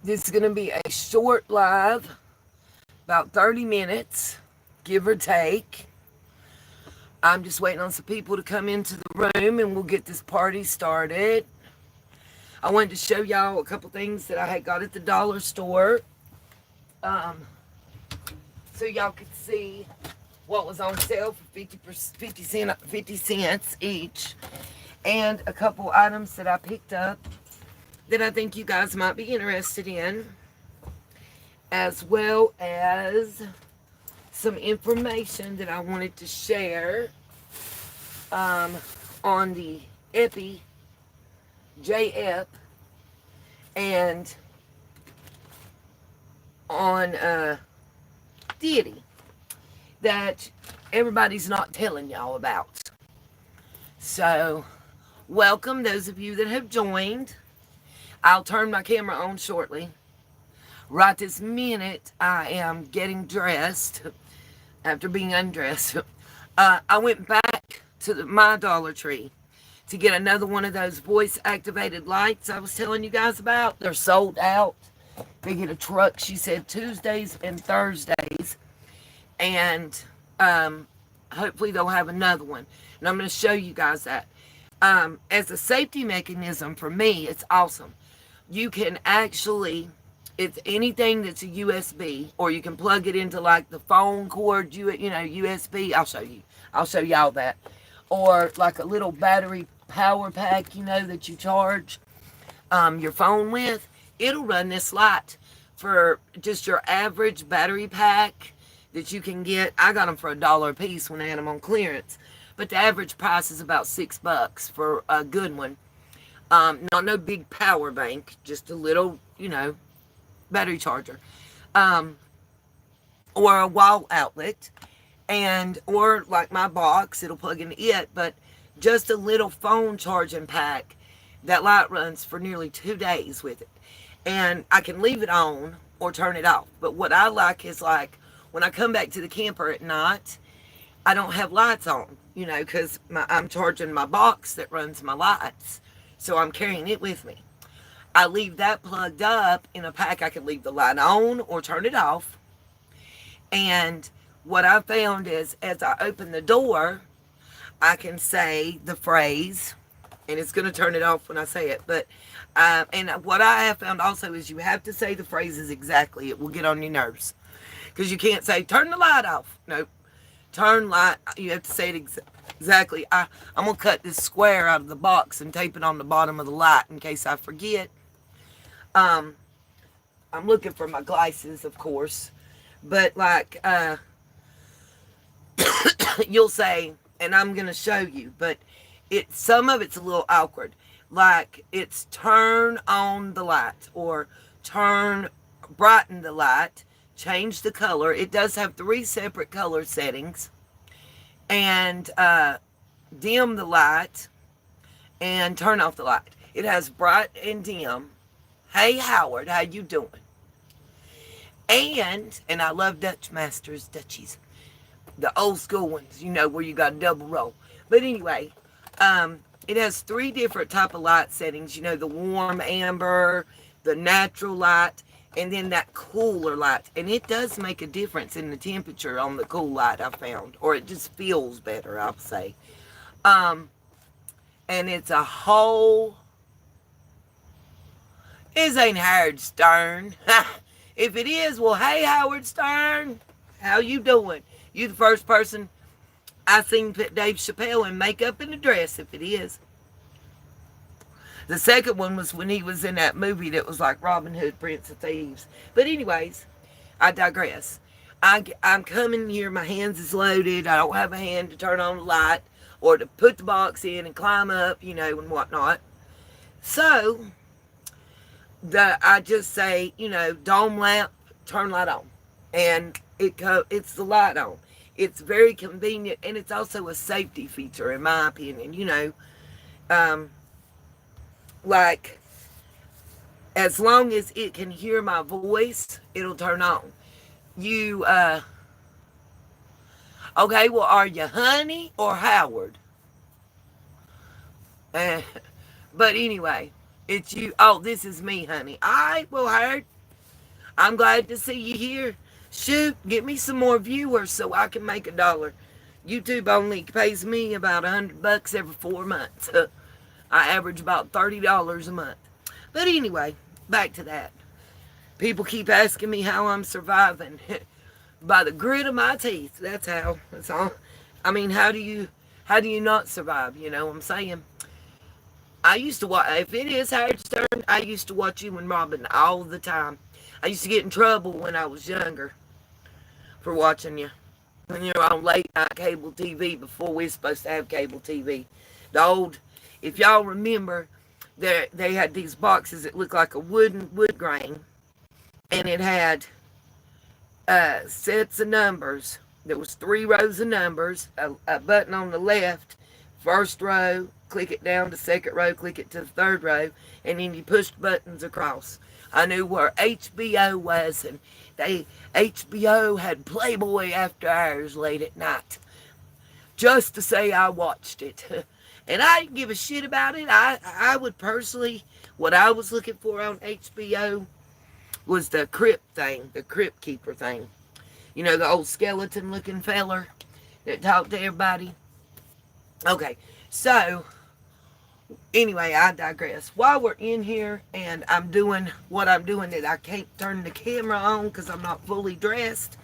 This is going to be a short live, about 30 minutes, give or take. I'm just waiting on some people to come into the room and we'll get this party started. I wanted to show y'all a couple things that I had got at the dollar store. So y'all could see what was on sale for 50 cents each. And a couple items that I picked up that I think you guys might be interested in, as well as some information that I wanted to share on the Epi, JF, and on Diddy that everybody's not telling y'all about. So, welcome those of you that have joined. I'll turn my camera on shortly. Right this minute, I am getting dressed after being undressed. I went back to my Dollar Tree to get another one of those voice-activated lights I was telling you guys about. They're sold out. They get a truck, she said, Tuesdays and Thursdays. And hopefully they'll have another one. And I'm going to show you guys that. As a safety mechanism for me, it's awesome. You can actually, it's anything that's a USB, or you can plug it into like the phone cord, USB. I'll show y'all that. Or like a little battery power pack, that you charge your phone with. It'll run this light for just your average battery pack that you can get. I got them for $1 a piece when I had them on clearance. But the average price is about $6 for a good one. Not no big power bank, just a little, battery charger. Or a wall outlet. Or like my box, it'll plug into it. But just a little phone charging pack. That light runs for nearly 2 days with it. And I can leave it on or turn it off. But what I like is like, when I come back to the camper at night, I don't have lights on, because I'm charging my box that runs my lights. So I'm carrying it with me. I leave that plugged up in a pack. I can leave the light on or turn it off. And what I found is, as I open the door, I can say the phrase, and it's going to turn it off when I say it. But and what I have found also is you have to say the phrases exactly. It will get on your nerves. Because you can't say, turn the light off. Nope. Turn light. You have to say it exactly. I'm going to cut this square out of the box and tape it on the bottom of the light in case I forget. I'm looking for my glasses, of course. But like, you'll say, and I'm going to show you, but some of it's a little awkward. Like, it's turn on the light, or brighten the light, change the color. It does have 3 separate color settings. And dim the light and turn off the light. It has bright and dim. Hey Howard, how you doing? And I love Dutch Masters, Dutchies. The old school ones, where you got a double roll. But anyway, it has 3 different type of light settings. The warm amber, the natural light, and then that cooler light. And it does make a difference in the temperature on the cool light, I found. Or it just feels better, I'll say. And it's a whole... This ain't Howard Stern. If it is, well, hey, Howard Stern. How you doing? You the first person I seen put Dave Chappelle in makeup and a dress, if it is. The second one was when he was in that movie that was like Robin Hood, Prince of Thieves. But anyways, I digress. I'm coming here, my hands is loaded. I don't have a hand to turn on the light or to put the box in and climb up, and whatnot. So, I just say, dome lamp, turn light on. And it's the light on. It's very convenient, and it's also a safety feature, in my opinion. Like, as long as it can hear my voice, it'll turn on. Okay, well, are you Honey or Howard? But anyway, it's you. Oh, this is me, honey. All right, well, Howard, I'm glad to see you here. Shoot, get me some more viewers so I can make $1. YouTube only pays me about $100 every 4 months. I average about $30 a month. But anyway, back to that. People keep asking me how I'm surviving. By the grit of my teeth. That's how. That's all. I mean, how do you not survive? You know what I'm saying? I used to watch, if it is Howard Stern, I used to watch you and Robin all the time. I used to get in trouble when I was younger for watching you. When you were on late night cable TV before we were supposed to have cable TV. The old, if y'all remember, they had these boxes that looked like a wood grain, and it had sets of numbers. There was 3 rows of numbers, a button on the left, first row, click it down to second row, click it to the third row, and then you pushed buttons across. I knew where HBO was, and HBO had Playboy After Hours late at night, just to say I watched it. And I didn't give a shit about it. I would personally, what I was looking for on HBO was the crypt thing, the crypt keeper thing. You know, the old skeleton looking feller that talked to everybody. Okay, so anyway, I digress. While we're in here and I'm doing what I'm doing that I can't turn the camera on because I'm not fully dressed,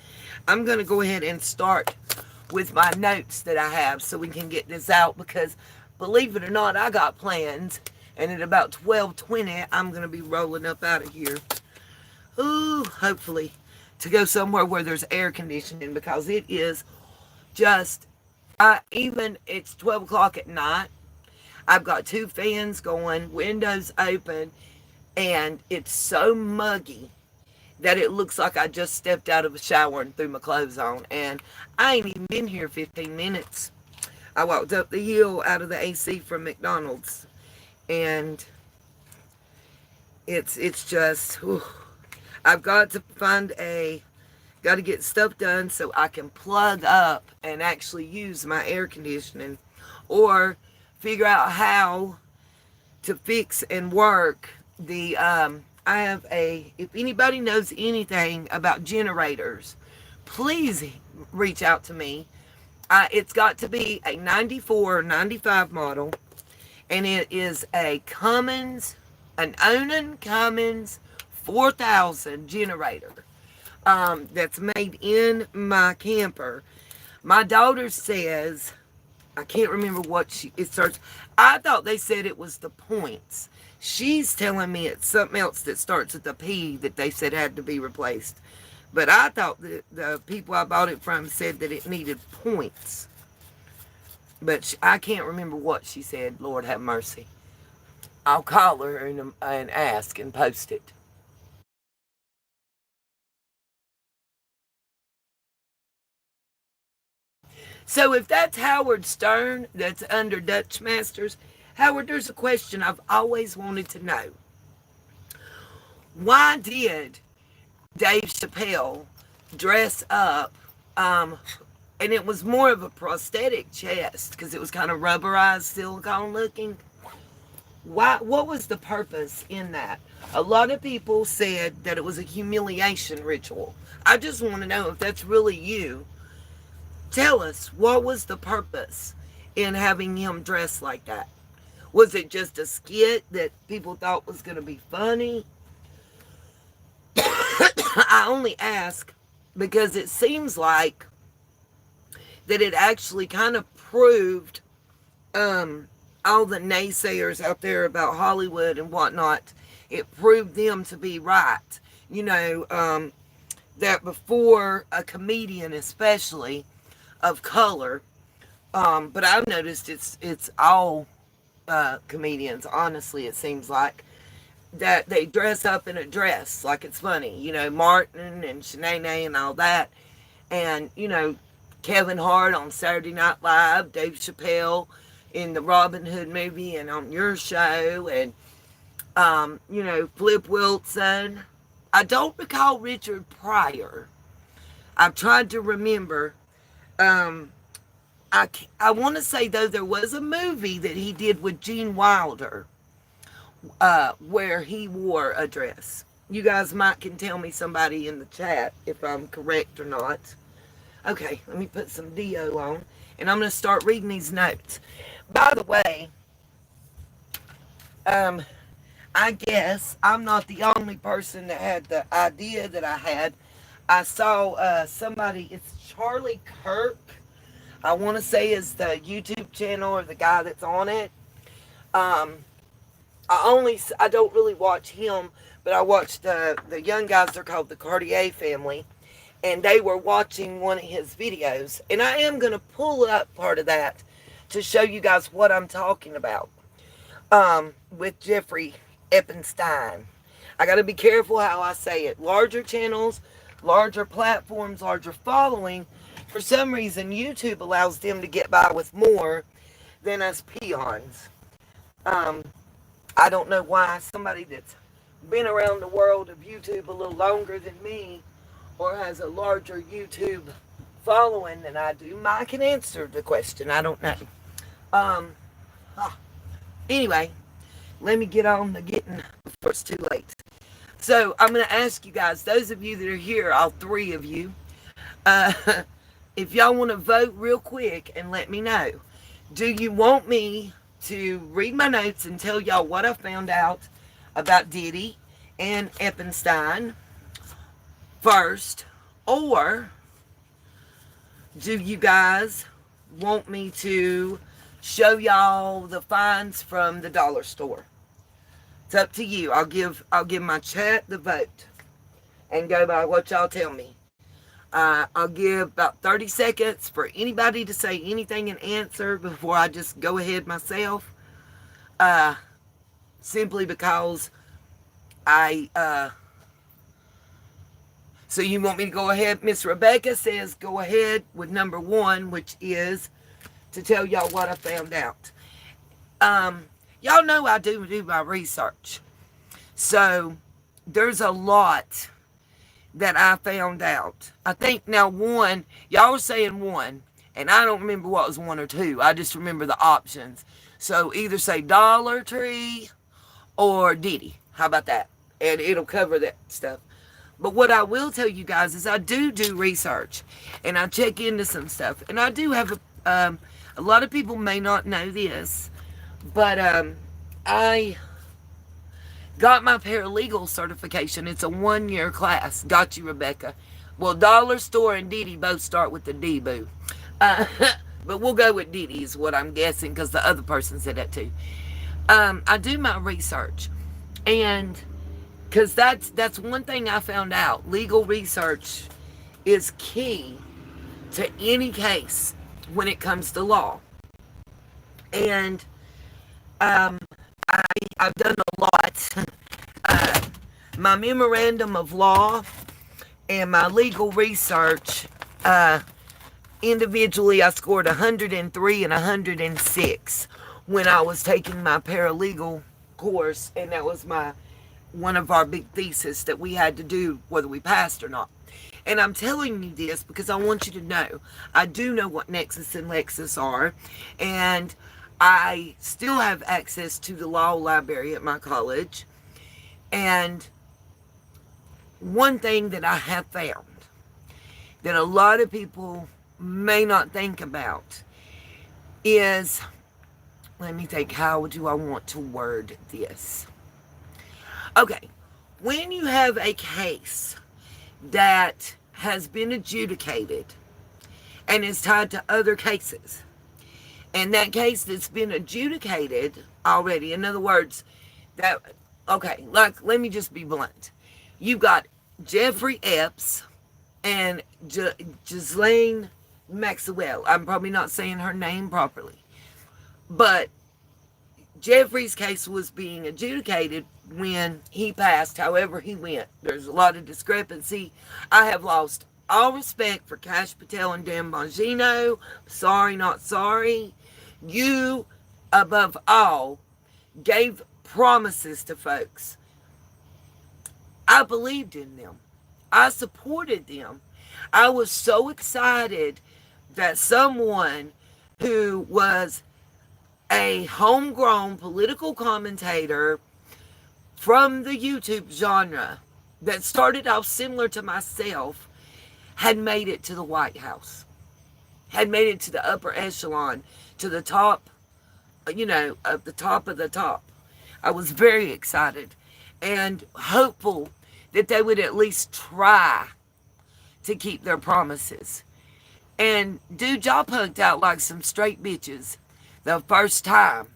I'm going to go ahead and start with my notes that I have so we can get this out, because believe it or not, I got plans, and at about 12:20 I'm going to be rolling up out of here. Ooh, hopefully to go somewhere where there's air conditioning, because it is just, even it's 12 o'clock at night. I've got 2 fans going, windows open, and it's so muggy that it looks like I just stepped out of a shower and threw my clothes on. And I ain't even been here 15 minutes. I walked up the hill out of the AC from McDonald's, and it's just, whew. I've got to got to get stuff done so I can plug up and actually use my air conditioning, or figure out how to fix and work the, I have if anybody knows anything about generators, please reach out to me. It's got to be a 94 or 95 model, and it is an Onan Cummins 4000 generator that's made in my camper. My daughter says, I can't remember what it starts. I thought they said it was the points. She's telling me it's something else that starts with the P that they said had to be replaced. But I thought that the people I bought it from said that it needed points. But I can't remember what she said. Lord have mercy. I'll call her and ask and post it. So if that's Howard Stern, that's under Dutch Masters, Howard, there's a question I've always wanted to know. Why did Dave Chappelle dress up, and it was more of a prosthetic chest because it was kind of rubberized, silicone looking? What was the purpose in that? A lot of people said that it was a humiliation ritual. I just want to know if that's really you. Tell us, what was the purpose in having him dressed like that? Was it just a skit that people thought was going to be funny? I only ask because it seems like that it actually kind of proved all the naysayers out there about Hollywood and whatnot. It proved them to be right. You know, that before a comedian, especially of color, but I've noticed it's all comedians, honestly, it seems like, that they dress up in a dress like it's funny. You know, Martin and Shanae and all that. And, you know, Kevin Hart on Saturday Night Live, Dave Chappelle in the Robin Hood movie and on your show, and, you know, Flip Wilson. I don't recall Richard Pryor. I've tried to remember. I want to say, though, there was a movie that he did with Gene Wilder where he wore a dress. You guys might can tell me somebody in the chat if I'm correct or not. Okay, let me put some Dio on. And I'm going to start reading these notes. By the way, I guess I'm not the only person that had the idea that I had. I saw somebody, it's Charlie Kirk, I want to say is the YouTube channel or the guy that's on it. I don't really watch him, but I watched the young guys. They're called the Cartier family, and they were watching one of his videos, and I am going to pull up part of that to show you guys what I'm talking about with Jeffrey Epstein. I got to be careful how I say it. Larger channels, larger platforms, larger following. For some reason, YouTube allows them to get by with more than us peons. I don't know why somebody that's been around the world of YouTube a little longer than me or has a larger YouTube following than I do might can answer the question. I don't know. Anyway, let me get on to getting before it's too late. So I'm going to ask you guys, those of you that are here, all three of you, if y'all want to vote real quick and let me know, do you want me to read my notes and tell y'all what I found out about Diddy and Epstein first, or do you guys want me to show y'all the finds from the dollar store? It's up to you. I'll give my chat the vote and go by what y'all tell me. I'll give about 30 seconds for anybody to say anything and answer before I just go ahead myself. Simply because so you want me to go ahead? Miss Rebecca says go ahead with number 1, which is to tell y'all what I found out. Y'all know I do my research. So there's a lot that I found out. I think now 1, y'all were saying 1, and I don't remember what was 1 or 2. I just remember the options. So either say Dollar Tree or Diddy. How about that? And it'll cover that stuff. But what I will tell you guys is I do research, and I check into some stuff. And I do have a lot of people may not know this, but I got my paralegal certification. It's a 1-year class. Got you, Rebecca. Well, Dollar Store and Diddy both start with the D, boo. But we'll go with Diddy is what I'm guessing, because the other person said that too. I do my research, and because that's one thing I found out. Legal research is key to any case when it comes to law. And I've done a lot. My memorandum of law and my legal research, individually I scored 103 and 106 when I was taking my paralegal course, and that was one of our big thesis that we had to do whether we passed or not. And I'm telling you this because I want you to know I do know what Nexus and Lexus are, and I still have access to the law library at my college. And one thing that I have found that a lot of people may not think about is, let me think, how do I want to word this? Okay, when you have a case that has been adjudicated and is tied to other cases, and that case that's been adjudicated already, in other words, let me just be blunt. You've got Jeffrey Epps and Ghislaine Maxwell. I'm probably not saying her name properly. But Jeffrey's case was being adjudicated when he passed, however he went. There's a lot of discrepancy. I have lost all respect for Cash Patel and Dan Bongino. Sorry, not sorry. You, above all, gave promises to folks. I believed in them. I supported them. I was so excited that someone who was a homegrown political commentator from the YouTube genre that started off similar to myself had made it to the White House, had made it to the upper echelon, to the top, of the top of the top. I was very excited and hopeful that they would at least try to keep their promises. And dude, y'all punked out like some straight bitches the first time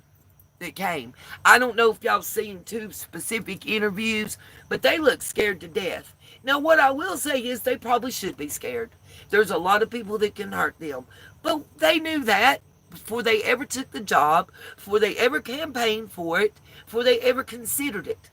that came. I don't know if y'all seen two specific interviews, but they look scared to death. Now, what I will say is they probably should be scared. There's a lot of people that can hurt them. But they knew that before they ever took the job, before they ever campaigned for it, before they ever considered it.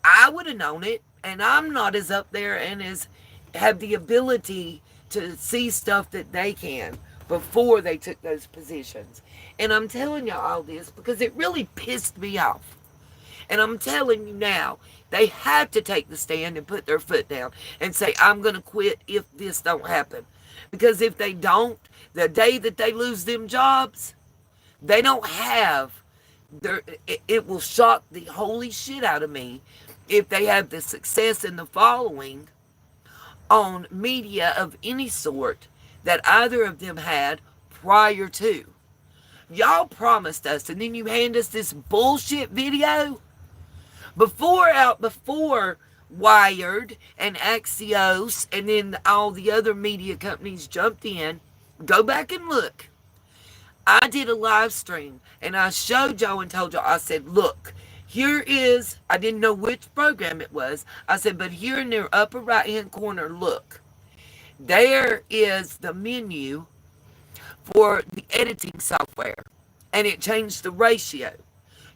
I would have known it, and I'm not as up there and as have the ability to see stuff that they can before they took those positions. And I'm telling you all this because it really pissed me off. And I'm telling you now, they have to take the stand and put their foot down and say, I'm going to quit if this don't happen. Because if they don't, the day that they lose them jobs, they don't have it will shock the holy shit out of me if they have the success and the following on media of any sort that either of them had prior to. Y'all promised us, and then you hand us this bullshit video before Wired and Axios, and then all the other media companies jumped in. Go back and look. I did a live stream, and I showed y'all and told y'all, I said, look, here is, I didn't know which program it was. I said, but here in their upper right-hand corner, look. There is the menu for the editing software, and it changed the ratio.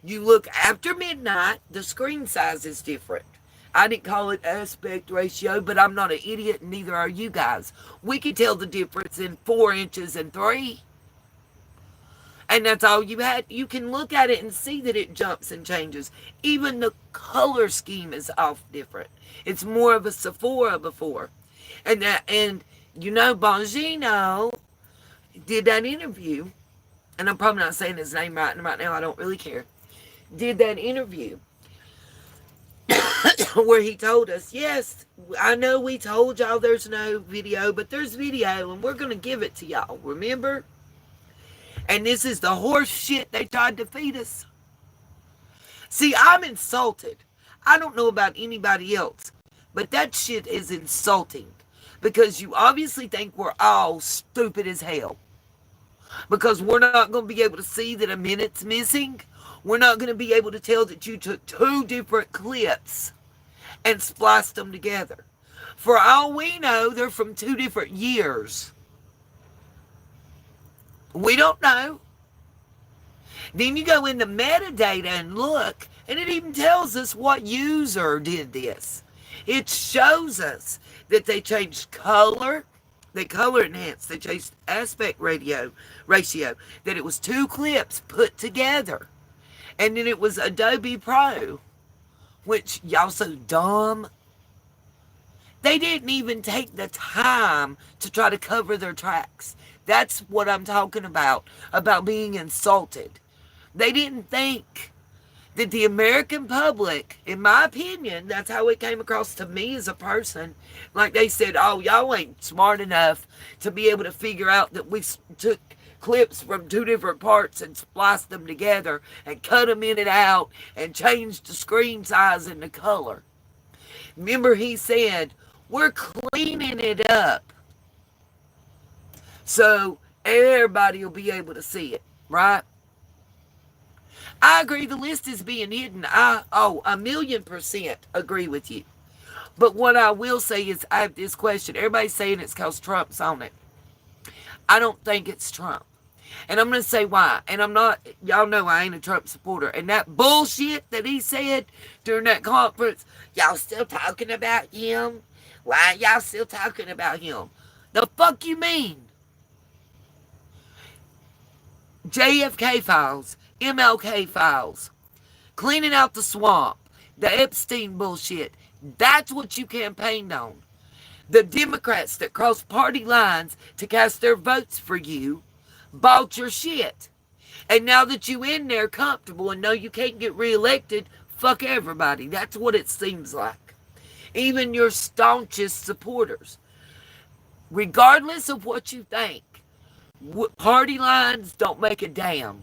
You look after midnight, the screen size is different. I didn't call it aspect ratio, but I'm not an idiot, and neither are you guys. We can tell the difference in 4 inches and 3. And that's all you had. You can look at it and see that it jumps and changes. Even the color scheme is off different. It's more of a Sephora before. And Bongino did that interview, and I'm probably not saying his name right now, I don't really care. Did that interview where he told us, yes, I know we told y'all there's no video, but there's video, and we're going to give it to y'all. Remember? And this is the horse shit they tried to feed us. See, I'm insulted. I don't know about anybody else, but that shit is insulting. Because you obviously think we're all stupid as hell. Because we're not going to be able to see that a minute's missing. We're not going to be able to tell that you took 2 different clips and spliced them together. For all we know, they're from 2 different years. We don't know. Then you go into metadata and look, and it even tells us what user did this. It shows us that they changed color, they color enhanced, they changed aspect ratio, that it was 2 clips put together. And then it was Adobe Pro, which y'all so dumb. They didn't even take the time to try to cover their tracks. That's what I'm talking about being insulted. They didn't think that the American public, in my opinion, that's how it came across to me as a person. Like they said, oh, y'all ain't smart enough to be able to figure out that we took clips from 2 different parts and spliced them together and cut them in and out and changed the screen size and the color. Remember, he said, we're cleaning it up so everybody will be able to see it, right? I agree the list is being hidden. I 1,000,000% agree with you. But what I will say is I have this question. Everybody's saying it's because Trump's on it. I don't think it's Trump. And I'm going to say why. And I'm not, y'all know I ain't a Trump supporter. And that bullshit that he said during that conference, y'all still talking about him? Why y'all still talking about him? The fuck you mean? JFK files, MLK files, cleaning out the swamp, the Epstein bullshit. That's what you campaigned on. The Democrats that crossed party lines to cast their votes for you bought your shit. And now that you in there comfortable and know you can't get reelected, fuck everybody. That's what it seems like. even your staunchest supporters. Regardless of what you think, party lines don't make a damn.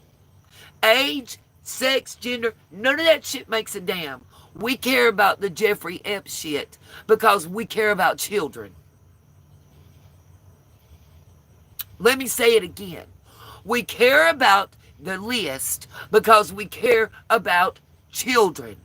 Age, sex, gender, none of that shit makes a damn. We care about the Jeffrey Epstein shit because we care about children. Let me say it again. We care about the list because we care about children.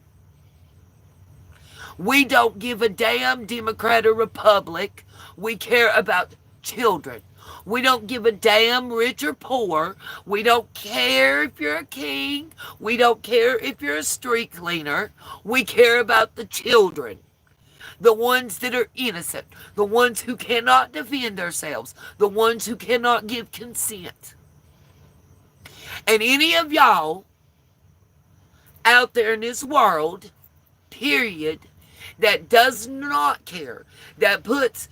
We don't give a damn Democrat or Republic. We care about children. We don't give a damn rich or poor. We don't care if you're a king. We don't care if you're a street cleaner. We care about the children. The ones that are innocent. The ones who cannot defend themselves. The ones who cannot give consent. And any of y'all out there in this world, period, that does not care, that puts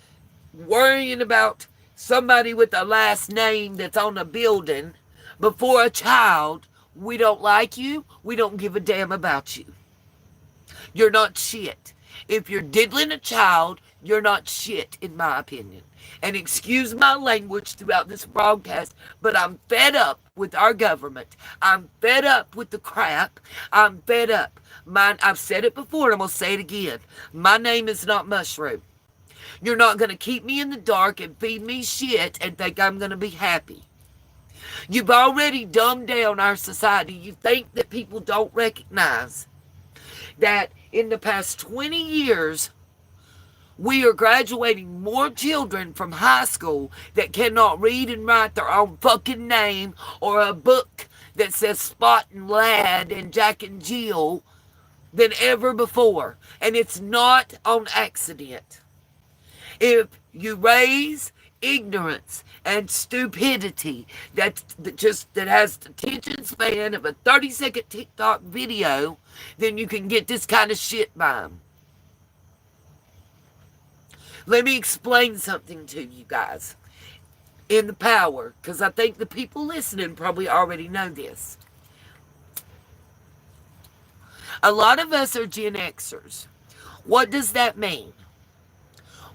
worrying about somebody with a last name that's on a building before a child, we don't like you, we don't give a damn about you. You're not shit. If you're diddling a child, you're not shit, in my opinion. And excuse my language throughout this broadcast, but I'm fed up with our government. I'm fed up with the crap. I'm fed up. I've said it before, and I'm going to say it again. My name is not Mushroom. You're not going to keep me in the dark and feed me shit and think I'm going to be happy. You've already dumbed down our society. You think that people don't recognize that in the past 20 years, we are graduating more children from high school that cannot read and write their own fucking name or a book that says Spot and Lad and Jack and Jill than ever before. And it's not on accident. If you raise ignorance and stupidity that has the attention span of a 30-second TikTok video, then you can get this kind of shit by them. Let me explain something to you guys in the power, because I think the people listening probably already know this. A lot of us are Gen Xers. What does that mean?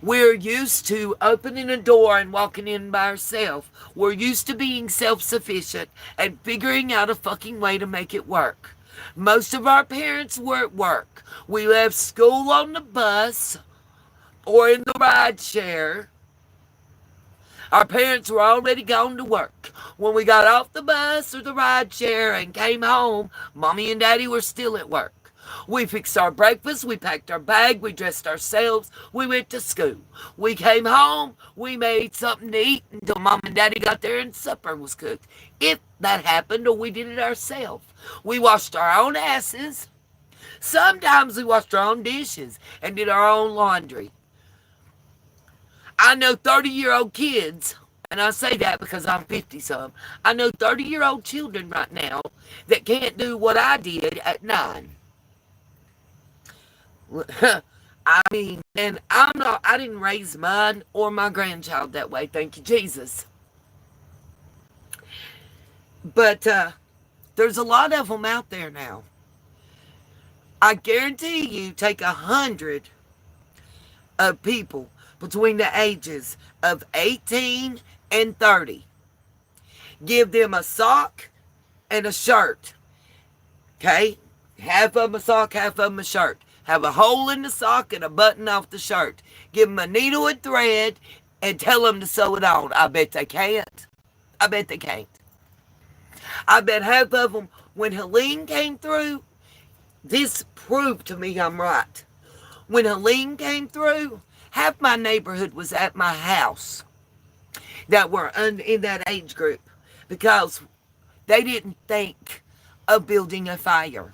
We're used to opening a door and walking in by ourselves. We're used to being self-sufficient and figuring out a fucking way to make it work. Most of our parents were at work. We left school on the bus or in the ride share. Our parents were already gone to work. When we got off the bus or the ride share and came home, Mommy and Daddy were still at work. We fixed our breakfast, we packed our bag, we dressed ourselves, we went to school. We came home, we made something to eat until Mom and Daddy got there and supper was cooked. If that happened, or we did it ourselves. We washed our own asses. Sometimes we washed our own dishes and did our own laundry. I know 30-year-old kids, and I say that because I'm 50-some. I know 30-year-old children right now that can't do what I did at 9. I mean, and I didn't raise mine or my grandchild that way, thank you, Jesus. But there's a lot of them out there now. I guarantee you, take 100 of people between the ages of 18 and 30. Give them a sock and a shirt. Okay? Half of them a sock, half of them a shirt. Have a hole in the sock and a button off the shirt. Give them a needle and thread and tell them to sew it on. I bet they can't. I bet they can't. I bet half of them, when Helene came through, this proved to me I'm right. When Helene came through, half my neighborhood was at my house that were in that age group because they didn't think of building a fire.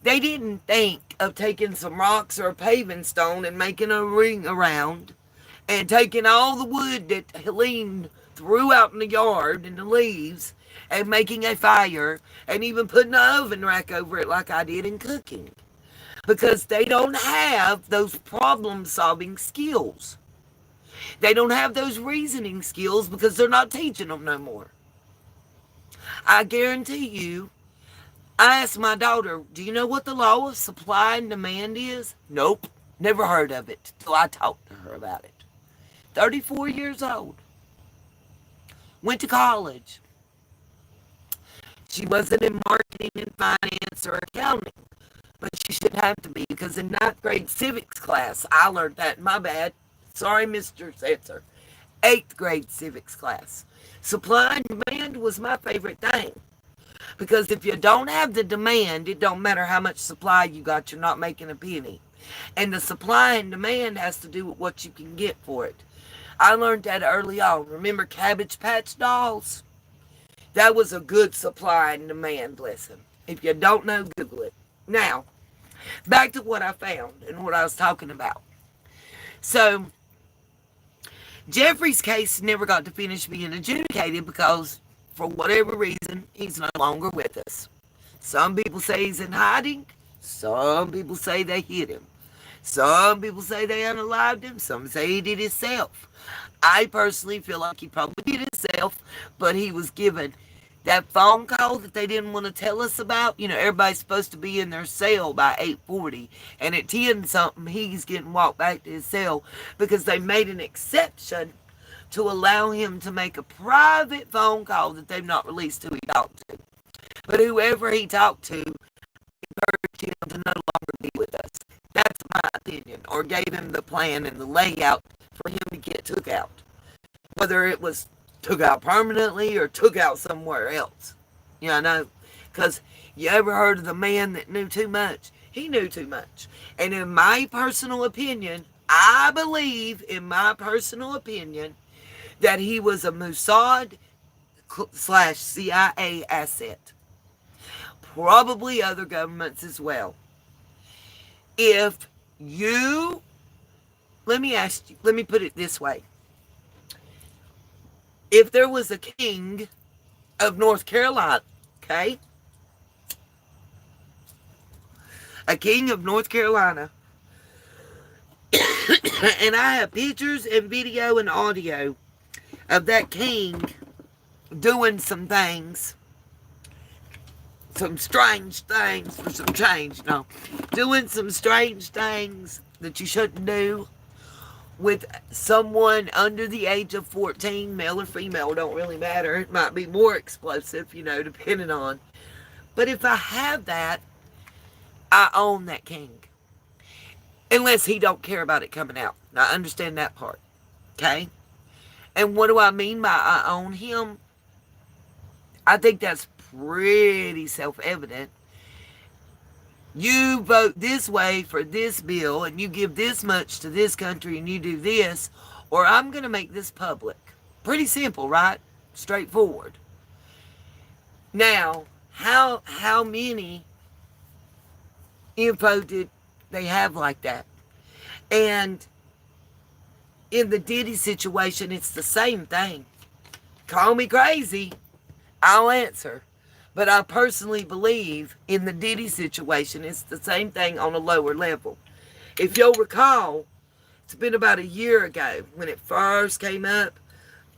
They didn't think of taking some rocks or a paving stone and making a ring around and taking all the wood that Helene threw out in the yard and the leaves and making a fire and even putting an oven rack over it like I did in cooking. Because they don't have those problem-solving skills. They don't have those reasoning skills because they're not teaching them no more. I guarantee you, I asked my daughter, do you know what the law of supply and demand is? Nope. Never heard of it till I talked to her about it. 34 years old. Went to college. She wasn't in marketing and finance or accounting, but she should have to be because in ninth grade civics class, I learned that. My bad. Sorry, Mr. Setzer. Eighth grade civics class. Supply and demand was my favorite thing. Because if you don't have the demand, it don't matter how much supply you got, you're not making a penny. And the supply and demand has to do with what you can get for it. I learned that early on. Remember Cabbage Patch Dolls? That was a good supply and demand lesson. If you don't know, Google it. Now, back to what I found and what I was talking about. So, Jeffrey's case never got to finish being adjudicated because, for whatever reason, he's no longer with us. Some people say he's in hiding. Some people say they hit him. Some people say they unalived him. Some say he did himself. I personally feel like he probably did himself, but he was given that phone call that they didn't want to tell us about. You know, everybody's supposed to be in their cell by 8:40, and at 10 something, he's getting walked back to his cell because they made an exception to allow him to make a private phone call that they've not released who he talked to. But whoever he talked to encouraged him to no longer be with us. That's my opinion, or gave him the plan and the layout for him to get took out. Whether it was took out permanently or took out somewhere else. You know, because you ever heard of the man that knew too much? He knew too much. And in my personal opinion, I believe, in my personal opinion, that he was a Mossad / CIA asset. Probably other governments as well. If you, let me put it this way. If there was a king of North Carolina, okay? A king of North Carolina, and I have pictures and video and audio of that king doing some things, some strange things for some change, no, doing some strange things that you shouldn't do with someone under the age of 14, male or female, don't really matter. It might be more explosive, you know, depending on. But if I have that, I own that king. Unless he don't care about it coming out. Now, I understand that part. Okay? And what do I mean by I own him? I think that's pretty self-evident. You vote this way for this bill, and you give this much to this country, and you do this, or I'm going to make this public. Pretty simple, right? Straightforward. Now, how many info did they have like that? And in the Diddy situation, it's the same thing. Call me crazy, I'll answer. But I personally believe in the Diddy situation, it's the same thing on a lower level. If you'll recall, it's been about a year ago when it first came up.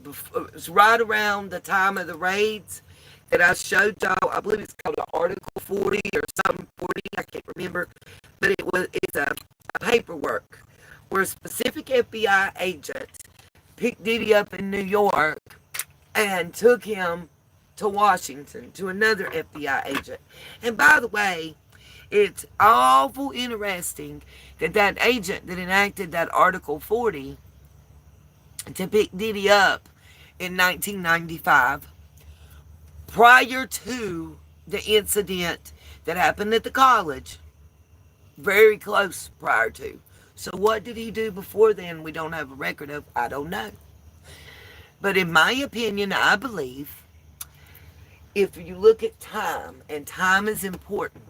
It was right around the time of the raids that I showed y'all. I believe it's called Article 40 or something 40. I can't remember. But it's a paperwork where a specific FBI agent picked Diddy up in New York and took him to Washington, to another FBI agent. And by the way, it's awful interesting that that agent that enacted that Article 40 to pick Diddy up in 1995, prior to the incident that happened at the college, very close prior to. So what did he do before then we don't have a record of? I don't know. But in my opinion, I believe if you look at time, and time is important,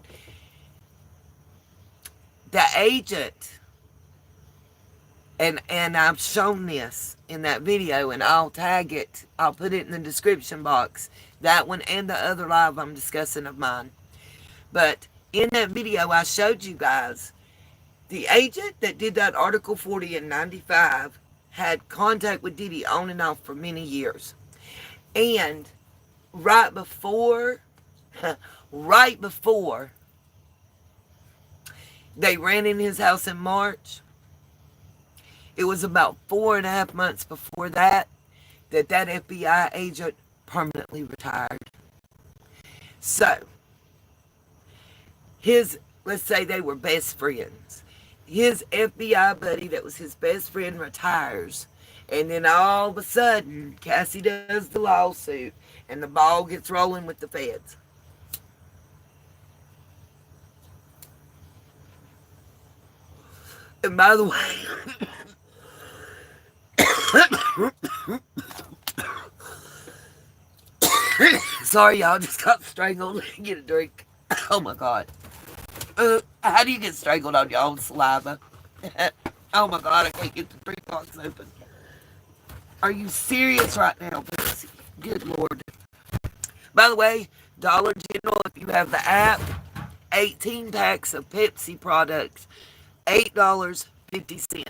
the agent, and I've shown this in that video, and I'll tag it, I'll put it in the description box, that one and the other live I'm discussing of mine. But in that video, I showed you guys, the agent that did that Article 40 in 95 had contact with Diddy on and off for many years. And right before They ran in his house in March. It was about 4.5 months before that FBI agent permanently retired. So, let's say they were best friends. His FBI buddy that was his best friend retires. And then all of a sudden, Cassie does the lawsuit and the ball gets rolling with the feds. And by the way, sorry, y'all, just got strangled. Get a drink. Oh my God. How do you get strangled on your own saliva? Oh my God, I can't get the drink box open. Are you serious right now, Pepsi? Good Lord. By the way, Dollar General, if you have the app, 18 packs of Pepsi products, $8.50.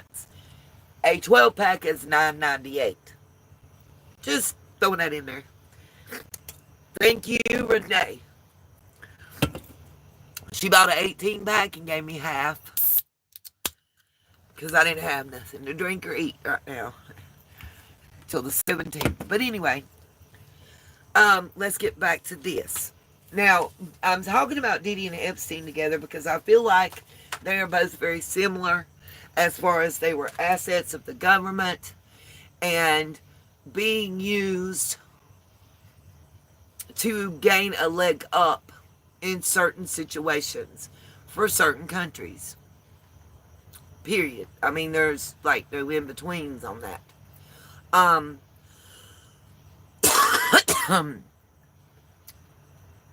A 12 pack is $9.98. Just throwing that in there. Thank you, Renee. She bought an 18 pack and gave me half. Because I didn't have nothing to drink or eat right now. Till the 17th. But anyway, let's get back to this. Now, I'm talking about Diddy and Epstein together because I feel like they are both very similar as far as they were assets of the government and being used to gain a leg up in certain situations for certain countries. Period. I mean, there's like no in-betweens on that.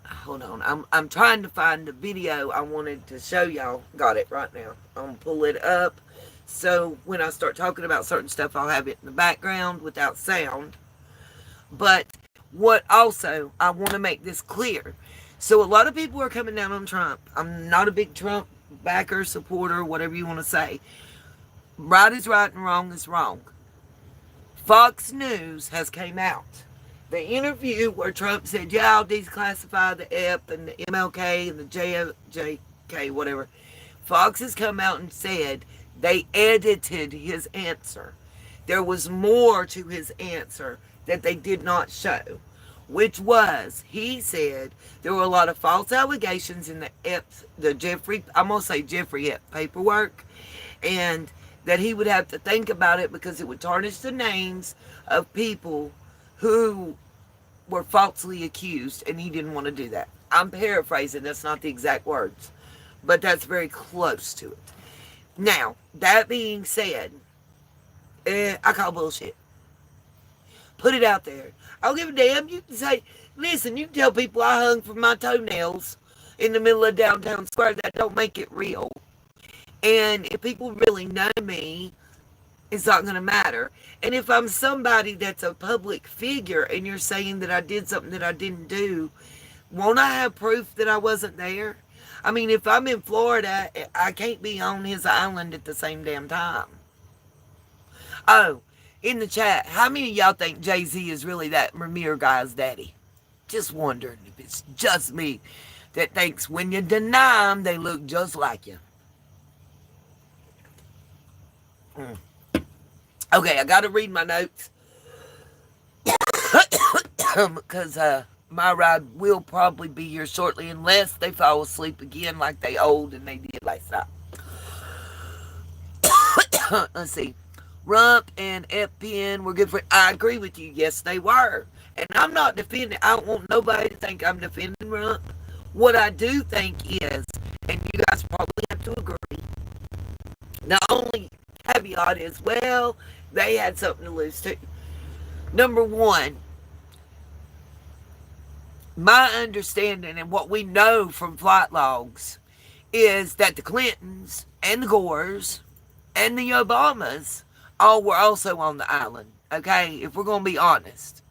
Hold on. I'm trying to find the video I wanted to show y'all. Got it right now. I'm gonna pull it up. So when I start talking about certain stuff, I'll have it in the background without sound. But what also, I want to make this clear. So a lot of people are coming down on Trump. I'm not a big Trump backer, supporter, whatever you want to say. Right is right and wrong is wrong. Fox News has came out. The interview where Trump said, yeah, I'll declassify the EP and the MLK and the JK, whatever. Fox has come out and said they edited his answer. There was more to his answer that they did not show, which was, he said, there were a lot of false allegations in the Jeffrey, I'm going to say Jeffrey Epps paperwork, and that he would have to think about it because it would tarnish the names of people who were falsely accused, and he didn't want to do that. I'm paraphrasing, that's not the exact words, but that's very close to it. Now, that being said, I call bullshit. Put it out there. I don't give a damn. You can say, listen, you can tell people I hung from my toenails in the middle of downtown square. That don't make it real. And if people really know me, it's not going to matter. And if I'm somebody that's a public figure and you're saying that I did something that I didn't do, won't I have proof that I wasn't there? I mean, if I'm in Florida, I can't be on his island at the same damn time. Oh, in the chat, how many of y'all think Jay-Z is really that Ramir guy's daddy? Just wondering if it's just me that thinks when you deny them, they look just like you. Okay, I got to read my notes. Because my ride will probably be here shortly unless they fall asleep again like they old and they did last night. Let's see. Rump and Epstein were good friends. I agree with you. Yes, they were. And I'm not defending. I don't want nobody to think I'm defending Rump. What I do think is, and you guys probably have to agree, the only caveat is, well, they had something to lose too. Number one, my understanding and what we know from flight logs is that the Clintons and the Gores and the Obamas all were also on the island, okay, if we're going to be honest,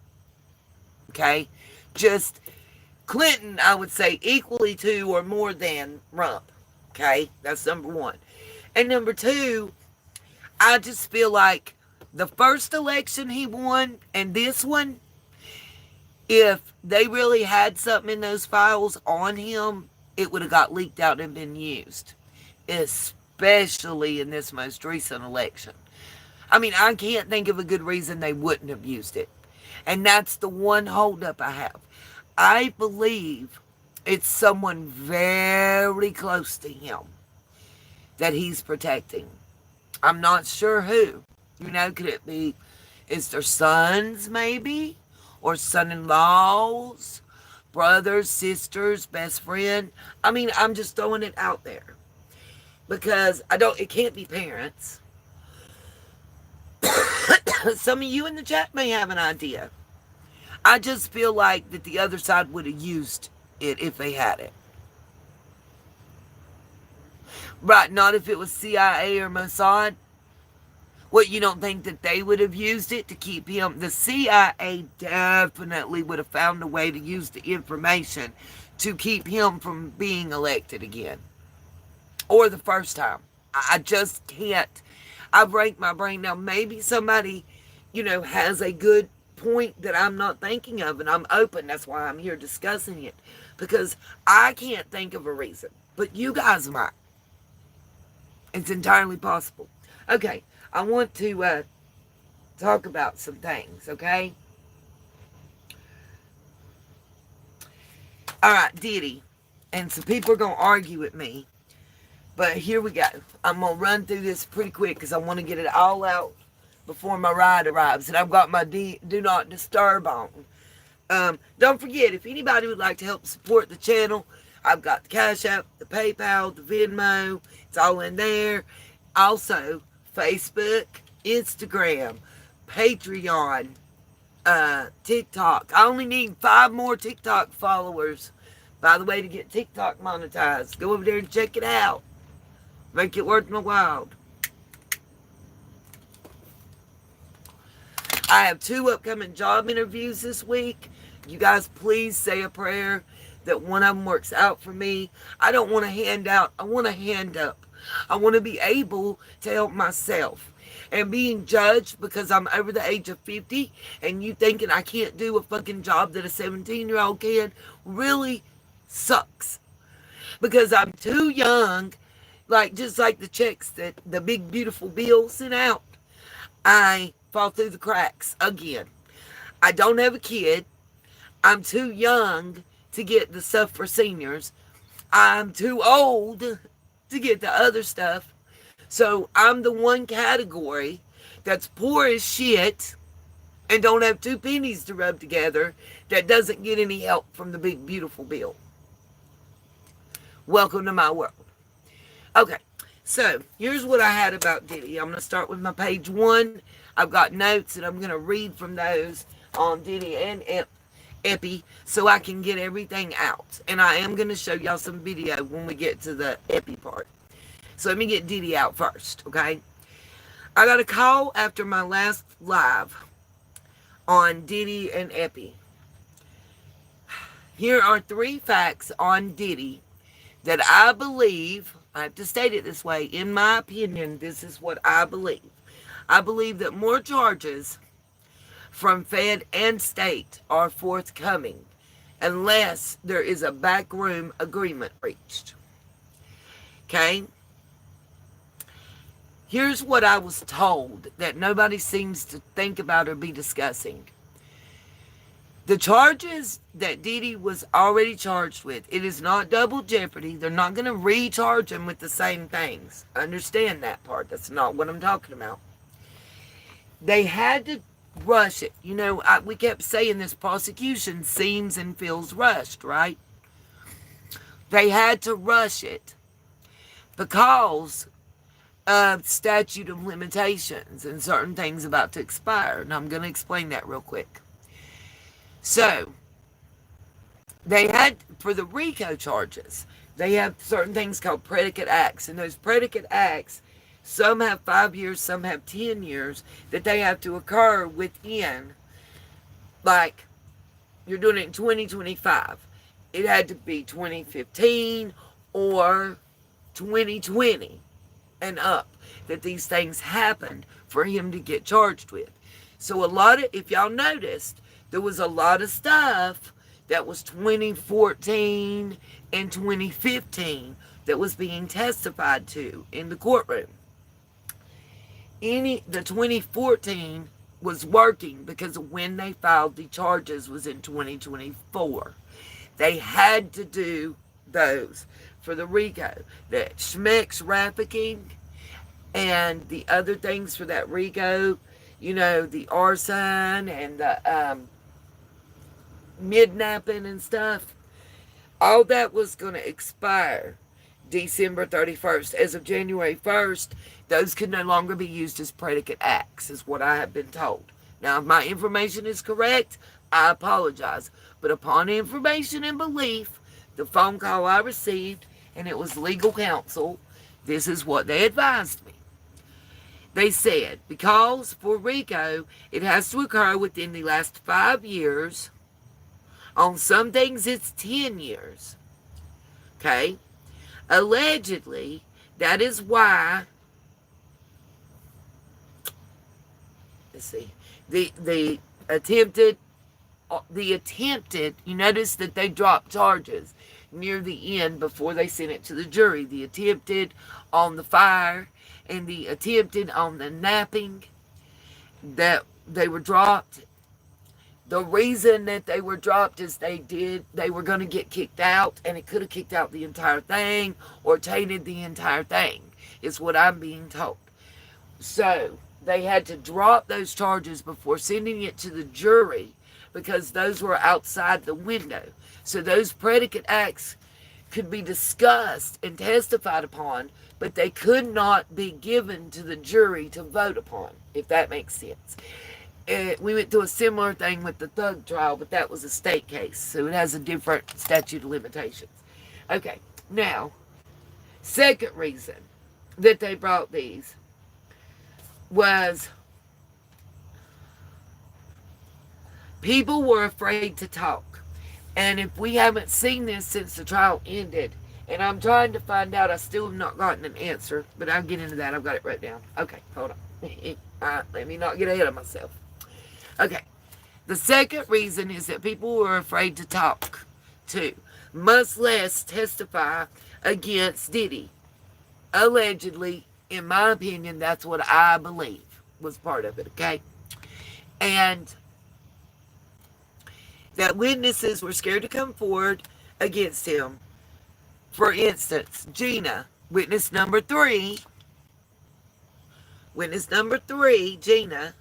okay, just Clinton, I would say, equally to or more than Rump, okay, that's number one. And number two, I just feel like the first election he won and this one, if they really had something in those files on him, it would have got leaked out and been used. especially in this most recent election. I mean, I can't think of a good reason they wouldn't have used it. And that's the one holdup I have. I believe it's someone very close to him that he's protecting. I'm not sure who. Could it be, is their sons maybe? Or son-in-laws? Brothers, sisters, best friend? I mean, I'm just throwing it out there. Because it can't be parents. Some of you in the chat may have an idea. I just feel like that the other side would have used it if they had it. Right, not if it was CIA or Mossad. What, you don't think that they would have used it to keep him? The CIA definitely would have found a way to use the information to keep him from being elected again. Or the first time. I just can't. I've ranked my brain. Now, maybe somebody, has a good point that I'm not thinking of, and I'm open. That's why I'm here discussing it. Because I can't think of a reason. But you guys might. It's entirely possible. Okay, I want to talk about some things, okay? All right, Diddy. And some people are going to argue with me. But here we go. I'm going to run through this pretty quick because I want to get it all out before my ride arrives. And I've got my do not disturb on. Don't forget, if anybody would like to help support the channel, I've got the Cash App, the PayPal, the Venmo. It's all in there. Also, Facebook, Instagram, Patreon, TikTok. I only need 5 more TikTok followers, by the way, to get TikTok monetized. Go over there and check it out. Make it worth my while. I have 2 upcoming job interviews this week. You guys please say a prayer that one of them works out for me. I don't want a handout. I want a hand up. I want to be able to help myself. And being judged because I'm over the age of 50 and you thinking I can't do a fucking job that a 17-year-old can really sucks. Because I'm too young, just like the checks that the big beautiful bill sent out. I fall through the cracks again. I don't have a kid. I'm too young to get the stuff for seniors. I'm too old to get the other stuff. So I'm the one category that's poor as shit and don't have 2 pennies to rub together that doesn't get any help from the big beautiful bill. Welcome to my world. Okay, so here's what I had about Diddy. I'm going to start with my page 1. I've got notes and I'm going to read from those on Diddy and Epi so I can get everything out. And I am going to show y'all some video when we get to the Epi part. So let me get Diddy out first, okay? I got a call after my last live on Diddy and Epi. Here are 3 facts on Diddy that I believe, I have to state it this way, in my opinion, this is what I believe. I believe that more charges from Fed and state are forthcoming unless there is a backroom agreement reached. Okay? Here's what I was told that nobody seems to think about or be discussing. The charges that Diddy was already charged with, it is not double jeopardy. They're not going to recharge him with the same things. Understand that part. That's not what I'm talking about. They had to rush it. We kept saying this prosecution seems and feels rushed, right? They had to rush it because of statute of limitations and certain things about to expire. And I'm going to explain that real quick. So, they had, for the RICO charges, they have certain things called predicate acts. And those predicate acts, some have 5 years, some have 10 years, that they have to occur within, like, you're doing it in 2025. It had to be 2015 or 2020 and up that these things happened for him to get charged with. So a lot of, if y'all noticed, there was a lot of stuff that was 2014 and 2015 that was being testified to in the courtroom. The 2014 was working because of when they filed the charges was in 2024. They had to do those for the RICO. The Schmeck's trafficking and the other things for that RICO, the arson and the midnapping and stuff, all that was going to expire December 31st. As of January 1st, those could no longer be used as predicate acts, is what I have been told. Now, if my information is correct, I apologize. But upon information and belief, the phone call I received, and it was legal counsel, this is what they advised me. They said, because for RICO, it has to occur within the last 5 years. On some things, it's 10 years. Okay? Allegedly, that is why, let's see, the attempted, you notice that they dropped charges near the end before they sent it to the jury. The attempted on the fire and the attempted on the napping, that they were dropped. The reason that they were dropped is they were going to get kicked out, and it could have kicked out the entire thing or tainted the entire thing, is what I'm being told. So they had to drop those charges before sending it to the jury because those were outside the window. So those predicate acts could be discussed and testified upon, but they could not be given to the jury to vote upon, if that makes sense. We went through a similar thing with the Thug trial, but that was a state case, so it has a different statute of limitations. Okay, now, second reason that they brought these was people were afraid to talk. And if we haven't seen this since the trial ended, and I'm trying to find out, I still have not gotten an answer, but I'll get into that. I've got it right down. Okay, hold on. Let me not get ahead of myself. Okay, the second reason is that people were afraid to talk, too. Much less testify against Diddy. Allegedly, in my opinion, that's what I believe was part of it, okay? And that witnesses were scared to come forward against him. For instance, Gina, witness number 3, Gina,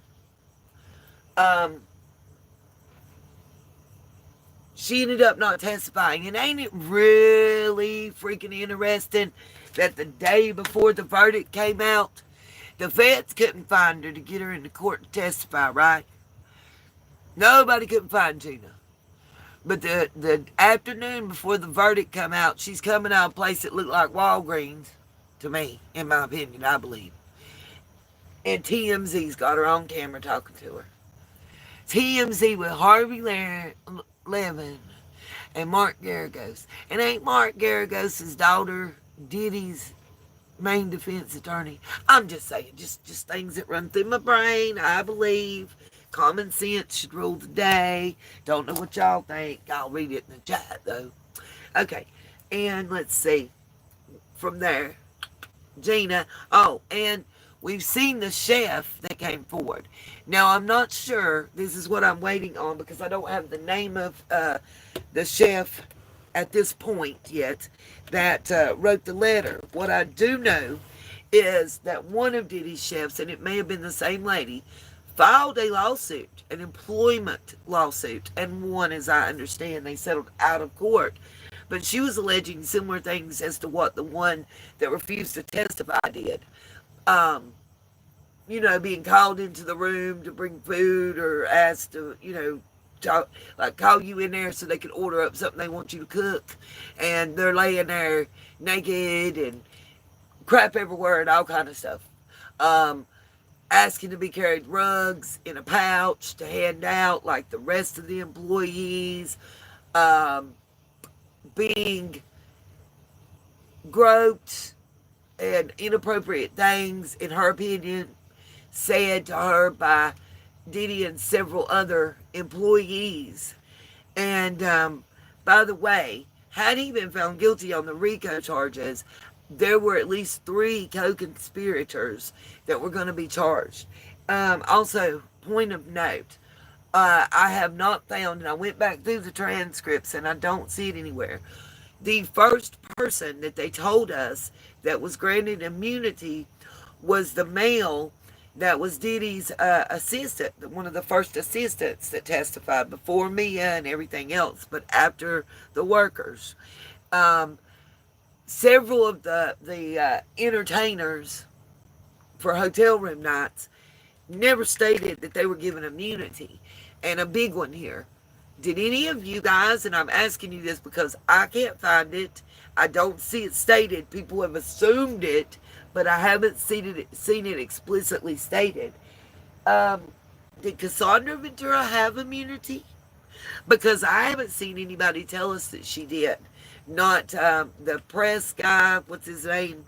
she ended up not testifying. And ain't it really freaking interesting that the day before the verdict came out, the feds couldn't find her to get her into court to testify, right? Nobody couldn't find Gina. But the afternoon before the verdict come out, she's coming out of a place that looked like Walgreens, to me, in my opinion, I believe. And TMZ's got her on camera talking to her. TMZ with Harvey Levin and Mark Garagos. And ain't Mark Garagos' daughter Diddy's main defense attorney? I'm just saying, just things that run through my brain, I believe. Common sense should rule the day. Don't know what y'all think. I'll read it in the chat, though. Okay, and let's see. From there, Gina. Oh, and we've seen the chef that came forward. Now, I'm not sure. This is what I'm waiting on because I don't have the name of the chef at this point yet that wrote the letter. What I do know is that one of Diddy's chefs, and it may have been the same lady, filed a lawsuit, an employment lawsuit, and won, as I understand. They settled out of court. But she was alleging similar things as to what the one that refused to testify did. Being called into the room to bring food or asked to, call you in there so they could order up something they want you to cook. And they're laying there naked and crap everywhere and all kind of stuff. Asking to be carried rugs in a pouch to hand out like the rest of the employees. Being groped and inappropriate things, in her opinion, said to her by Diddy and several other employees. And by the way, had he been found guilty on the RICO charges, there were at least 3 co-conspirators that were going to be charged. Also, point of note, I have not found, and I went back through the transcripts and I don't see it anywhere. The first person that they told us that was granted immunity was the male that was Diddy's assistant, one of the first assistants that testified before Mia and everything else, but after the workers. Um, Several of the entertainers for hotel room nights never stated that they were given immunity. And a big one here. Did any of you guys, and I'm asking you this because I can't find it, I don't see it stated, people have assumed it, but I haven't seen it explicitly stated. Um, did Cassandra Ventura have immunity? Because I haven't seen anybody tell us that she did. Not the press guy, what's his name,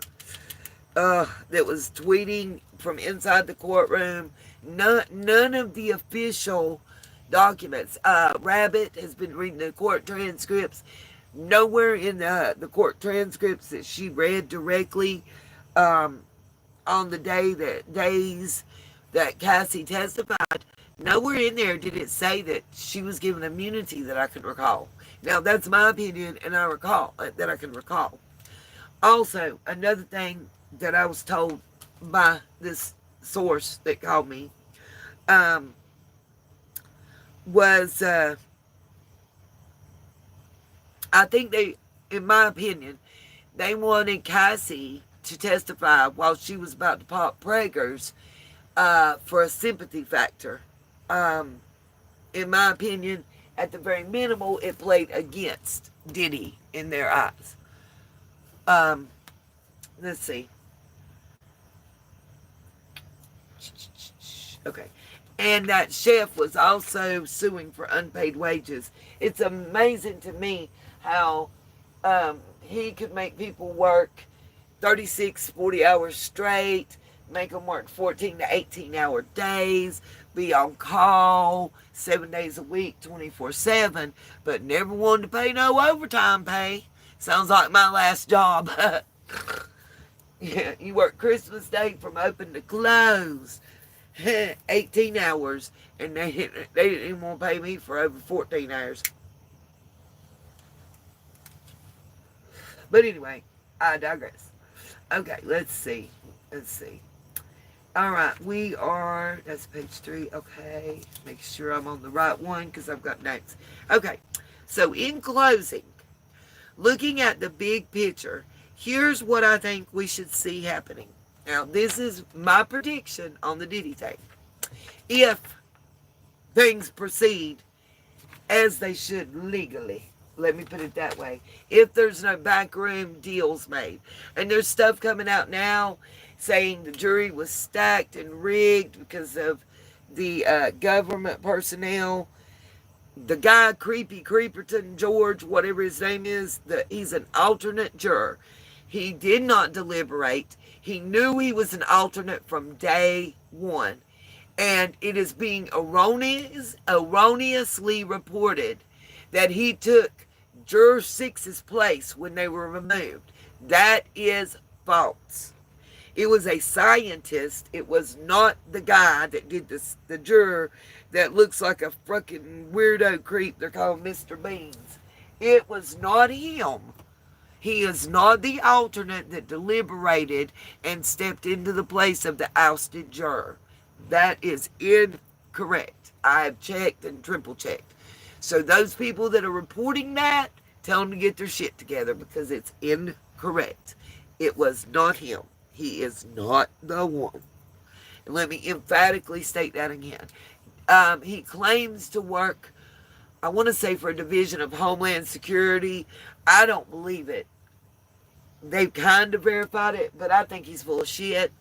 that was tweeting from inside the courtroom. None of the official documents. Rabbit has been reading the court transcripts. Nowhere in the court transcripts that she read directly on the days that Cassie testified, nowhere in there did it say that she was given immunity that I could recall. Now, that's my opinion, and I can recall. Also, another thing that I was told by this source that called me was, I think they, in my opinion, they wanted Cassie to testify while she was about to pop Prager's for a sympathy factor. In my opinion, at the very minimal, it played against Diddy in their eyes. Let's see. Okay. And that chef was also suing for unpaid wages. It's amazing to me how he could make people work 36, 40 hours straight, make them work 14 to 18-hour days, be on call 7 days a week, 24/7, but never wanted to pay no overtime pay. Sounds like my last job. Yeah, you work Christmas Day from open to close, 18 hours, and they didn't even want to pay me for over 14 hours. But anyway, I digress. Okay, let's see. All right, that's page 3. Okay, make sure I'm on the right one because I've got notes. Okay, so in closing, looking at the big picture, here's what I think we should see happening. Now, this is my prediction on the Diddy tape. If things proceed as they should legally, let me put it that way. If there's no backroom deals made. And there's stuff coming out now saying the jury was stacked and rigged because of the government personnel. The guy, Creepy Creeperton George, whatever his name is, he's an alternate juror. He did not deliberate. He knew he was an alternate from day one. And it is being erroneously reported that he took Juror 6's place when they were removed. That is false. It was a scientist. It was not the guy that did this, the juror that looks like a fucking weirdo creep they're calling Mr. Beans. It was not him. He is not the alternate that deliberated and stepped into the place of the ousted juror. That is incorrect. I have checked and triple checked. So those people that are reporting that, tell them to get their shit together because it's incorrect. It was not him. He is not the one. And let me emphatically state that again. He claims to work, I want to say, for a division of Homeland Security. I don't believe it. They've kind of verified it, but I think he's full of shit.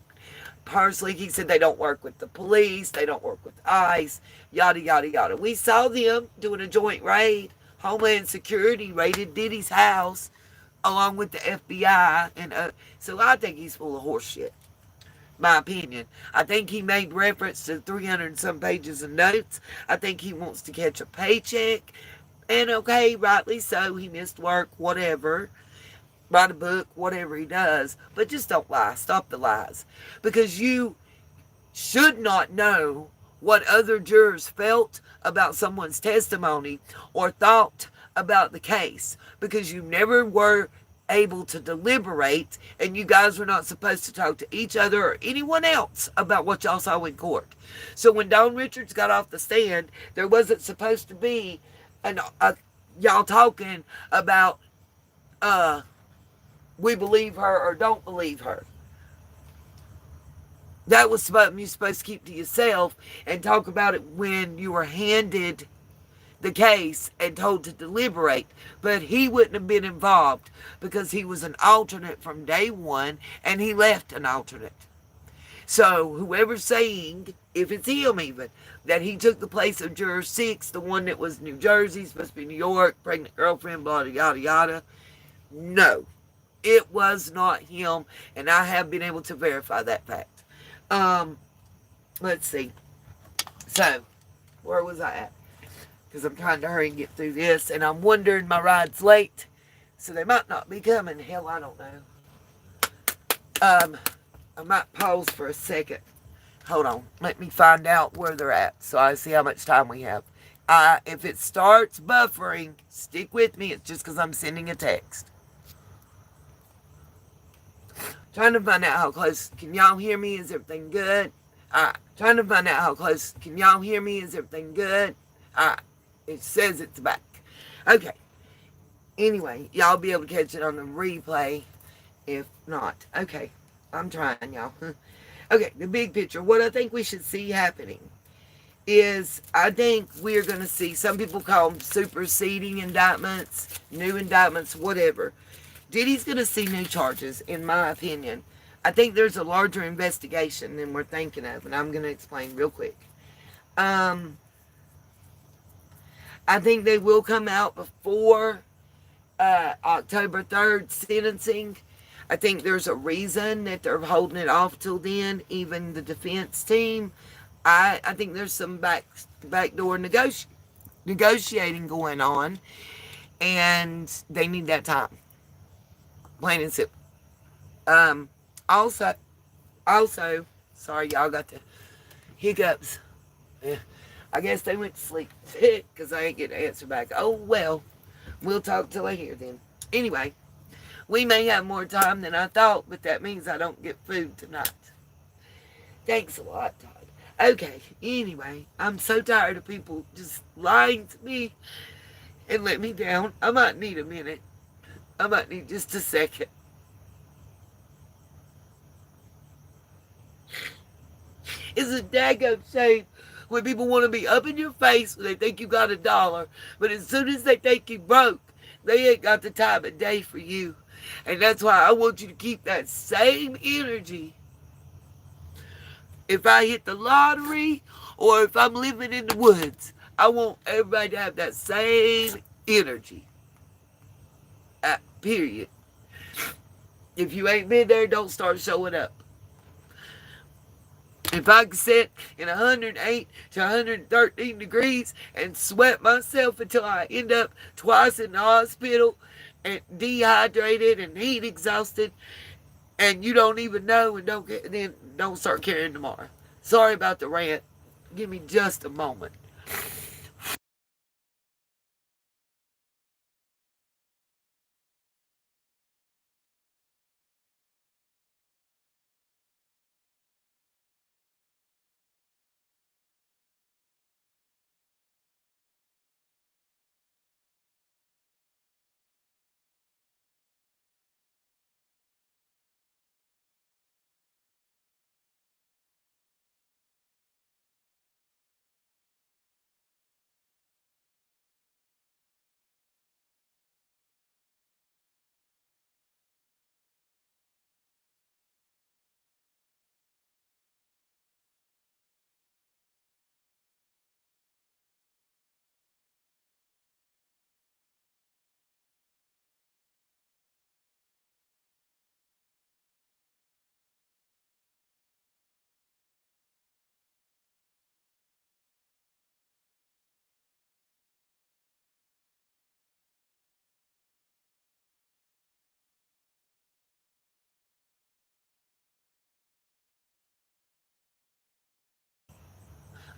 Personally, he said they don't work with the police, they don't work with ICE, yada, yada, yada. We saw them doing a joint raid. Homeland Security raided Diddy's house along with the FBI. And so I think he's full of horse shit. My opinion. I think he made reference to 300 and some pages of notes. I think he wants to catch a paycheck. And okay, rightly so, he missed work, whatever, write a book, whatever he does. But just don't lie. Stop the lies. Because you should not know what other jurors felt about someone's testimony or thought about the case because you never were able to deliberate and you guys were not supposed to talk to each other or anyone else about what y'all saw in court. So when Dawn Richards got off the stand, there wasn't supposed to be y'all talking about we believe her or don't believe her. That was something you're supposed to keep to yourself and talk about it when you were handed the case and told to deliberate. But he wouldn't have been involved because he was an alternate from day one and he left an alternate. So whoever's saying, if it's him even, that he took the place of juror 6, the one that was New Jersey, supposed to be New York, pregnant girlfriend, blah, yada, yada. No, it was not him, and I have been able to verify that fact. Let's see. So, where was I at? Because I'm trying to hurry and get through this, and I'm wondering my ride's late, so they might not be coming. Hell, I don't know. I might pause for a second. Hold on. Let me find out where they're at, so I see how much time we have. If it starts buffering, stick with me. It's just because I'm sending a text. Trying to find out how close. Can y'all hear me? Is everything good? Trying to find out how close. Can y'all hear me? Is everything good? It says it's back. Okay. Anyway, y'all be able to catch it on the replay. If not. Okay. I'm trying, y'all. Okay, the big picture. What I think we should see happening is I think we're going to see, some people call them superseding indictments, new indictments, whatever. Diddy's going to see new charges, in my opinion. I think there's a larger investigation than we're thinking of, and I'm going to explain real quick. I think they will come out before October 3rd sentencing. I think there's a reason that they're holding it off till then, even the defense team. I think there's some backdoor negotiating going on, and they need that time. Plain and simple. Also, sorry, y'all got the hiccups. I guess they went to sleep because I ain't getting an answer back. Oh, well, we'll talk till I hear then. Anyway, we may have more time than I thought, but that means I don't get food tonight. Thanks a lot, Todd. Okay, anyway, I'm so tired of people just lying to me and let me down. I might need a minute. I might need just a second. It's a daggone shame when people want to be up in your face when they think you got $1, but as soon as they think you broke, they ain't got the time of day for you. And that's why I want you to keep that same energy. If I hit the lottery or if I'm living in the woods, I want everybody to have that same energy. Period. If you ain't been there, don't start showing up. If I can sit in 108 to 113 degrees and sweat myself until I end up twice in the hospital and dehydrated and heat exhausted, and you don't even know and then don't start caring tomorrow. Sorry about the rant. Give me just a moment.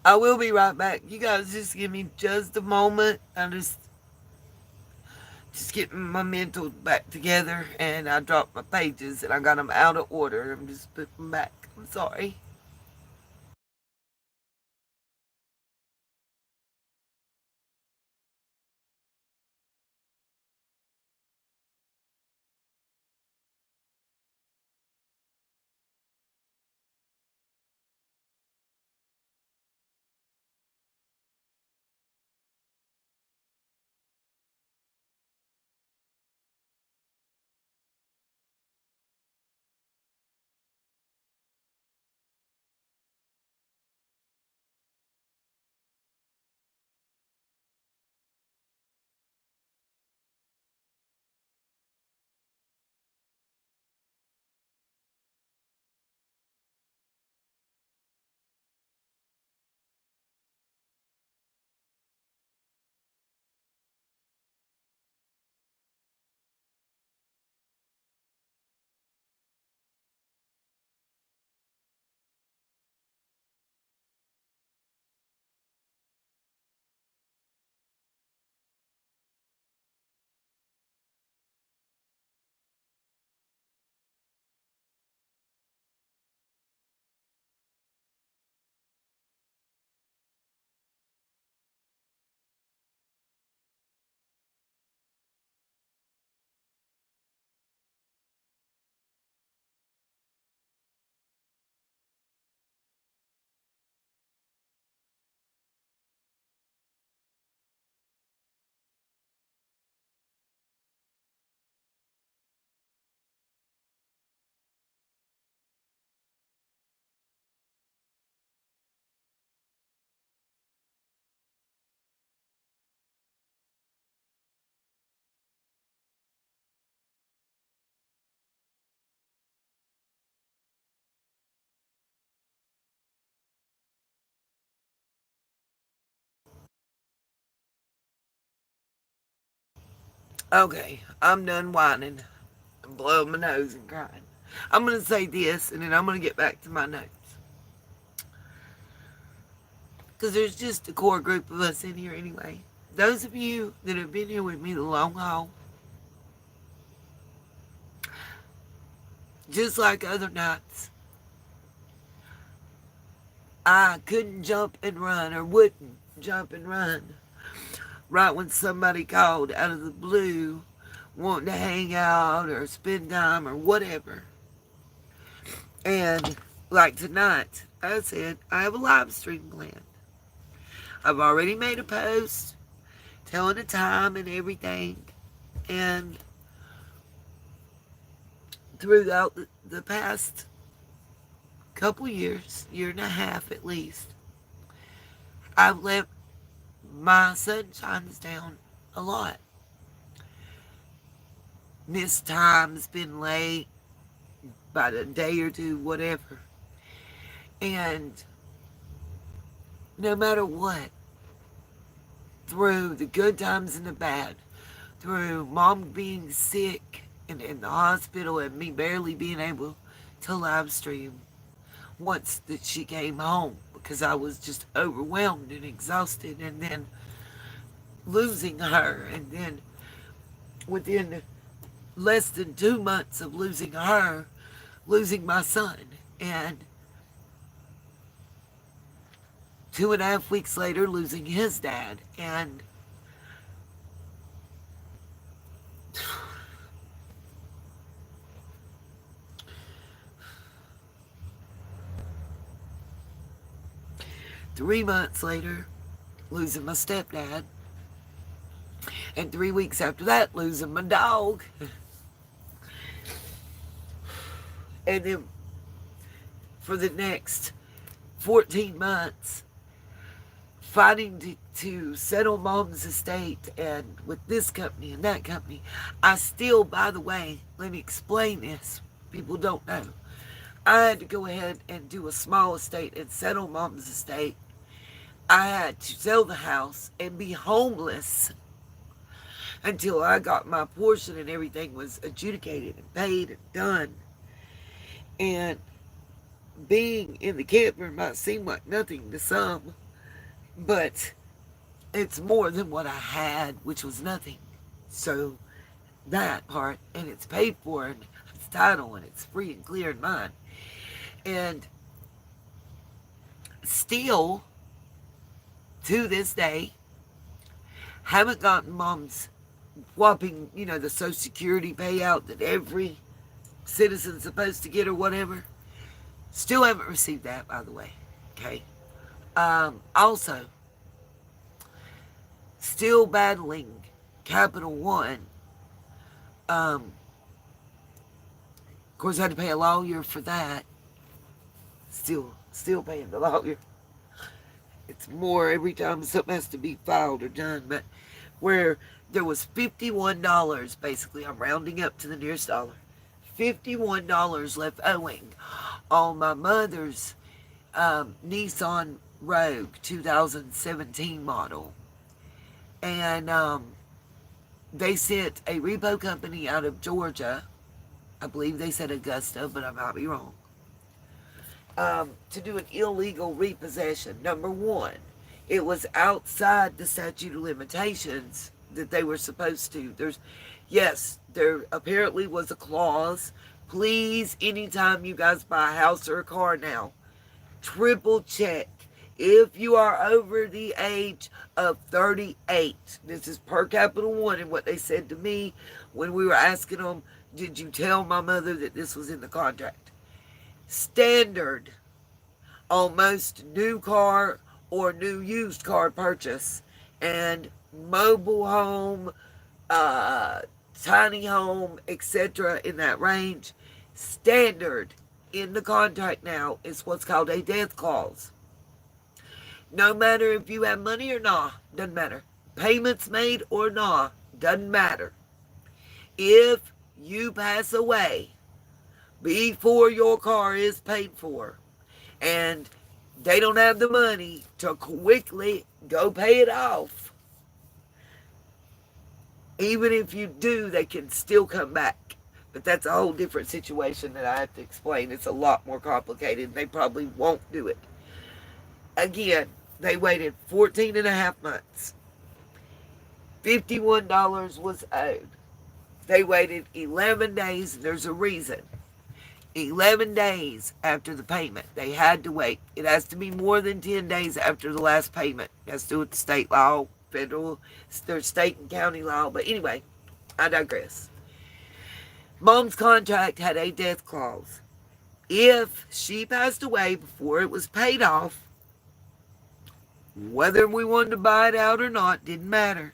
I will be right back. You guys just give me just a moment. I'm just getting my mental back together, and I dropped my pages and I got them out of order. I'm just putting them back. I'm sorry. Okay, I'm done whining and blowing my nose and crying. I'm going to say this and then I'm going to get back to my notes. Because there's just a core group of us in here anyway. Those of you that have been here with me the long haul, just like other nights, I couldn't jump and run or wouldn't jump and run right when somebody called out of the blue wanting to hang out or spend time or whatever. And like tonight, I said, I have a live stream planned. I've already made a post telling the time and everything. And throughout the past couple years, year and a half at least, I've let my sunshines down a lot. Missed times, been late by a day or two, whatever. And no matter what, through the good times and the bad, through mom being sick and in the hospital and me barely being able to live stream once that she came home because I was just overwhelmed and exhausted, and then losing her, and then within less than 2 months of losing her, losing my son, and 2.5 weeks later losing his dad, and 3 months later losing my stepdad, and 3 weeks after that losing my dog, and then for the next 14 months fighting to settle mom's estate and with this company and that company. I still, by the way, let me explain this. People don't know. I had to go ahead and do a small estate and settle mom's estate. I had to sell the house and be homeless until I got my portion and everything was adjudicated and paid and done. And being in the camper might seem like nothing to some, But it's more than what I had, which was nothing. So that part, and it's paid for, and it's title, and it's free and clear in mine. And still, to this day, haven't gotten mom's whopping, the Social Security payout that every citizen's supposed to get or whatever. Still haven't received that, by the way. Okay. Also, still battling Capital One. Of course, I had to pay a lawyer for that. Still paying the lawyer. It's more every time something has to be filed or done. But where there was $51, basically, I'm rounding up to the nearest dollar. $51 left owing on my mother's Nissan Rogue 2017 model. And they sent a repo company out of Georgia, I believe they said Augusta, but I might be wrong, to do an illegal repossession. Number one, it was outside the statute of limitations that they were supposed to. There apparently was a clause. Please, anytime you guys buy a house or a car now, triple check if you are over the age of 38. This is per Capital One, and what they said to me when we were asking them, did you tell my mother that this was in the contract? Standard on most new car or new used car purchase and mobile home, tiny home, etc. in that range, standard in the contract now is what's called a death clause. No matter if you have money or not, doesn't matter. Payments made or not, doesn't matter. If you pass away before your car is paid for and they don't have the money to quickly go pay it off, even if you do, they can still come back. But that's a whole different situation that I have to explain. It's a lot more complicated. They probably won't do it. Again, they waited 14 and a half months. $51 was owed. They waited 11 days, and there's a reason. 11 days after the payment. They had to wait. It has to be more than 10 days after the last payment. It has to do with state law, federal, there's state and county law. But anyway, I digress. Mom's contract had a death clause. If she passed away before it was paid off, whether we wanted to buy it out or not, didn't matter.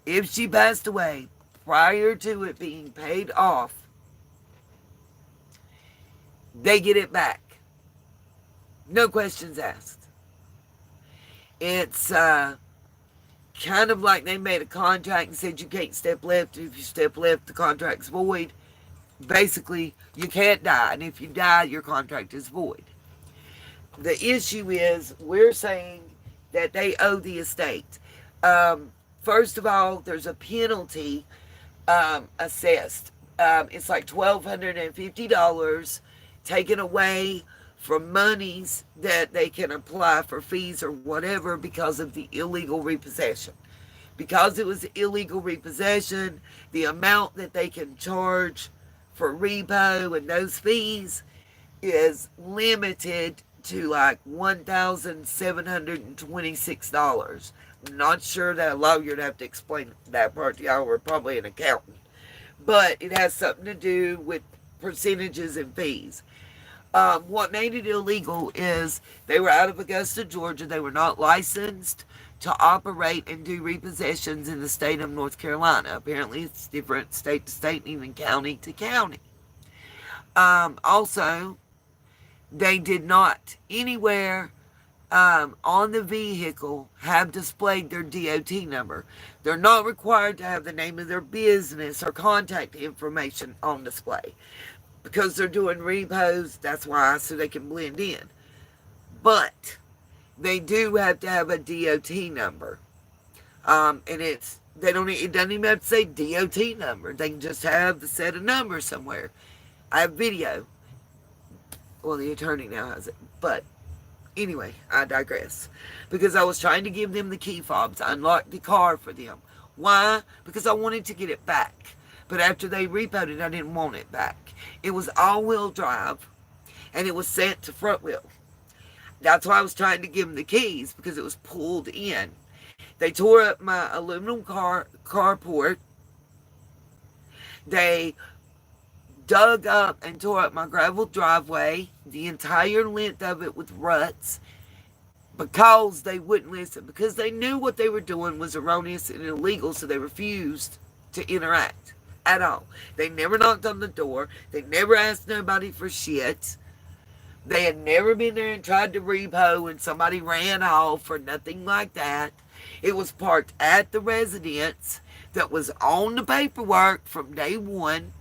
If she passed away prior to it being paid off, they get it back. No questions asked. It's kind of like they made a contract and said you can't step left. If you step left, the contract's void. Basically, you can't die. And if you die, your contract is void. The issue is we're saying that they owe the estate. First of all, there's a penalty assessed. It's like $1,250 taken away from monies that they can apply for fees or whatever because of the illegal repossession. Because it was illegal repossession, the amount that they can charge for repo and those fees is limited to like $1,726. I'm not sure that a lawyer would have to explain that part to y'all, or probably an accountant. But it has something to do with percentages and fees. What made it illegal is they were out of Augusta, Georgia. They were not licensed to operate and do repossessions in the state of North Carolina. Apparently, it's different state to state and even county to county. Also, they did not anywhere on the vehicle have displayed their DOT number. They're not required to have the name of their business or contact information on display. Because they're doing repos, that's why, so they can blend in. But they do have to have a DOT number. And it doesn't even have to say DOT number. They can just have the set of numbers somewhere. I have video. Well, the attorney now has it. But Anyway, I digress. Because I was trying to give them the key fobs. I unlocked the car for them. Why? Because I wanted to get it back. But after they repoed it, I didn't want it back. It was all-wheel drive, and it was set to front wheel. That's why I was trying to give them the keys, because it was pulled in. They tore up my aluminum carport. They dug up and tore up my gravel driveway, the entire length of it with ruts, because they wouldn't listen, because they knew what they were doing was erroneous and illegal, so they refused to interact at all. They never knocked on the door. They never asked nobody for shit. They had never been there and tried to repo and somebody ran off or nothing like that. It was parked at the residence that was on the paperwork from day one.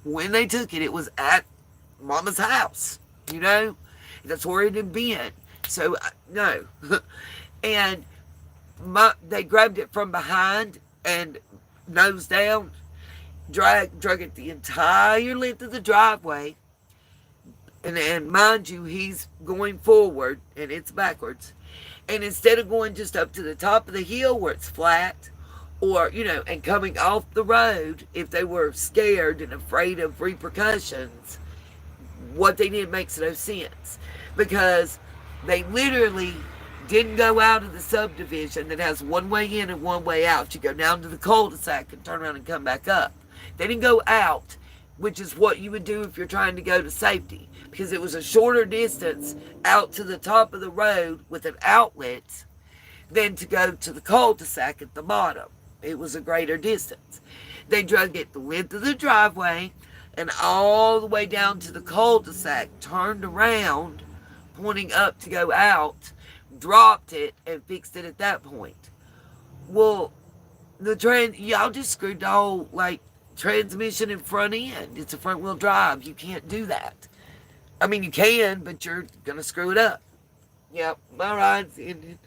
When they took it, it was at Mama's house, you know? That's where it had been. So, no. And they grabbed it from behind and nose down, drug it the entire length of the driveway. And mind you, he's going forward and it's backwards. And instead of going just up to the top of the hill where it's flat, or, you know, and coming off the road, if they were scared and afraid of repercussions, what they did makes no sense. Because they literally didn't go out of the subdivision that has one way in and one way out. You go down to the cul-de-sac and turn around and come back up. They didn't go out, which is what you would do if you're trying to go to safety. Because it was a shorter distance out to the top of the road with an outlet than to go to the cul-de-sac at the bottom. It was a greater distance. They drug it the length of the driveway and all the way down to the cul-de-sac, turned around, pointing up to go out, dropped it, and fixed it at that point. Well, y'all just screwed the whole, transmission and front end. It's a front-wheel drive. You can't do that. I mean, you can, but you're going to screw it up. Yep, my ride's ended.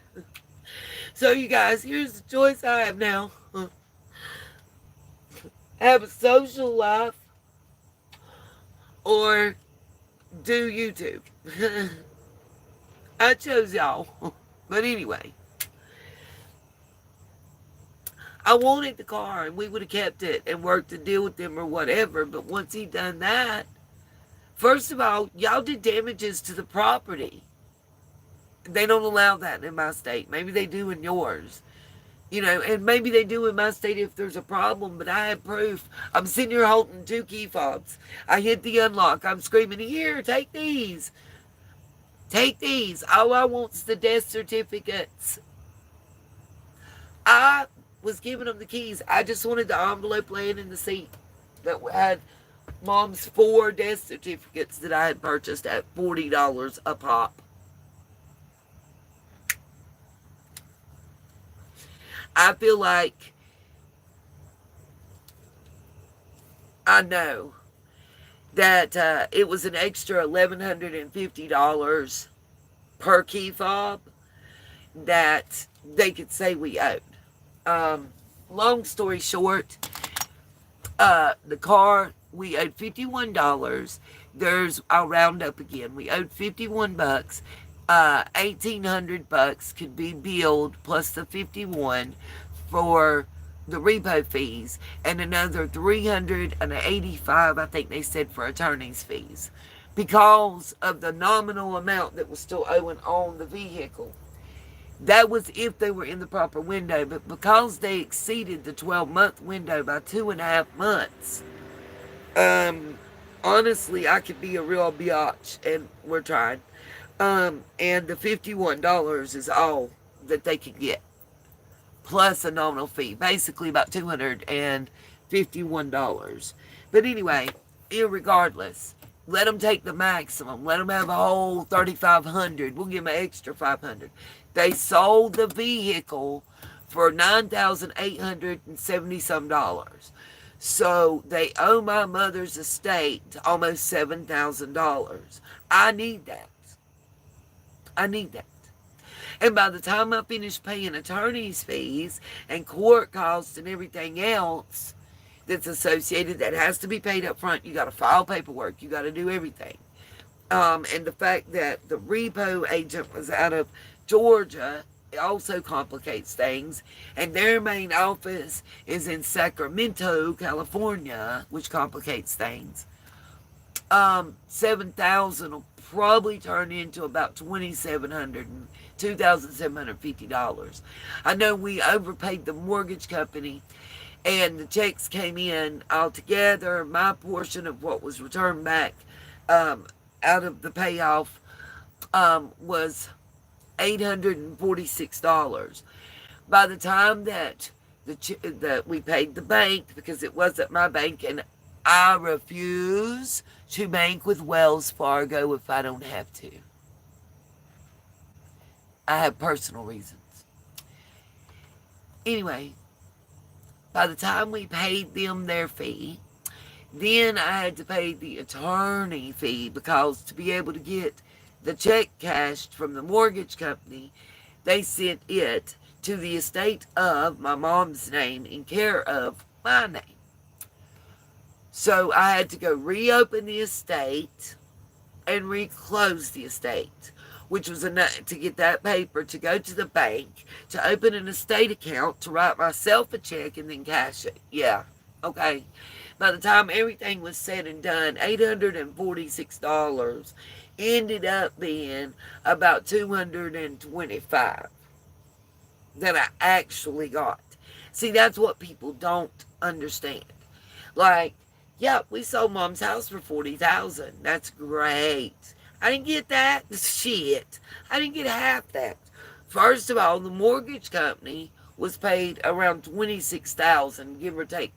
So, you guys, here's the choice I have now. Have a social life or do YouTube. I chose y'all. But anyway, I wanted the car and we would have kept it and worked to deal with them or whatever. But once he done that, first of all, y'all did damages to the property. They don't allow that in my state. Maybe they do in yours. You know, and maybe they do in my state if there's a problem, but I have proof. I'm sitting here holding 2 key fobs. I hit the unlock. I'm screaming, here, take these. Take these. All I want is the death certificates. I was giving them the keys. I just wanted the envelope laying in the seat that had Mom's 4 death certificates that I had purchased at $40 a pop. I feel like I know that it was an extra $1,150 per key fob that they could say we owed. Long story short, the car, we owed $51. I'll round up again. We owed $51. $1,800 could be billed plus the 51 for the repo fees, and another $385, I think they said, for attorney's fees, because of the nominal amount that was still owing on the vehicle. That was if they were in the proper window, but because they exceeded the 12-month window by 2.5 months, honestly, I could be a real biatch, and we're trying. And the $51 is all that they could get, plus a nominal fee, basically about $251. But anyway, irregardless, let them take the maximum. Let them have a whole $3,500. We'll give them an extra $500. They sold the vehicle for $9,870 some. So they owe my mother's estate almost $7,000. I need that. I need that. And by the time I finish paying attorney's fees and court costs and everything else that's associated, that has to be paid up front. You got to file paperwork. You got to do everything. And the fact that the repo agent was out of Georgia, it also complicates things. And their main office is in Sacramento, California, which complicates things. 7,000 will probably turn into about $2,750. I know we overpaid the mortgage company, and the checks came in altogether. My portion of what was returned back out of the payoff was $846. By the time that that we paid the bank, because it wasn't my bank, and I refuse to bank with Wells Fargo if I don't have to. I have personal reasons. Anyway, by the time we paid them their fee, then I had to pay the attorney fee, because to be able to get the check cashed from the mortgage company, they sent it to the estate of my mom's name in care of my name. So I had to go reopen the estate and reclose the estate, which was enough to get that paper to go to the bank, to open an estate account, to write myself a check, and then cash it. Yeah, okay. By the time everything was said and done, $846 ended up being about $225 that I actually got. See, that's what people don't understand. Like, yeah, we sold Mom's house for $40,000. That's great. I didn't get that. Shit. I didn't get half that. First of all, the mortgage company was paid around $26,000, give or take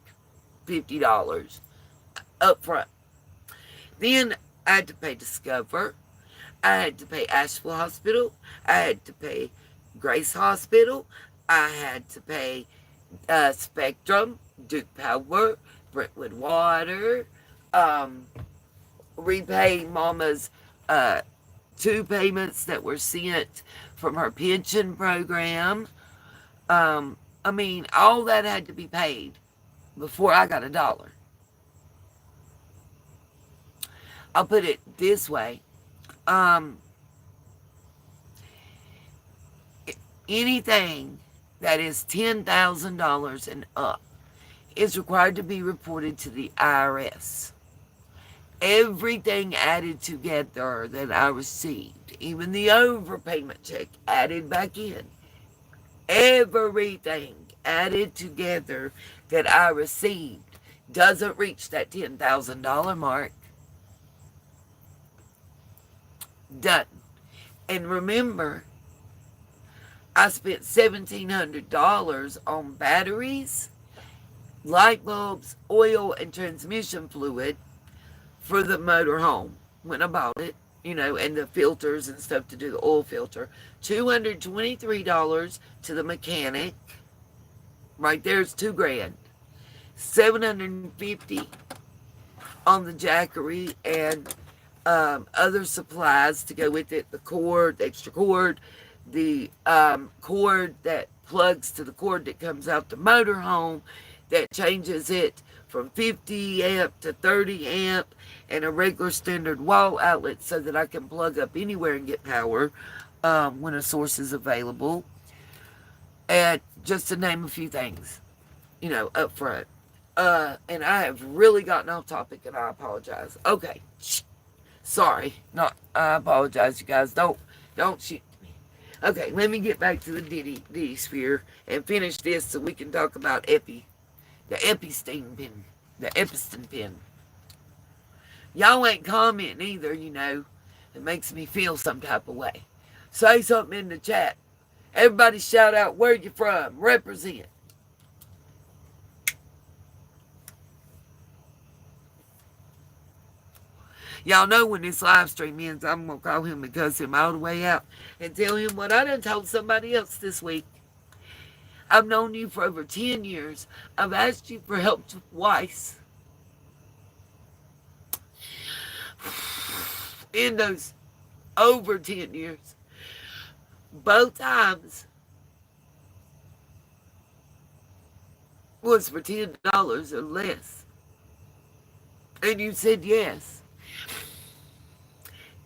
$50 up front. Then I had to pay Discover. I had to pay Asheville Hospital. I had to pay Grace Hospital. I had to pay Spectrum, Duke Power, Brentwood Water, repay Mama's 2 payments that were sent from her pension program. I mean, all that had to be paid before I got $1. I'll put it this way. Anything that is $10,000 and up is required to be reported to the IRS. Everything added together that I received, even the overpayment check added back in, everything added together that I received doesn't reach that $10,000 mark. Done. And remember, I spent $1,700 on batteries, light bulbs, oil, and transmission fluid for the motorhome when I bought it, and the filters and stuff to do the oil filter. $223 to the mechanic. Right there's $2,000. $750 on the jackery and other supplies to go with it. The cord, the extra cord, the cord that plugs to the cord that comes out the motorhome, that changes it from 50 amp to 30 amp, and a regular standard wall outlet so that I can plug up anywhere and get power when a source is available. And just to name a few things, up front. And I have really gotten off topic, and I apologize. Okay. Sorry. I apologize, you guys. Don't shoot me. Okay, let me get back to the Diddy sphere and finish this so we can talk about the Epstein pin. The Epstein pin. Y'all ain't commenting either, It makes me feel some type of way. Say something in the chat. Everybody shout out where you from. Represent. Y'all know when this live stream ends, I'm going to call him and cuss him all the way out and tell him what I done told somebody else this week. I've known you for over 10 years. I've asked you for help twice. In those over 10 years. Both times was for $10 or less. And you said yes.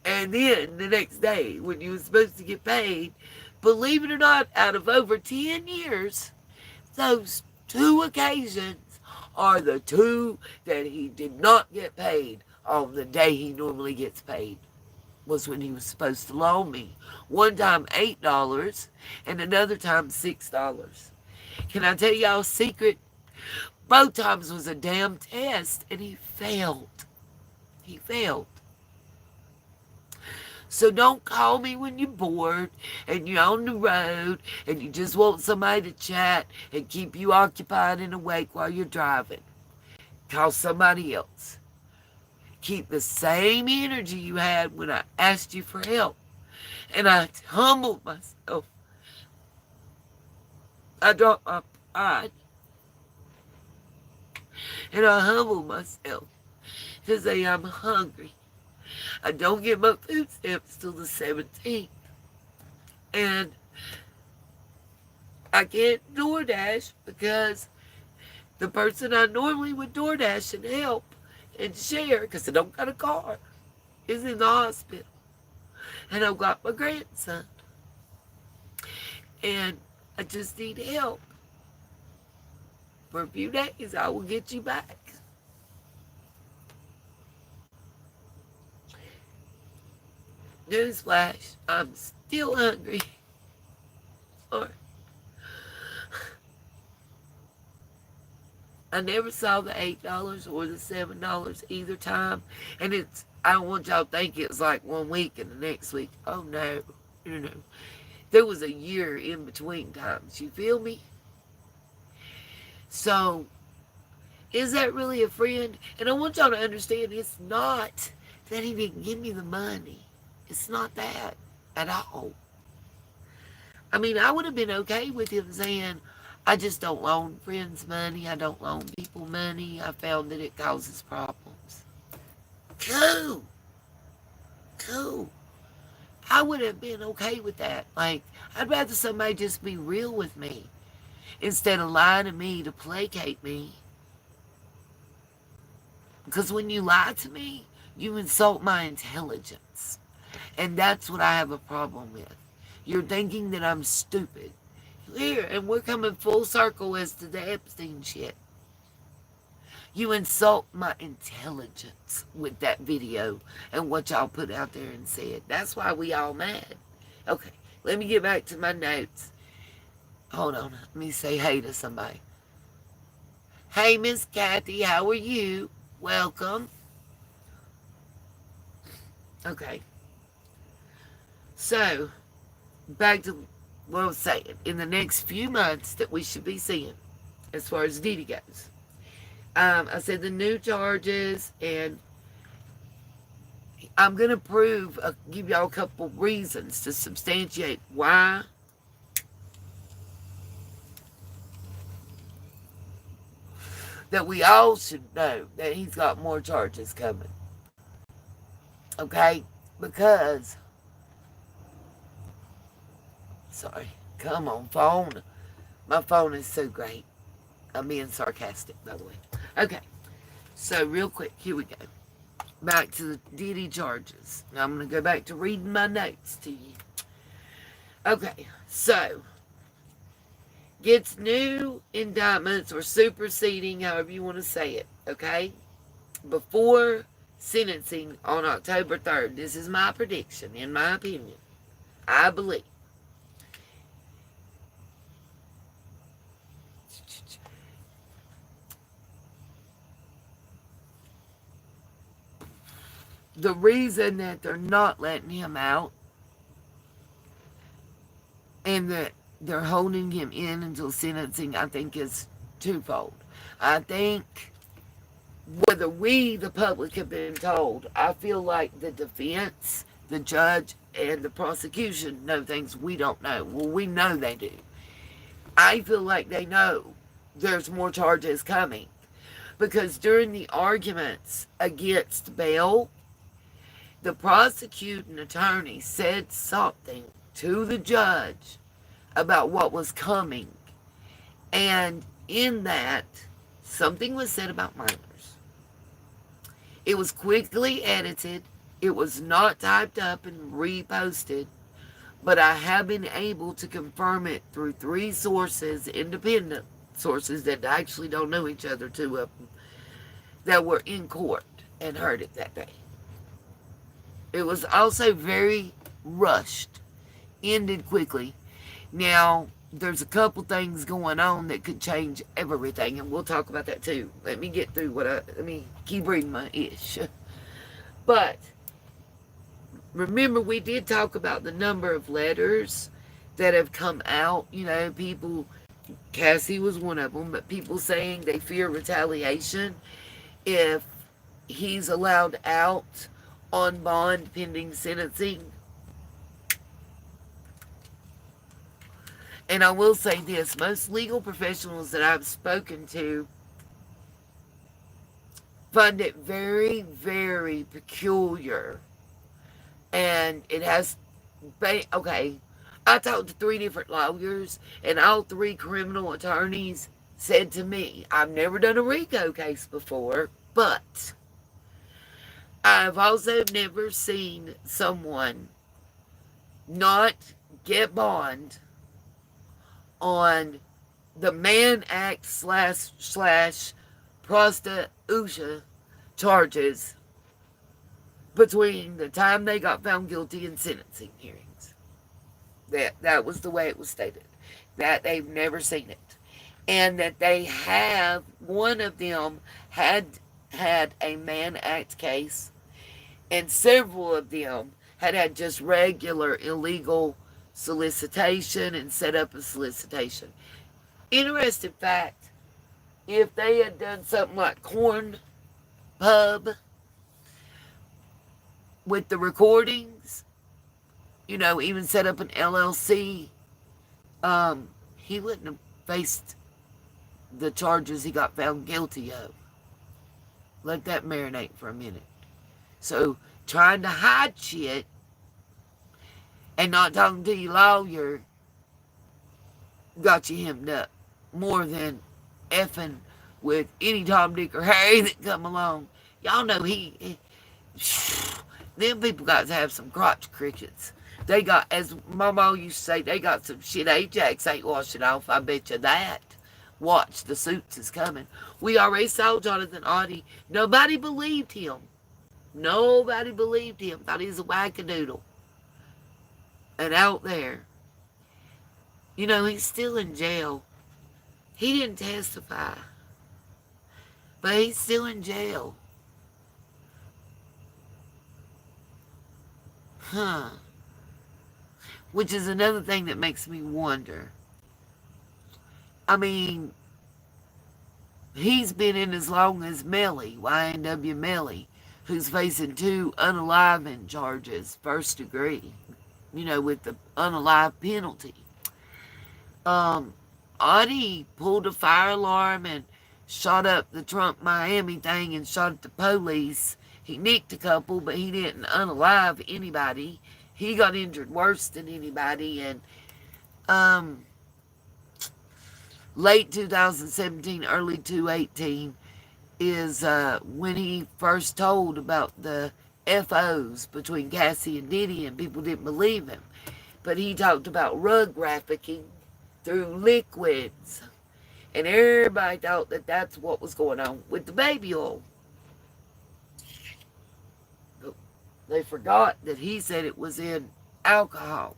And then the next day, when you were supposed to get paid, believe it or not, out of over 10 years, those two occasions are the two that he did not get paid on the day he normally gets paid. Was when he was supposed to loan me. One time $8 and another time $6. Can I tell y'all a secret? Both times was a damn test and he failed. He failed. So don't call me when you're bored and you're on the road and you just want somebody to chat and keep you occupied and awake while you're driving. Call somebody else. Keep the same energy you had when I asked you for help. And I humbled myself. I dropped my pride. And I humbled myself to say I'm hungry. I don't get my food stamps till the 17th. And I can't DoorDash because the person I normally would DoorDash and help and share, because I don't got a car, is in the hospital. And I've got my grandson. And I just need help. For a few days, I will get you back. Newsflash, I'm still hungry. Or I never saw the $8 or the $7 either time. And I don't want y'all to think it was like 1 week and the next week. Oh no. No. There was a year in between times. You feel me? So, is that really a friend? And I want y'all to understand it's not that he didn't give me the money. It's not that at all. I mean, I would have been okay with him saying, I just don't loan friends money. I don't loan people money. I found that it causes problems. Cool. I would have been okay with that. Like, I'd rather somebody just be real with me instead of lying to me to placate me. Because when you lie to me, you insult my intelligence. And that's what I have a problem with. You're thinking that I'm stupid. Here, and we're coming full circle as to the Epstein shit. You insult my intelligence with that video and what y'all put out there and said. That's why we all mad. Okay, let me get back to my notes. Hold on, let me say hey to somebody. Hey, Miss Kathy, how are you? Welcome. Okay. So, back to what I was saying. In the next few months that we should be seeing, as far as Diddy goes. I said the new charges, and I'm going to give y'all a couple reasons to substantiate why that we all should know that he's got more charges coming. Okay? Because, sorry, come on, phone. My phone is so great. I'm being sarcastic, by the way. Okay, so real quick, here we go. Back to the Diddy charges. Now I'm going to go back to reading my notes to you. Okay, so, gets new indictments or superseding, however you want to say it, okay? Before sentencing on October 3rd. This is my prediction, in my opinion. I believe. The reason that they're not letting him out and that they're holding him in until sentencing, I think, is twofold. I think whether we, the public, have been told, I feel like the defense, the judge, and the prosecution know things we don't know. Well, we know they do. I feel like they know there's more charges coming. Because during the arguments against bail, the prosecuting attorney said something to the judge about what was coming. And in that, something was said about minors. It was quickly edited It was not typed up and reposted, but I have been able to confirm it through 3 sources, independent sources that actually don't know each other, 2 of them, that were in court and heard it that day. It was also very rushed, ended quickly. Now, there's a couple things going on that could change everything, and we'll talk about that too. Let me get through let me keep reading my ish. But remember, we did talk about the number of letters that have come out. People, Cassie was one of them, but people saying they fear retaliation if he's allowed out on bond pending sentencing. And I will say this, most legal professionals that I've spoken to find it very, very peculiar. And it has, okay, I talked to 3 different lawyers, and all 3 criminal attorneys said to me, I've never done a RICO case before, but I've also never seen someone not get bond on the Mann Act slash prostitution charges between the time they got found guilty and sentencing hearings. That was the way it was stated. That they've never seen it. And that they have, one of them had a Mann Act case, and several of them had just regular illegal solicitation and set up a solicitation. Interesting fact, if they had done something like Corn Pub with the recordings, even set up an LLC, he wouldn't have faced the charges he got found guilty of. Let that marinate for a minute. So, trying to hide shit and not talking to your lawyer got you hemmed up more than effing with any Tom, Dick, or Harry that come along. Y'all know them people got to have some crotch crickets. They got, as Mama used to say, they got some shit Ajax ain't washing off. I bet you that. Watch, the suits is coming. We already saw Jonathan Audie. Nobody believed him. Nobody believed him. Thought he was a wackadoodle. And out there, he's still in jail. He didn't testify, but he's still in jail. Which is another thing that makes me wonder. I mean, he's been in as long as Melly, YNW Melly, who's facing 2 unaliving charges, 1st degree, with the unalive penalty. Audie pulled a fire alarm and shot up the Trump Miami thing and shot at the police. He nicked a couple, but he didn't unalive anybody. He got injured worse than anybody. And late 2017, early 2018 is when he first told about the FOs between Cassie and Diddy, and people didn't believe him. But he talked about rug trafficking through liquids. And everybody thought that that's what was going on with the baby oil. But they forgot that he said it was in alcohol.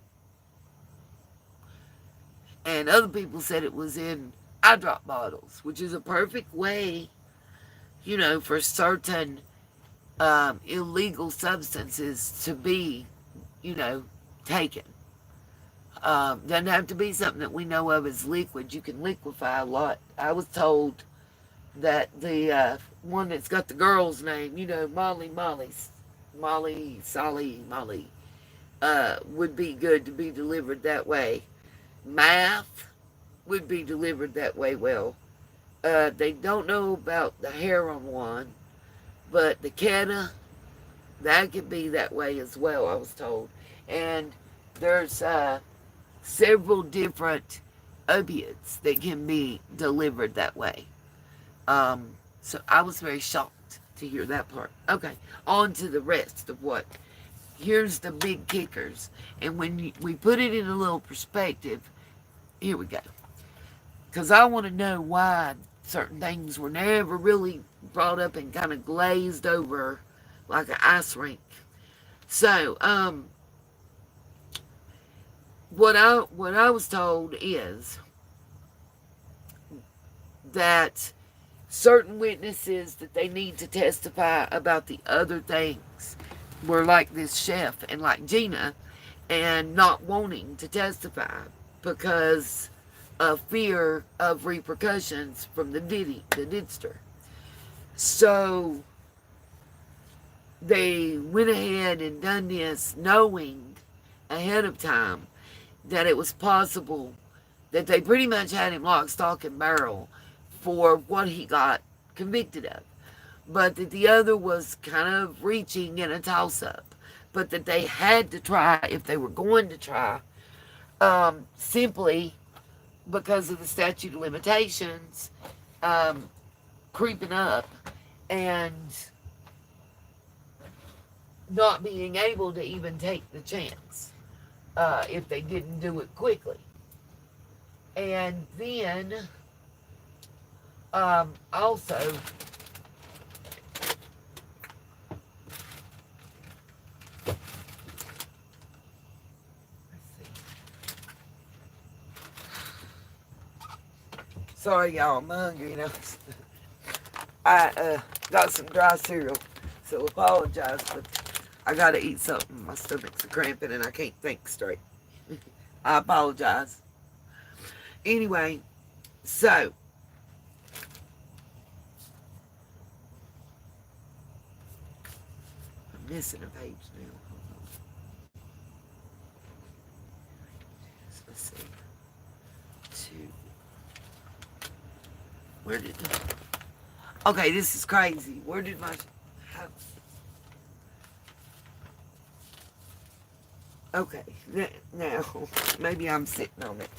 And other people said it was in eye drop bottles, which is a perfect way, for certain illegal substances to be, taken. Doesn't have to be something that we know of as liquid. You can liquefy a lot. I was told that the one that's got the girl's name, Molly, would be good to be delivered that way. Math would be delivered that way well. They don't know about the heroin one, but the Keta, that could be that way as well, I was told. And there's several different opiates that can be delivered that way. So I was very shocked to hear that part. Okay, on to the rest of what. Here's the big kickers. And when we put it in a little perspective, here we go. Because I want to know why certain things were never really brought up and kind of glazed over like an ice rink. So, what I was told is that certain witnesses that they need to testify about the other things were like this chef and like Gina, and not wanting to testify because of fear of repercussions from the Didster. So they went ahead and done this knowing ahead of time that it was possible that they pretty much had him lock, stock, and barrel for what he got convicted of. But that the other was kind of reaching in a toss-up. But that they had to try, if they were going to try, simply because of the statute of limitations creeping up and not being able to even take the chance if they didn't do it quickly. And then also, sorry y'all, I'm hungry, you know. I got some dry cereal, so apologize, but I gotta eat something. My stomach's cramping and I can't think straight. I apologize. Anyway, so I'm missing a page now. Let's see. Where did... Okay, this is crazy. Where did my... Okay, now, maybe I'm sitting on it.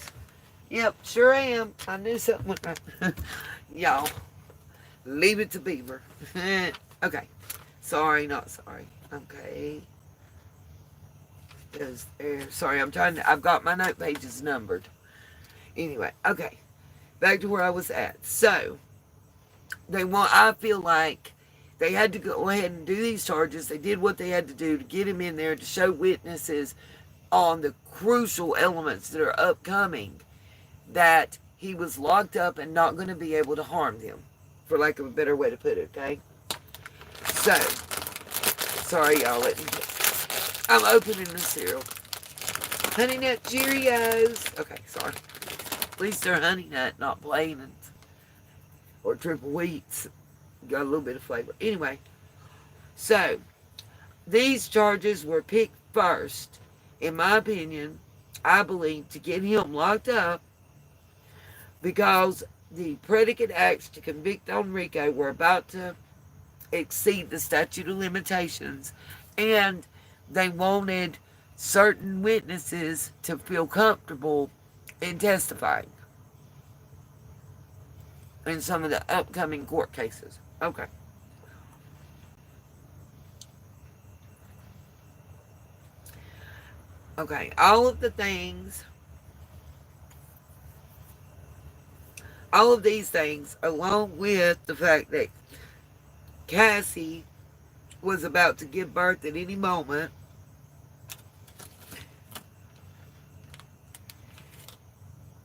Yep, sure am. I knew something was wrong. Y'all, leave it to Beaver. Okay, sorry, not sorry. Okay. Sorry, I've got my note pages numbered. Anyway, okay. Back to where I was at. So, I feel like they had to go ahead and do these charges. They did what they had to do to get him in there to show witnesses on the crucial elements that are upcoming, that he was locked up and not going to be able to harm them, for lack of a better way to put it, okay? So, sorry y'all, I'm opening the cereal. Honey Nut Cheerios. Okay, sorry. At least they're Honey Nut, not plain or triple wheats. Got a little bit of flavor. Anyway, so these charges were picked first, in my opinion, I believe, to get him locked up because the predicate acts to convict on Rico were about to exceed the statute of limitations, and they wanted certain witnesses to feel comfortable in testifying in some of the upcoming court cases. Okay. Okay, all of these things, along with the fact that Cassie was about to give birth at any moment,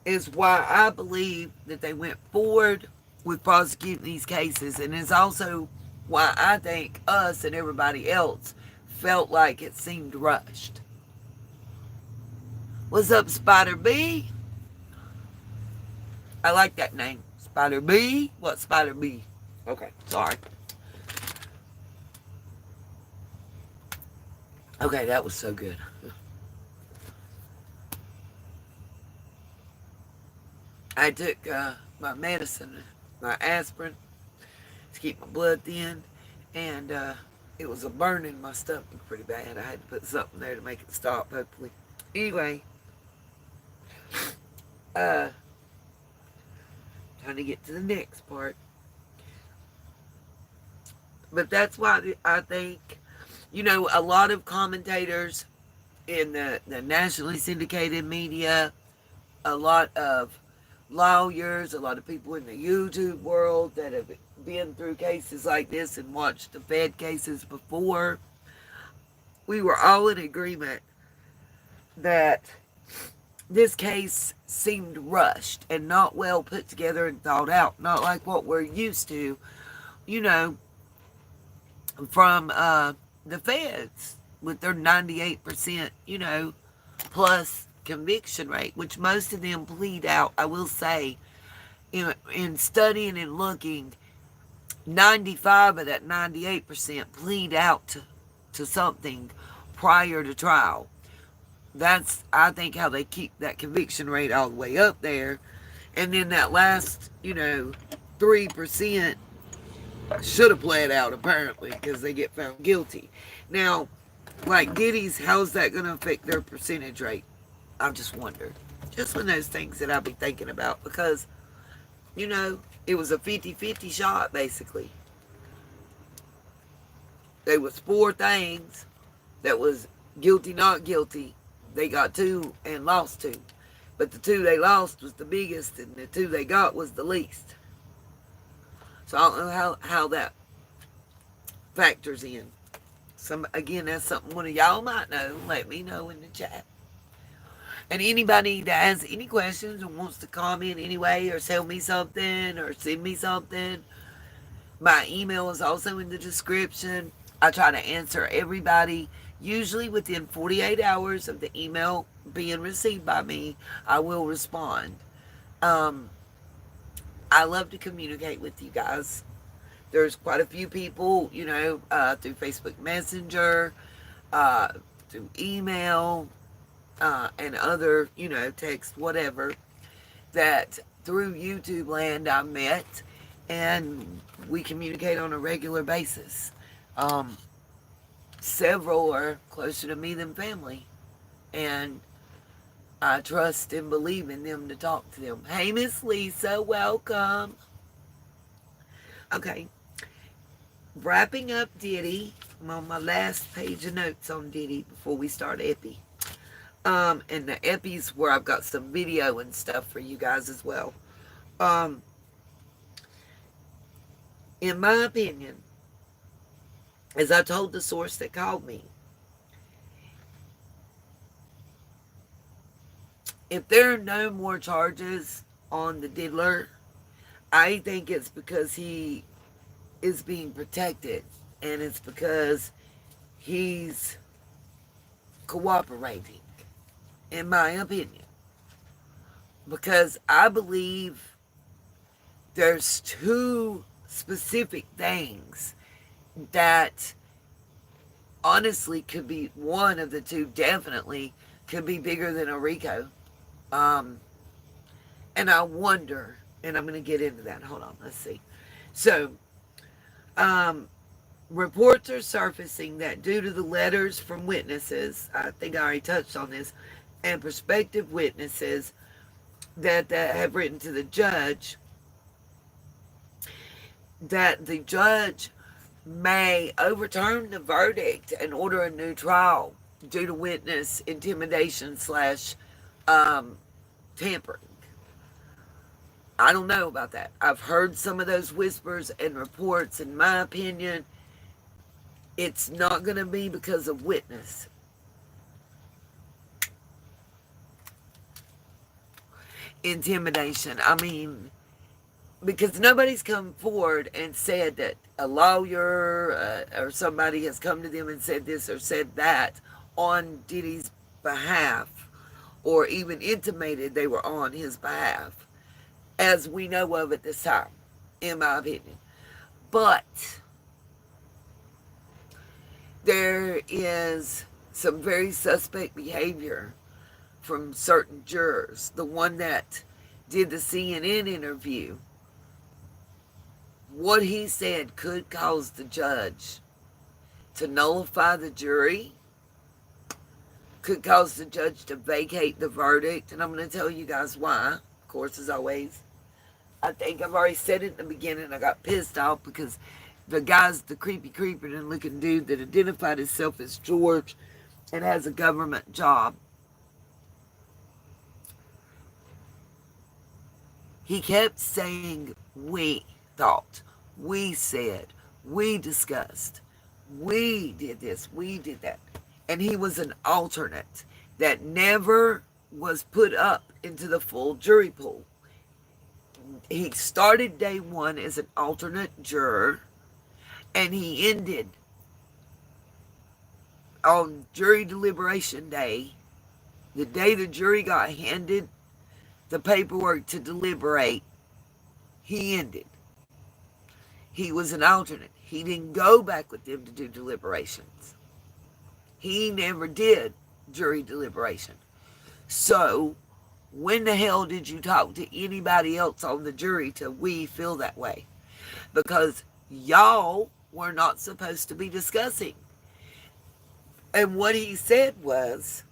is why I believe that they went forward with prosecuting these cases, and is also why I think us and everybody else felt like it seemed rushed. What's up, Spider B? I like that name. Spider B? What Spider B? Okay, sorry. Okay, that was so good. I took my medicine, my aspirin, to keep my blood thin, and it was a burn in my stomach pretty bad. I had to put something there to make it stop, hopefully. Anyway, trying to get to the next part. But that's why I think, a lot of commentators in the nationally syndicated media, a lot of lawyers, a lot of people in the YouTube world that have been through cases like this and watched the Fed cases before, we were all in agreement that this case seemed rushed and not well put together and thought out, not like what we're used to, you know, from the feds with their 98%, plus conviction rate, which most of them plead out. I will say, in studying and looking, 95 of that 98% plead out to something prior to trial. That's, I think, how they keep that conviction rate all the way up there. And then that last, 3% should have pled out, apparently, because they get found guilty. Now, like Diddy's, how's that going to affect their percentage rate? I just wonder. Just one of those things that I'll be thinking about, because, it was a 50-50 shot, basically. There was 4 things that was guilty, not guilty. They got 2 and lost 2. But the 2 they lost was the biggest, and the 2 they got was the least. So I don't know how that factors in. Again, that's something one of y'all might know. Let me know in the chat. And anybody that has any questions or wants to comment anyway, or tell me something, or send me something, my email is also in the description. I try to answer everybody. Usually within 48 hours of the email being received by me, I will respond. I love to communicate with you guys. There's quite a few people, through Facebook Messenger, through email, and other, text, whatever, that through YouTube land I met, and we communicate on a regular basis. Several are closer to me than family, and I trust and believe in them to talk to them. Hey, Miss Lisa, welcome. Okay, wrapping up Diddy. I'm on my last page of notes on Diddy before we start Epi. And the Epi's where I've got some video and stuff for you guys as well. In my opinion, as I told the source that called me, if there are no more charges on the diddler, I think it's because he is being protected, and it's because he's cooperating, in my opinion. Because I believe there's 2 specific things that honestly could be, one of the 2 definitely could be bigger than a RICO. And I wonder, and I'm going to get into that. Hold on, let's see. So, reports are surfacing that due to the letters from witnesses, I think I already touched on this, and prospective witnesses that have written to the judge, that the judge may overturn the verdict and order a new trial due to witness intimidation / tampering. I don't know about that. I've heard some of those whispers and reports. In my opinion, it's not going to be because of witness. Intimidation. I mean, because nobody's come forward and said that a lawyer or somebody has come to them and said this or said that on Diddy's behalf, or even intimated they were on his behalf, as we know of at this time, in my opinion. But there is some very suspect behavior from certain jurors. The one that did the CNN interview, what he said could cause the judge to nullify the jury, could cause the judge to vacate the verdict, and I'm going to tell you guys why. Of course, as always, I think I've already said it in the beginning. I got pissed off because the guy's the creepy creeping and looking dude that identified himself as George and has a government job. He kept saying, we thought, we said, we discussed, we did this, we did that. And he was an alternate that never was put up into the full jury pool. He started day one as an alternate juror, and he ended on jury deliberation day, the day the jury got handed the paperwork to deliberate. He ended. He was an alternate. He didn't go back with them to do deliberations. He never did jury deliberation. So, when the hell did you talk to anybody else on the jury till we feel that way? Because y'all were not supposed to be discussing. And what he said was,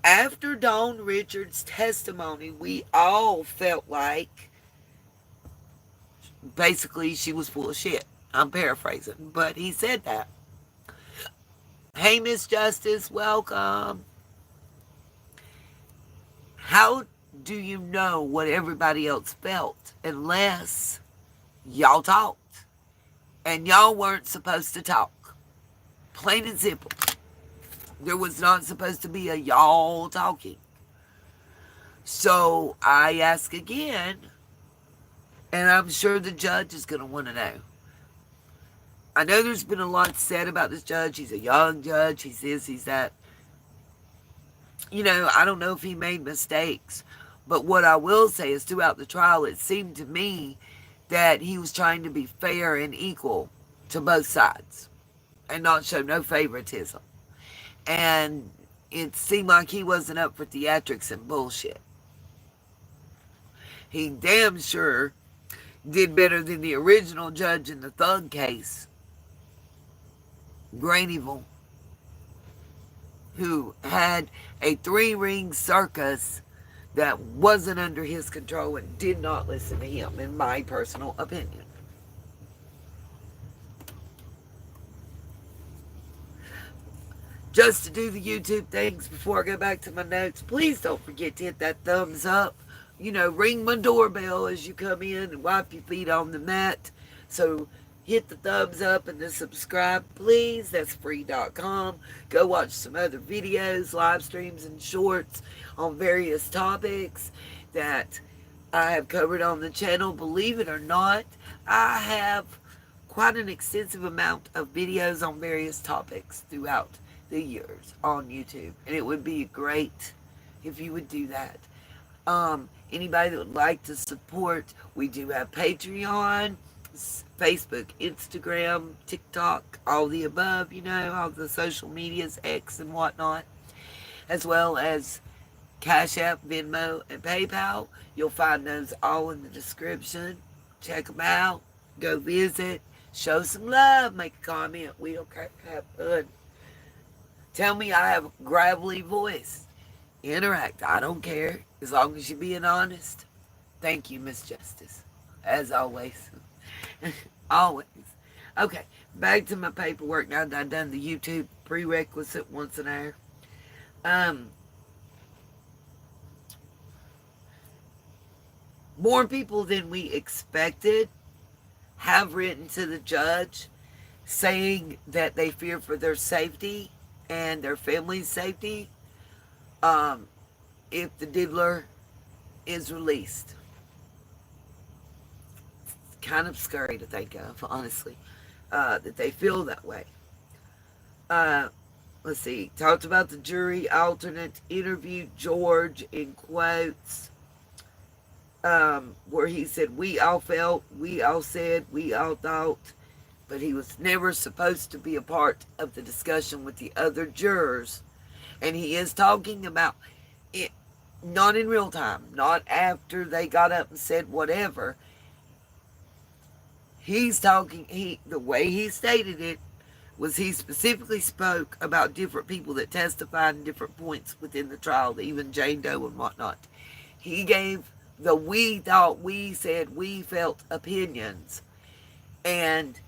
after Dawn Richards' testimony, we all felt like basically she was full of shit. I'm paraphrasing, but he said that. Hey, Miss Justice, welcome. How do you know what everybody else felt unless y'all talked? And y'all weren't supposed to talk. Plain and simple. There was not supposed to be a y'all talking. So I ask again, and I'm sure the judge is going to want to know. I know there's been a lot said about this judge. He's a young judge. He's this, he's that. You know, I don't know if he made mistakes. But what I will say is throughout the trial, it seemed to me that he was trying to be fair and equal to both sides and not show no favoritism. And it seemed like he wasn't up for theatrics and bullshit. He damn sure did better than the original judge in the Thug case, Grainyville, who had a 3-ring circus that wasn't under his control and did not listen to him, in my personal opinion. Just to do the YouTube things before I go back to my notes, please don't forget to hit that thumbs up. You know, ring my doorbell as you come in and wipe your feet on the mat. So hit the thumbs up and the subscribe, please. That's free.com. Go watch some other videos, live streams, and shorts on various topics that I have covered on the channel. Believe it or not, I have quite an extensive amount of videos on various topics throughout the years on YouTube, and it would be great if you would do that. Anybody that would like to support, we do have Patreon, Facebook, Instagram, TikTok, all the above, you know, all the social medias, X and whatnot, as well as CashApp, Venmo, and PayPal. You'll find those all in the description. Check them out. Go visit. Show some love. Make a comment. We don't care. Have fun. Tell me I have a gravelly voice. Interact. I don't care. As long as you're being honest. Thank you, Miss Justice. As always. Always. Okay. Back to my paperwork now that I've done the YouTube prerequisite once an hour. More people than we expected have written to the judge saying that they fear for their safety and their family's safety if the diddler is released. It's kind of scary to think of, honestly, that they feel that way. Let's see. Talked about the jury alternate, interviewed George in quotes, where he said, we all felt, we all said, we all thought, but he was never supposed to be a part of the discussion with the other jurors. And he is talking about it, not in real time, not after they got up and said whatever. He's talking, the way he stated it was he specifically spoke about different people that testified in different points within the trial, even Jane Doe and whatnot. He gave the we thought, we said, we felt opinions. And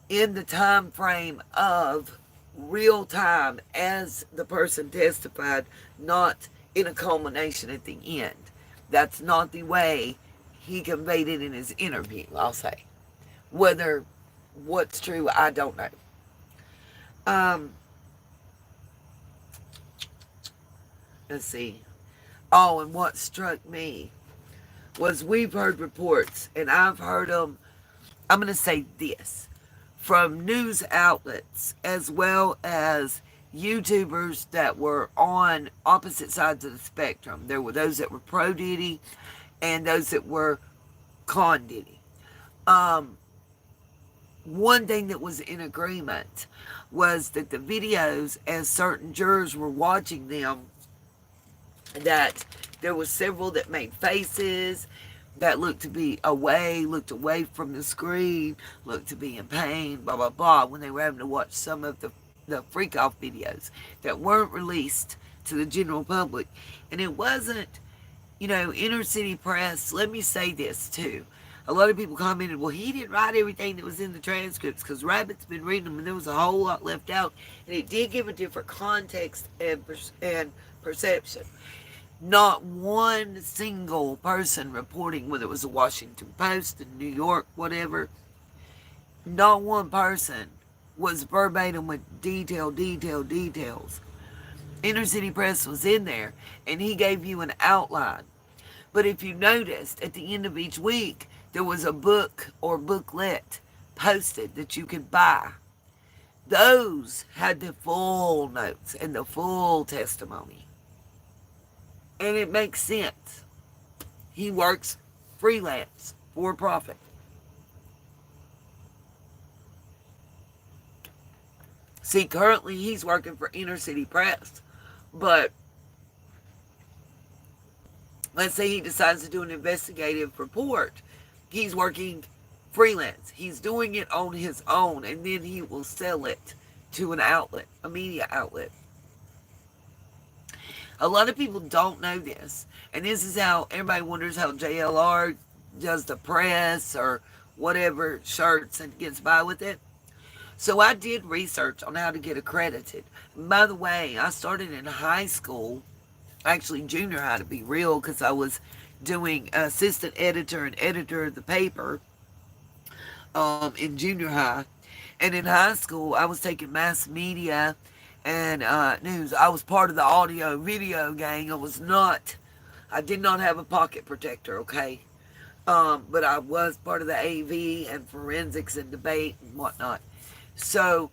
in the time frame of real time as the person testified, not in a culmination at the end. That's not the way he conveyed it in his interview, I'll say. Whether what's true, I don't know. Um, let's see. Oh, and what struck me was we've heard reports, and I've heard them, I'm going to say this, from news outlets as well as YouTubers that were on opposite sides of the spectrum. There were those that were pro Diddy and those that were con Diddy. One thing that was in agreement was that the videos, as certain jurors were watching them, that there were several that made faces that looked away from the screen, looked to be in pain, blah, blah, blah, when they were having to watch some of the freak-off videos that weren't released to the general public. And it wasn't, inner city press. Let me say this, too. A lot of people commented, well, he didn't write everything that was in the transcripts because Rabbit's been reading them and there was a whole lot left out. And it did give a different context and perception. Not one single person reporting, whether it was the Washington Post, the New York, whatever, not one person was verbatim with details. Inner City Press was in there, and he gave you an outline. But if you noticed, at the end of each week, there was a book or booklet posted that you could buy. Those had the full notes and the full testimony. And it makes sense. He works freelance for profit. See, currently he's working for Inner City Press. But let's say he decides to do an investigative report. He's working freelance. He's doing it on his own, and then he will sell it to an outlet, a media outlet. A lot of people don't know this, and this is how everybody wonders how JLR does the press or whatever shirts and gets by with it. So I did research on how to get accredited. And by the way, I started in high school, actually junior high to be real, because I was doing assistant editor and editor of the paper in junior high. And in high school, I was taking mass media and news. I was part of the audio video gang. I did not have a pocket protector, okay? But I was part of the AV and forensics and debate and whatnot. So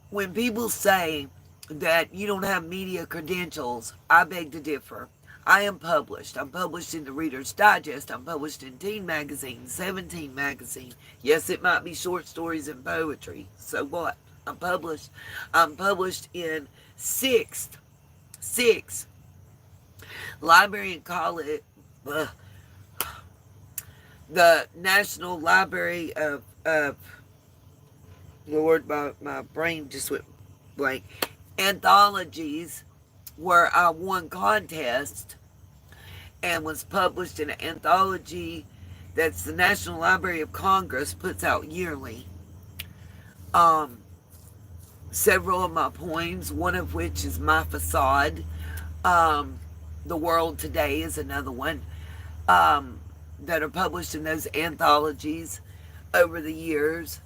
when people say that you don't have media credentials, I beg to differ. I am published. I'm published in the Reader's Digest. I'm published in Teen Magazine, 17 Magazine. Yes, it might be short stories and poetry. So what? I'm published. I'm published in six library and college, the National Library of Lord, my brain just went blank. Anthologies where I won contests and was published in an anthology that's the National Library of Congress puts out yearly. Several of my poems, one of which is My Facade. The World Today is another one, that are published in those anthologies over the years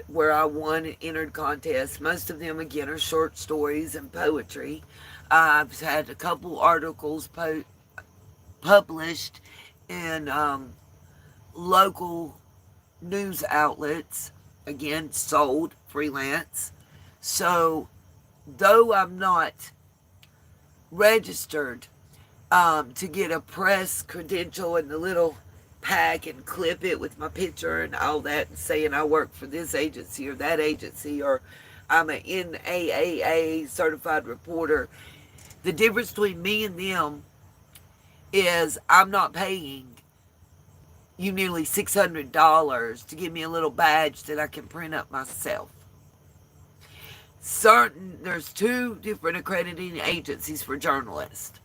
where I won and entered contests. Most of them, again, are short stories and poetry. I've had a couple articles published in local news outlets, again, sold freelance. So, though I'm not registered to get a press credential and the little pack and clip it with my picture and all that, and saying I work for this agency or that agency, or I'm an NAAA certified reporter, the difference between me and them is I'm not paying you nearly $600 to give me a little badge that I can print up myself. There's two different accrediting agencies for journalists.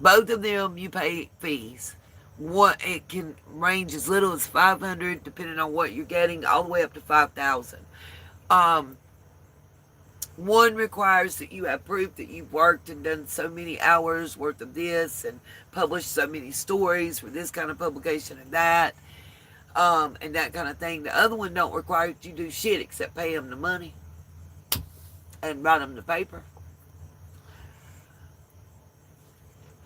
Both of them you pay fees. One, it can range as little as $500, depending on what you're getting, all the way up to $5,000. Um, One requires that you have proof that you've worked and done so many hours worth of this and published so many stories for this kind of publication and that kind of thing. The other one don't require that you do shit except pay them the money and write them the paper.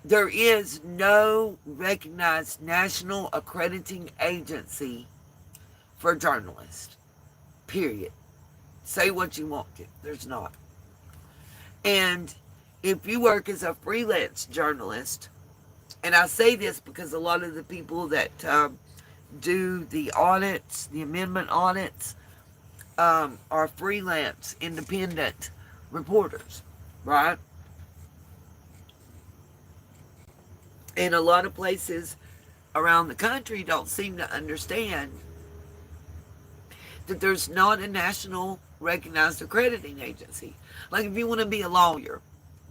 There is no recognized national accrediting agency for journalists. Period. Say what you want to. There's not. And if you work as a freelance journalist, and I say this because a lot of the people that do the audits, the amendment audits, are freelance, independent reporters, right? And a lot of places around the country don't seem to understand that there's not a national recognized accrediting agency. Like if you want to be a lawyer,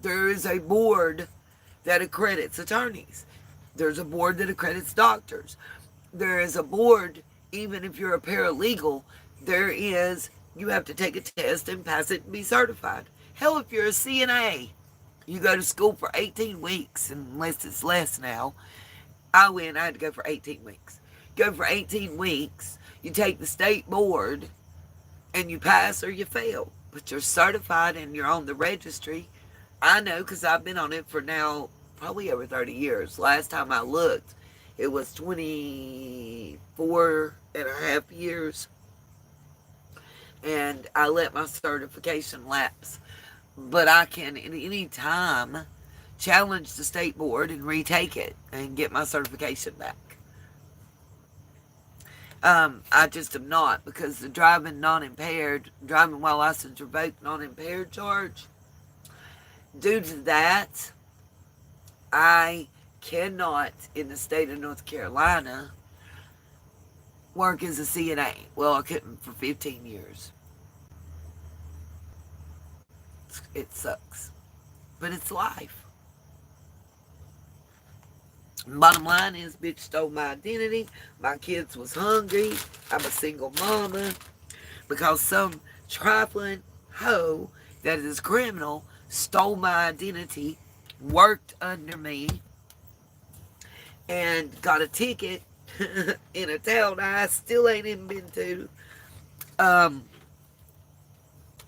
there is a board that accredits attorneys. There's a board that accredits doctors. There is a board, even if you're a paralegal, you have to take a test and pass it and be certified. Hell, if you're a CNA, you go to school for 18 weeks, unless it's less now. I had to go for 18 weeks. Go for 18 weeks, you take the state board, and you pass or you fail. But you're certified and you're on the registry. I know because I've been on it for now probably over 30 years. Last time I looked, it was 24 and a half years. And I let my certification lapse. But I can, at any time, challenge the state board and retake it and get my certification back. I just am not, because the driving while license revoked non-impaired charge, due to that, I cannot, in the state of North Carolina, work as a CNA. Well, I couldn't for 15 years. It sucks. But it's life. Bottom line is, bitch stole my identity. My kids was hungry. I'm a single mama. Because some trifling hoe that is criminal stole my identity, worked under me, and got a ticket in a town I still ain't even been to.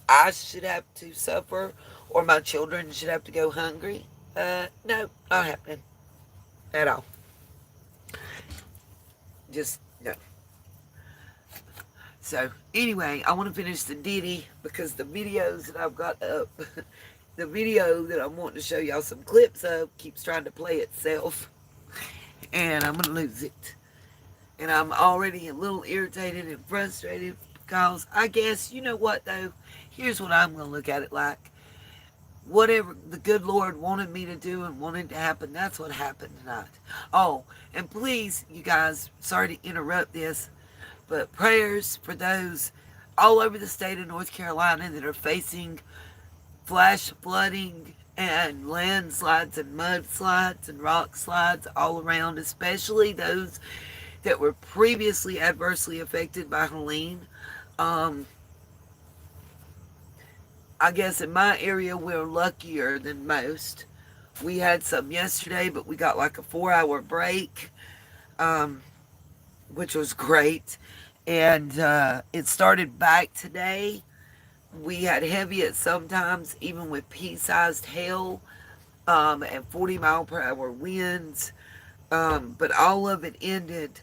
I should have to suffer, or my children should have to go hungry. No, not happening. At all. Just no. So anyway, I want to finish the Diddy because the videos that I've got up, the video that I'm wanting to show y'all some clips of keeps trying to play itself, and I'm gonna lose it. And I'm already a little irritated and frustrated because I guess, you know what though, here's what I'm gonna look at it like. Whatever the good Lord wanted me to do and wanted to happen, that's what happened tonight. Oh, and please, you guys, sorry to interrupt this, but prayers for those all over the state of North Carolina that are facing flash flooding and landslides and mudslides and rock slides all around, especially those that were previously adversely affected by Helene. I guess in my area, we're luckier than most. We had some yesterday, but we got like a 4-hour break, which was great. And it started back today. We had heavy at sometimes, even with pea-sized hail and 40-mile-per-hour winds. But all of it ended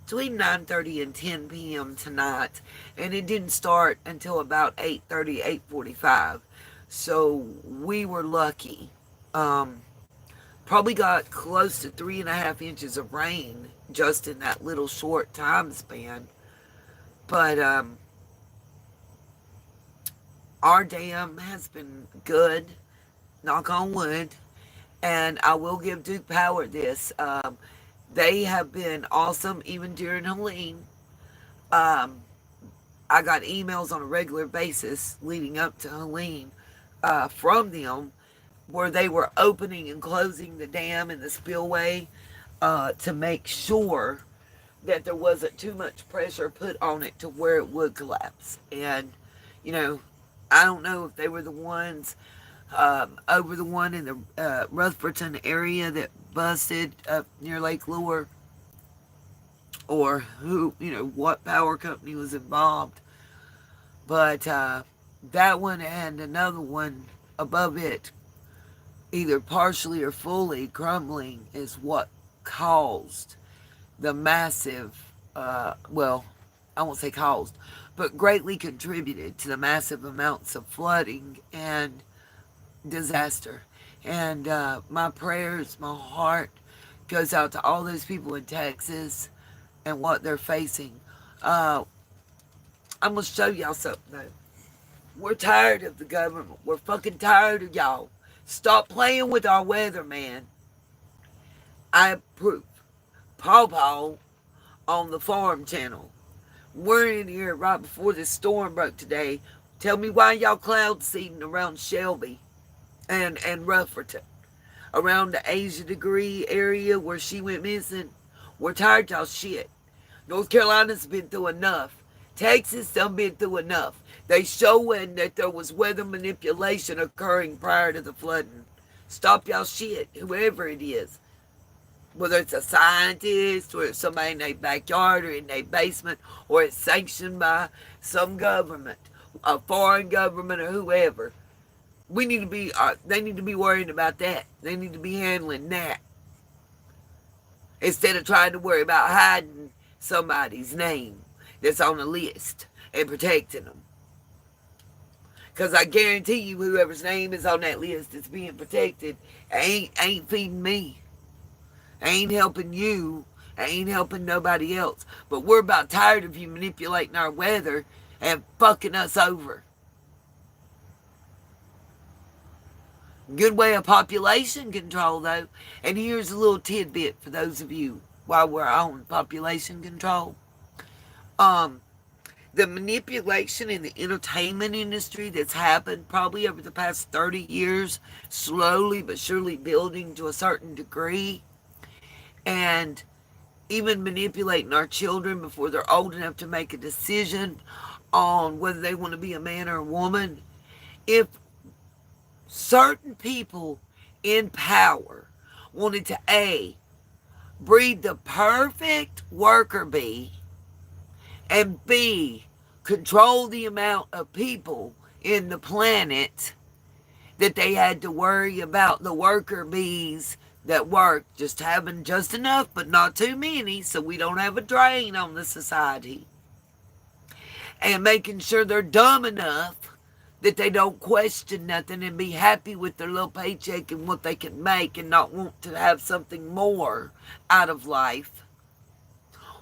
between 9:30 and 10 p.m. tonight, and it didn't start until about 8:30, 8:45. So we were lucky. Probably got close to 3.5 inches of rain just in that little short time span. But our dam has been good, knock on wood, and I will give Duke Power this. They have been awesome even during Helene. I got emails on a regular basis leading up to Helene from them where they were opening and closing the dam and the spillway to make sure that there wasn't too much pressure put on it to where it would collapse. And, you know, I don't know if they were the ones over the one in the Rutherfordton area that busted up near Lake Lure, or who, what power company was involved. But that one and another one above it, either partially or fully crumbling, is what caused the massive, well, I won't say caused, but greatly contributed to the massive amounts of flooding and disaster. And my prayers, my heart goes out to all those people in Texas and what they're facing. I'm going to show y'all something, though. We're tired of the government. We're fucking tired of y'all. Stop playing with our weather, man. I approve. Paw Paw on the farm channel. We're in here right before this storm broke today. Tell me why y'all cloud seeding around Shelby and Rutherfordton, around the Asia Degree area where she went missing. We're tired of y'all shit. North Carolina's been through enough. Texas done been through enough. They showing that there was weather manipulation occurring prior to the flooding. Stop y'all shit, whoever it is. Whether it's a scientist, or it's somebody in their backyard or in their basement, or it's sanctioned by some government, a foreign government or whoever. They need to be worrying about that. They need to be handling that. Instead of trying to worry about hiding somebody's name that's on the list and protecting them. Because I guarantee you, whoever's name is on that list that's being protected ain't feeding me. Ain't helping you. Ain't helping nobody else. But we're about tired of you manipulating our weather and fucking us over. Good way of population control, though. And here's a little tidbit for those of you while we're on population control. The manipulation in the entertainment industry that's happened probably over the past 30 years, slowly but surely building to a certain degree, and even manipulating our children before they're old enough to make a decision on whether they want to be a man or a woman. If certain people in power wanted to breed the perfect worker bee, and B, control the amount of people in the planet, that they had to worry about the worker bees that work just having just enough but not too many, so we don't have a drain on the society, and making sure they're dumb enough that they don't question nothing and be happy with their little paycheck and what they can make and not want to have something more out of life.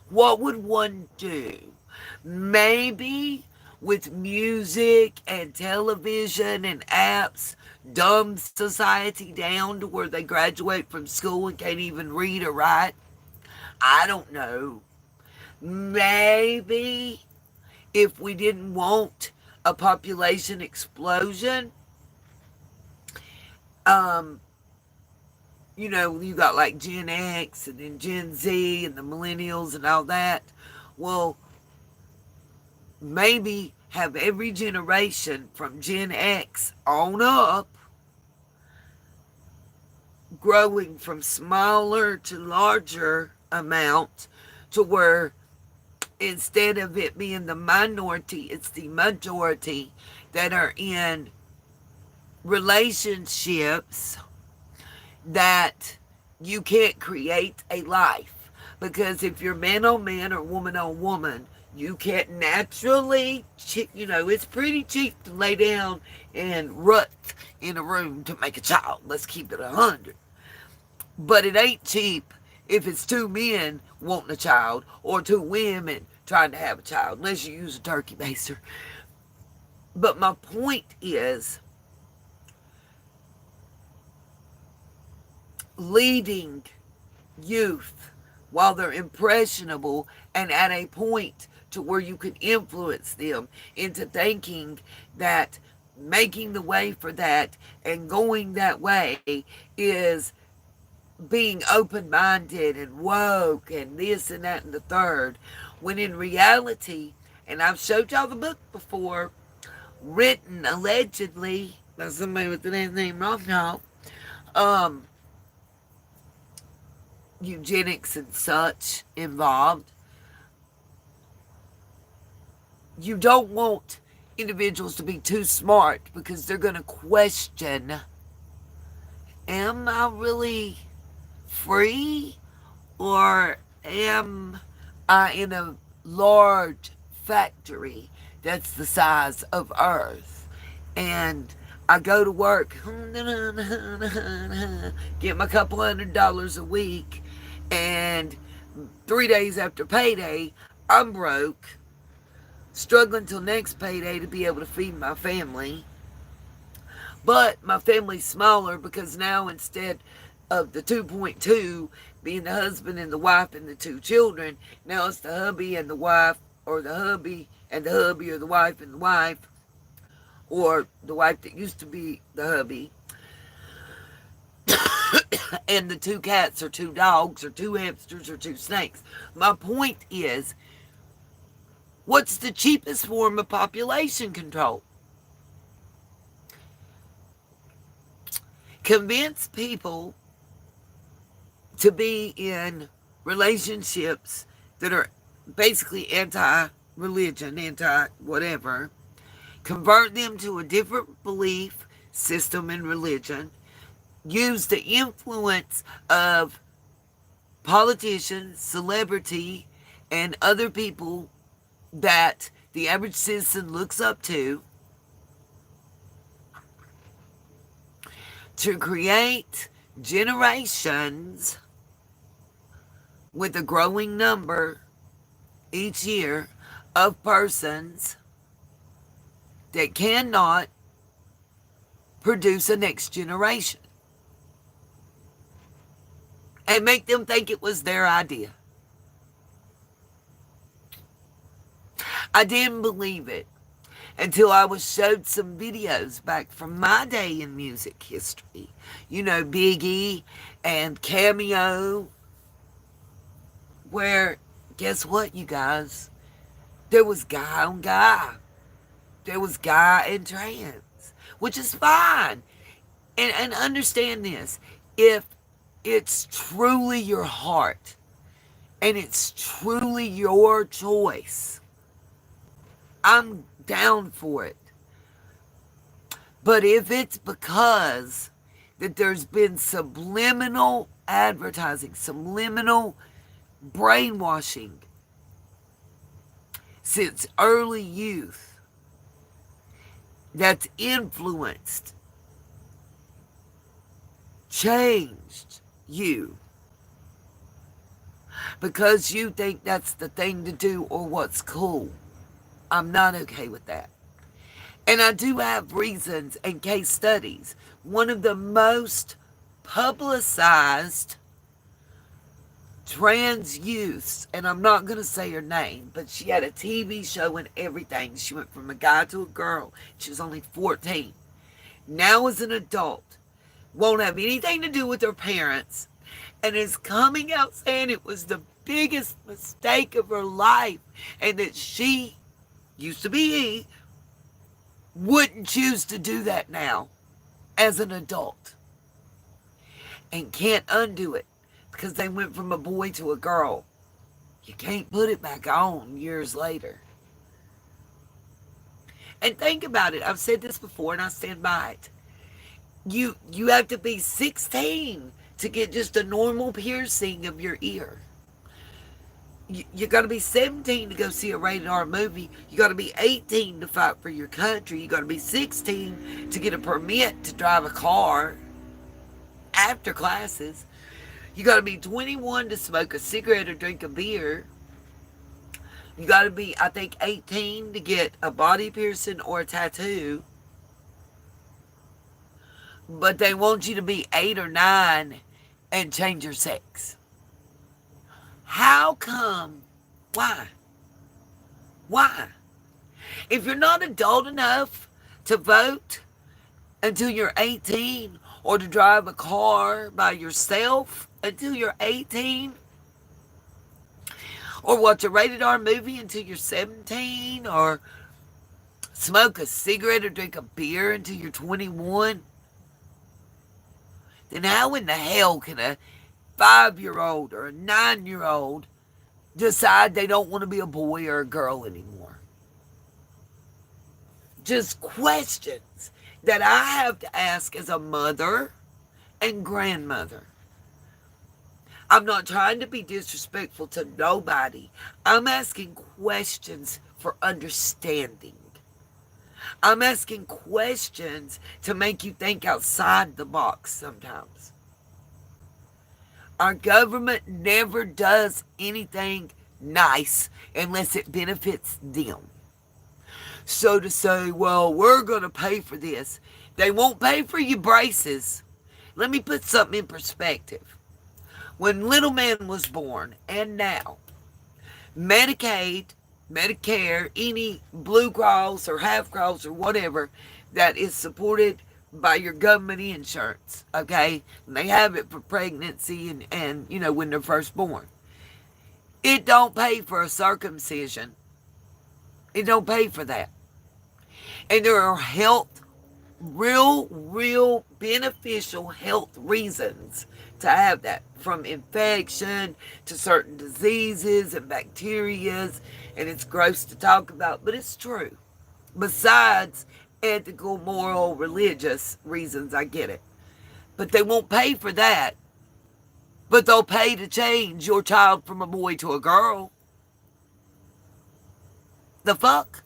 What would one do? Maybe with music and television and apps, dumb society down to where they graduate from school and can't even read or write. I don't know. Maybe if we didn't want a population explosion, you got like Gen X and then Gen Z and the millennials and all that. Well, maybe have every generation from Gen X on up growing from smaller to larger amounts, to where instead of it being the minority, it's the majority that are in relationships that you can't create a life. Because if you're man on man or woman on woman, you can't naturally, it's pretty cheap to lay down and rut in a room to make a child. Let's keep it 100. But it ain't cheap if it's two men wanting a child or two women trying to have a child, unless you use a turkey baster. But my point is, leading youth while they're impressionable and at a point to where you can influence them into thinking that making the way for that and going that way is being open-minded and woke and this and that and the third, when in reality, and I've showed y'all the book before, written allegedly by somebody with the last name wrong now, um, eugenics and such involved. You don't want individuals to be too smart because they're going to question, am I really free, or am I in a large factory that's the size of Earth? And I go to work, get my couple $100 a week, and 3 days after payday, I'm broke, struggling till next payday to be able to feed my family. But my family's smaller because now instead of the 2.2 being the husband and the wife and the 2 children, now it's the hubby and the wife, or the hubby and the hubby, or the wife and the wife, or the wife that used to be the hubby, and the 2 cats or 2 dogs or 2 hamsters or 2 snakes. My point is, what's the cheapest form of population control? Convince people to be in relationships that are basically anti-religion, anti-whatever. Convert them to a different belief system and religion. Use the influence of politicians, celebrity, and other people that the average citizen looks up to create generations with a growing number each year of persons that cannot produce a next generation, and make them think it was their idea. I didn't believe it until I was showed some videos back from my day in music history. You know, Biggie and Cameo, where, guess what, you guys? There was guy on guy. There was guy and trans, which is fine. And understand this. If it's truly your heart and it's truly your choice, I'm down for it. But if it's because that there's been subliminal advertising, subliminal brainwashing since early youth that's influenced, changed you because you think that's the thing to do or what's cool, I'm not okay with that. And I do have reasons and case studies. One of the most publicized trans youths, and I'm not going to say her name, but she had a TV show and everything. She went from a guy to a girl. She was only 14. Now as an adult, won't have anything to do with her parents, and is coming out saying it was the biggest mistake of her life, and that she, used to be, wouldn't choose to do that now as an adult, and can't undo it because they went from a boy to a girl. You can't put it back on years later. And think about it. I've said this before and I stand by it. You have to be 16 to get just a normal piercing of your ear. You got to be 17 to go see a rated R movie. You got to be 18 to fight for your country. You got to be 16 to get a permit to drive a car after classes. You got to be 21 to smoke a cigarette or drink a beer. You got to be, I think, 18 to get a body piercing or a tattoo. But they want you to be 8 or 9 and change your sex. How come? Why? Why? If you're not adult enough to vote until you're 18 or to drive a car by yourself, until you're 18, or watch a rated R movie until you're 17, or smoke a cigarette or drink a beer until you're 21, then how in the hell can a 5-year-old or a 9-year-old decide they don't want to be a boy or a girl anymore? Just questions that I have to ask as a mother and grandmother. I'm not trying to be disrespectful to nobody. I'm asking questions for understanding. I'm asking questions to make you think outside the box sometimes. Our government never does anything nice unless it benefits them. So to say, well, we're going to pay for this. They won't pay for your braces. Let me put something in perspective. When little man was born and now, Medicaid, Medicare, any Blue Cross or Half Cross or whatever that is supported by your government insurance, okay? And they have it for pregnancy and when they're first born. It don't pay for a circumcision. It don't pay for that. And there are real beneficial health reasons to have that, from infection to certain diseases and bacterias, and it's gross to talk about, but it's true. Besides ethical, moral, religious reasons, I get it. But they won't pay for that. But they'll pay to change your child from a boy to a girl. The fuck?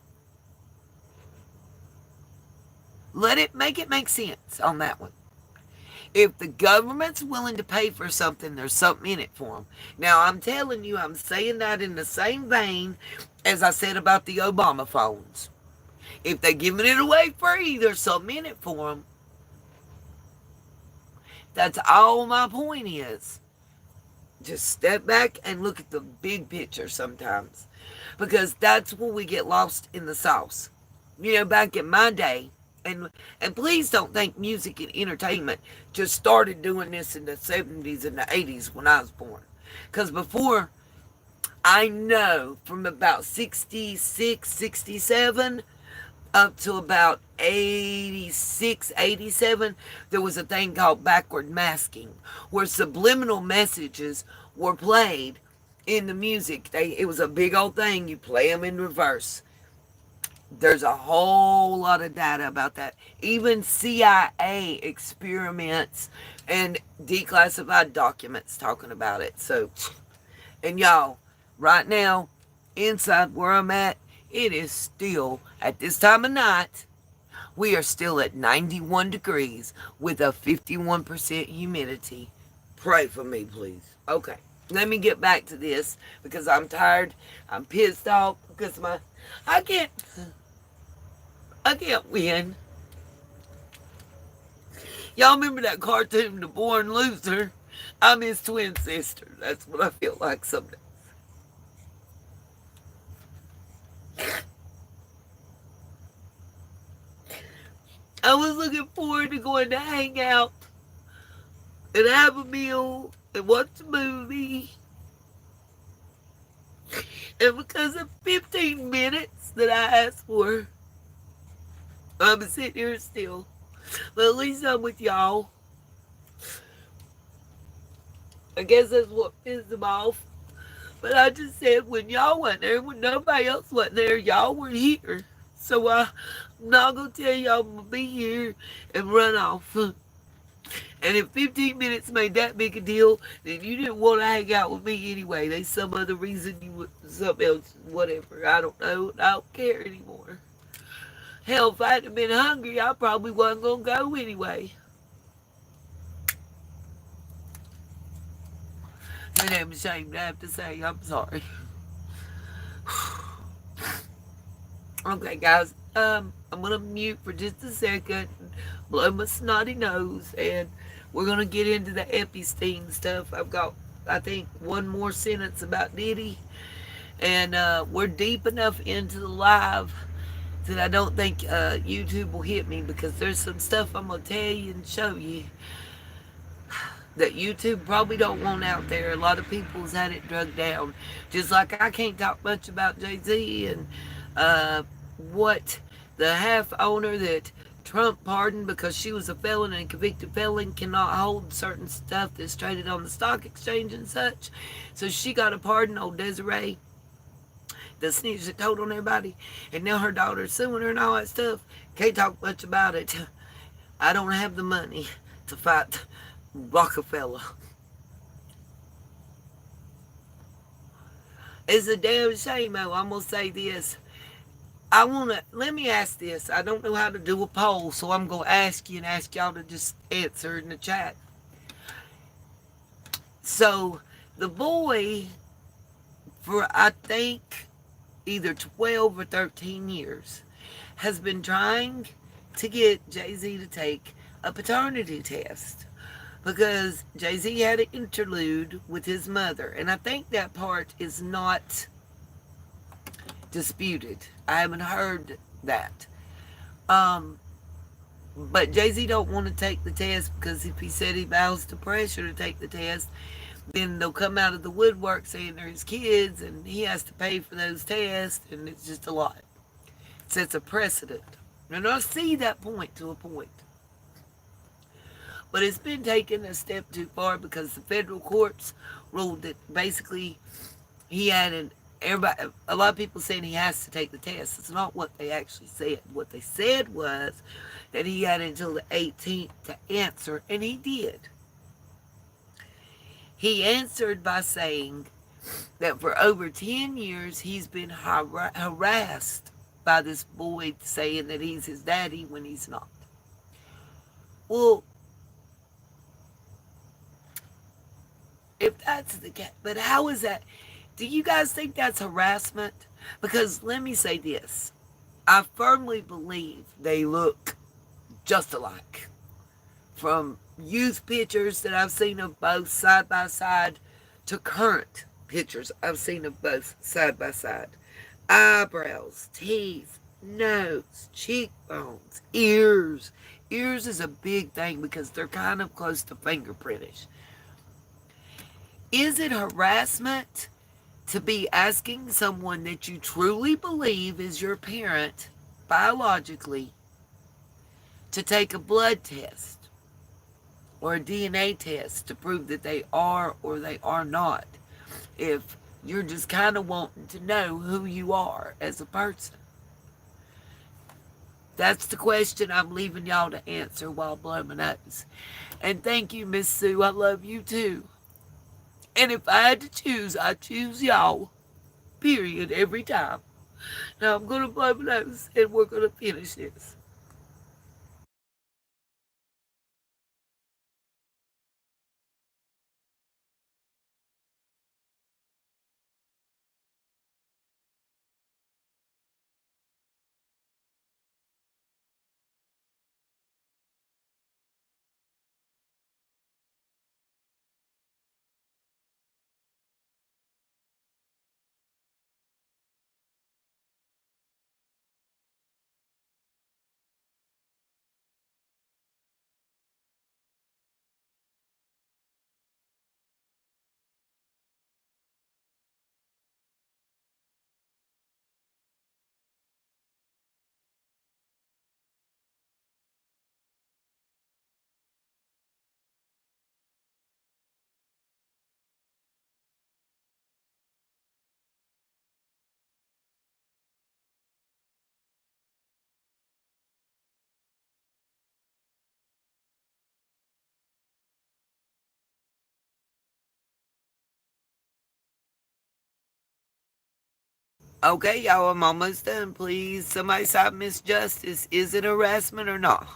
Make it make sense on that one. If the government's willing to pay for something, there's something in it for them. Now, I'm telling you, I'm saying that in the same vein as I said about the Obama phones. If they're giving it away free, there's something in it for them. That's all my point is. Just step back and look at the big picture sometimes. Because that's where we get lost in the sauce. Back in my day, and please don't think music and entertainment just started doing this in the 70s and the 80s when I was born. Because before, I know from about 66, 67 up to about 86, 87, there was a thing called backward masking, where subliminal messages were played in the music. It was a big old thing. You play them in reverse. There's a whole lot of data about that. Even CIA experiments and declassified documents talking about it. So, and y'all, right now, inside where I'm at, it is still, at this time of night, we are still at 91 degrees with a 51% humidity. Pray for me, please. Okay, let me get back to this because I'm tired. I'm pissed off because I can't win. Y'all remember that cartoon, The Born Loser? I'm his twin sister. That's what I feel like sometimes. I was looking forward to going to hang out and have a meal and watch a movie. And because of 15 minutes that I asked for, I'm sitting here still. But at least I'm with y'all. I guess that's what pissed them off. But I just said when y'all wasn't there, when nobody else wasn't there, y'all were here. So I'm not going to tell y'all I'm going to be here and run off. And if 15 minutes made that big a deal, then you didn't want to hang out with me anyway. There's some other reason you would, something else, whatever. I don't know. I don't care anymore. Hell, if I hadn't been hungry, I probably wasn't going to go anyway. And I'm ashamed to have to say, I'm sorry. Okay, guys, I'm going to mute for just a second, blow my snotty nose, and we're going to get into the Epstein stuff. I've got, I think, one more sentence about Diddy, and we're deep enough into the live that I don't think YouTube will hit me, because there's some stuff I'm going to tell you and show you that YouTube probably don't want out there. A lot of people's had it drugged down. Just like I can't talk much about Jay-Z and uh, what the half owner that Trump pardoned because she was a felon and a convicted felon cannot hold certain stuff that's traded on the stock exchange and such. So she got a pardon, old Desiree, the snitch that told on everybody, and now her daughter's suing her and all that stuff. Can't talk much about it. I don't have the money to fight Rockefeller. It's a damn shame, though. I'm gonna say this. Let me ask this. I don't know how to do a poll, so I'm gonna ask you and ask y'all to just answer in the chat. So the boy, for I think either 12 or 13 years, has been trying to get Jay-Z to take a paternity test because Jay-Z had an interlude with his mother, and I think that part is not disputed. I haven't heard that. Um, but Jay-Z don't want to take the test because if he said he vows to pressure to take the test, then they'll come out of the woodwork saying they're his kids and he has to pay for those tests, and it's just a lot. It sets a precedent. And I see that point to a point. But it's been taken a step too far because the federal courts ruled that basically he had a lot of people saying he has to take the test. It's not what they actually said. What they said was that he had until the 18th to answer, and he did. He answered by saying that for over 10 years he's been harassed by this boy saying that he's his daddy when he's not. Well, if that's the case, but how is that? Do you guys think that's harassment? Because let me say this. I firmly believe they look just alike. From youth pictures that I've seen of both side by side to current pictures I've seen of both side by side. Eyebrows, teeth, nose, cheekbones, ears. Ears is a big thing because they're kind of close to fingerprintish. Is it harassment to be asking someone that you truly believe is your parent biologically to take a blood test or a DNA test to prove that they are or they are not, if you're just kind of wanting to know who you are as a person? That's the question I'm leaving y'all to answer while blowing my nose. And thank you, Miss Sue. I love you too. And if I had to choose, I'd choose y'all. Period. Every time. Now I'm going to blow my nose and we're going to finish this. Okay, y'all, I'm almost done. Please, somebody stop Miss Justice. Is it harassment or not?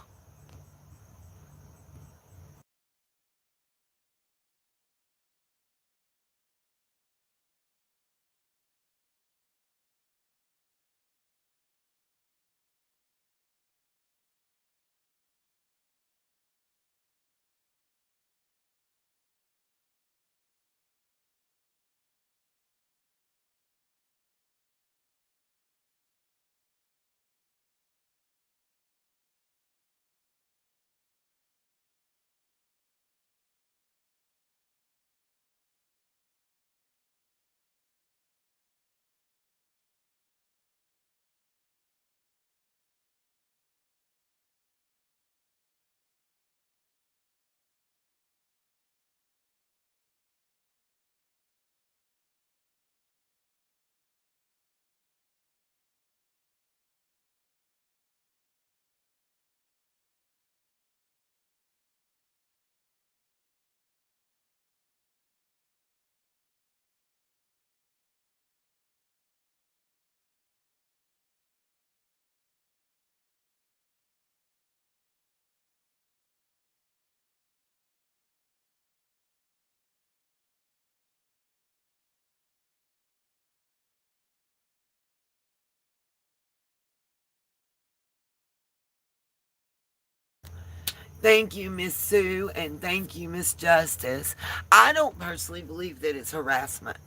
Thank you, Miss Sue, and thank you, Miss Justice. I don't personally believe that it's harassment.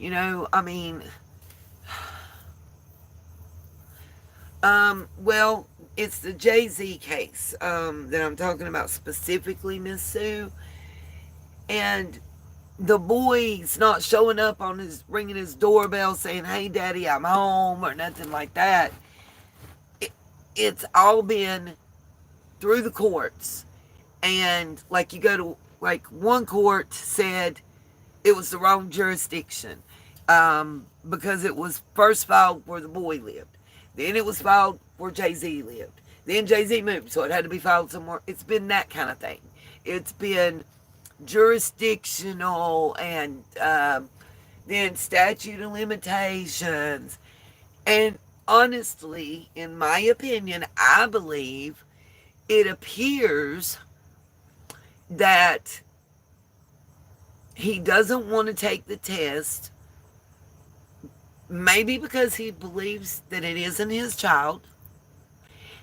I mean, well, it's the Jay-Z case that I'm talking about specifically, Miss Sue. And the boy's not showing up on ringing his doorbell saying, "Hey, Daddy, I'm home," or nothing like that. It's all been through the courts. And like you go to, like, one court said it was the wrong jurisdiction because it was first filed where the boy lived. Then it was filed where Jay-Z lived. Then Jay-Z moved, so it had to be filed somewhere. It's been that kind of thing. It's been jurisdictional and then statute of limitations. And honestly, in my opinion, I believe it appears that he doesn't want to take the test, maybe because he believes that it isn't his child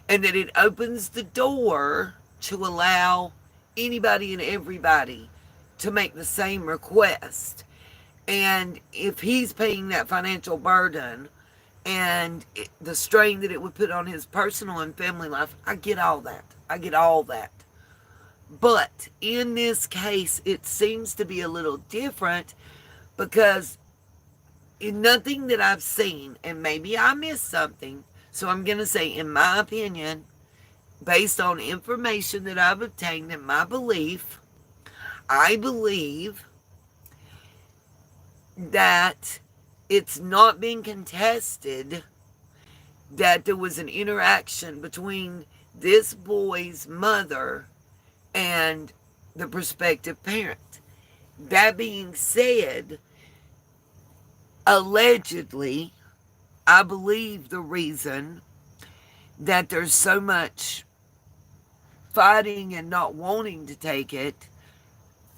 and that it opens the door to allow anybody and everybody to make the same request. And if he's paying that financial burden and the strain that it would put on his personal and family life, I get all that. I get all that. But in this case, it seems to be a little different because in nothing that I've seen, and maybe I missed something, so I'm going to say, in my opinion, based on information that I've obtained and my belief, I believe that it's not being contested that there was an interaction between this boy's mother and the prospective parent. That being said, allegedly, I believe the reason that there's so much fighting and not wanting to take it,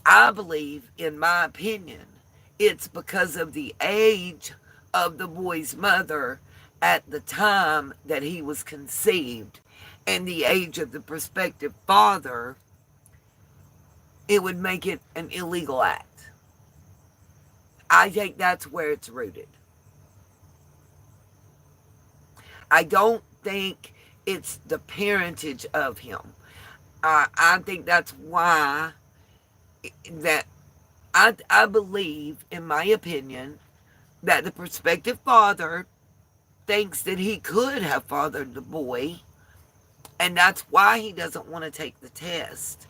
I believe, in my opinion, it's because of the age of the boy's mother at the time that he was conceived and the age of the prospective father. It would make it an illegal act. I think that's where it's rooted. I don't think it's the parentage of him. I think that's why that I believe, in my opinion, that the prospective father thinks that he could have fathered the boy, and that's why he doesn't want to take the test,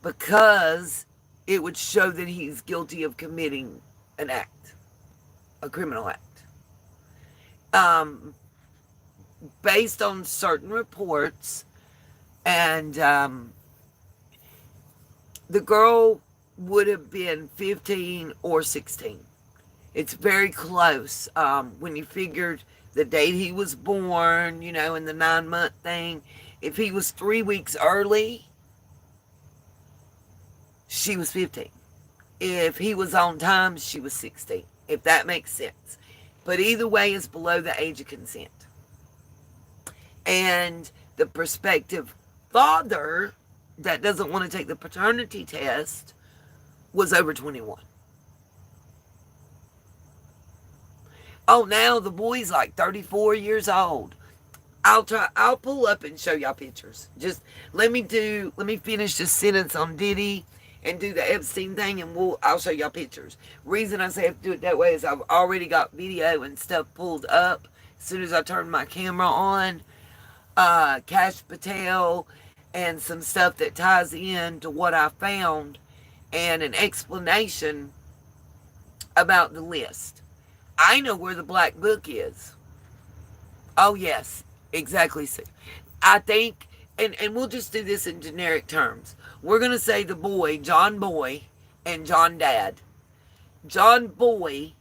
because it would show that he's guilty of committing an act, a criminal act. Based on certain reports, and the girl would have been 15 or 16. It's very close. When you figured the date he was born, in the 9-month thing, if he was 3 weeks early, she was 15. If he was on time, she was 16, if that makes sense. But either way, it's below the age of consent. And the prospective father that doesn't want to take the paternity test was over 21. Oh, now the boy's like 34 years old. I'll pull up and show y'all pictures. Just let me finish this sentence on Diddy and do the Epstein thing, and I'll show y'all pictures. Reason I say I have to do it that way is I've already got video and stuff pulled up. As soon as I turn my camera on, Cash Patel and some stuff that ties in to what I found and an explanation about the list. I know where the black book is. Oh, yes, exactly. I think, and we'll just do this in generic terms. We're going to say the boy, John Boy, and John Dad. John Boy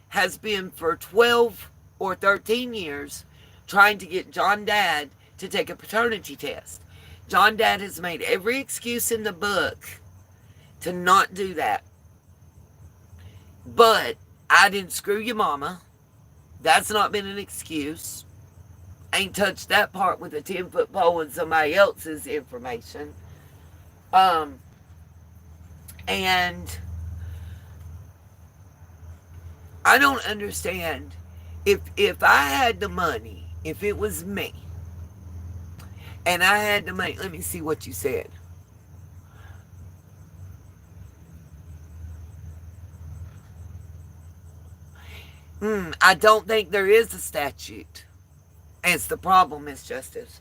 has been for 12 or 13 years trying to get John Dad to take a paternity test. John Dad has made every excuse in the book to not do that. But I didn't screw your mama. That's not been an excuse. Ain't touched that part with a 10-foot pole and somebody else's information. Um, and I don't understand if I had the money, if it was me, and I had the money. Let me see what you said. I don't think there is a statute. It's the problem, Miss Justice.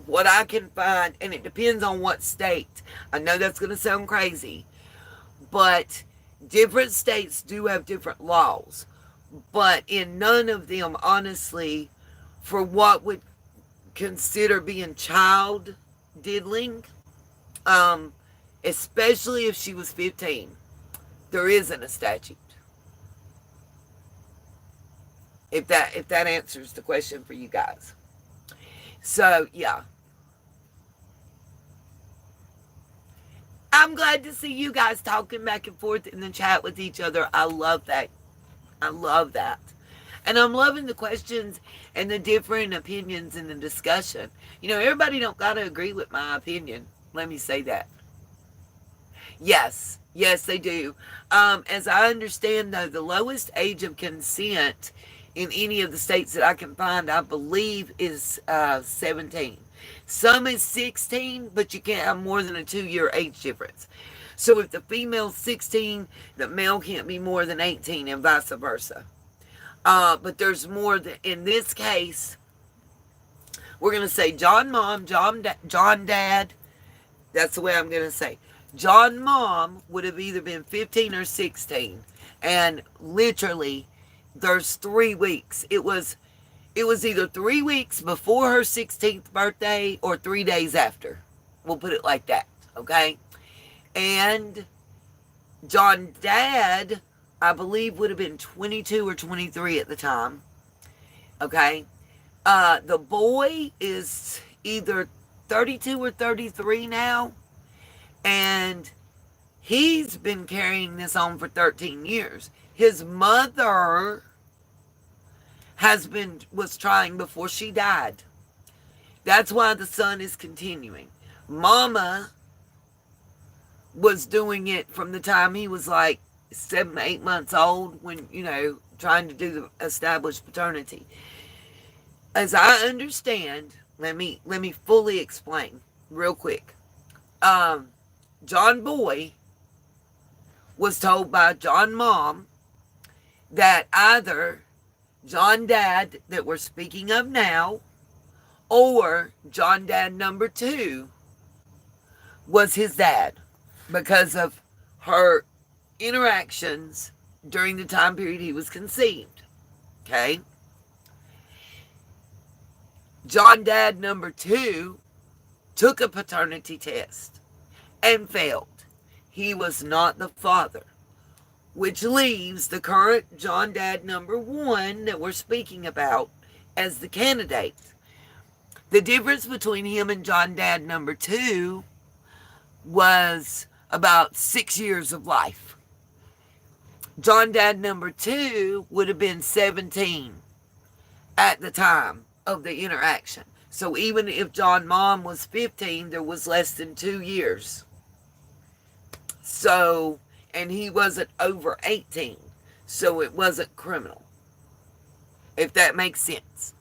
What I can find, and it depends on what state. I know that's going to sound crazy, but different states do have different laws. But in none of them, honestly, for what would consider being child diddling, um, especially if she was 15, there isn't a statute. If that answers the question for you guys. So yeah, I'm glad to see you guys talking back and forth in the chat with each other. I love that. I love that. And I'm loving the questions and the different opinions in the discussion. You know, everybody don't got to agree with my opinion. Let me say that. Yes. Yes, they do. As I understand, though, the lowest age of consent in any of the states that I can find, I believe, is 17. Some is 16, but you can't have more than a 2-year age difference. So if the female's 16, the male can't be more than 18 and vice versa. But there's more in this case. We're going to say John Mom, John Dad. That's the way I'm going to say. John Mom would have either been 15 or 16. And literally, there's 3 weeks. It was either 3 weeks before her 16th birthday or 3 days after. We'll put it like that, okay? And John Dad, I believe, would have been 22 or 23 at the time, okay? The boy is either 32 or 33 now, and he's been carrying this on for 13 years. His mother was trying before she died. That's why the son is continuing. Mama was doing it from the time he was like 7, 8 months old, when, trying to do the established paternity. As I understand, let me fully explain real quick. John Boy was told by John Mom that either John Dad that we're speaking of now, or John Dad number 2 was his dad, because of her interactions during the time period he was conceived. Okay? John Dad number 2 took a paternity test and failed. He was not the father, which leaves the current John Dad number 1 that we're speaking about as the candidate. The difference between him and John Dad number 2 was about 6 years of life. John Dad number 2 would have been 17 at the time of the interaction. So even if John Mom was 15, there was less than 2 years. So, and he wasn't over 18, so it wasn't criminal, if that makes sense.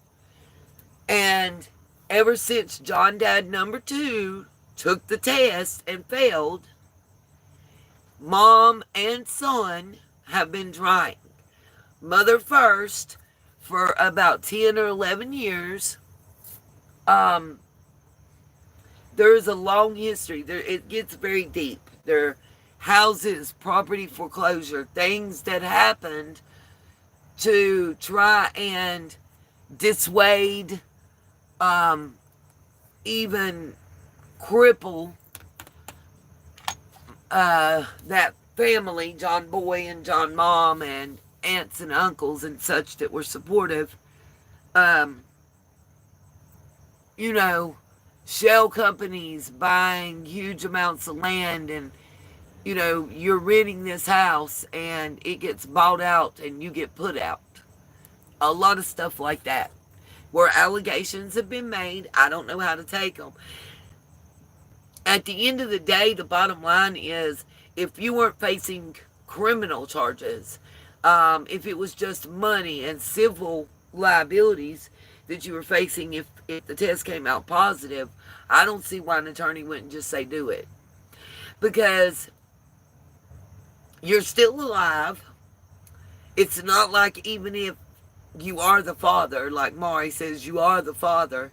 And ever since John Dad number 2 took the test and failed, Mom and son have been trying. Mother first for about 10 or 11 years. There's a long history. It gets very deep. There are houses, property foreclosure, things that happened to try and dissuade, even cripple that family, John Boy and John Mom and aunts and uncles and such that were supportive. Shell companies buying huge amounts of land, and you're renting this house and it gets bought out and you get put out. A lot of stuff like that, where allegations have been made. I don't know how to take them. At the end of the day, the bottom line is, if you weren't facing criminal charges, if it was just money and civil liabilities that you were facing, if the test came out positive, I don't see why an attorney wouldn't just say do it. Because you're still alive. It's not like, even if you are the father, like Mari says, you are the father,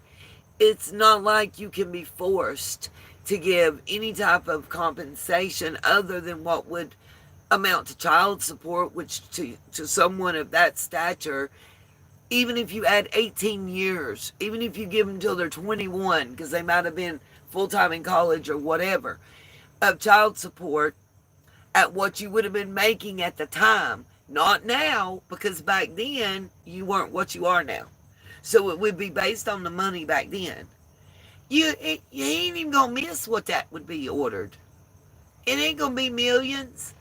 it's not like you can be forced to give any type of compensation other than what would amount to child support, which to someone of that stature, even if you add 18 years, even if you give them until they're 21, because they might have been full-time in college or whatever, of child support at what you would have been making at the time. Not now, because back then you weren't what you are now. So it would be based on the money back then. You ain't even gonna miss what that would be ordered. It ain't gonna be millions.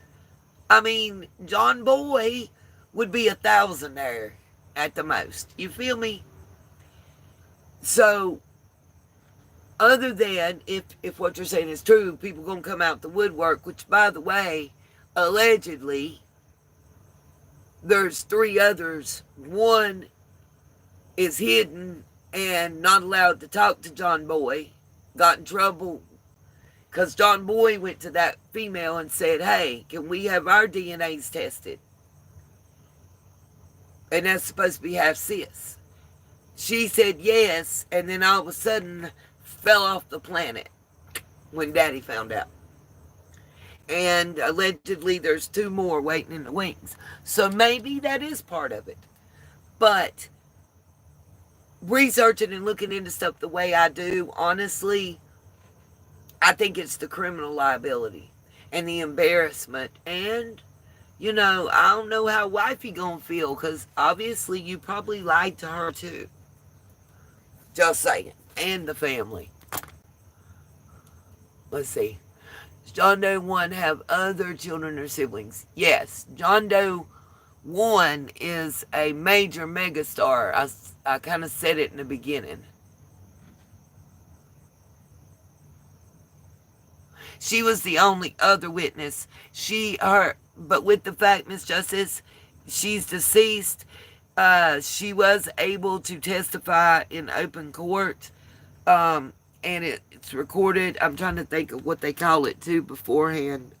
I mean, John Boy would be 1,000 there at the most. You feel me? So, other than if what you're saying is true, people gonna come out the woodwork, which, by the way, allegedly, there's 3 others. One is hidden and not allowed to talk to John Boy. Got in trouble because John Boy went to that female and said, hey, can we have our DNAs tested? And that's supposed to be half cis. She said yes, and then all of a sudden fell off the planet when Daddy found out. And allegedly there's 2 more waiting in the wings. So maybe that is part of it. But researching and looking into stuff the way I do, honestly, I think it's the criminal liability and the embarrassment. And, I don't know how wifey gonna feel, because obviously you probably lied to her too. Just saying. And the family. Let's see. Does John Doe 1 have other children or siblings? Yes. John Doe 1 is a major megastar. I kind of said it in the beginning. She was the only other witness. But with the fact, Miss Justice, she's deceased, she was able to testify in open court, and it's recorded. I'm trying to think of what they call it too beforehand.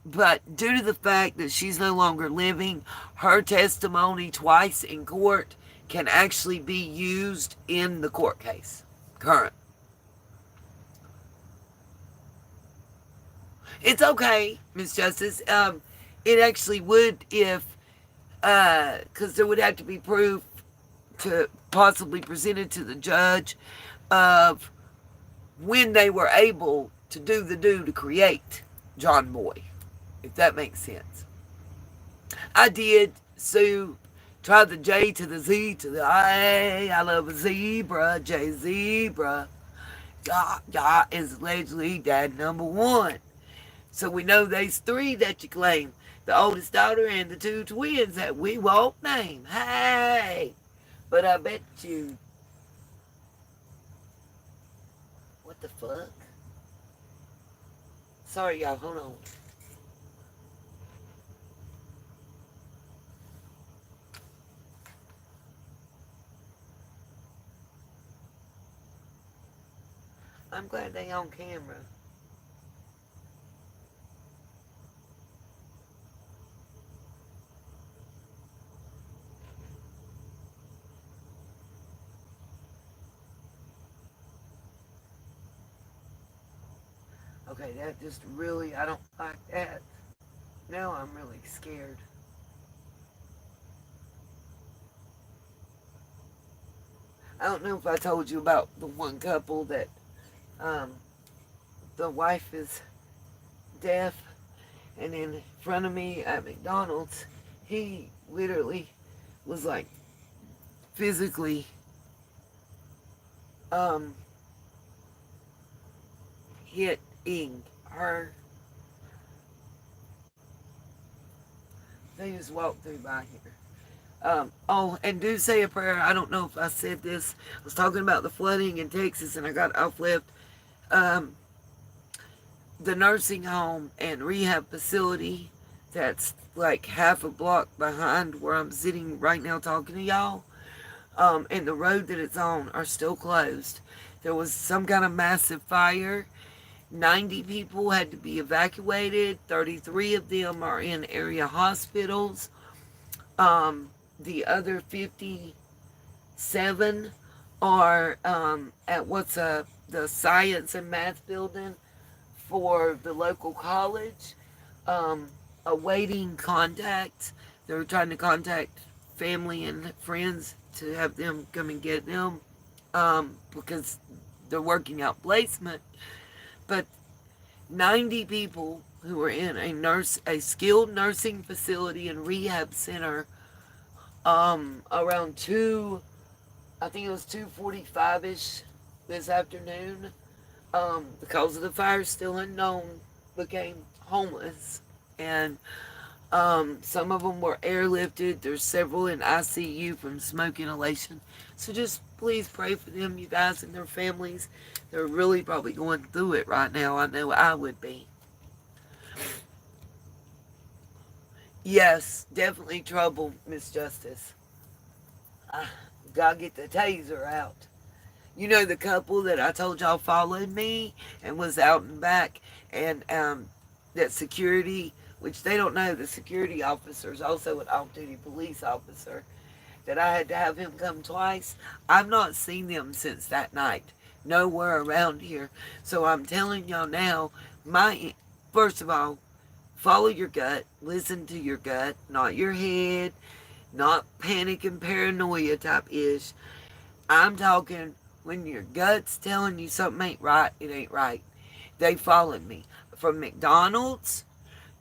But due to the fact that she's no longer living, her testimony twice in court can actually be used in the court case. Current. It's okay, Miss Justice. It actually would if, because there would have to be proof to possibly presented to the judge of when they were able to do to create John Boy, if that makes sense. I did sue, try the J to the Z to the I. I love a zebra, J zebra. God is allegedly dad number 1. So we know there's 3 that you claim. The oldest daughter and the 2 twins that we won't name. Hey! But I bet you... What the fuck? Sorry, y'all. Hold on. I'm glad they on camera. Okay, that just really, I don't like that. Now I'm really scared. I don't know if I told you about the one couple that the wife is deaf, and in front of me at McDonald's, he literally was like physically hitting her. They just walked through by here. Oh, and do say a prayer. I don't know if I said this. I was talking about the flooding in Texas, and I got off left Um, the nursing home and rehab facility that's like half a block behind where I'm sitting right now talking to y'all, and the road that it's on are still closed. There was some kind of massive fire. 90 people had to be evacuated. 33 of them are in area hospitals. The other 57 are at the science and math building for the local college, um, awaiting contact. They're trying to contact family and friends to have them come and get them, because they're working out placement. But 90 people who were in a skilled nursing facility and rehab center, around 2, I think it was 2:45ish this afternoon, the cause of the fire is still unknown, became homeless. And some of them were airlifted. There's several in ICU from smoke inhalation. So just please pray for them, you guys, and their families. They're really probably going through it right now. I know I would be. Yes, definitely trouble, Miss Justice. I gotta get the taser out. You know the couple that I told y'all followed me and was out and back, and that security, which they don't know, the security officer is also an off-duty police officer, that I had to have him come twice. I've not seen them since that night. Nowhere around here. So I'm telling y'all now, first of all, follow your gut, listen to your gut, not your head, not panic and paranoia type ish. I'm talking when your gut's telling you something ain't right, it ain't right. They followed me from McDonald's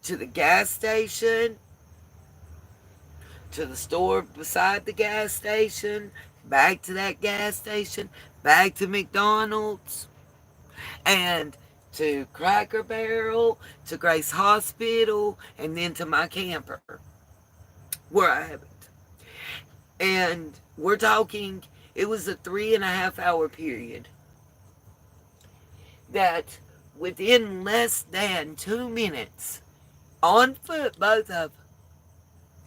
to the gas station to the store beside the gas station, back to that gas station, back to McDonald's, and to Cracker Barrel, to Grace Hospital, and then to my camper where I have it. And we're talking, it was a 3.5 hour period that within less than 2 minutes, on foot, both of them,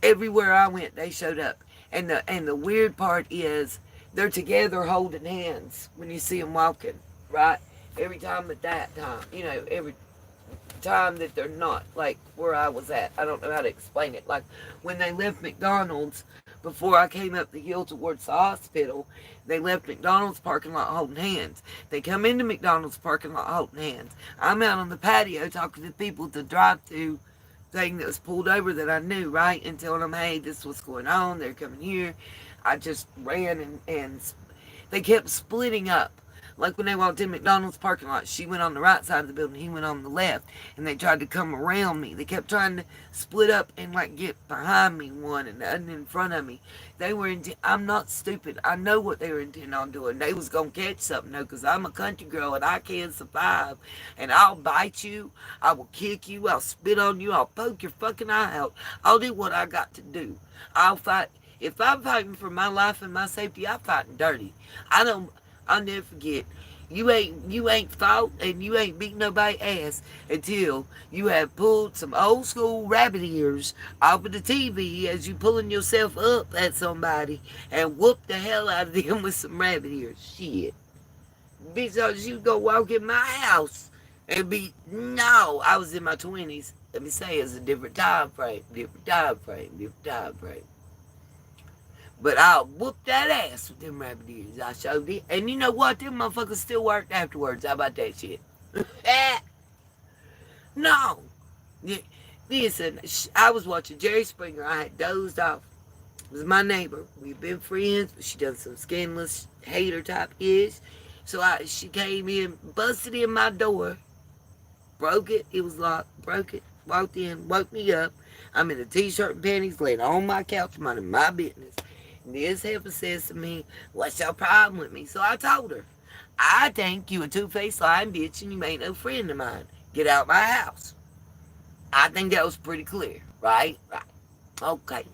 everywhere I went, they showed up. And the weird part is they're together holding hands when you see them walking, right? Every time at that time, every time that they're not like where I was at. I don't know how to explain it. Like when they left McDonald's before I came up the hill towards the hospital, they left McDonald's parking lot holding hands. They come into McDonald's parking lot holding hands. I'm out on the patio talking to people at the drive-through thing that was pulled over that I knew, right? And telling them, hey, this is what's going on. They're coming here. I just ran and they kept splitting up. Like when they walked in McDonald's parking lot, she went on the right side of the building, he went on the left, and they tried to come around me. They kept trying to split up and like get behind me one and in front of me. They were I'm not stupid. I know what they were intending on doing. They was gonna catch something though, cause I'm a country girl and I can survive. And I'll bite you. I will kick you. I'll spit on you. I'll poke your fucking eye out. I'll do what I got to do. I'll fight. If I'm fighting for my life and my safety, I'm fighting dirty. I'll never forget. You ain't fought and you ain't beat nobody ass until you have pulled some old school rabbit ears off of the TV as you pulling yourself up at somebody and whoop the hell out of them with some rabbit ears. Shit. Because you go walk in my house and no, I was in my 20s. Let me say it's a different time frame. But I'll whoop that ass with them rabbit ears. I showed it. And you know what? Them motherfuckers still worked afterwards. How about that shit? No. Listen, I was watching Jerry Springer. I had dozed off. It was my neighbor. We've been friends, but she done some scandalous hater type ish. So she came in, busted in my door, broke it. It was locked. Broke it. Walked in, woke me up. I'm in a t-shirt and panties, laying on my couch, minding my business. This heifer says to me, what's your problem with me? So I told her, I think you a two-faced lying bitch and you ain't no friend of mine. Get out my house. I think that was pretty clear, right? Right. Okay.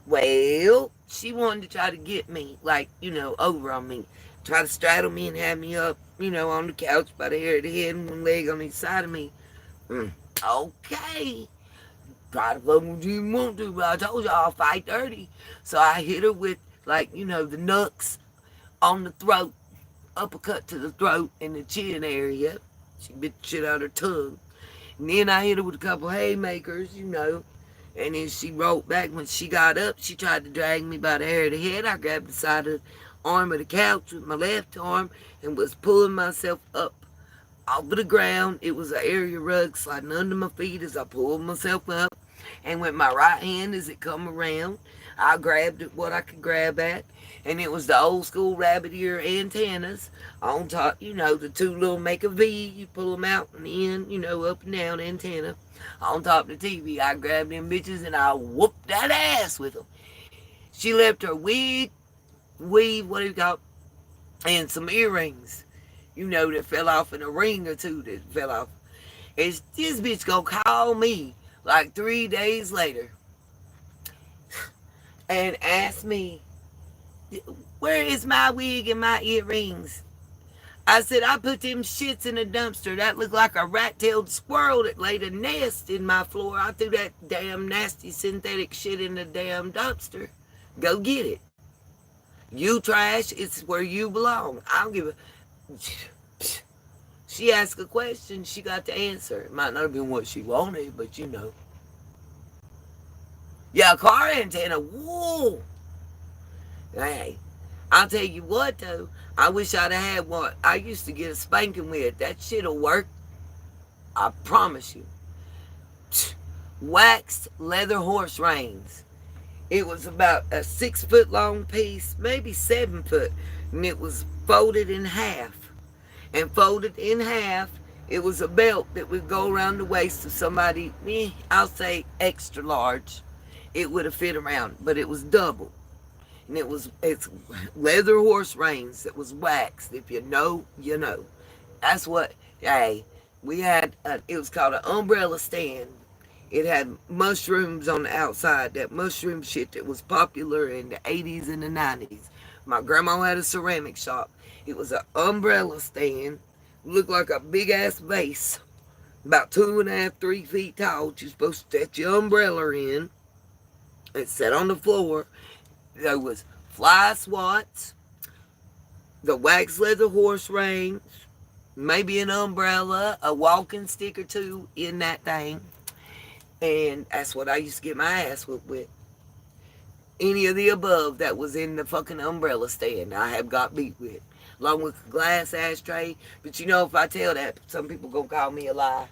Well, she wanted to try to get me, like, over on me. Try to straddle me and have me up, on the couch by the hair of the head and one leg on each side of me. Okay. Try to fuck what you want to, but I told y'all I'll fight dirty. So I hit her with, the knucks on the throat, uppercut to the throat and the chin area. She bit the shit out her tongue. And then I hit her with a couple haymakers, And then she rolled back. When she got up, she tried to drag me by the hair of the head. I grabbed the side of the arm of the couch with my left arm and was pulling myself up off of the ground. It was an area rug sliding under my feet as I pulled myself up. And with my right hand, as it come around, I grabbed at what I could grab at. And it was the old school rabbit ear antennas on top, the two little make a V. You pull them out and in, up and down antenna. On top of the TV, I grabbed them bitches and I whooped that ass with them. She left her weave, what do you call it? And some earrings, that fell off, in a ring or two that fell off. And this bitch gonna call me like 3 days later and ask me, where is my wig and my earrings? I said, I put them shits in a dumpster. That looked like a rat-tailed squirrel that laid a nest in my floor. I threw that damn nasty synthetic shit in the damn dumpster. Go get it. You trash, it's where you belong. I don't give a... She asked a question, she got the answer. It might not have been what she wanted, but Yeah, car antenna, whoa. Hey, I'll tell you what, though. I wish I'd have had one I used to get a spanking with. That shit'll work. I promise you. Waxed leather horse reins. It was about a 6 foot long piece, maybe 7 foot, and it was folded in half. And folded in half, it was a belt that would go around the waist of somebody, I'll say extra large. It would have fit around, but it was double. And it's leather horse reins that was waxed. If you know, you know. That's what, we had, it was called an umbrella stand. It had mushrooms on the outside, that mushroom shit that was popular in the 80s and the 90s. My grandma had a ceramic shop. It was an umbrella stand. Looked like a big-ass vase, about 2.5, 3 feet tall. You're supposed to set your umbrella in. It sat on the floor. There was fly swats, the wax leather horse reins, maybe an umbrella, a walking stick or two in that thing. And that's what I used to get my ass whooped with. Any of the above that was in the fucking umbrella stand, I have got beat with. Along with a glass ashtray. But if I tell that, some people gonna call me a lie.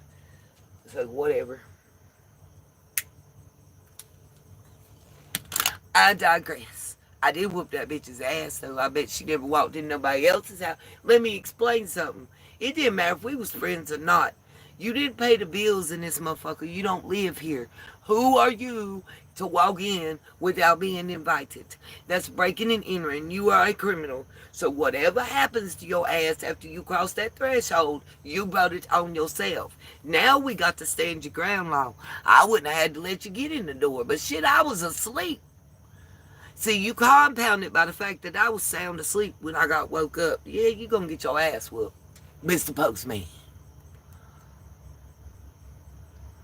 So whatever. I digress. I did whoop that bitch's ass, though. I bet she never walked in nobody else's house. Let me explain something. It didn't matter if we was friends or not. You didn't pay the bills in this motherfucker. You don't live here. Who are you to walk in without being invited? That's breaking and entering. You are a criminal. So whatever happens to your ass after you cross that threshold, you brought it on yourself. Now we got to stand your ground law. I wouldn't have had to let you get in the door. But shit, I was asleep. See, you compounded by the fact that I was sound asleep when I got woke up. Yeah, you gonna get your ass whooped, Mr. Postman.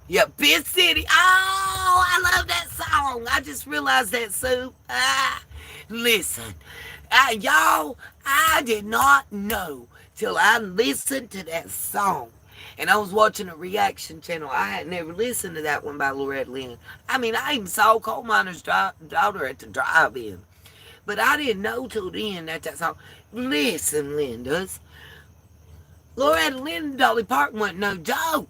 Yeah, Pit City. Oh, I love that song. I just realized that, Sue. Listen, y'all, I did not know till I listened to that song. And I was watching a reaction channel. I had never listened to that one by Loretta Lynn. I mean, I even saw Coal Miner's Daughter at the drive-in. But I didn't know till then that song. Listen, Lindas. Loretta Lynn and Dolly Parton wasn't no joke.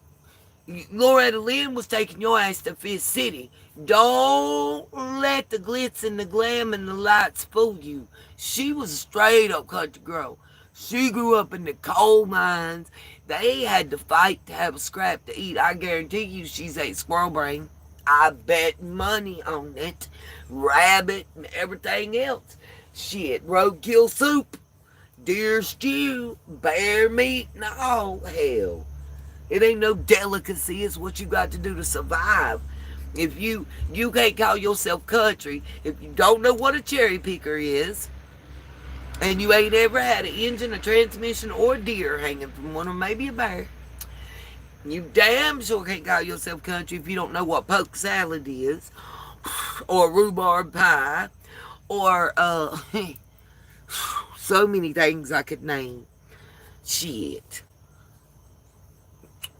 Loretta Lynn was taking your ass to Fifth City. Don't let the glitz and the glam and the lights fool you. She was a straight-up country girl. She grew up in the coal mines. They had to fight to have a scrap to eat. I guarantee you she's ate squirrel brain. I bet money on it. Rabbit and everything else. Shit, roadkill soup, deer stew, bear meat, and all. Hell, it ain't no delicacy. It's what you got to do to survive. If you can't call yourself country, if you don't know what a cherry picker is, and you ain't ever had an engine, a transmission, or a deer hanging from one, or maybe a bear, you damn sure can't call yourself country if you don't know what poke salad is, or rhubarb pie, or so many things I could name. Shit.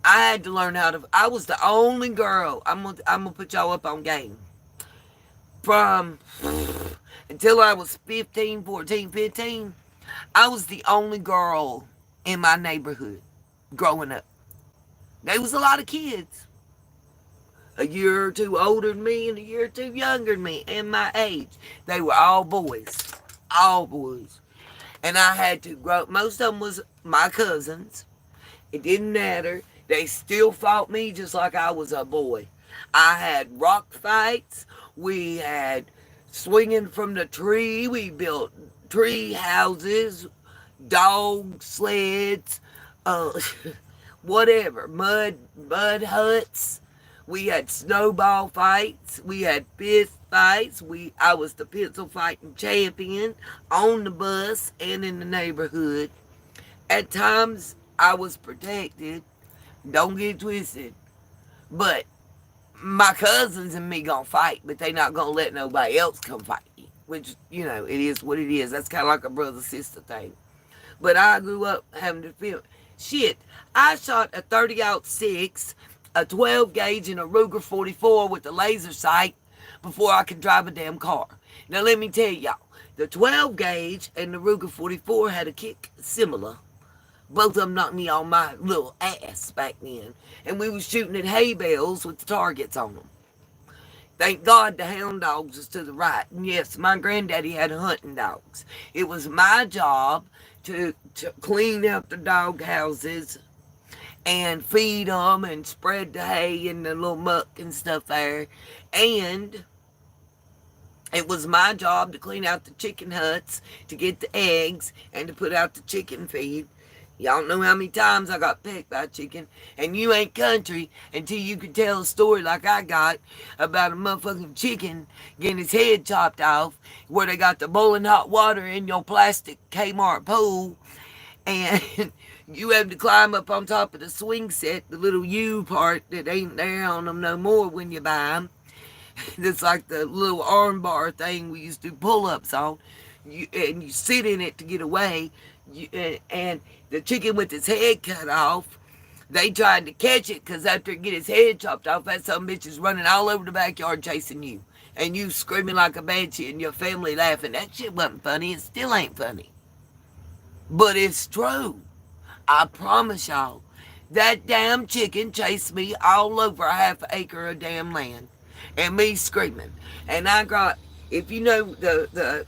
I had to learn how to. I was the only girl. I'm gonna put y'all up on game. From until I was 15, 14, 15, I was the only girl in my neighborhood growing up. There was a lot of kids, a year or two older than me and a year or two younger than me, and my age. They were all boys, all boys. And I had to grow. Most of them was my cousins. It didn't matter. They still fought me just like I was a boy. I had rock fights. We had swinging from the tree. We built tree houses, dog sleds, uh, whatever, mud huts. We had snowball fights. We had fist fights. I was the pencil fighting champion on the bus and in the neighborhood. At times, I was protected. Don't get twisted. But my cousins and me gonna fight, but they not gonna let nobody else come fight me. Which, it is what it is. That's kind of like a brother-sister thing. But I grew up having to feel. Shit, I shot a 30-06, a 12 gauge, and a Ruger 44 with a laser sight before I could drive a damn car. Now let me tell y'all, the 12 gauge and the Ruger 44 had a kick similar. Both of them knocked me on my little ass back then. And we was shooting at hay bales with the targets on them. Thank God the hound dogs was to the right. And yes, my granddaddy had hunting dogs. It was my job to clean out the dog houses and feed them and spread the hay and the little muck and stuff there. And it was my job to clean out the chicken huts, to get the eggs, and to put out the chicken feed. Y'all know how many times I got pecked by a chicken, and you ain't country until you can tell a story like I got about a motherfucking chicken getting his head chopped off, where they got the boiling hot water in your plastic Kmart pool, and you have to climb up on top of the swing set, the little U part that ain't there on them no more when you buy them. That's like the little arm bar thing we used to do pull-ups on, and you sit in it to get away. And the chicken with his head cut off, they tried to catch it because after it get his head chopped off, that some bitch is running all over the backyard chasing you. And you screaming like a banshee and your family laughing. That shit wasn't funny. It still ain't funny. But it's true. I promise y'all. That damn chicken chased me all over a half acre of damn land. And me screaming. And I got, if you know the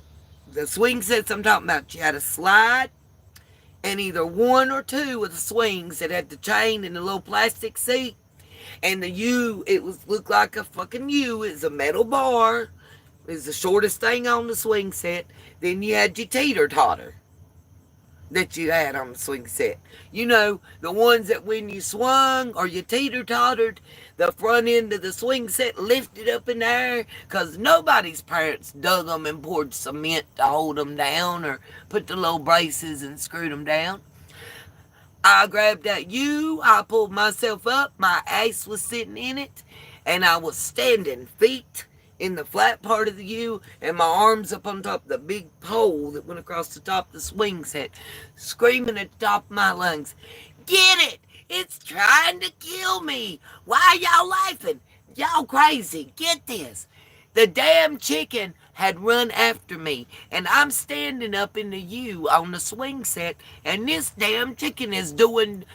swing sets I'm talking about, you had a slide and either one or two of the swings that had the chain and the little plastic seat. And the U, looked like a fucking U. It's a metal bar. It's the shortest thing on the swing set. Then you had your teeter-totter that you had on the swing set. You know, the ones that when you swung or you teeter-tottered, the front end of the swing set lifted up in the air because nobody's parents dug them and poured cement to hold them down or put the little braces and screwed them down. I grabbed that U, I pulled myself up, my ace was sitting in it, and I was standing feet in the flat part of the U and my arms up on top of the big pole that went across the top of the swing set, screaming at the top of my lungs, "Get it! It's trying to kill me! Why y'all laughing? Y'all crazy! Get this!" The damn chicken had run after me, and I'm standing up in the U on the swing set, and this damn chicken is doing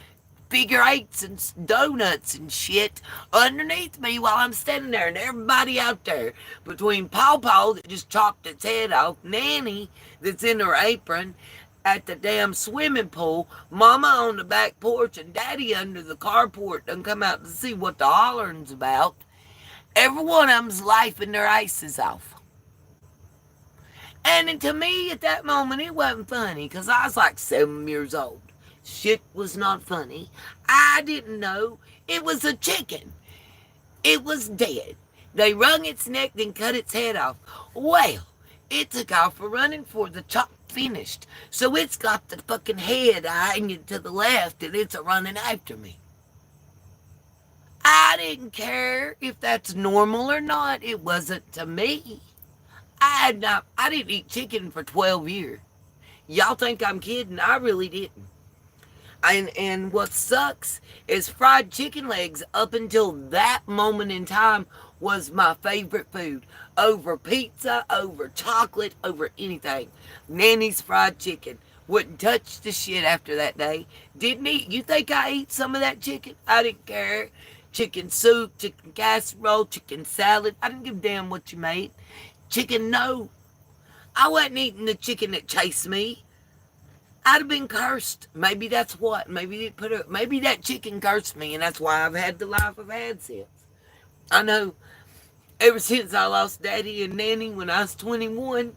figure eights and donuts and shit underneath me while I'm standing there, and everybody out there between Paw that just chopped its head off, Nanny that's in her apron at the damn swimming pool, Mama on the back porch, and Daddy under the carport done come out to see what the hollering's about. Every one of them's laughing their aces off. And to me, at that moment, it wasn't funny because I was like 7 years old. Shit was not funny. I didn't know it was a chicken. It was dead. They wrung its neck, then cut its head off. Well, it took off for running for the chopped finished. So it's got the fucking head hanging to the left and it's a running after me. I didn't care if that's normal or not. It wasn't to me. I didn't eat chicken for 12 years. Y'all think I'm kidding? I really didn't. And what sucks is fried chicken legs up until that moment in time was my favorite food. Over pizza, over chocolate, over anything. Nanny's fried chicken. Wouldn't touch the shit after that day. Didn't eat. You think I ate some of that chicken? I didn't care. Chicken soup, chicken casserole, chicken salad. I didn't give a damn what you made. Chicken, no. I wasn't eating the chicken that chased me. I'd have been cursed. Maybe that's what. Maybe that chicken cursed me, and that's why I've had the life I've had since. I know. Ever since I lost Daddy and Nanny when I was 21,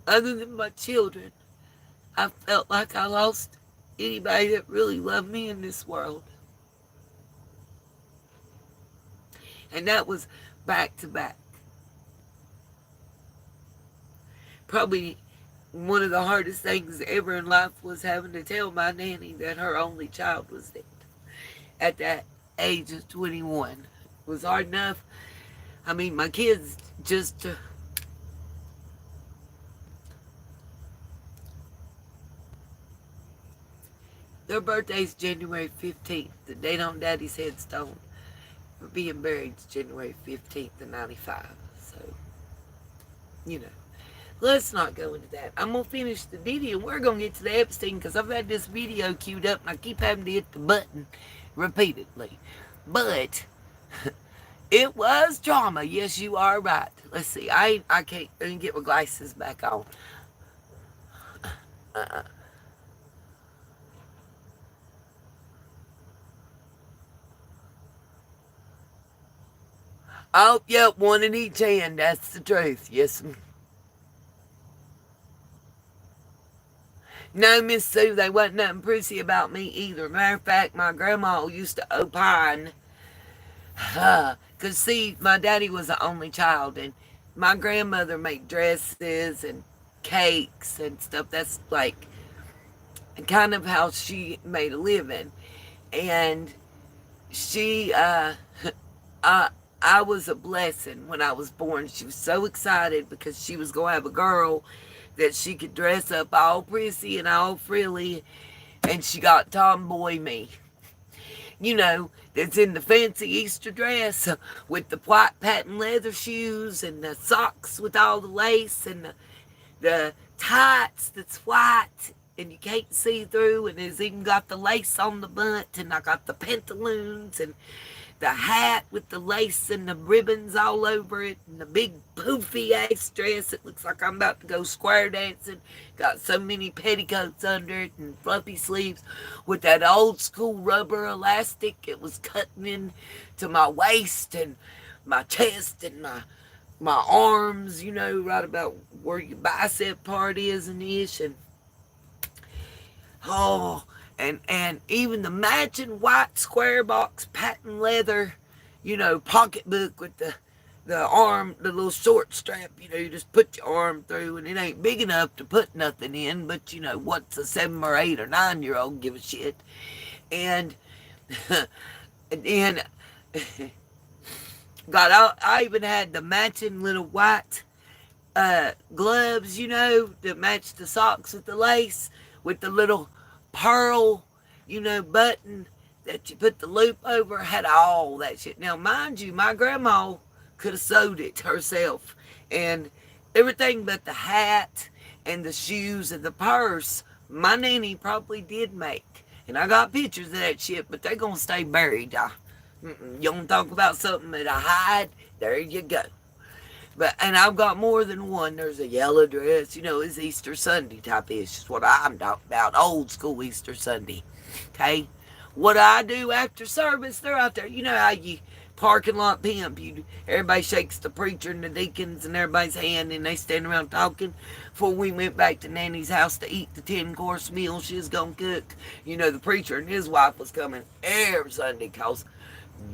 other than my children, I felt like I lost anybody that really loved me in this world. And that was back to back. Probably one of the hardest things ever in life was having to tell my nanny that her only child was dead at that age of 21. It was hard enough. I mean, my kids just... their birthday's January 15th. The date on Daddy's headstone for being buried is January 15th of 95. So, you know. Let's not go into that. I'm going to finish the Diddy and we're going to get to the Epstein because I've had this video queued up and I keep having to hit the button repeatedly. But it was drama. Yes, you are right. Let's see. I can't even get my glasses back on. Oh, yep, one in each hand. That's the truth. Yes. No, Miss Sue, they wasn't nothing prissy about me either. Matter of fact, my grandma used to opine. Because, see, my daddy was the only child, and my grandmother made dresses and cakes and stuff. That's, like, kind of how she made a living. And she, I was a blessing when I was born. She was so excited because she was going to have a girl that she could dress up all prissy and all frilly, and she got tomboy me. You know, that's in the fancy Easter dress with the white patent leather shoes and the socks with all the lace and the tights that's white and you can't see through, and it's even got the lace on the butt, and I got the pantaloons and the hat with the lace and the ribbons all over it, and the big poofy ass dress. It looks like I'm about to go square dancing. Got so many petticoats under it and fluffy sleeves with that old school rubber elastic. It was cutting into my waist and my chest and my arms, you know, right about where your bicep part is and ish. And and even the matching white square box patent leather, you know, pocketbook with the arm, the little short strap, you know, you just put your arm through, and it ain't big enough to put nothing in, but, you know, what's a 7 or 8 or 9-year-old give a shit? And then, God, I even had the matching little white gloves, you know, that match the socks with the lace, with the little pearl, you know, button that you put the loop over. Had all that shit. Now, mind you, my grandma could have sewed it herself, and everything but the hat and the shoes and the purse, my nanny probably did make. And I got pictures of that shit, but they're gonna stay buried. You want to talk about something that I hide? There you go. But, and I've got more than one. There's a yellow dress, you know, it's Easter Sunday type ish. Is what I'm talking about. Old school Easter Sunday. Okay? What I do after service, they're out there. You know how you parking lot pimp, everybody shakes the preacher and the deacons and everybody's hand, and they stand around talking. Before we went back to Nanny's house to eat the 10-course meal she was going to cook, you know, the preacher and his wife was coming every Sunday because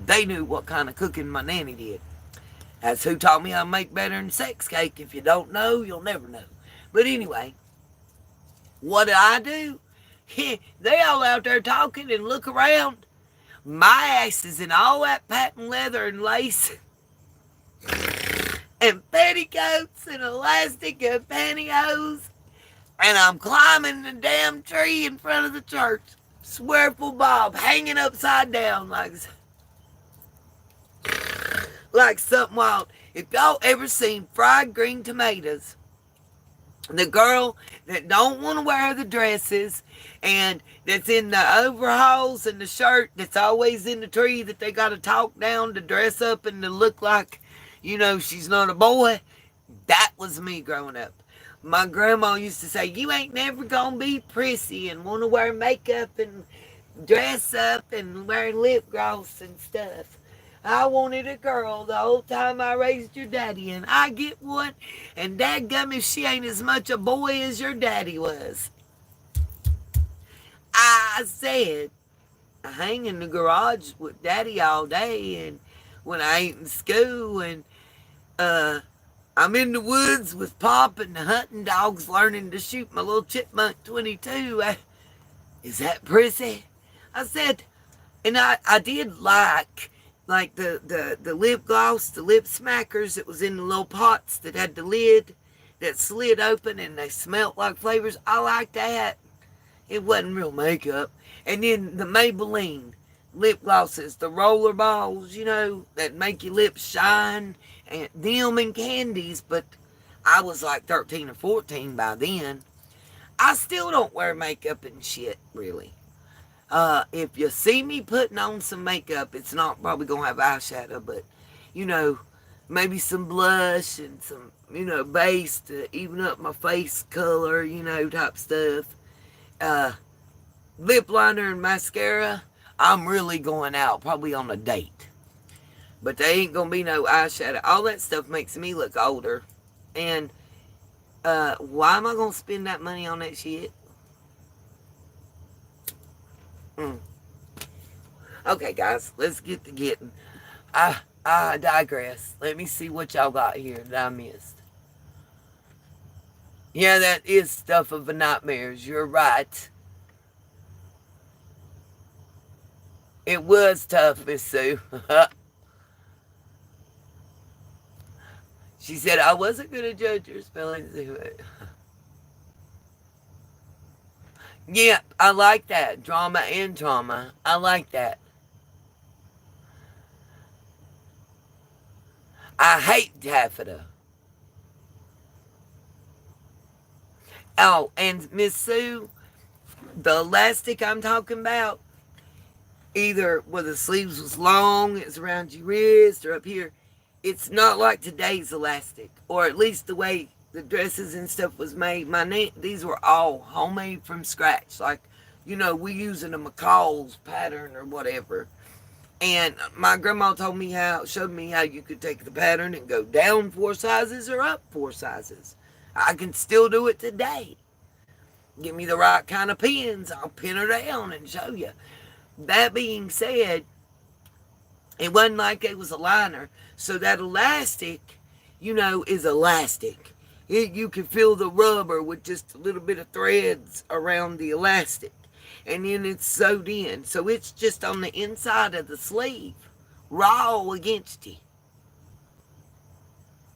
They knew what kind of cooking my nanny did. That's who taught me how to make better than sex cake. If you don't know, you'll never know. But anyway, what did I do? They all out there talking and look around. My ass is in all that patent leather and lace and petticoats and elastic and pantyhose. And I'm climbing the damn tree in front of the church. Swearful Bob hanging upside down like something wild. If y'all ever seen fried green tomatoes, the girl that don't want to wear the dresses and that's in the overalls and the shirt that's always in the tree that they got to talk down to dress up and to look like, she's not a boy. That was me growing up. My grandma used to say, you ain't never gonna be prissy and want to wear makeup and dress up and wear lip gloss and stuff. I wanted a girl the whole time I raised your daddy, and I get one, and dadgum if she ain't as much a boy as your daddy was. I said, I hang in the garage with daddy all day, and when I ain't in school, and I'm in the woods with Pop and the hunting dogs learning to shoot my little chipmunk 22. Is that prissy? I said, and I did like the lip gloss, the lip smackers that was in the little pots that had the lid that slid open and they smelt like flavors. I liked that. It wasn't real makeup. And then the Maybelline lip glosses, the roller balls, that make your lips shine, and them and candies. But I was like 13 or 14 by then. I still don't wear makeup and shit, really. If you see me putting on some makeup, it's not probably going to have eyeshadow, but, maybe some blush and some, base to even up my face color, type stuff. Lip liner and mascara, I'm really going out, probably on a date. But there ain't going to be no eyeshadow. All that stuff makes me look older. And, why am I going to spend that money on that shit? Okay, guys, let's get to getting. I digress. Let me see what y'all got here that I missed. Yeah, that is stuff of the nightmares. You're right. It was tough, Miss Sue. She said, I wasn't going to judge your spelling. Yeah, I like that. Drama and trauma. I like that. I hate taffeta. Oh, and Miss Sue, the elastic I'm talking about, either where the sleeves was long, it's around your wrist, or up here, it's not like today's elastic, or at least the way the dresses and stuff was made. These were all homemade from scratch. Like, we using a McCall's pattern or whatever. And my grandma showed me how you could take the pattern and go down 4 sizes or up 4 sizes. I can still do it today. Give me the right kind of pins, I'll pin her down and show you. That being said, it wasn't like it was a liner. So that elastic, is elastic. You can feel the rubber with just a little bit of threads around the elastic. And then it's sewed in. So it's just on the inside of the sleeve. Raw against you.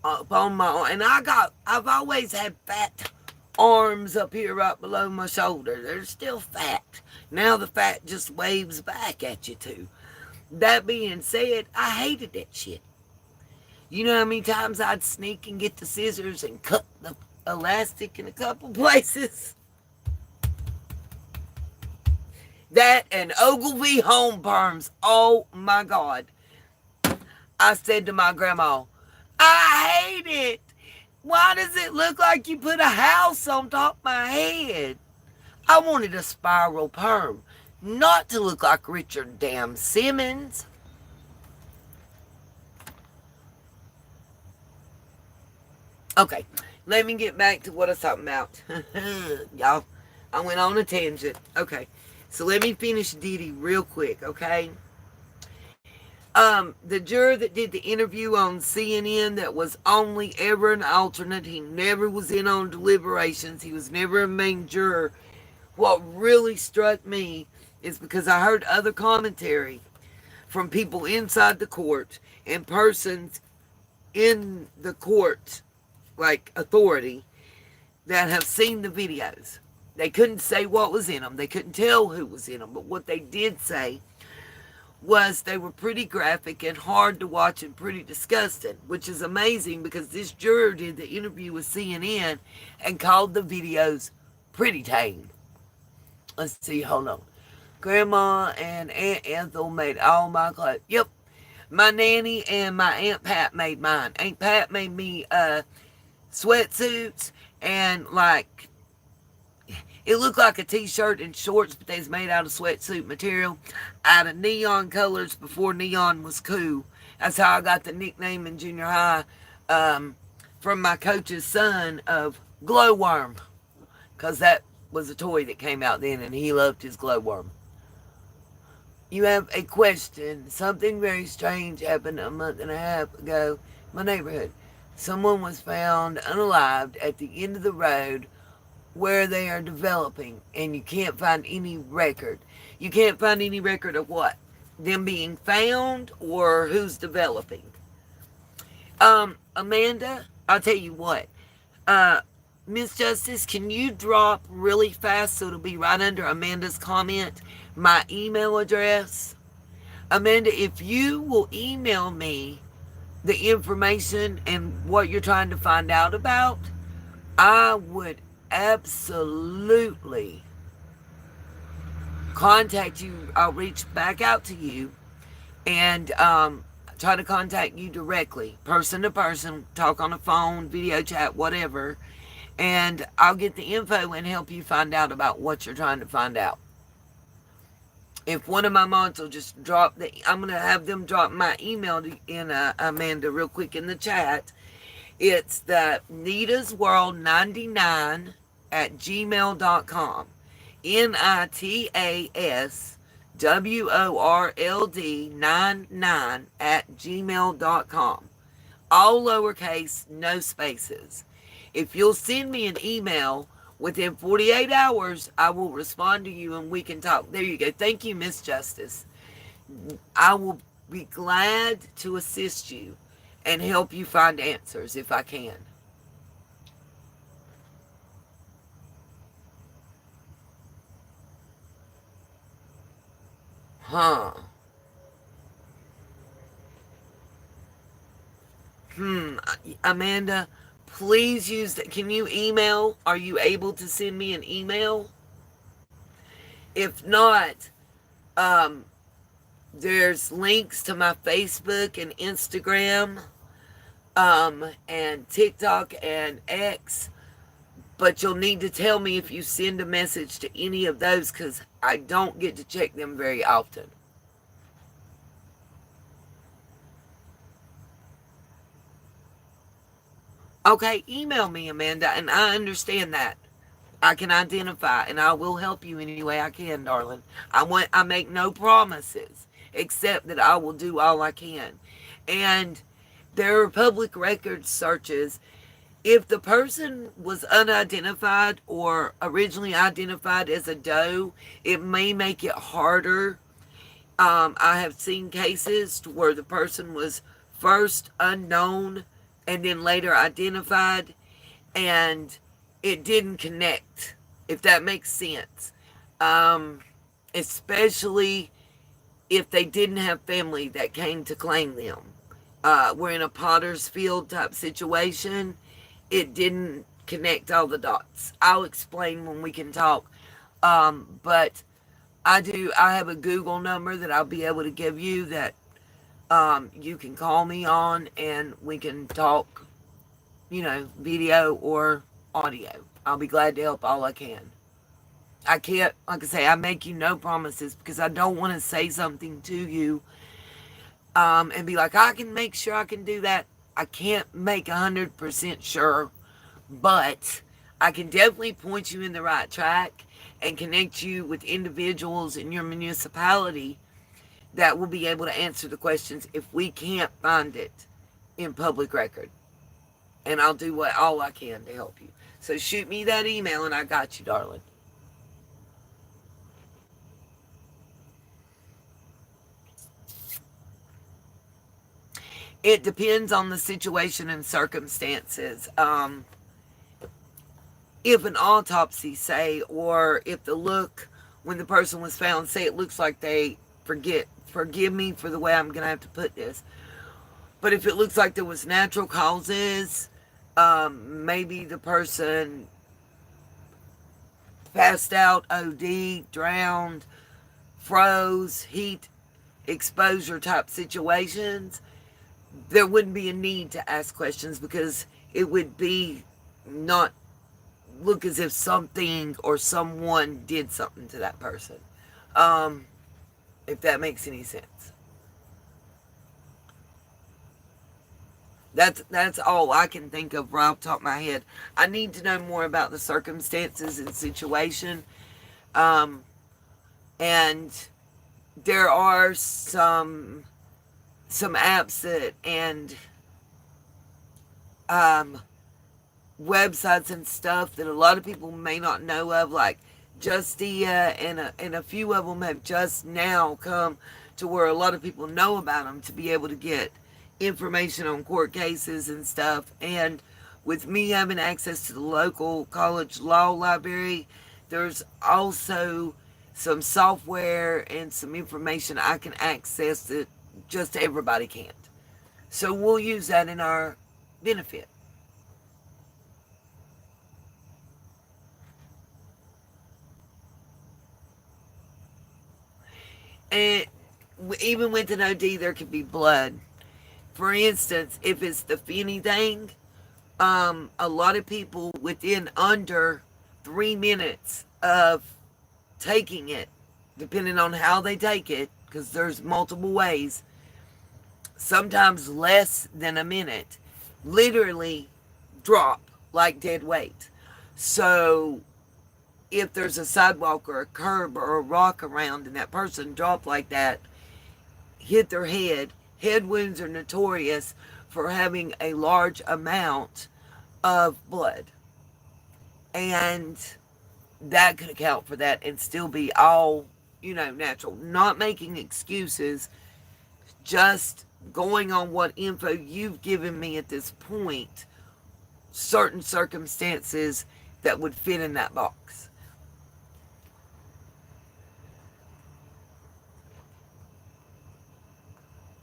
Up on my arm. And I've always had fat arms up here right below my shoulder. They're still fat. Now the fat just waves back at you too. That being said, I hated that shit. You know how many times I'd sneak and get the scissors and cut the elastic in a couple places? That and Ogilvy home perms. Oh my God. I said to my grandma, I hate it. Why does it look like you put a house on top of my head? I wanted a spiral perm, not to look like Richard damn Simmons. Okay, let me get back to what I was talking about. Y'all, I went on a tangent. Okay, so let me finish Diddy real quick, okay? The juror that did the interview on CNN that was only ever an alternate, he never was in on deliberations, he was never a main juror. What really struck me is because I heard other commentary from people inside the court and persons in the court, like authority, that have seen the videos. They couldn't say what was in them. They couldn't tell who was in them. But what they did say was they were pretty graphic and hard to watch and pretty disgusting, which is amazing because this juror did the interview with CNN and called the videos pretty tame. Let's see, hold on. Grandma and Aunt Ethel made all my clothes. Yep. My nanny and my Aunt Pat made mine. Aunt Pat made me sweatsuits and like it looked like a t-shirt and shorts, but they was made out of sweatsuit material, out of neon colors before neon was cool. That's how I got the nickname in junior high from my coach's son of Glowworm, because that was a toy that came out then, and he loved his Glowworm. You have a question. Something very strange happened a month and a half ago in my neighborhood. Someone was found unalived at the end of the road where they are developing, and you can't find any record. You can't find any record of what? Them being found or who's developing? Amanda, I'll tell you what. Miss Justice, can you drop really fast so it'll be right under Amanda's comment my email address? Amanda, if you will email me the information and what you're trying to find out about, I would absolutely contact you. I'll reach back out to you and try to contact you directly, person to person, talk on the phone, video chat, whatever, and I'll get the info and help you find out about what you're trying to find out. If one of my moms will just drop I'm going to have them drop my email in Amanda real quick in the chat. It's the nitasworld99@gmail.com. nitasworld99@gmail.com. All lowercase, no spaces. If you'll send me an email within 48 hours, I will respond to you and we can talk. There you go. Thank you, Miss Justice. I will be glad to assist you and help you find answers if I can. Amanda, please use that. Can you email? Are you able to send me an email? If not, there's links to my Facebook and Instagram, and TikTok and X, but you'll need to tell me if you send a message to any of those because I don't get to check them very often. Okay, email me, Amanda, and I understand that. I can identify, and I will help you any way I can, darling. I make no promises, except that I will do all I can. And there are public record searches. If the person was unidentified or originally identified as a doe, it may make it harder. I have seen cases where the person was first unknown and then later identified, and it didn't connect, if that makes sense. Especially if they didn't have family that came to claim them. We're in a Potter's Field type situation. It didn't connect all the dots. I'll explain when we can talk. But I have a Google number that I'll be able to give you that you can call me on and we can talk, video or audio. I'll be glad to help all I can. I can't, like I say, I make you no promises because I don't want to say something to you and be like, I can make sure I can do that. I can't make 100% sure, but I can definitely point you in the right track and connect you with individuals in your municipality that will be able to answer the questions if we can't find it in public record. And I'll do all I can to help you. So shoot me that email and I got you, darling. It depends on the situation and circumstances. If an autopsy, say, or if the look when the person was found, say it looks like they forgive me for the way I'm going to have to put this, but if it looks like there was natural causes, maybe the person passed out, OD, drowned, froze, heat exposure type situations, there wouldn't be a need to ask questions because it would be not look as if something or someone did something to that person. If that makes any sense. That's all I can think of right off the top of my head. I need to know more about the circumstances and situation. And there are some apps and websites and stuff that a lot of people may not know of, like Justia, and a few of them have just now come to where a lot of people know about them to be able to get information on court cases and stuff. And with me having access to the local college law library, there's also some software and some information I can access that just everybody can't. So we'll use that in our benefit. And even with an OD, there could be blood. For instance, if it's the Finney thing, a lot of people within under 3 minutes of taking it, depending on how they take it, because there's multiple ways, sometimes less than a minute, literally drop like dead weight. So if there's a sidewalk or a curb or a rock around and that person dropped like that, hit their head wounds are notorious for having a large amount of blood. And that could account for that and still be all, natural. Not making excuses, just going on what info you've given me at this point, certain circumstances that would fit in that box.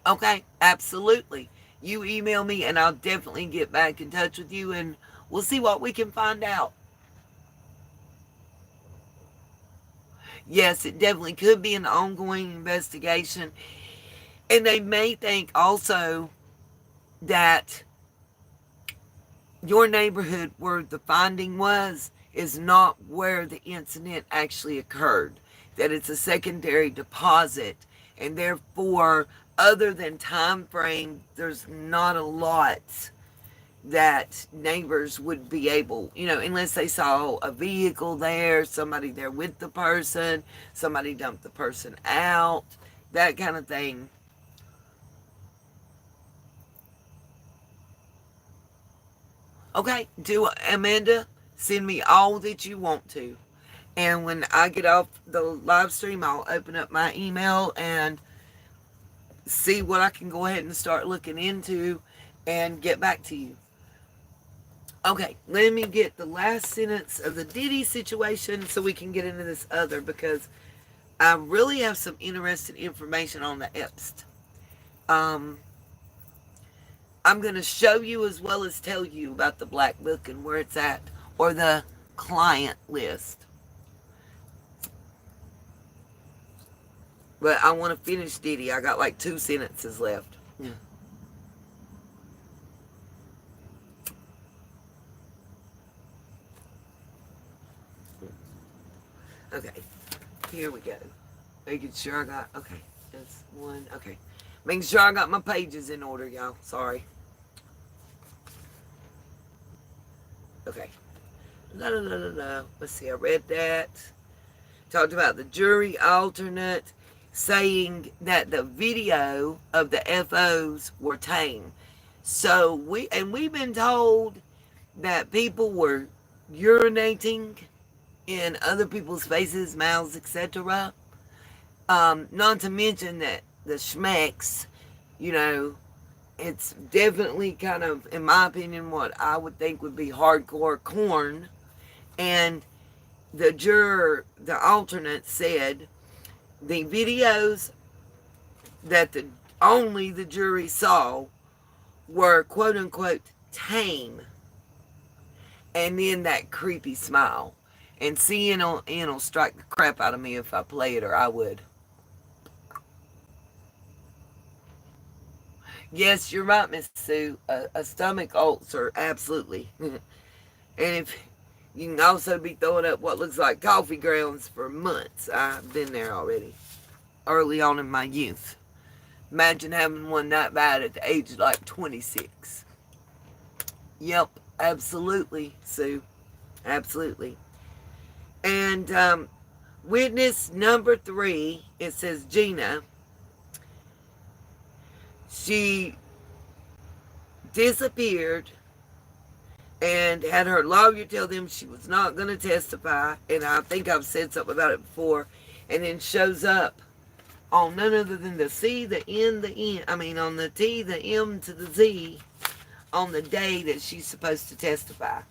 Okay, absolutely. You email me and I'll definitely get back in touch with you and we'll see what we can find out. Yes, it definitely could be an ongoing investigation. And they may think also that your neighborhood where the finding was is not where the incident actually occurred. That it's a secondary deposit. And therefore, other than time frame, there's not a lot that neighbors would be able, unless they saw a vehicle there, somebody there with the person, somebody dumped the person out, that kind of thing. Okay, Amanda, send me all that you want to. And when I get off the live stream, I'll open up my email and see what I can go ahead and start looking into and get back to you. Okay, let me get the last sentence of the Diddy situation so we can get into this other, because I really have some interesting information on the Epstein. I'm going to show you as well as tell you about the black book and where it's at, or the client list. But I want to finish Diddy. I got like 2 sentences left. Yeah. Okay, here we go. Making sure I got, okay, that's one, okay. Making sure I got my pages in order, y'all. Sorry. Okay. Let's see, I read that. Talked about the jury alternate. saying that the video of the FOs were tame. So we've been told that people were urinating in other people's faces, mouths, etc. Not to mention that the schmecks, you know, it's definitely kind of, in my opinion, what I would think would be hardcore corn. And the juror, the alternate, said the videos that only the jury saw were quote unquote tame. And then that creepy smile. And CNN will strike the crap out of me if I play it, or I would. Yes, you're right, Miss Sue. A stomach ulcer, absolutely. And if you can also be throwing up what looks like coffee grounds for months. I've been there already, early on in my youth. Imagine having one that bad at the age of like 26. Yep, absolutely, Sue. Absolutely. And witness number 3, it says Gina. She disappeared and had her lawyer tell them she was not going to testify. And I think I've said something about it before. And then shows up on none other than the C, the N, the N. I mean, on the T, the M to the Z on the day that she's supposed to testify.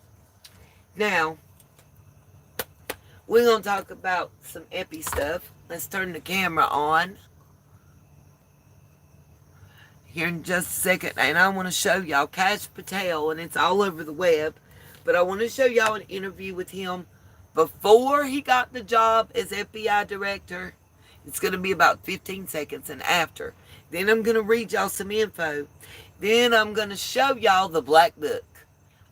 Now, we're going to talk about some epi stuff. Let's turn the camera on here in just a second. And I want to show y'all Kash Patel, and it's all over the web. But I want to show y'all an interview with him before he got the job as FBI director. It's going to be about 15 seconds, and after. Then I'm going to read y'all some info. Then I'm going to show y'all the black book.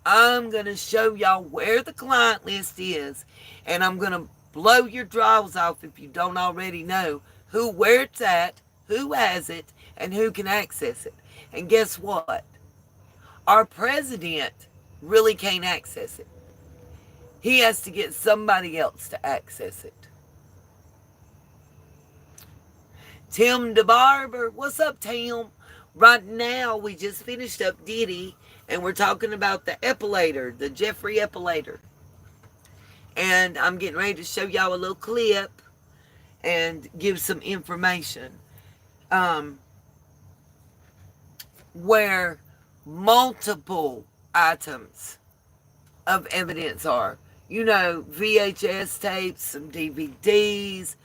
I'm going to show y'all where the client list is. And I'm going to blow your drawers off if you don't already know where it's at, who has it, and who can access it. And guess what? Our president really can't access it. He has to get somebody else to access it. Tim DeBarber, what's up, Tim? Right now, we just finished up Diddy, and we're talking about the epilator, the Jeffrey epilator. And I'm getting ready to show y'all a little clip and give some information. Where multiple items of evidence are. You know, VHS tapes, some DVDs,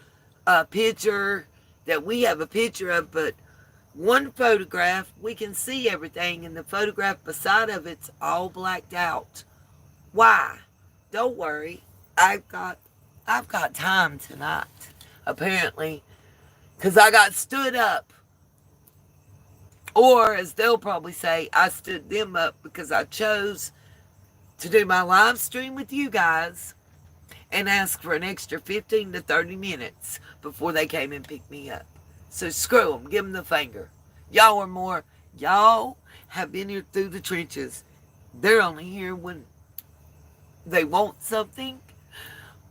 a picture that we have a picture of, but one photograph, we can see everything, and the photograph beside of it's all blacked out. Why? Don't worry. I've got time tonight, apparently, because I got stood up. Or, as they'll probably say, I stood them up because I chose to do my live stream with you guys and ask for an extra 15 to 30 minutes before they came and picked me up. So screw them. Give them the finger. Y'all have been here through the trenches. They're only here when they want something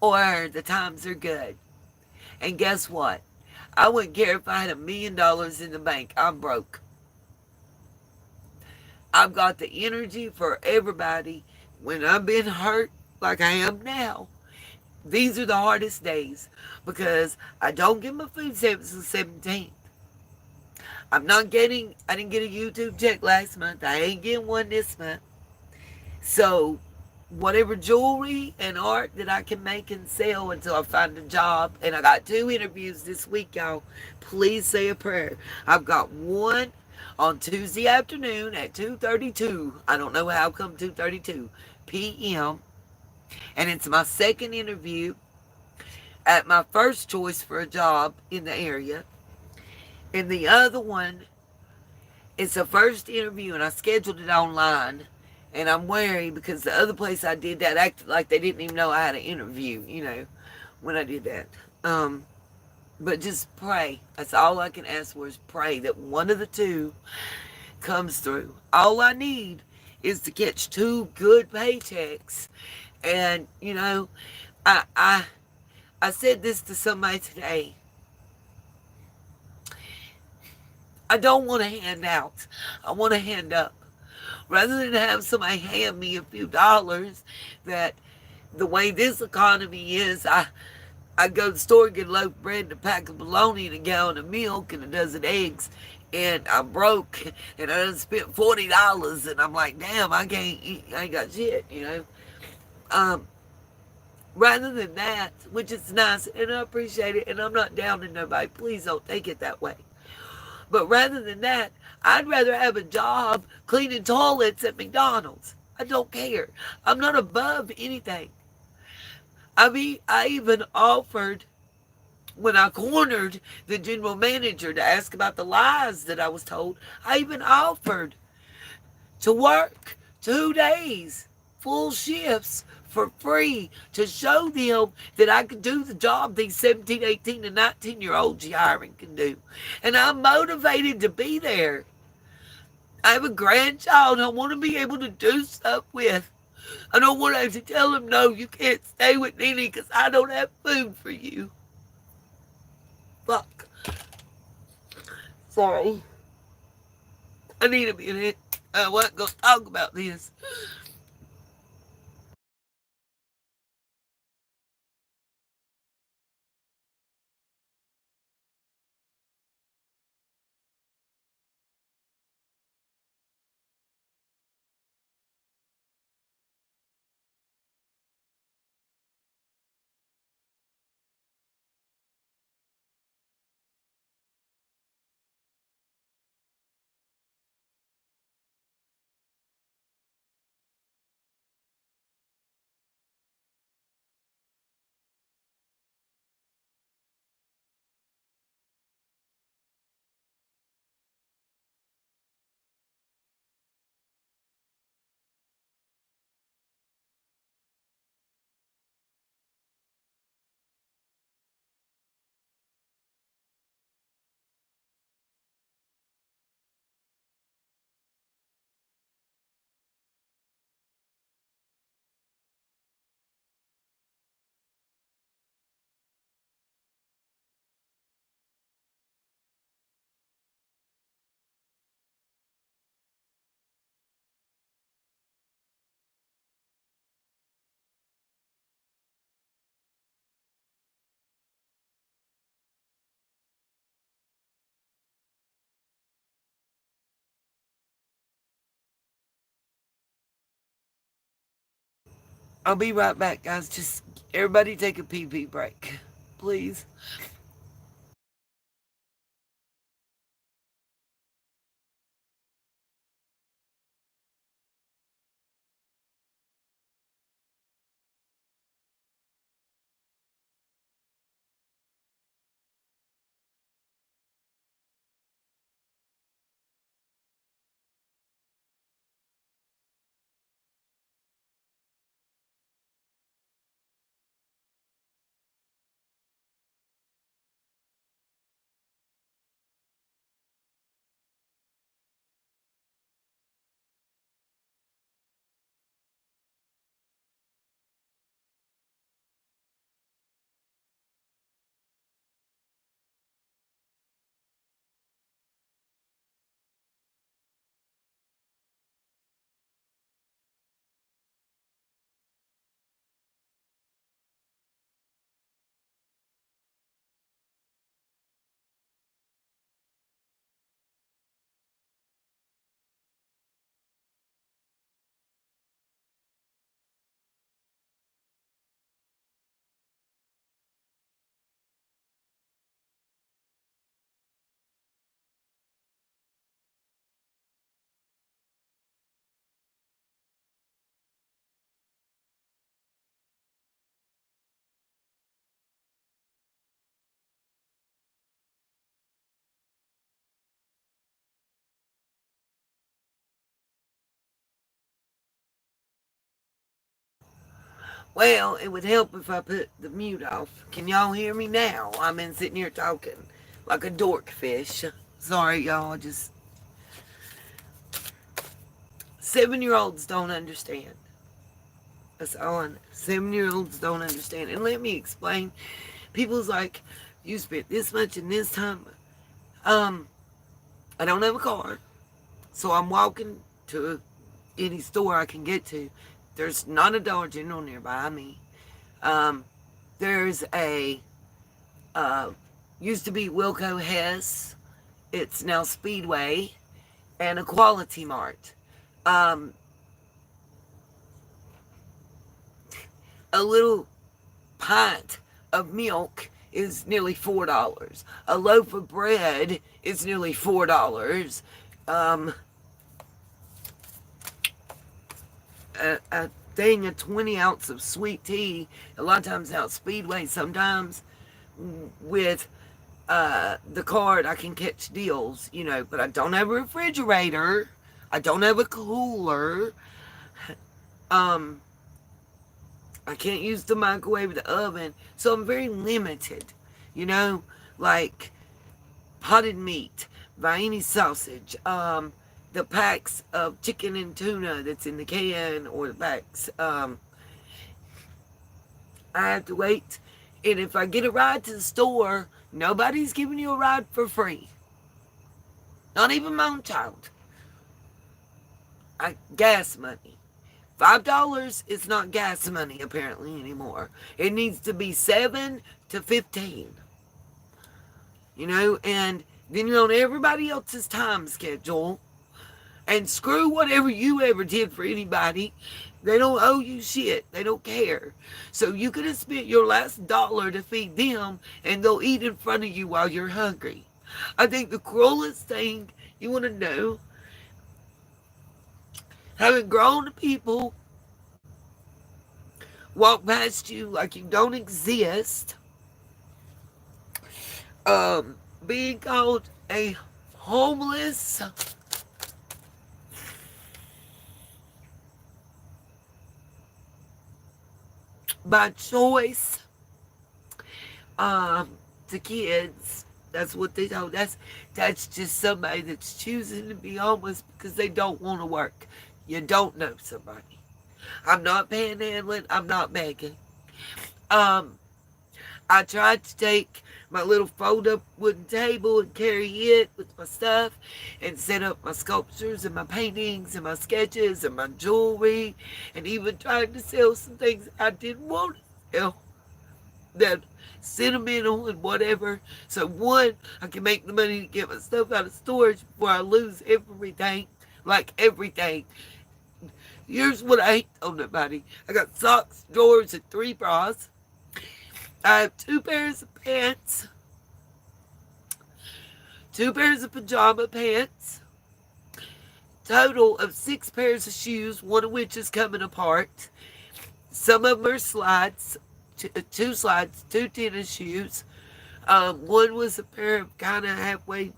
or the times are good. And guess what? I wouldn't care if I had $1 million in the bank. I'm broke. I've got the energy for everybody. When I've been hurt like I am now, these are the hardest days because I don't get my food stamps until the 17th. I didn't get a YouTube check last month. I ain't getting one this month. So whatever jewelry and art that I can make and sell until I find a job. And I got 2 interviews this week, y'all. Please say a prayer. I've got one on Tuesday afternoon at 2:32. I don't know how come 2:32 p.m. And it's my second interview at my first choice for a job in the area. And the other one, it's a first interview, and I scheduled it online. And I'm wary because the other place I did that acted like they didn't even know I had an interview, when I did that. But just pray. That's all I can ask for is pray that one of the 2 comes through. All I need is to catch 2 good paychecks. And, I said this to somebody today. I don't want to hand out. I want to hand up. Rather than have somebody hand me a few dollars, that the way this economy is, I go to the store, get a loaf of bread and a pack of bologna and a gallon of milk and a dozen eggs, and I'm broke, and I done spent $40, and I'm like, damn, I can't eat, I ain't got shit, you know. Um, Rather than that, which is nice, and I appreciate it, and I'm not downing nobody, please don't take it that way. But rather than that, I'd rather have a job cleaning toilets at McDonald's. I don't care. I'm not above anything. I even offered, when I cornered the general manager to ask about the lies that I was told, I even offered to work 2 days, full shifts for free to show them that I could do the job these 17, 18, and 19-year-olds you hiring can do. And I'm motivated to be there. I have a grandchild I want to be able to do stuff with. I don't want to have to tell him, no, you can't stay with Nene because I don't have food for you. Fuck. Sorry. I need a minute. I wasn't going to talk about this. I'll be right back, guys. Just everybody take a pee-pee break, please. Well, it would help if I put the mute off. Can y'all hear me now? I've been sitting here talking like a dork fish. Sorry, y'all. Just 7-year-olds don't understand. That's all I know. 7-year-olds don't understand. And let me explain. People's like, you spent this much in this time. I don't have a car, so I'm walking to any store I can get to. There's not a Dollar General nearby me. There's a used to be Wilco Hess. It's now Speedway, and a Quality Mart. Um, a little pint of milk is nearly $4. A loaf of bread is nearly $4. A thing of 20 ounce of sweet tea, a lot of times out Speedway, sometimes with the card I can catch deals, but I don't have a refrigerator. I don't have a cooler. I can't use the microwave or the oven, so I'm very limited, like potted meat, Vienna sausage, the packs of chicken and tuna that's in the can, or the packs, I have to wait, and if I get a ride to the store, nobody's giving you a ride for free. Not even my own child. Gas money. $5 is not gas money apparently anymore. It needs to be $7 to $15. And then you're on everybody else's time schedule. And screw whatever you ever did for anybody. They don't owe you shit. They don't care. So you could have spent your last dollar to feed them, and they'll eat in front of you while you're hungry. I think the cruelest thing you want to know, having grown people walk past you like you don't exist, being called a homeless by choice to kids. That's what they know. That's just somebody that's choosing to be homeless because they don't want to work. You don't know somebody. I'm not panhandling. I'm not begging. I tried to take my little fold-up wooden table and carry it with my stuff and set up my sculptures and my paintings and my sketches and my jewelry, and even tried to sell some things I didn't want to sell, that sentimental and whatever. So one, I can make the money to get my stuff out of storage before I lose everything, like everything. Here's what I ain't told nobody. I got socks, drawers, and 3 bras. I have 2 pairs of pants, 2 pairs of pajama pants, total of 6 pairs of shoes, one of which is coming apart. Some of them are slides, 2 slides, 2 tennis shoes. One was a pair of kind of halfway,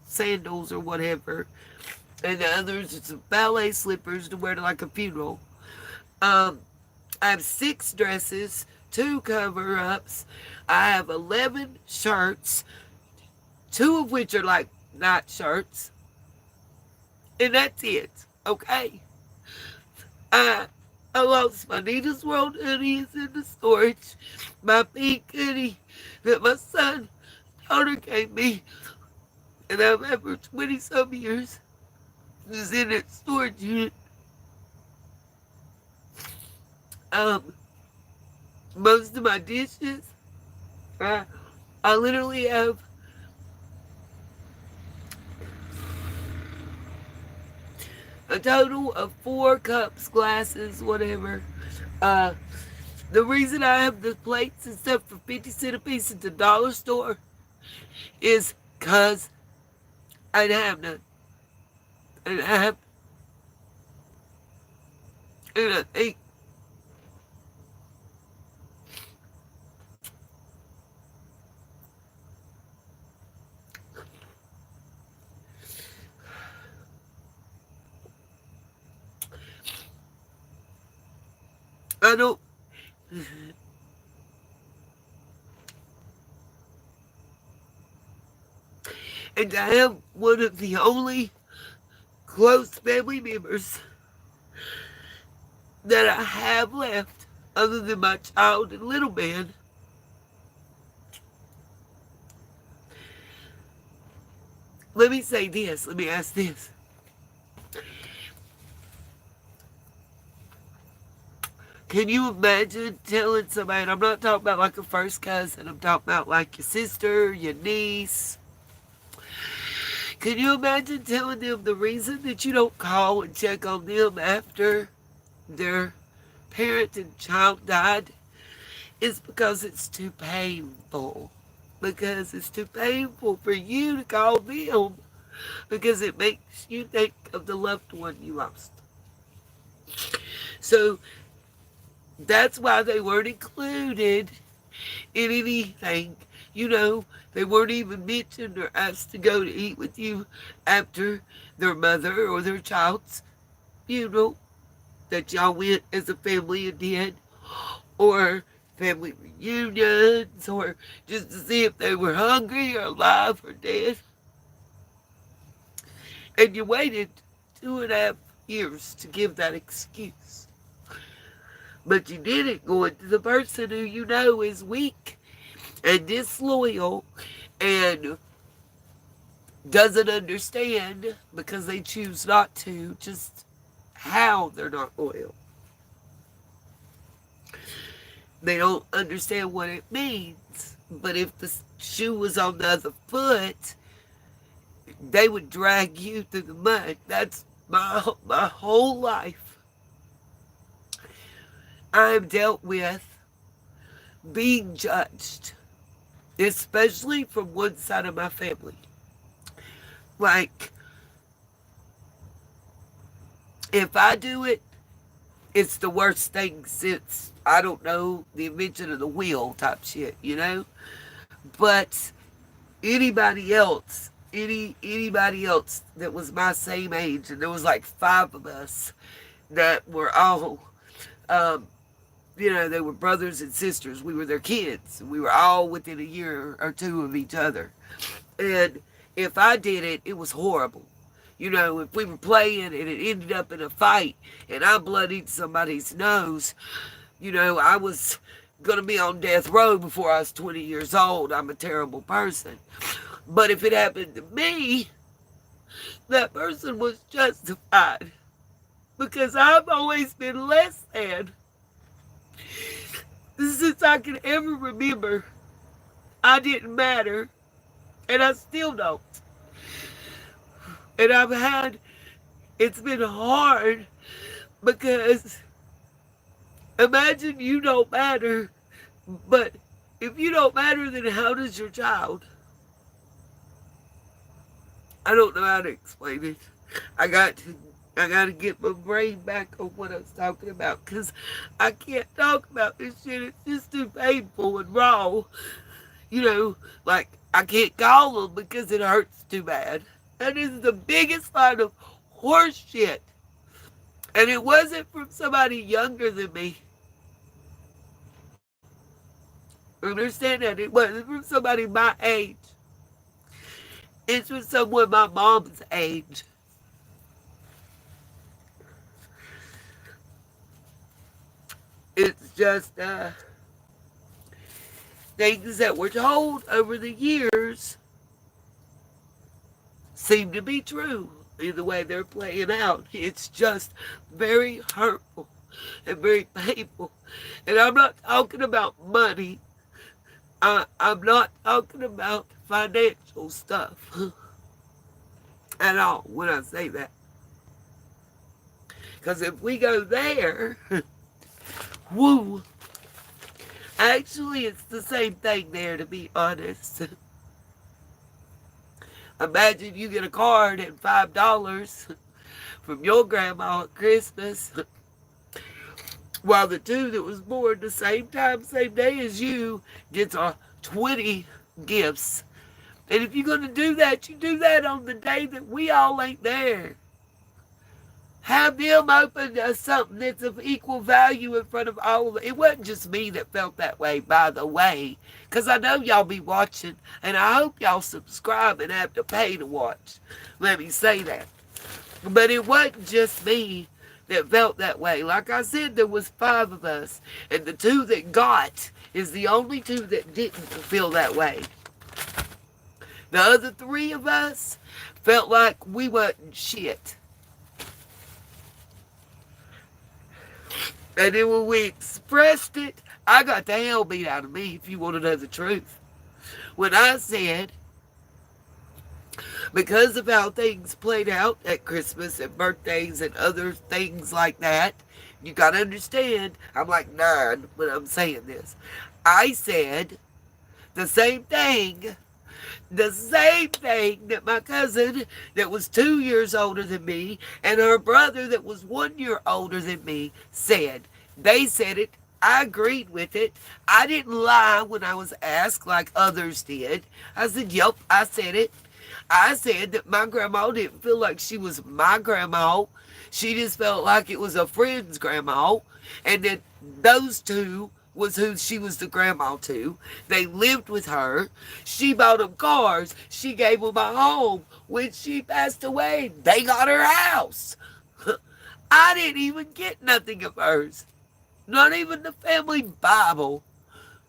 sandals or whatever. And the others are some ballet slippers to wear to like a funeral. I have 6 dresses, 2 cover-ups. I have 11 shirts, 2 of which are like night shirts. And that's it, okay? I lost my Nina's World hoodies in the storage. My pink hoodie that my son, daughter gave me, and I've had for 20-some years, is in that storage unit. Most of my dishes, I literally have a total of 4 cups, glasses, whatever. The reason I have the plates and stuff for 50 cents a piece at the dollar store is because I didn't have none. And I think I don't. And I am one of the only close family members that I have left, other than my child and little man. let me say this. Let me ask this. Can you imagine telling somebody, and I'm not talking about like a first cousin, I'm talking about like your sister, your niece. Can you imagine telling them the reason that you don't call and check on them after their parent and child died is because it's too painful? Because it's too painful for you to call them because it makes you think of the loved one you lost. So that's why they weren't included in anything. You know, they weren't even mentioned or asked to go to eat with you after their mother or their child's funeral that y'all went as a family and did, or family reunions, or just to see if they were hungry or alive or dead. And you waited 2.5 years to give that excuse. But you did it going to the person who you know is weak and disloyal and doesn't understand because they choose not to, just how they're not loyal. They don't understand what it means. But if the shoe was on the other foot, they would drag you through the mud. That's my whole life. I've dealt with being judged, especially from one side of my family. Like, if I do it, it's the worst thing since, I don't know, the invention of the wheel type shit, you know? But anybody else that was my same age, and there was like 5 of us that were all, they were brothers and sisters. We were their kids. We were all within a year or 2 of each other. And if I did it, it was horrible. You know, if we were playing and it ended up in a fight and I bloodied somebody's nose, I was going to be on death row before I was 20 years old. I'm a terrible person. But if it happened to me, that person was justified. Because I've always been less than. Since I can ever remember, I didn't matter. And I still don't. And it's been hard because imagine you don't matter, but if you don't matter, then how does your child? I don't know how to explain it. I got to get my brain back on what I was talking about because I can't talk about this shit. It's just too painful and raw. Like I can't call them because it hurts too bad. That is the biggest line of horse shit. And it wasn't from somebody younger than me. Understand that? It wasn't from somebody my age. It's from someone my mom's age. It's just things that were told over the years seem to be true in the way they're playing out. It's just very hurtful and very painful. And I'm not talking about money. I'm not talking about financial stuff at all when I say that. Because if we go there, woo, actually it's the same thing there, to be honest. Imagine you get a card and $5 from your grandma at Christmas, while the two that was born the same time, same day as you, gets 20 gifts. And if you're going to do that, you do that on the day that we all ain't there. Have them open something that's of equal value in front of all of them. It wasn't just me that felt that way, by the way, because I know y'all be watching, and I hope y'all subscribe and have to pay to watch. Let me say that. But it wasn't just me that felt that way. Like I said, there was 5 of us, and the 2 that got is the only 2 that didn't feel that way. The other three of us felt like we wasn't shit. And then when we expressed it, I got the hell beat out of me, if you want to know the truth. When I said, because of how things played out at Christmas and birthdays and other things like that, you got to understand, I'm like 9 when I'm saying this. I said the same thing that my cousin that was 2 years older than me and her brother that was 1 year older than me said. They said it. I agreed with it. I didn't lie when I was asked like others did. I said, yep, I said it. I said that my grandma didn't feel like she was my grandma. She just felt like it was a friend's grandma. And that those two was who she was the grandma to. They lived with her. She bought them cars. She gave them a home. When she passed away, they got her house. I didn't even get nothing of hers. Not even the family Bible.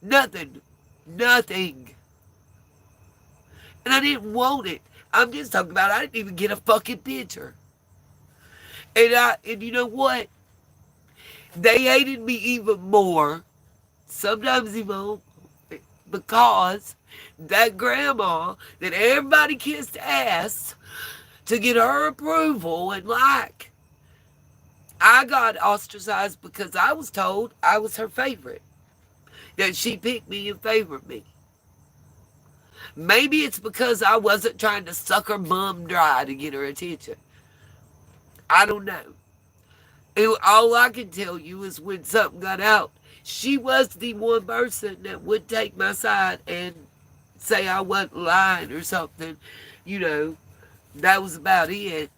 Nothing. Nothing. And I didn't want it. I'm just talking about I didn't even get a fucking picture. And you know what? They hated me even more. Sometimes even because that grandma that everybody kissed ass to get her approval and like, I got ostracized because I was told I was her favorite. That she picked me and favored me. Maybe it's because I wasn't trying to suck her bum dry to get her attention. I don't know. All I can tell you is when something got out, she was the one person that would take my side and say I wasn't lying or something. You know, that was about it.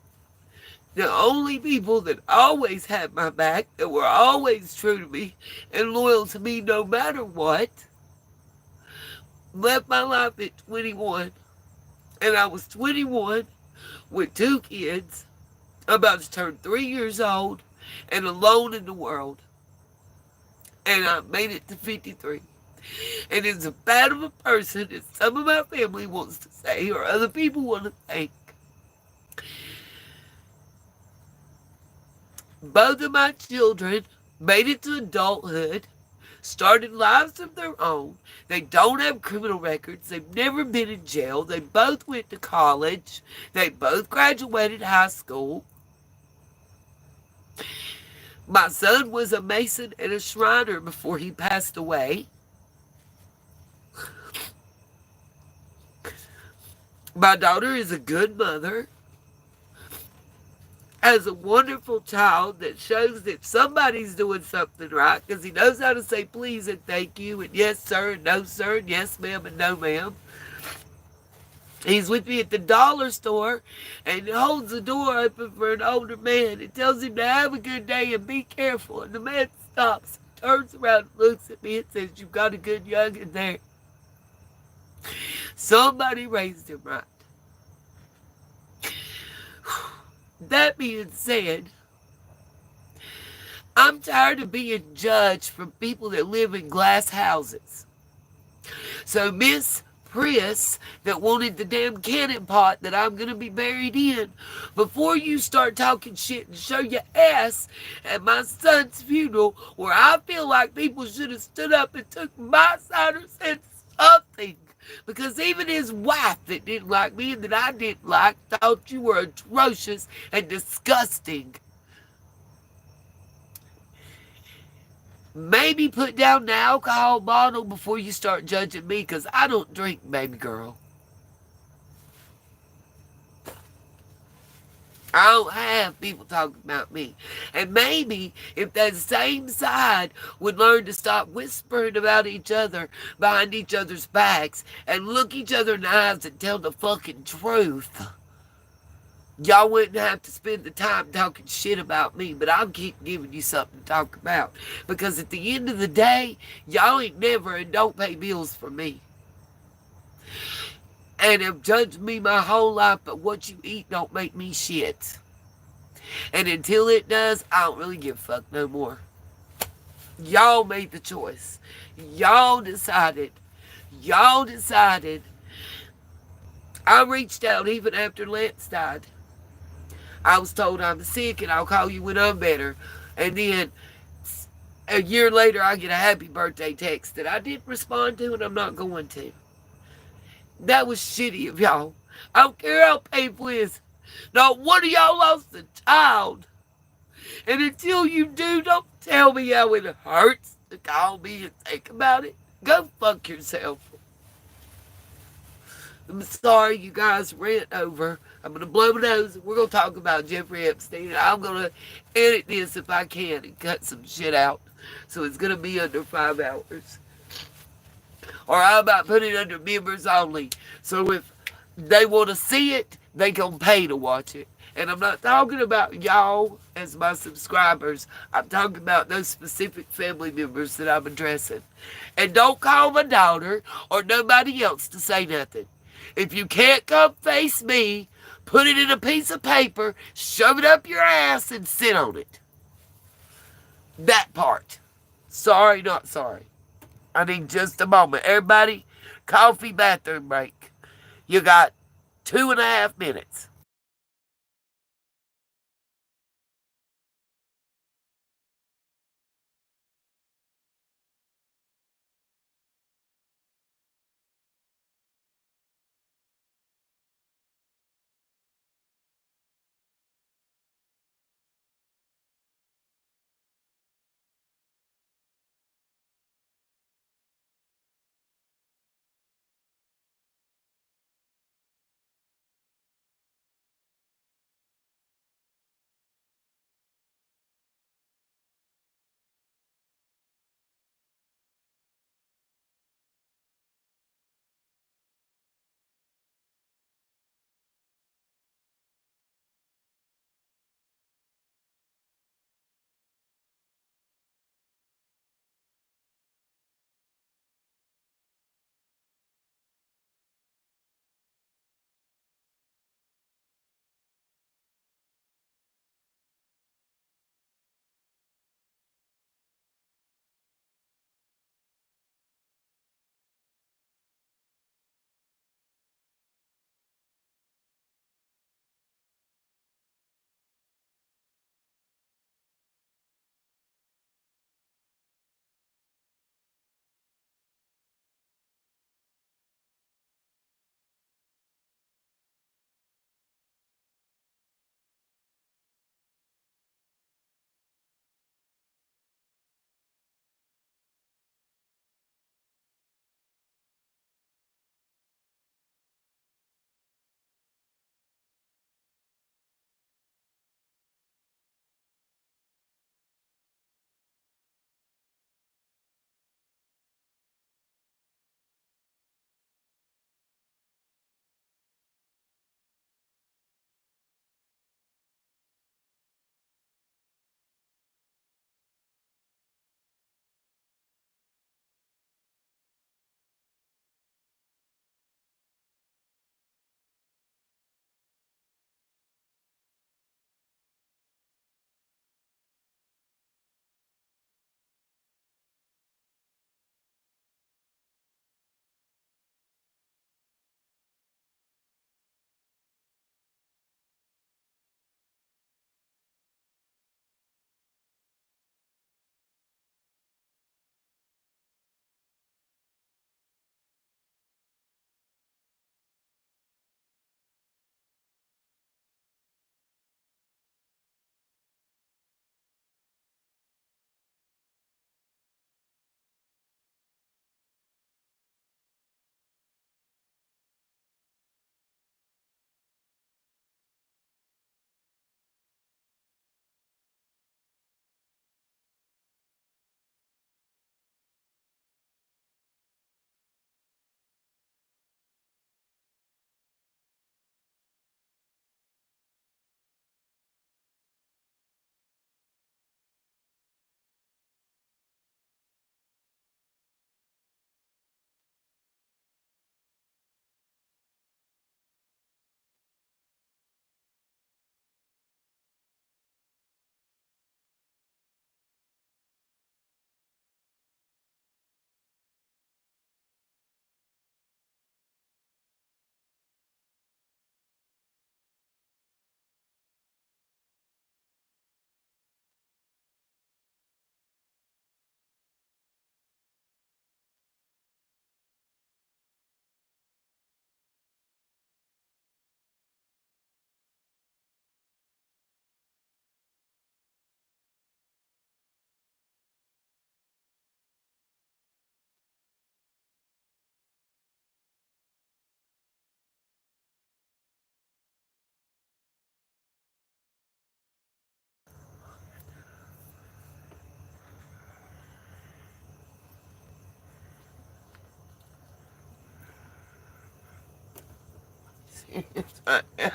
The only people that always had my back, that were always true to me and loyal to me no matter what, left my life at 21. And I was 21 with 2 kids, about to turn 3 years old, and alone in the world. And I made it to 53. And as bad of a person as some of my family wants to say, or other people want to think, both of my children made it to adulthood, started lives of their own. They don't have criminal records. They've never been in jail. They both went to college. They both graduated high school. My son was a mason and a shriner before he passed away. My daughter is a good mother. Has a wonderful child that shows that somebody's doing something right because he knows how to say please and thank you and yes sir and no sir and yes ma'am and no ma'am. He's with me at the dollar store and holds the door open for an older man and tells him to have a good day and be careful. And the man stops, turns around, looks at me and says, "You've got a good youngin' there." Somebody raised him right. That being said, I'm tired of being judged from people that live in glass houses. So Miss Prius that wanted the damn cannon pot that I'm going to be buried in, before you start talking shit and show your ass at my son's funeral where I feel like people should have stood up and took my side or said something. Because even his wife that didn't like me and that I didn't like thought you were atrocious and disgusting. Maybe put down the alcohol bottle before you start judging me, because I don't drink, baby girl. I don't have people talking about me. And maybe if that same side would learn to stop whispering about each other behind each other's backs and look each other in the eyes and tell the fucking truth, y'all wouldn't have to spend the time talking shit about me. But I'll keep giving you something to talk about. Because at the end of the day, y'all ain't never and don't pay bills for me. And have judged me my whole life, but what you eat don't make me shit. And until it does, I don't really give a fuck no more. Y'all made the choice. Y'all decided I reached out even after Lance died. I was told I'm sick and I'll call you when I'm better. And then a year later, I get a happy birthday text that I didn't respond to and I'm not going to. That was shitty of y'all. I don't care how painful it is. Not one of y'all lost a child. And until you do, don't tell me how it hurts to call me and think about it. Go fuck yourself. I'm sorry, you guys, rant over. I'm going to blow my nose. We're going to talk about Jeffrey Epstein. I'm going to edit this if I can and cut some shit out. So it's going to be under 5 hours. Or I might put it under members only. So if they want to see it, they can pay to watch it. And I'm not talking about y'all as my subscribers. I'm talking about those specific family members that I'm addressing. And don't call my daughter or nobody else to say nothing. If you can't come face me, put it in a piece of paper, shove it up your ass, and sit on it. That part. Sorry, not sorry. I need just a moment. Everybody, coffee bathroom break. You got 2.5 minutes.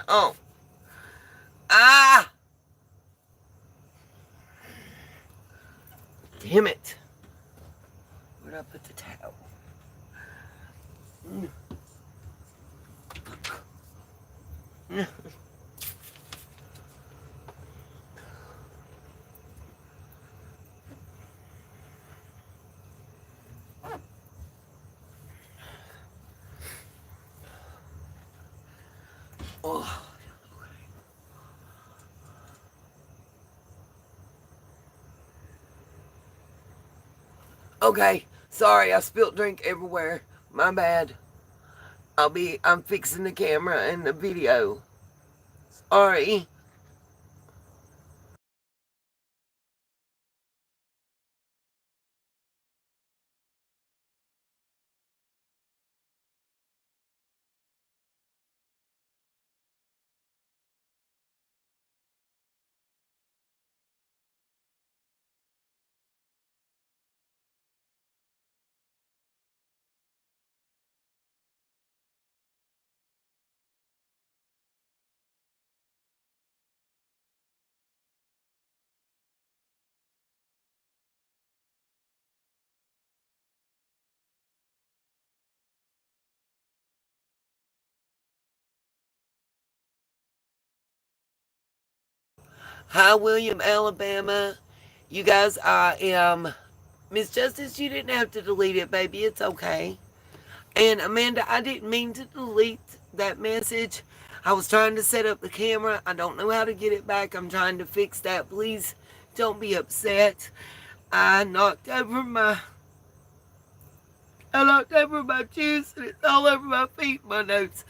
Oh. Ah! Damn it. Where'd I put the towel? Oh. Okay, sorry, I spilled drink everywhere. My bad. I'm fixing the camera and the video. Sorry. Hi, William, Alabama. You guys, I am Miss Justice. You didn't have to delete it, baby. It's okay. And Amanda, I didn't mean to delete that message. I was trying to set up the camera. I don't know how to get it back. I'm trying to fix that. Please don't be upset. I knocked over my juice and it's all over my feet and my notes.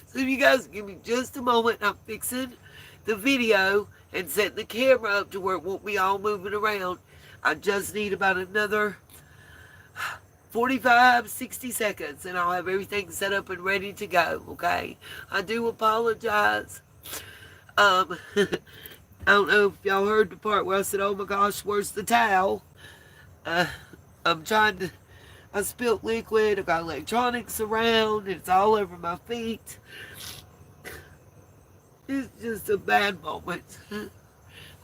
So if you guys give me just a moment, I'm fixing the video and set the camera up to where it won't be all moving around. I just need about another 45, 60 seconds and I'll have everything set up and ready to go, okay? I do apologize. I don't know if y'all heard the part where I said, oh my gosh, where's the towel? I'm trying to, I spilled liquid, I've got electronics around, it's all over my feet. It's just a bad moment.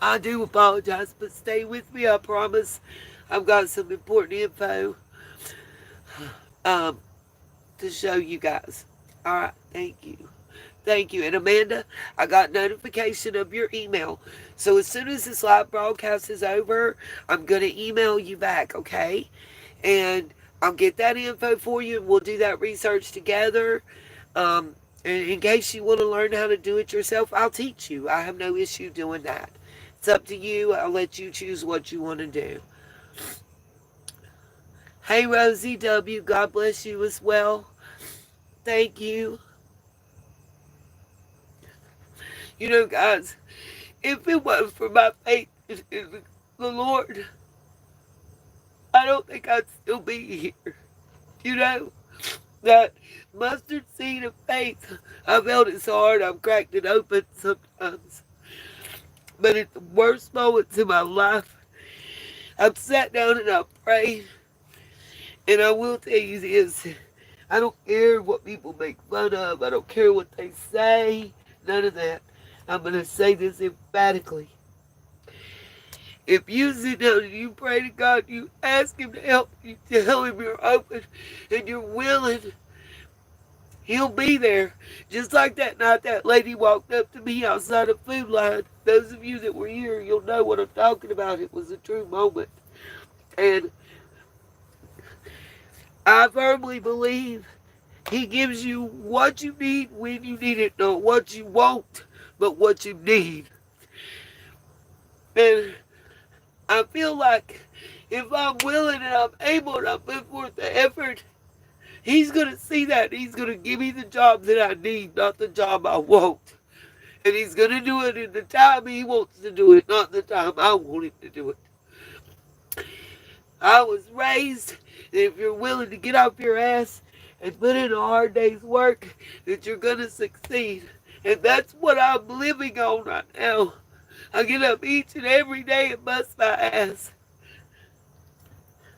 I do apologize, but stay with me, I promise. I've got some important info to show you guys. Alright, thank you. Thank you. And Amanda, I got notification of your email. So as soon as this live broadcast is over, I'm going to email you back, okay? And I'll get that info for you and we'll do that research together. And in case you want to learn how to do it yourself, I'll teach you. I have no issue doing that. It's up to you. I'll let you choose what you want to do. Hey, Rosie W., God bless you as well. Thank you. You know, guys, if it wasn't for my faith in the Lord, I don't think I'd still be here. You know, that mustard seed of faith, I've held it so hard I've cracked it open sometimes. But at the worst moments in my life, I've sat down and I've prayed. And I will tell you this, I don't care what people make fun of. I don't care what they say. None of that. I'm going to say this emphatically. If you sit down and you pray to God, you ask Him to help you, tell Him you're open and you're willing, He'll be there. Just like that night that lady walked up to me outside a Food Line. Those of you that were here, you'll know what I'm talking about. It was a true moment. And I firmly believe He gives you what you need when you need it. Not what you want, but what you need. And I feel like if I'm willing and I'm able and I put forth the effort, He's going to see that. He's going to give me the job that I need, not the job I want. And He's going to do it in the time He wants to do it, not the time I want Him to do it. I was raised that if you're willing to get off your ass and put in a hard day's work, that you're going to succeed. And that's what I'm living on right now. I get up each and every day and bust my ass.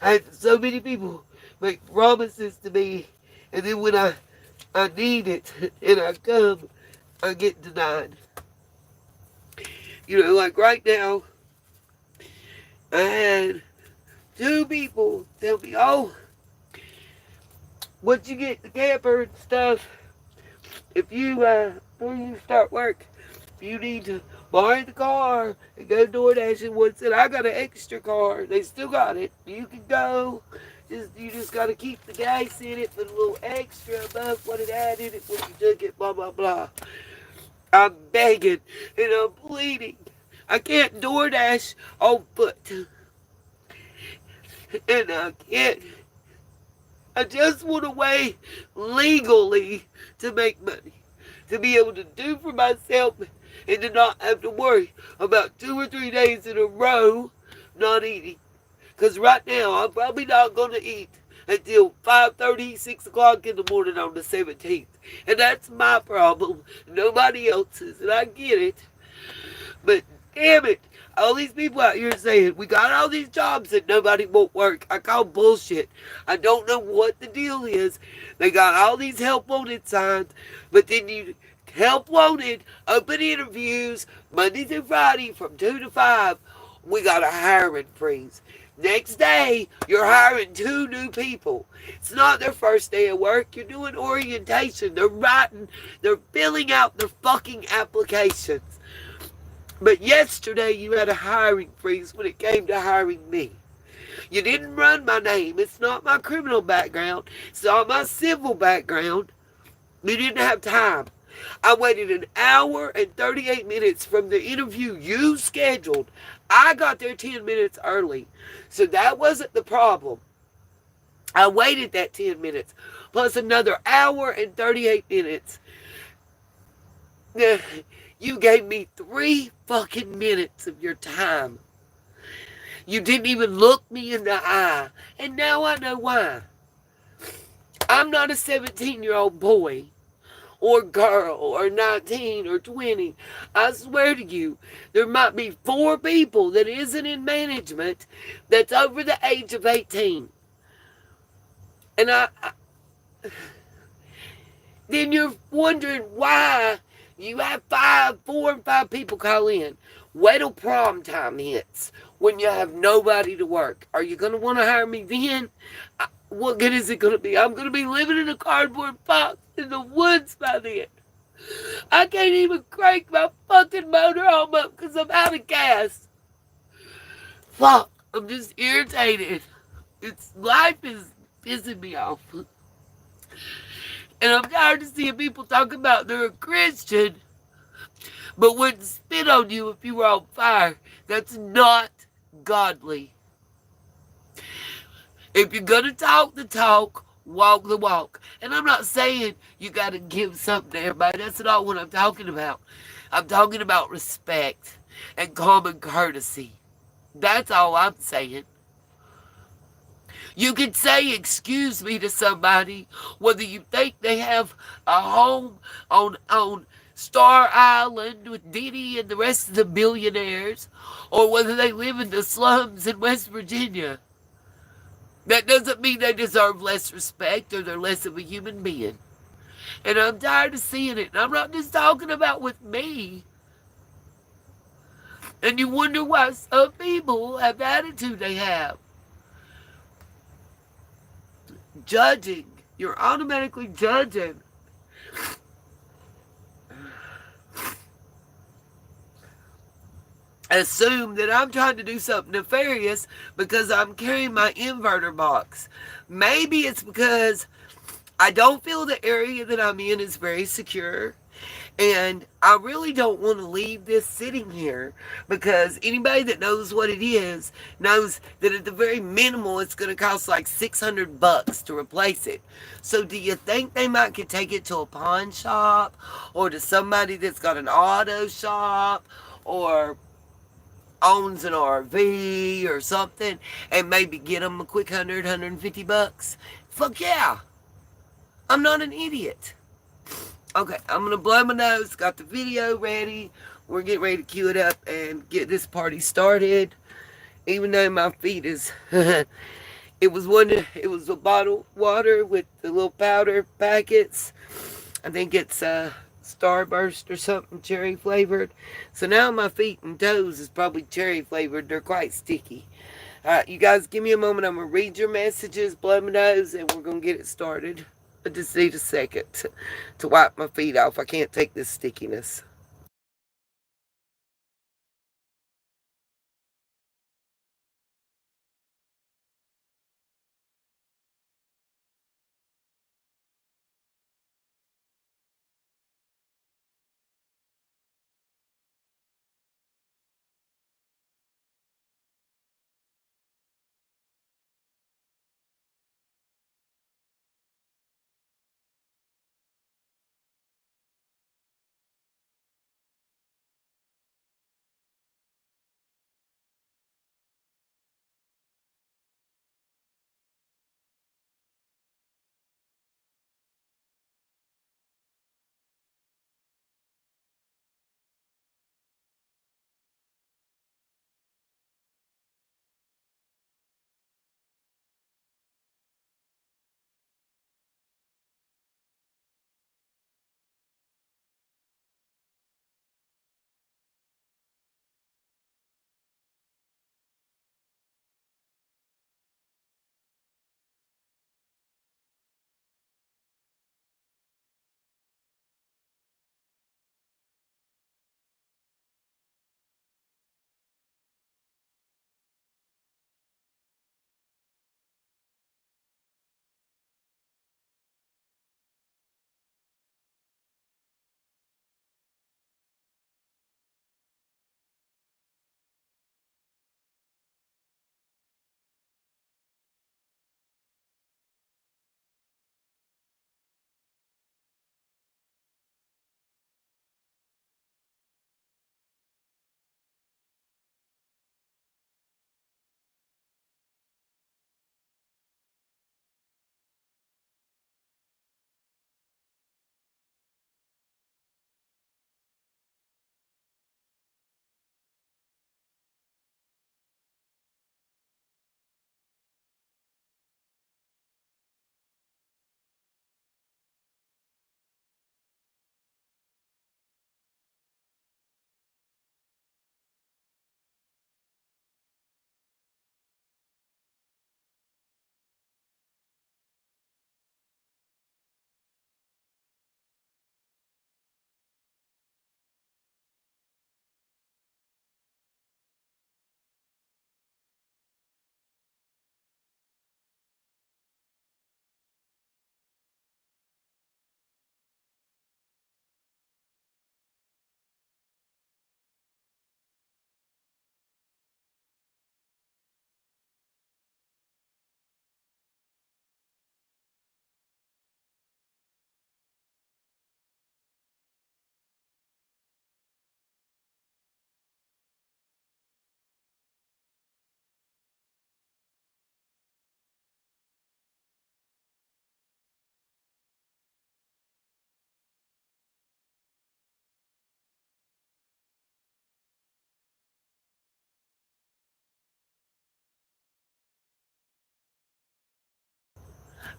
I had so many people make promises to me, and then when I need it and I come, I get denied. You know, like right now, I had 2 people tell me, oh, once you get the camper and stuff, if you, before you start work, if you need to borrow the car and go DoorDash, and one said, I got an extra car. They still got it. You can go. You just got to keep the gas in it, put a little extra above what it had in it when you took it, blah, blah, blah. I'm begging and I'm pleading. I can't DoorDash on foot. And I can't. I just want a way legally to make money. To be able to do for myself and to not have to worry about 2 or 3 days in a row not eating. Because right now, I'm probably not going to eat until 5:30, 6 o'clock in the morning on the 17th. And that's my problem. Nobody else's. And I get it. But damn it. All these people out here saying, we got all these jobs and nobody won't work. I call bullshit. I don't know what the deal is. They got all these help wanted signs. But then you help wanted, open interviews, Monday through Friday from 2 to 5. We got a hiring freeze. Next day, you're hiring 2 new people. It's not their first day of work. You're doing orientation. They're filling out their fucking applications. But yesterday, you had a hiring freeze when it came to hiring me. You didn't run my name. It's not my criminal background. It's not my civil background. You didn't have time. I waited an hour and 38 minutes from the interview you scheduled. I got there 10 minutes early. So that wasn't the problem. I waited that 10 minutes. Plus another hour and 38 minutes. You gave me 3 fucking minutes of your time. You didn't even look me in the eye. And now I know why. I'm not a 17-year-old boy or girl or 19 or 20. I swear to you, there might be 4 people that isn't in management that's over the age of 18. And then you're wondering why you have 4 and 5 people call in. Wait till prom time hits when you have nobody to work. Are you going to want to hire me then? What good is it going to be? I'm going to be living in a cardboard box in the woods by then. I can't even crank my fucking motorhome up because I'm out of gas. Fuck, I'm just irritated. Life is pissing me off. And I'm tired of seeing people talk about they're a Christian, but wouldn't spit on you if you were on fire. That's not godly. If you're going to talk the talk, walk the walk. And I'm not saying you got to give something to everybody. That's not what I'm talking about. I'm talking about respect and common courtesy. That's all I'm saying. You can say excuse me to somebody whether you think they have a home on Star Island with Diddy and the rest of the billionaires, or whether they live in the slums in West Virginia. That doesn't mean they deserve less respect or they're less of a human being. And I'm tired of seeing it. And I'm not just talking about with me. And you wonder why some people have the attitude they have. Judging. You're automatically judging. Assume that I'm trying to do something nefarious because I'm carrying my inverter box. Maybe it's because I don't feel the area that I'm in is very secure. And I really don't want to leave this sitting here because anybody that knows what it is knows that at the very minimal it's going to cost like $600 to replace it. So do you think they might could take it to a pawn shop or to somebody that's got an auto shop or owns an RV or something and maybe get them a quick $150? Fuck yeah. I'm not an idiot. Okay, I'm going to blow my nose. Got the video ready. We're getting ready to cue it up and get this party started. Even though my feet is... it was a bottled water with the little powder packets. I think it's Starburst or something cherry flavored. So now my feet and toes is probably cherry flavored. They're quite sticky. Alright, you guys give me a moment. I'm going to read your messages, blow my nose, and we're going to get it started. I just need a second to wipe my feet off. I can't take this stickiness.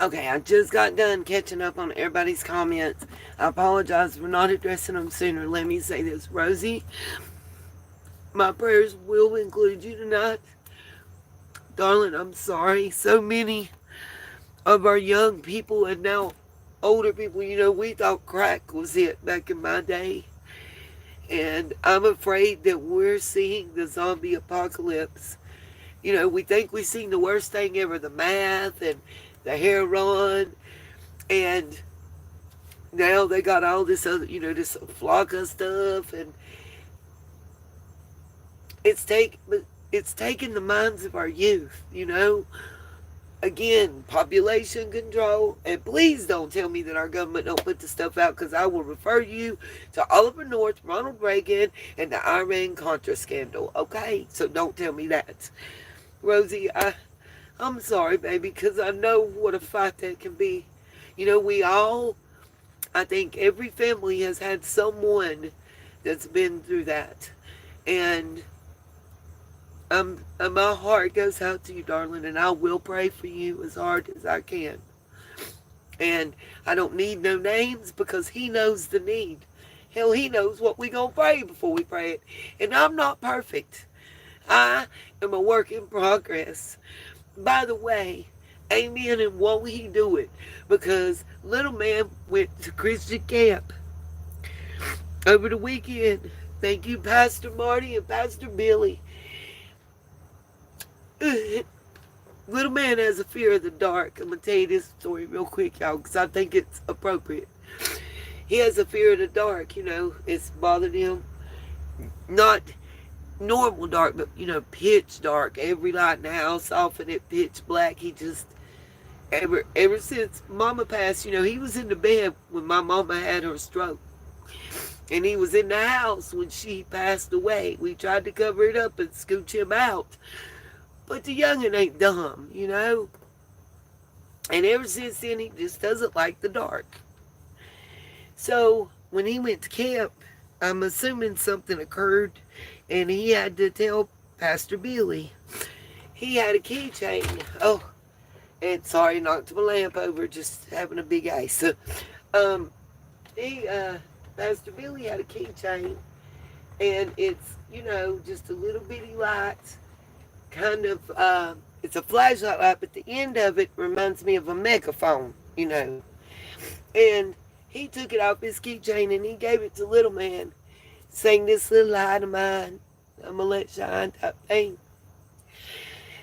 Okay, I just got done catching up on everybody's comments. I apologize for not addressing them sooner. Let me say this, Rosie. My prayers will include you tonight. Darling, I'm sorry. So many of our young people and now older people, we thought crack was it back in my day. And I'm afraid that we're seeing the zombie apocalypse. We think we've seen the worst thing ever, the math and the heroin. And now they got all this other, this flocka stuff. And it's taken the minds of our youth. Again, population control. And please don't tell me that our government don't put the stuff out, because I will refer you to Oliver North, Ronald Reagan, and the Iran-Contra scandal. Okay? So don't tell me that. Rosie, I'm sorry, baby, because I know what a fight that can be. I think every family has had someone that's been through that. And my heart goes out to you, darling, and I will pray for you as hard as I can. And I don't need no names, because he knows the need. Hell, he knows what we gonna pray before we pray it. And I'm not perfect. I am a work in progress. By the way, amen, and won't he do it? Because little man went to Christian camp over the weekend. Thank you, Pastor Marty and Pastor Billy. Little man has a fear of the dark. I'm going to tell you this story real quick, y'all, because I think it's appropriate. He has a fear of the dark, It's bothered him. Not normal dark, but, pitch dark. Every light in the house off and it pitch black. He just, ever since Mama passed, he was in the bed when my mama had her stroke. And he was in the house when she passed away. We tried to cover it up and scooch him out. But the youngin' ain't dumb, And ever since then, he just doesn't like the dark. So, when he went to camp, I'm assuming something occurred, and he had to tell Pastor Billy. He had a keychain. Oh, and sorry, knocked my lamp over, just having a big ice. Pastor Billy had a keychain, and it's, just a little bitty light. Kind of, it's a flashlight light, but the end of it reminds me of a megaphone, And he took it off his keychain and he gave it to little man, saying, "This little light of mine, I'm going to let shine," type thing.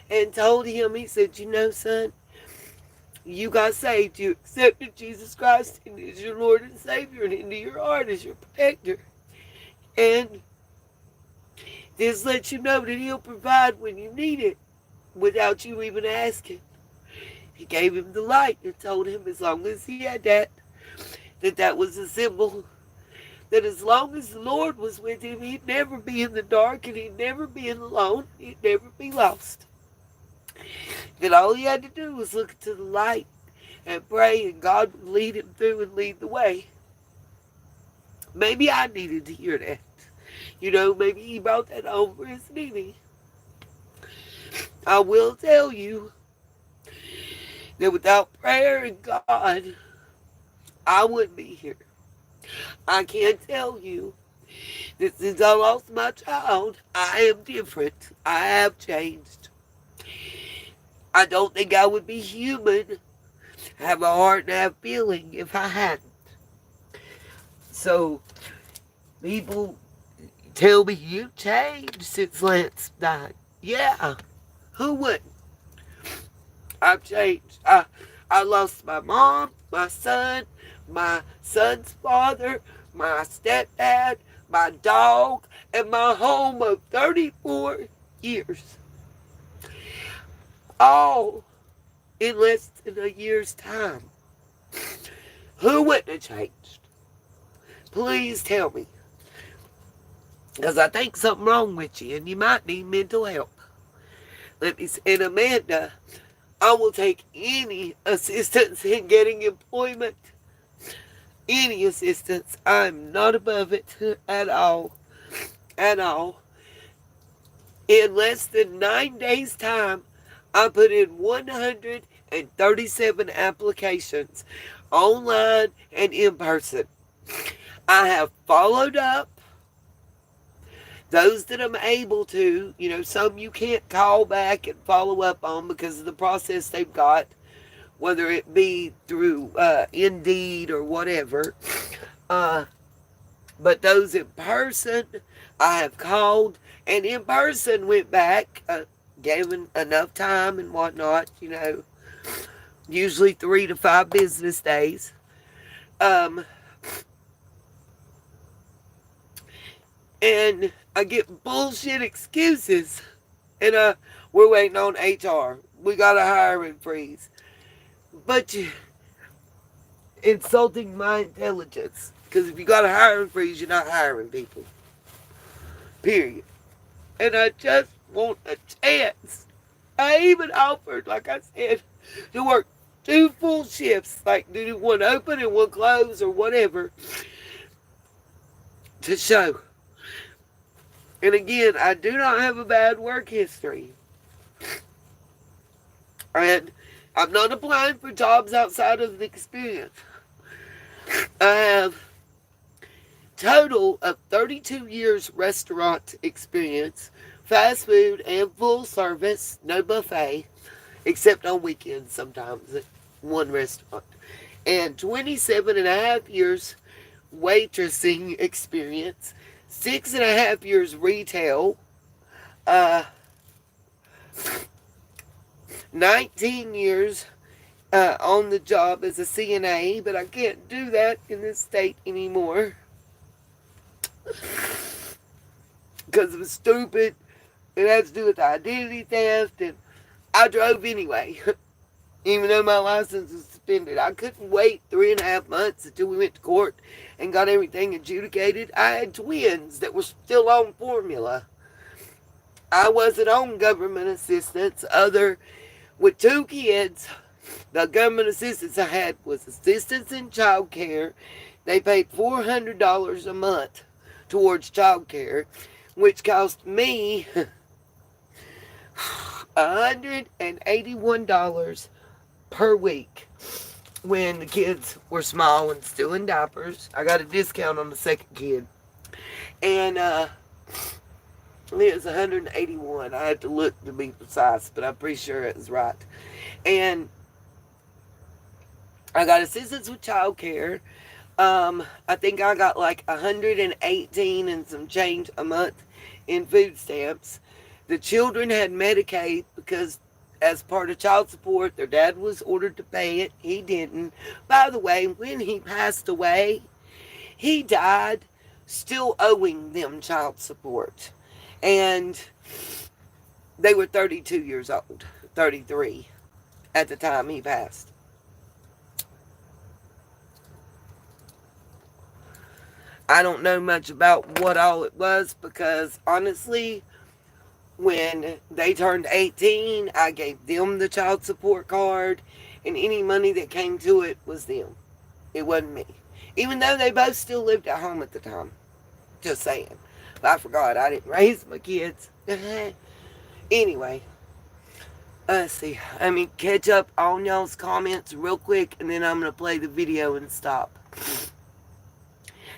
And told him, he said, "Son, you got saved. You accepted Jesus Christ as your Lord and Savior and into your heart as your protector. And this lets you know that he'll provide when you need it without you even asking." He gave him the light and told him as long as he had that was a symbol that as long as the Lord was with him, he'd never be in the dark and he'd never be alone. He'd never be lost. That all he had to do was look to the light and pray, and God would lead him through and lead the way. Maybe I needed to hear that. Maybe he brought that home for his Nene. I will tell you that without prayer and God, I wouldn't be here. I can tell you that since I lost my child, I am different. I have changed. I don't think I would be human, have a heart and have feeling if I hadn't. So, people tell me, "You changed since Lance died." Yeah, who wouldn't? I've changed. I lost my mom, my son, my son's father, my stepdad, my dog, and my home of 34 years. All in less than a year's time. Who wouldn't have changed? Please tell me. Because I think something wrong with you and you might need mental help. And Amanda, I will take any assistance in getting employment. Any assistance. I'm not above it at all. At all. In less than 9 days' time, I put in 137 applications, online and in person. I have followed up those that I'm able to. Some you can't call back and follow up on because of the process they've got, whether it be through Indeed or whatever. But those in person, I have called, and in person went back, given enough time and whatnot, usually 3 to 5 business days. And I get bullshit excuses, and we're waiting on HR. We got a hiring freeze. But you insulting my intelligence, because if you got a hiring freeze, you're not hiring people. Period. And I just want a chance. I even offered, like I said, to work 2 full shifts, like do one open and one close or whatever, to show. And again, I do not have a bad work history. And I'm not applying for jobs outside of the experience. I have total of 32 years restaurant experience, fast food and full service, no buffet, except on weekends sometimes at one restaurant, and 27 and a half years waitressing experience, 6.5 years retail, uh, 19 years on the job as a CNA, but I can't do that in this state anymore because it was stupid. It had to do with identity theft, and I drove anyway, even though my license was suspended. I couldn't wait 3.5 months until we went to court and got everything adjudicated. I had twins that were still on formula. I wasn't on government assistance other with 2 kids. The government assistance I had was assistance in child care. They paid $400 a month towards child care, which cost me $181 per week when the kids were small and still in diapers. I got a discount on the second kid. And it was $181. I had to look to be precise, but I'm pretty sure it was right. And I got assistance with child care. I think I got like 118 and some change a month in food stamps. The children had Medicaid because as part of child support, their dad was ordered to pay it. He didn't. By the way, when he passed away, he died still owing them child support. And they were 32 years old, 33 at the time he passed. I don't know much about what all it was because honestly, when they turned 18, I gave them the child support card, and any money that came to it was them. It wasn't me. Even though they both still lived at home at the time. Just saying. But I forgot I didn't raise my kids. Anyway, let's see. Let me catch up on y'all's comments real quick, and then I'm going to play the video and stop.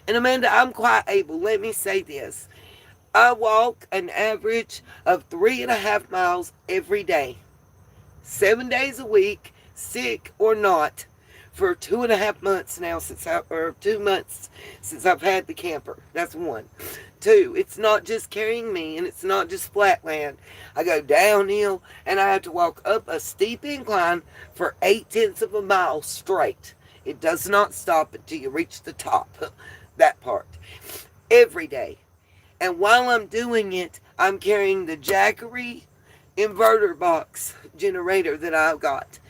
And Amanda, I'm quite able. Let me say this. I walk an average of 3.5 miles every day. 7 days a week, sick or not, for 2.5 months now or 2 months since I've had the camper. That's 1. 2, it's not just carrying me and it's not just flat land. I go downhill and I have to walk up a steep incline for 0.8 of a mile straight. It does not stop until you reach the top. That part. Every day. And while I'm doing it, I'm carrying the Jackery inverter box generator that I've got,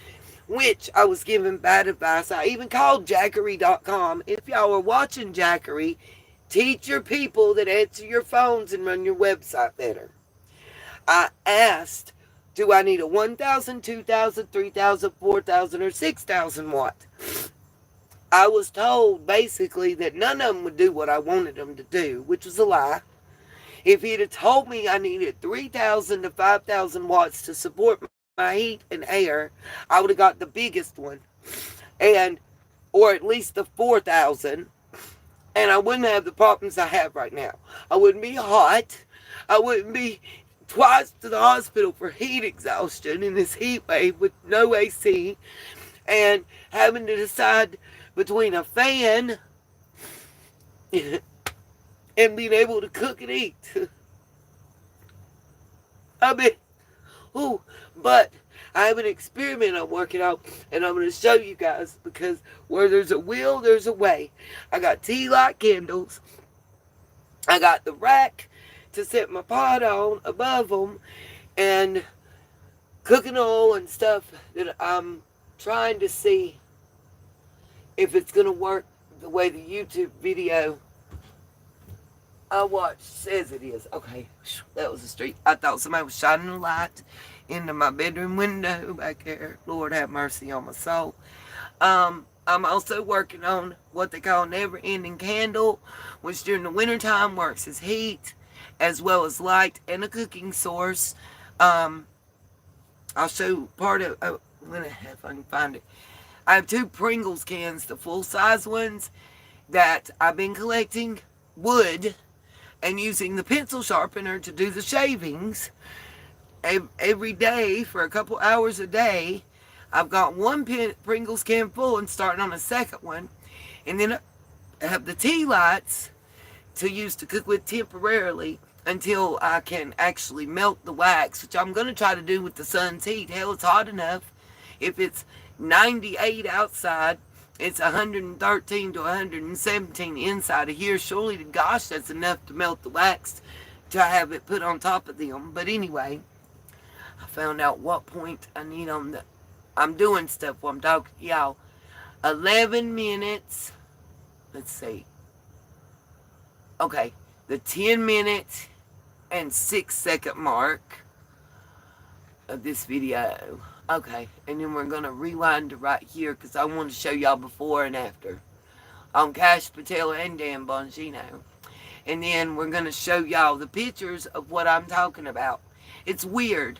which I was given bad advice. I even called Jackery.com. If y'all are watching Jackery, teach your people that answer your phones and run your website better. I asked, do I need a 1,000, 2,000, 3,000, 4,000, or 6,000 watt? I was told basically that none of them would do what I wanted them to do, which was a lie. If he'd have told me I needed 3,000 to 5,000 watts to support my heat and air, I would have got the biggest one, or at least the 4,000, and I wouldn't have the problems I have right now. I wouldn't be hot. I wouldn't be twice to the hospital for heat exhaustion in this heat wave with no AC, and having to decide between a fan and being able to cook and eat. But I have an experiment I'm working out, and I'm going to show you guys, because where there's a will, there's a way. I got tea light candles. I got the rack to set my pot on above them, and cooking oil and stuff that I'm trying to see if it's going to work the way the YouTube video I watched says it is. Okay, that was the street. I thought somebody was shining a light into my bedroom window back there. Lord have mercy on my soul. I'm also working on what they call never-ending candle, which during the wintertime works as heat as well as light and a cooking source. I'll show part of, if I can find it. I have 2 Pringles cans, the full-size ones that I've been collecting wood and using the pencil sharpener to do the shavings every day for a couple hours a day. I've got one Pringles can full and starting on a second one. And then I have the tea lights to use to cook with temporarily until I can actually melt the wax, which I'm going to try to do with the sun's heat. Hell, it's hot enough. If it's 98 outside, it's 113 to 117 inside of here. Surely to gosh, that's enough to melt the wax to have it put on top of them. But anyway, I found out what point I need on the... I'm doing stuff while I'm talking to y'all. 11 minutes. Let's see. Okay, the 10-minute and 6-second mark of this video. Okay, and then we're going to rewind to right here because I want to show y'all before and after on Cash Patel and Dan Bongino. And then we're going to show y'all the pictures of what I'm talking about. It's weird.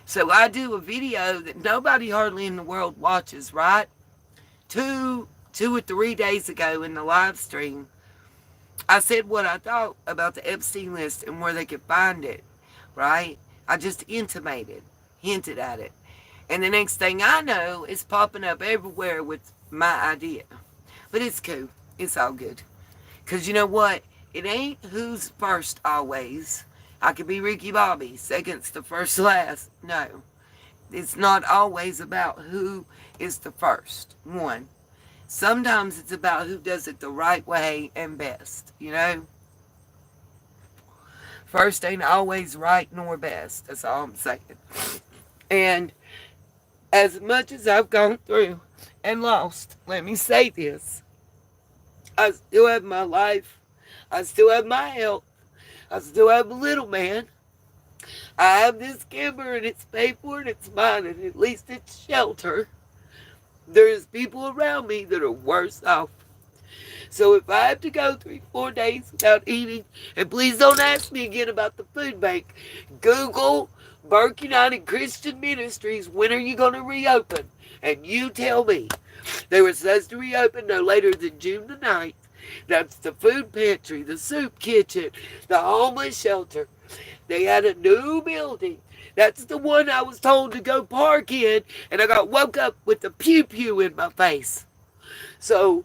So I do a video that nobody hardly in the world watches, right? Two or 3 days ago in the live stream, I said what I thought about the Epstein list and where they could find it, right? I just hinted at it. And the next thing I know, it's popping up everywhere with my idea. But it's cool. It's all good. Because you know what? It ain't who's first always. I could be Ricky Bobby, second's the first last. No. It's not always about who is the first one. Sometimes it's about who does it the right way and best, you know? First ain't always right nor best. That's all I'm saying. And as much as I've gone through and lost, let me say this. I still have my life. I still have my health. I still have a little man. I have this camper and it's paid for and it's mine and at least it's shelter. There's people around me that are worse off. So if I have to go 3-4 days without eating, and please don't ask me again about the food bank, Google Burke United Christian Ministries, when are you going to reopen? And you tell me. They were supposed to reopen no later than June the 9th. That's the food pantry, the soup kitchen, the homeless shelter. They had a new building. That's the one I was told to go park in, and I got woke up with a pew-pew in my face. So,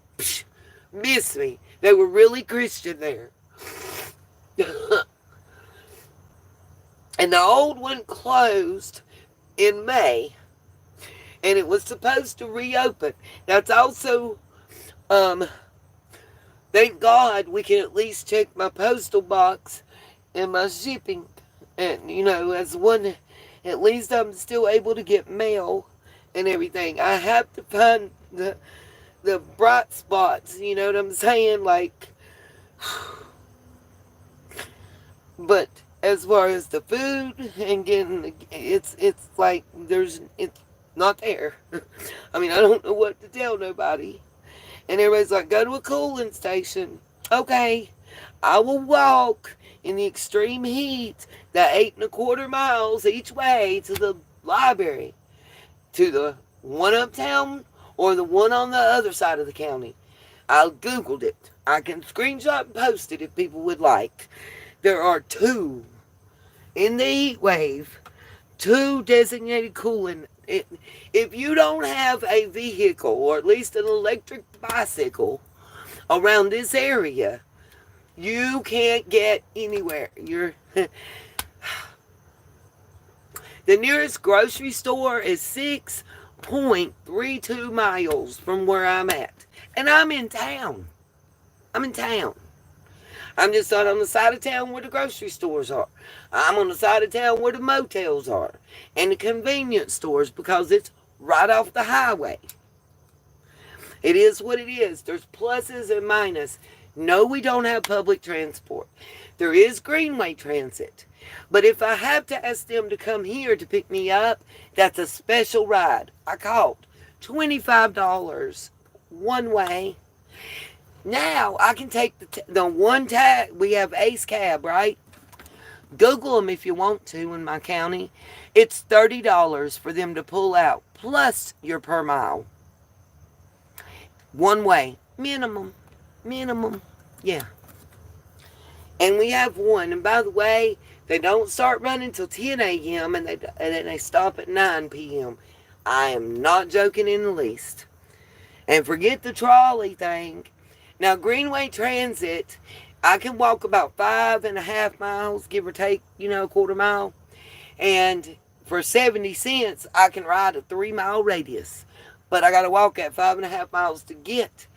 miss me. They were really Christian there. And the old one closed in May, and it was supposed to reopen. That's also, thank God we can at least check my postal box and my shipping. And, you know, as one, at least I'm still able to get mail and everything. I have to find the bright spots, you know what I'm saying? Like, but as far as the food and getting, it's like, it's not there. I mean, I don't know what to tell nobody. And everybody's like, go to a cooling station. Okay, I will walk in the extreme heat, the 8.25 miles each way to the library, to the one uptown or the one on the other side of the county. I Googled it. I can screenshot and post it if people would like. There are 2 in the heat wave, 2 designated cooling. If you don't have a vehicle, or at least an electric bicycle, around this area, you can't get anywhere. The nearest grocery store is 6.32 miles from where I'm at. And I'm in town. I'm just not on the side of town where the grocery stores are. I'm on the side of town where the motels are. And the convenience stores, because it's right off the highway. It is what it is. There's pluses and minuses. No, we don't have public transport. There is Greenway Transit. But if I have to ask them to come here to pick me up, that's a special ride. I called. $25 one way. Now, I can take the one tag. We have Ace Cab, right? Google them if you want to in my county. It's $30 for them to pull out, plus your per mile. One way. Minimum. Yeah. And we have one. And by the way, they don't start running till 10 a.m. And then they stop at 9 p.m. I am not joking in the least. And forget the trolley thing. Now, Greenway Transit, I can walk about 5.5 miles, give or take, a quarter mile. And for 70 cents, I can ride a 3 mile radius. But I got to walk at 5.5 miles to get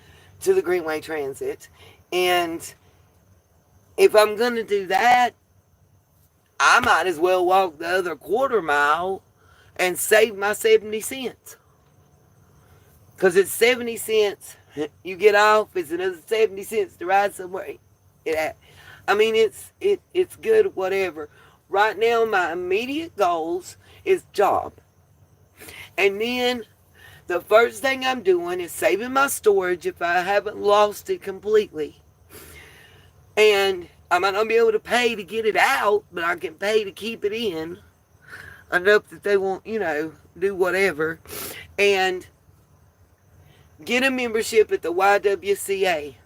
to the Greenway Transit. And if I'm going to do that, I might as well walk the other quarter mile and save my 70 cents. Because it's 70 cents. You get off, it's another 70 cents to ride somewhere. It's good, whatever. Right now, my immediate goals is job. And then the first thing I'm doing is saving my storage if I haven't lost it completely. And I might not be able to pay to get it out, but I can pay to keep it in enough that they won't, do whatever. And get a membership at the YWCA.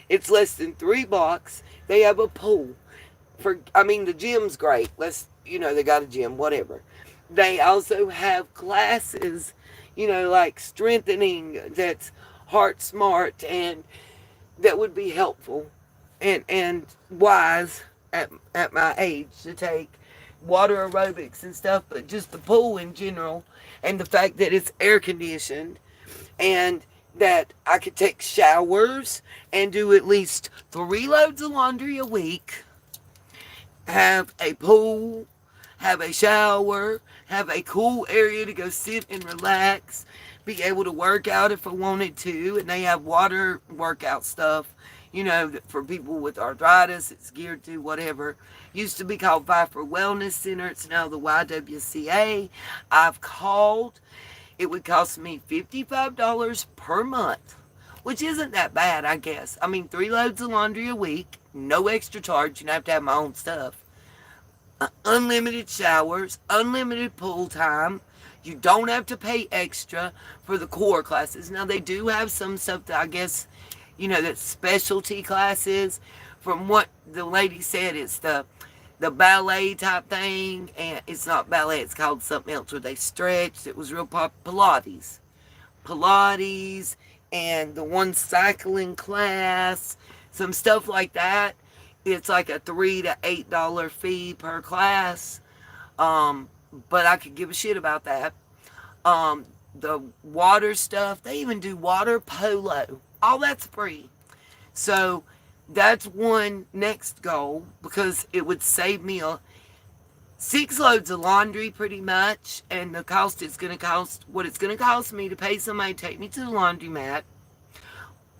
It's less than $3. They have a pool. The gym's great. They got a gym, whatever. They also have classes, like strengthening that's heart smart and that would be helpful and wise at my age to take water aerobics and stuff, but just the pool in general and the fact that it's air conditioned and that I could take showers and do at least 3 loads of laundry a week, have a pool, have a shower, have a cool area to go sit and relax, be able to work out if I wanted to, and they have water workout stuff, for people with arthritis, it's geared to whatever. Used to be called Viper Wellness Center, it's now the YWCA. I've called. It would cost me $55 per month, which isn't that bad, I guess. 3 loads of laundry a week, no extra charge. You don't have to have my own stuff. Unlimited showers, unlimited pool time. You don't have to pay extra for the core classes. Now, they do have some stuff that I guess, that's specialty classes. From what the lady said, it's the ballet type thing, and it's not ballet, it's called something else where they stretch. It was real Pilates, and the one cycling class, some stuff like that. It's like a $3 to $8 fee per class, but I could give a shit about that. The water stuff, they even do water polo, all that's free. So that's one next goal, because it would save me 6 loads of laundry pretty much, and the cost it's going to cost, what it's going to cost me to pay somebody to take me to the laundromat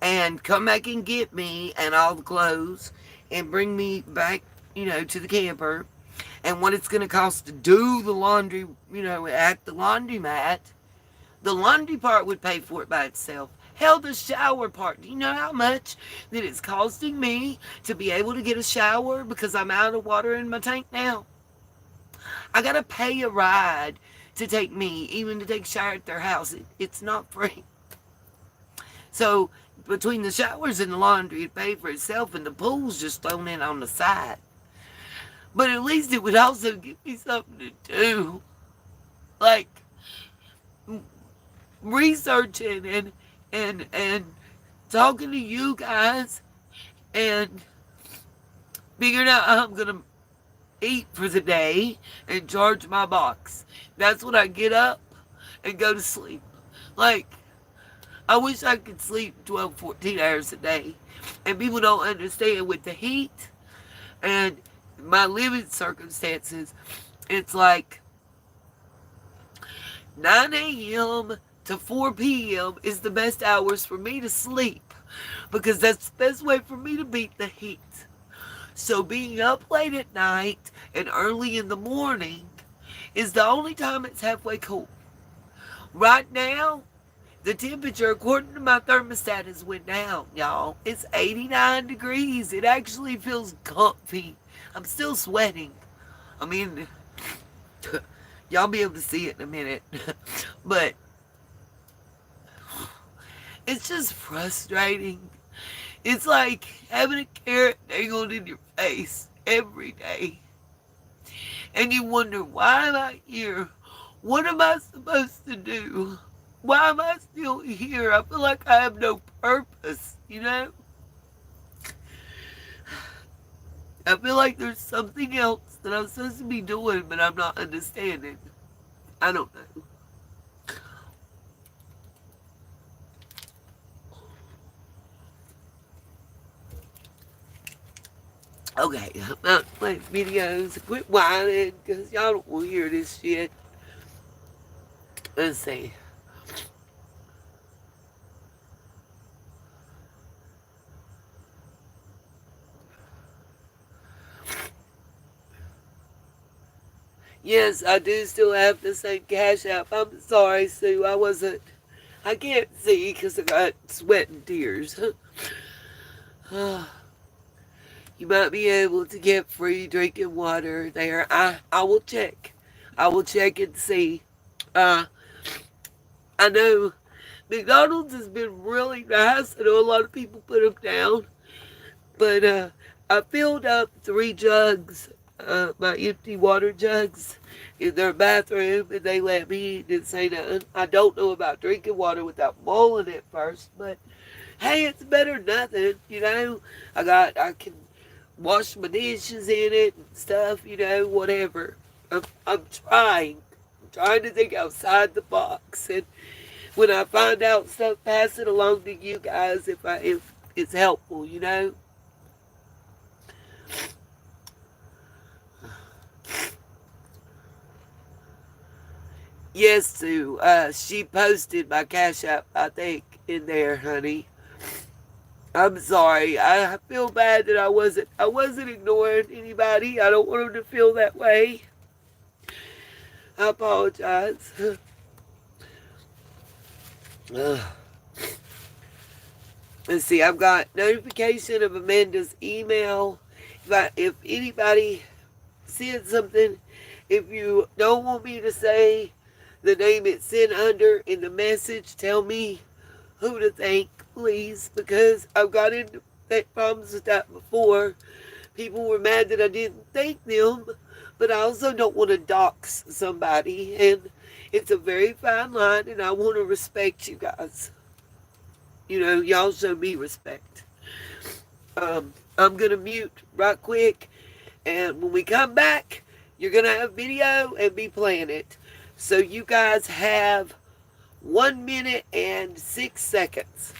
and come back and get me and all the clothes and bring me back, to the camper, and what it's going to cost to do the laundry, at the laundromat. The laundry part would pay for it by itself. Hell, the shower part. Do you know how much that it's costing me to be able to get a shower because I'm out of water in my tank now? I got to pay a ride to take me, even to take a shower at their house. It's not free. So, between the showers and the laundry, it paid for itself, and the pool's just thrown in on the side. But at least it would also give me something to do. Like, researching and talking to you guys and figuring out how I'm going to eat for the day and charge my box. That's when I get up and go to sleep. Like, I wish I could sleep 12, 14 hours a day. And people don't understand with the heat and my living circumstances. It's like 9 a.m. to 4 p.m. is the best hours for me to sleep, because that's the best way for me to beat the heat. So being up late at night and early in the morning is the only time it's halfway cool. Right now, the temperature, according to my thermostat, has went down, y'all. It's 89 degrees. It actually feels comfy. I'm still sweating. Y'all be able to see it in a minute. But it's just frustrating It's like having a carrot dangled in your face every day. And you wonder, why am I here? What am I supposed to do? Why am I still here? I feel like I have no purpose, you know? I feel like there's something else that I'm supposed to be doing, but I'm not understanding. I don't know. Okay, I'm not playing videos. Quit whining, because y'all don't want to hear this shit. Let's see. Yes, I do still have the same Cash App. I'm sorry, Sue. I can't see because I got sweat and tears. You might be able to get free drinking water there. I will check. I will check and see. Uh, I know McDonald's has been really nice. I know a lot of people put them down. But I filled up 3 jugs, my empty water jugs, in their bathroom, and they let me eat. Didn't say nothing. I don't know about drinking water without boiling it first, but hey, it's better than nothing, you know. I can wash my dishes in it and stuff, you know, whatever. I'm trying. I'm trying to think outside the box, and when I find out stuff, pass it along to you guys if it's helpful, you know. Yes, Sue. She posted my Cash App, I think, in there, honey. I'm sorry. I feel bad that I wasn't ignoring anybody. I don't want them to feel that way. I apologize. Ugh. Let's see. I've got notification of Amanda's email. If anybody sends something, if you don't want me to say the name it's sent under in the message, tell me who to thank, please, because I've got into problems with that before. People were mad that I didn't thank them, but I also don't want to dox somebody, and it's a very fine line, and I want to respect you guys. You know, y'all show me respect. I'm going to mute right quick, and when we come back, you're going to have video and be playing it. So you guys have 1 minute and 6 seconds.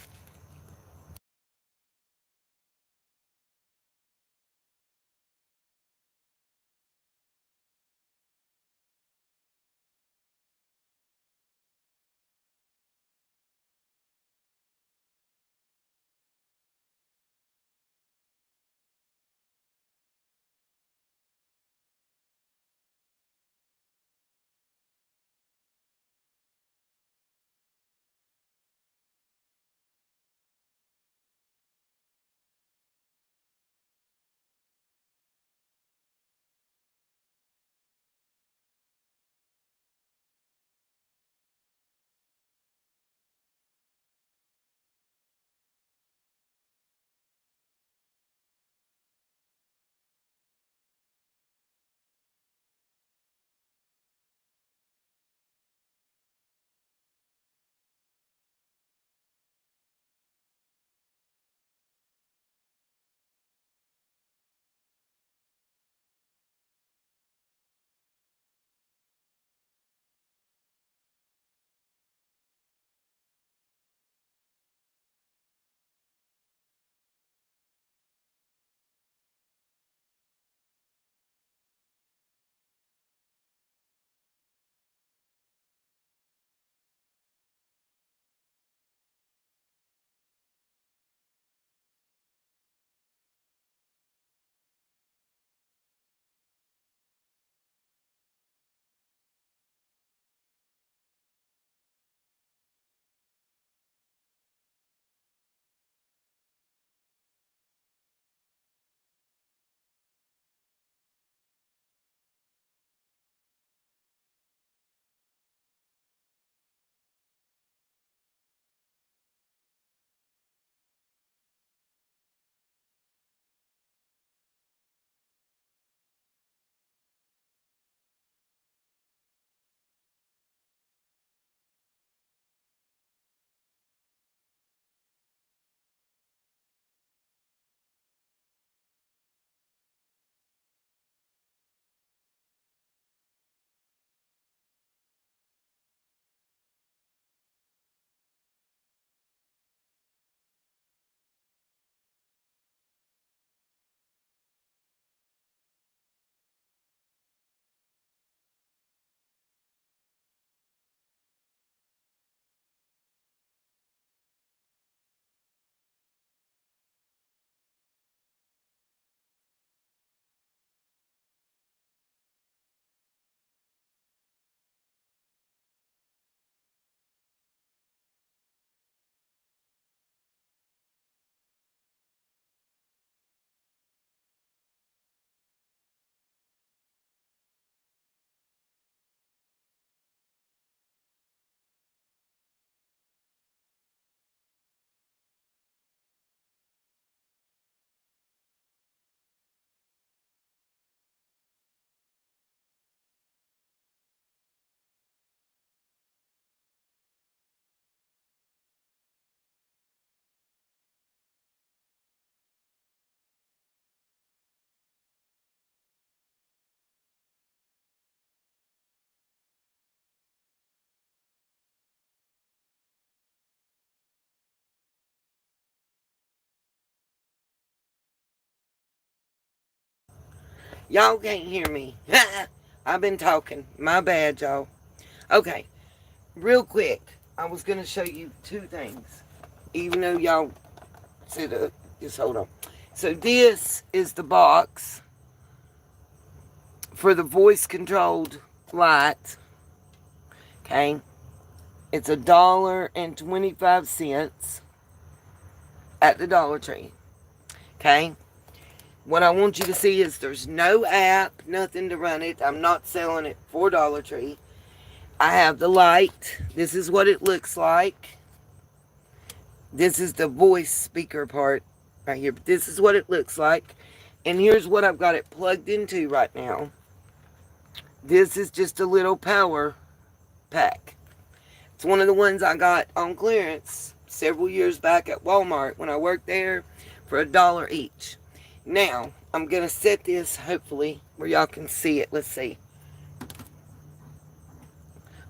Y'all can't hear me. I've been talking. My bad, y'all. Okay, real quick. I was going to show you two things. Even though y'all said, just hold on. So this is the box for the voice controlled light. Okay. It's $1.25 at the Dollar Tree. Okay. What I want you to see is there's no app, nothing to run it. I'm not selling it for Dollar Tree. I have the light. This is what it looks like. This is the voice speaker part right here. But this is what it looks like. And here's what I've got it plugged into right now. This is just a little power pack. It's one of the ones I got on clearance several years back at Walmart when I worked there for $1 each. Now, I'm going to set this, hopefully, where y'all can see it. Let's see.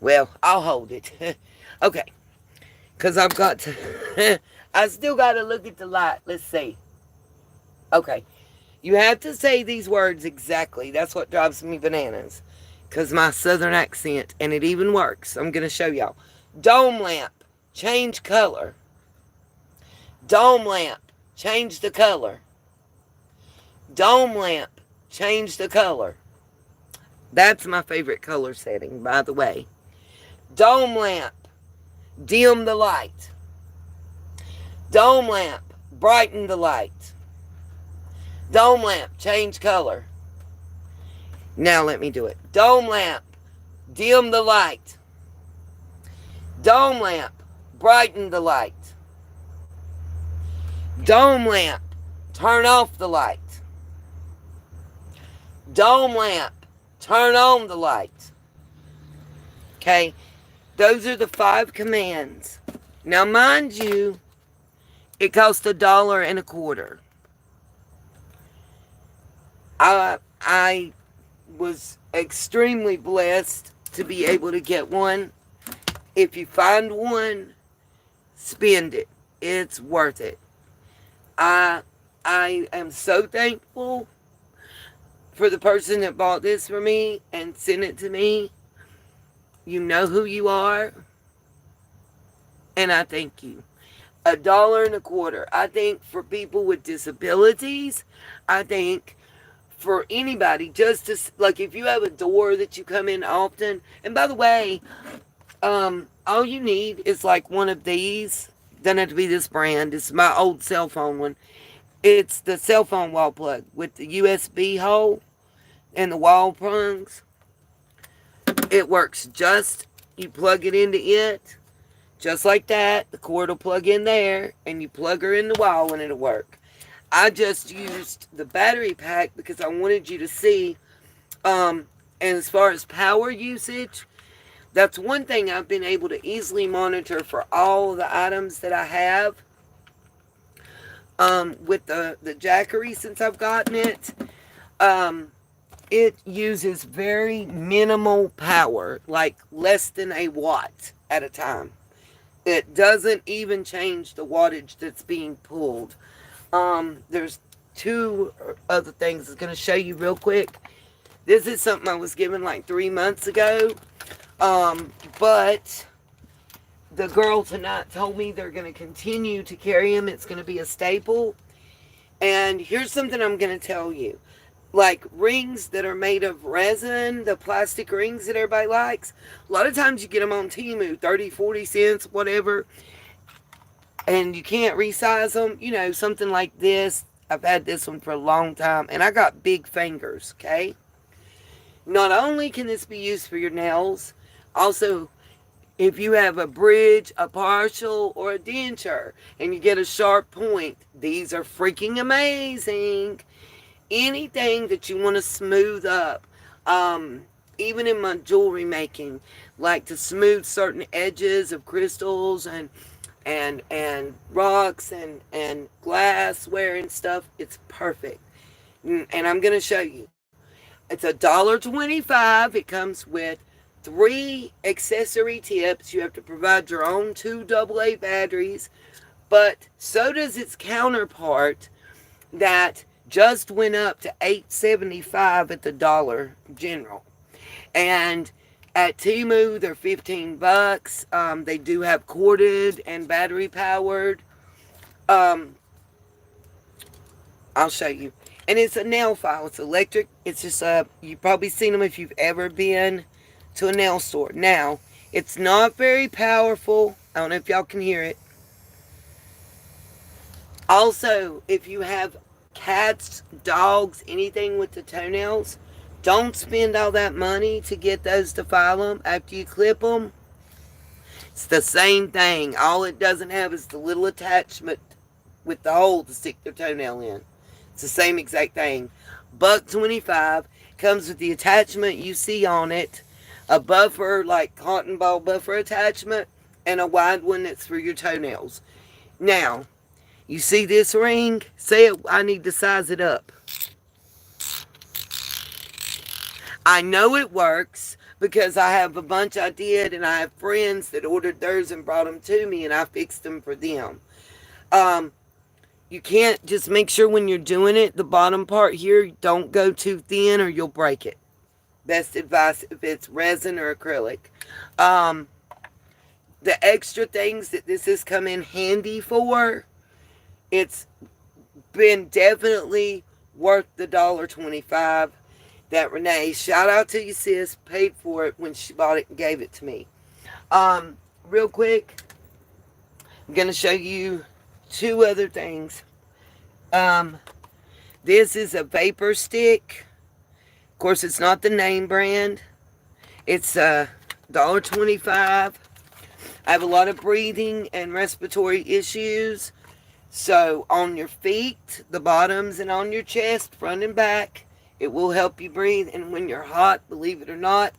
Well, I'll hold it. Okay. Because I've got to... I still got to look at the light. Let's see. Okay. You have to say these words exactly. That's what drives me bananas. Because my southern accent, and it even works. I'm going to show y'all. Dome lamp, change color. Dome lamp, change the color. Dome lamp, change the color. That's my favorite color setting, by the way. Dome lamp, dim the light. Dome lamp, brighten the light. Dome lamp, change color. Now let me do it. Dome lamp, dim the light. Dome lamp, brighten the light. Dome lamp, turn off the light. Dome lamp, turn on the light. Okay, those are the 5 commands. Now, mind you, it costs $1.25. I was extremely blessed to be able to get one. If you find one, spend it. It's worth it. I am so thankful for the person that bought this for me and sent it to me. You know who you are. And I thank you. $1.25. I think for people with disabilities, I think for anybody, just to, like, if you have a door that you come in often, and by the way, all you need is like one of these. Doesn't have to be this brand. It's my old cell phone one. It's the cell phone wall plug with the USB hole and the wall prongs. It works you plug it into it, just like that. The cord will plug in there, and you plug her in the wall, and it'll work. I just used the battery pack because I wanted you to see, and as far as power usage, that's one thing I've been able to easily monitor for all the items that I have. With the Jackery, since I've gotten it, it uses very minimal power, like less than a watt at a time. It doesn't even change the wattage that's being pulled. There's 2 other things I'm going to show you real quick. This is something I was given like 3 months ago. But the girl tonight told me they're going to continue to carry them. It's going to be a staple. And here's something I'm going to tell you. Like rings that are made of resin, the plastic rings that everybody likes. A lot of times you get them on Temu, 30, 40 cents, whatever. And you can't resize them. You know, something like this. I've had this one for a long time. And I got big fingers, okay? Not only can this be used for your nails, also, if you have a bridge, a partial, or a denture, and you get a sharp point, these are freaking amazing. Anything that you want to smooth up, even in my jewelry making, like to smooth certain edges of crystals and rocks and glassware and stuff, it's perfect. And I'm going to show you. It's $1.25. It comes with 3 accessory tips. You have to provide your own 2 AA batteries, but so does its counterpart that just went up to $8.75 at the Dollar General. And at Temu, they're $15. They do have corded and battery powered. Um, I'll show you. And it's a nail file. It's electric. It's just you've probably seen them if you've ever been to a nail store. Now, it's not very powerful. I don't know if y'all can hear it. Also, if you have cats, dogs, anything with the toenails, don't spend all that money to get those to file them after you clip them. It's the same thing. All it doesn't have is the little attachment with the hole to stick their toenail in. It's the same exact thing. $1.25 comes with the attachment you see on it, a buffer, like cotton ball buffer attachment, and a wide one that's for your toenails. Now, you see this ring? Say it, I need to size it up. I know it works because I have a bunch I did, and I have friends that ordered theirs and brought them to me, and I fixed them for them. You can't, just make sure when you're doing it, the bottom part here, don't go too thin or you'll break it. Best advice if it's resin or acrylic. The extra things that this has come in handy for, it's been definitely worth the $1.25 that Renee, shout out to you sis, paid for it when she bought it and gave it to me. Real quick, I'm going to show you two other things. This is a vapor stick. Of course, it's not the name brand. It's $1.25. I have a lot of breathing and respiratory issues. So on your feet, the bottoms, and on your chest, front and back, it will help you breathe. And when you're hot, believe it or not,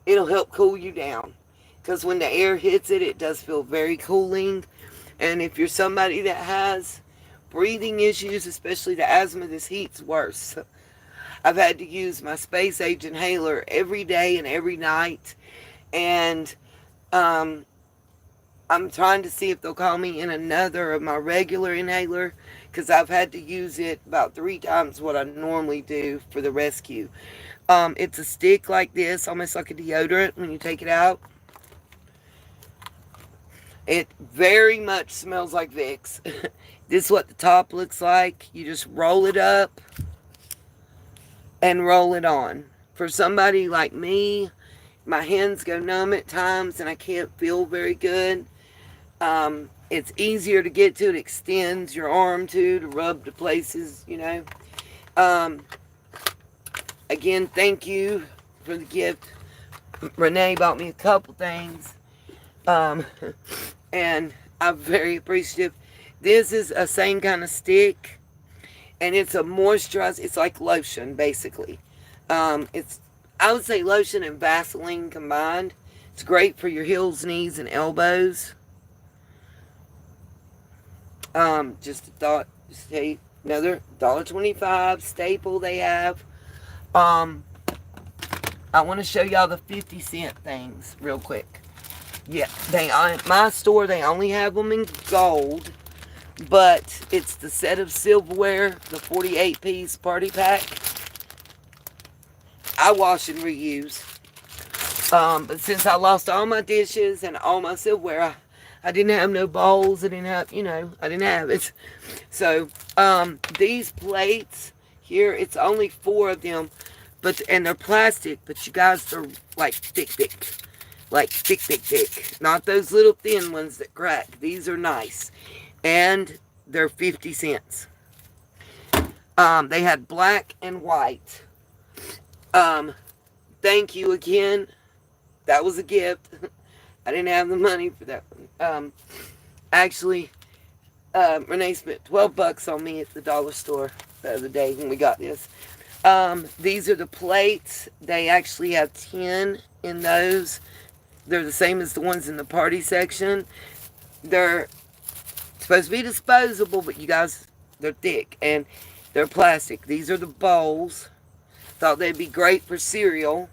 it'll help cool you down. Because when the air hits it, it does feel very cooling. And if you're somebody that has breathing issues, especially the asthma, this heat's worse. I've had to use my space age inhaler every day and every night. And I'm trying to see if they'll call me in another of my regular inhaler, because I've had to use it about 3 times what I normally do for the rescue. It's a stick like this, almost like a deodorant when you take it out. It very much smells like Vicks. This is what the top looks like. You just roll it up and roll it on. For somebody like me, my hands go numb at times and I can't feel very good. It's easier to get to. It extends your arm to rub to places, you know. Again, thank you for the gift. Renee bought me a couple things. And I'm very appreciative. This is a same kind of stick. And it's a moisturizer. It's like lotion, basically. It's, I would say, lotion and Vaseline combined. It's great for your heels, knees, and elbows. Just a thought. Just another $1.25 staple they have. I want to show y'all the 50-cent things real quick. Yeah, my store, they only have them in gold, but it's the set of silverware, the 48-piece party pack. I wash and reuse. But since I lost all my dishes and all my silverware, I didn't have no bowls. I didn't have, I didn't have it. So, these plates here, it's only 4 of them, and they're plastic, but you guys, they're like thick. Like thick. Not those little thin ones that crack. These are nice. And they're 50 cents. They had black and white. Thank you again. That was a gift. I didn't have the money for that one. Actually, Renee spent $12 on me at the dollar store the other day when we got this. These are the plates. They actually have 10 in those. They're the same as the ones in the party section. They're supposed to be disposable, but you guys, they're thick and they're plastic. These are the bowls. Thought they'd be great for cereal.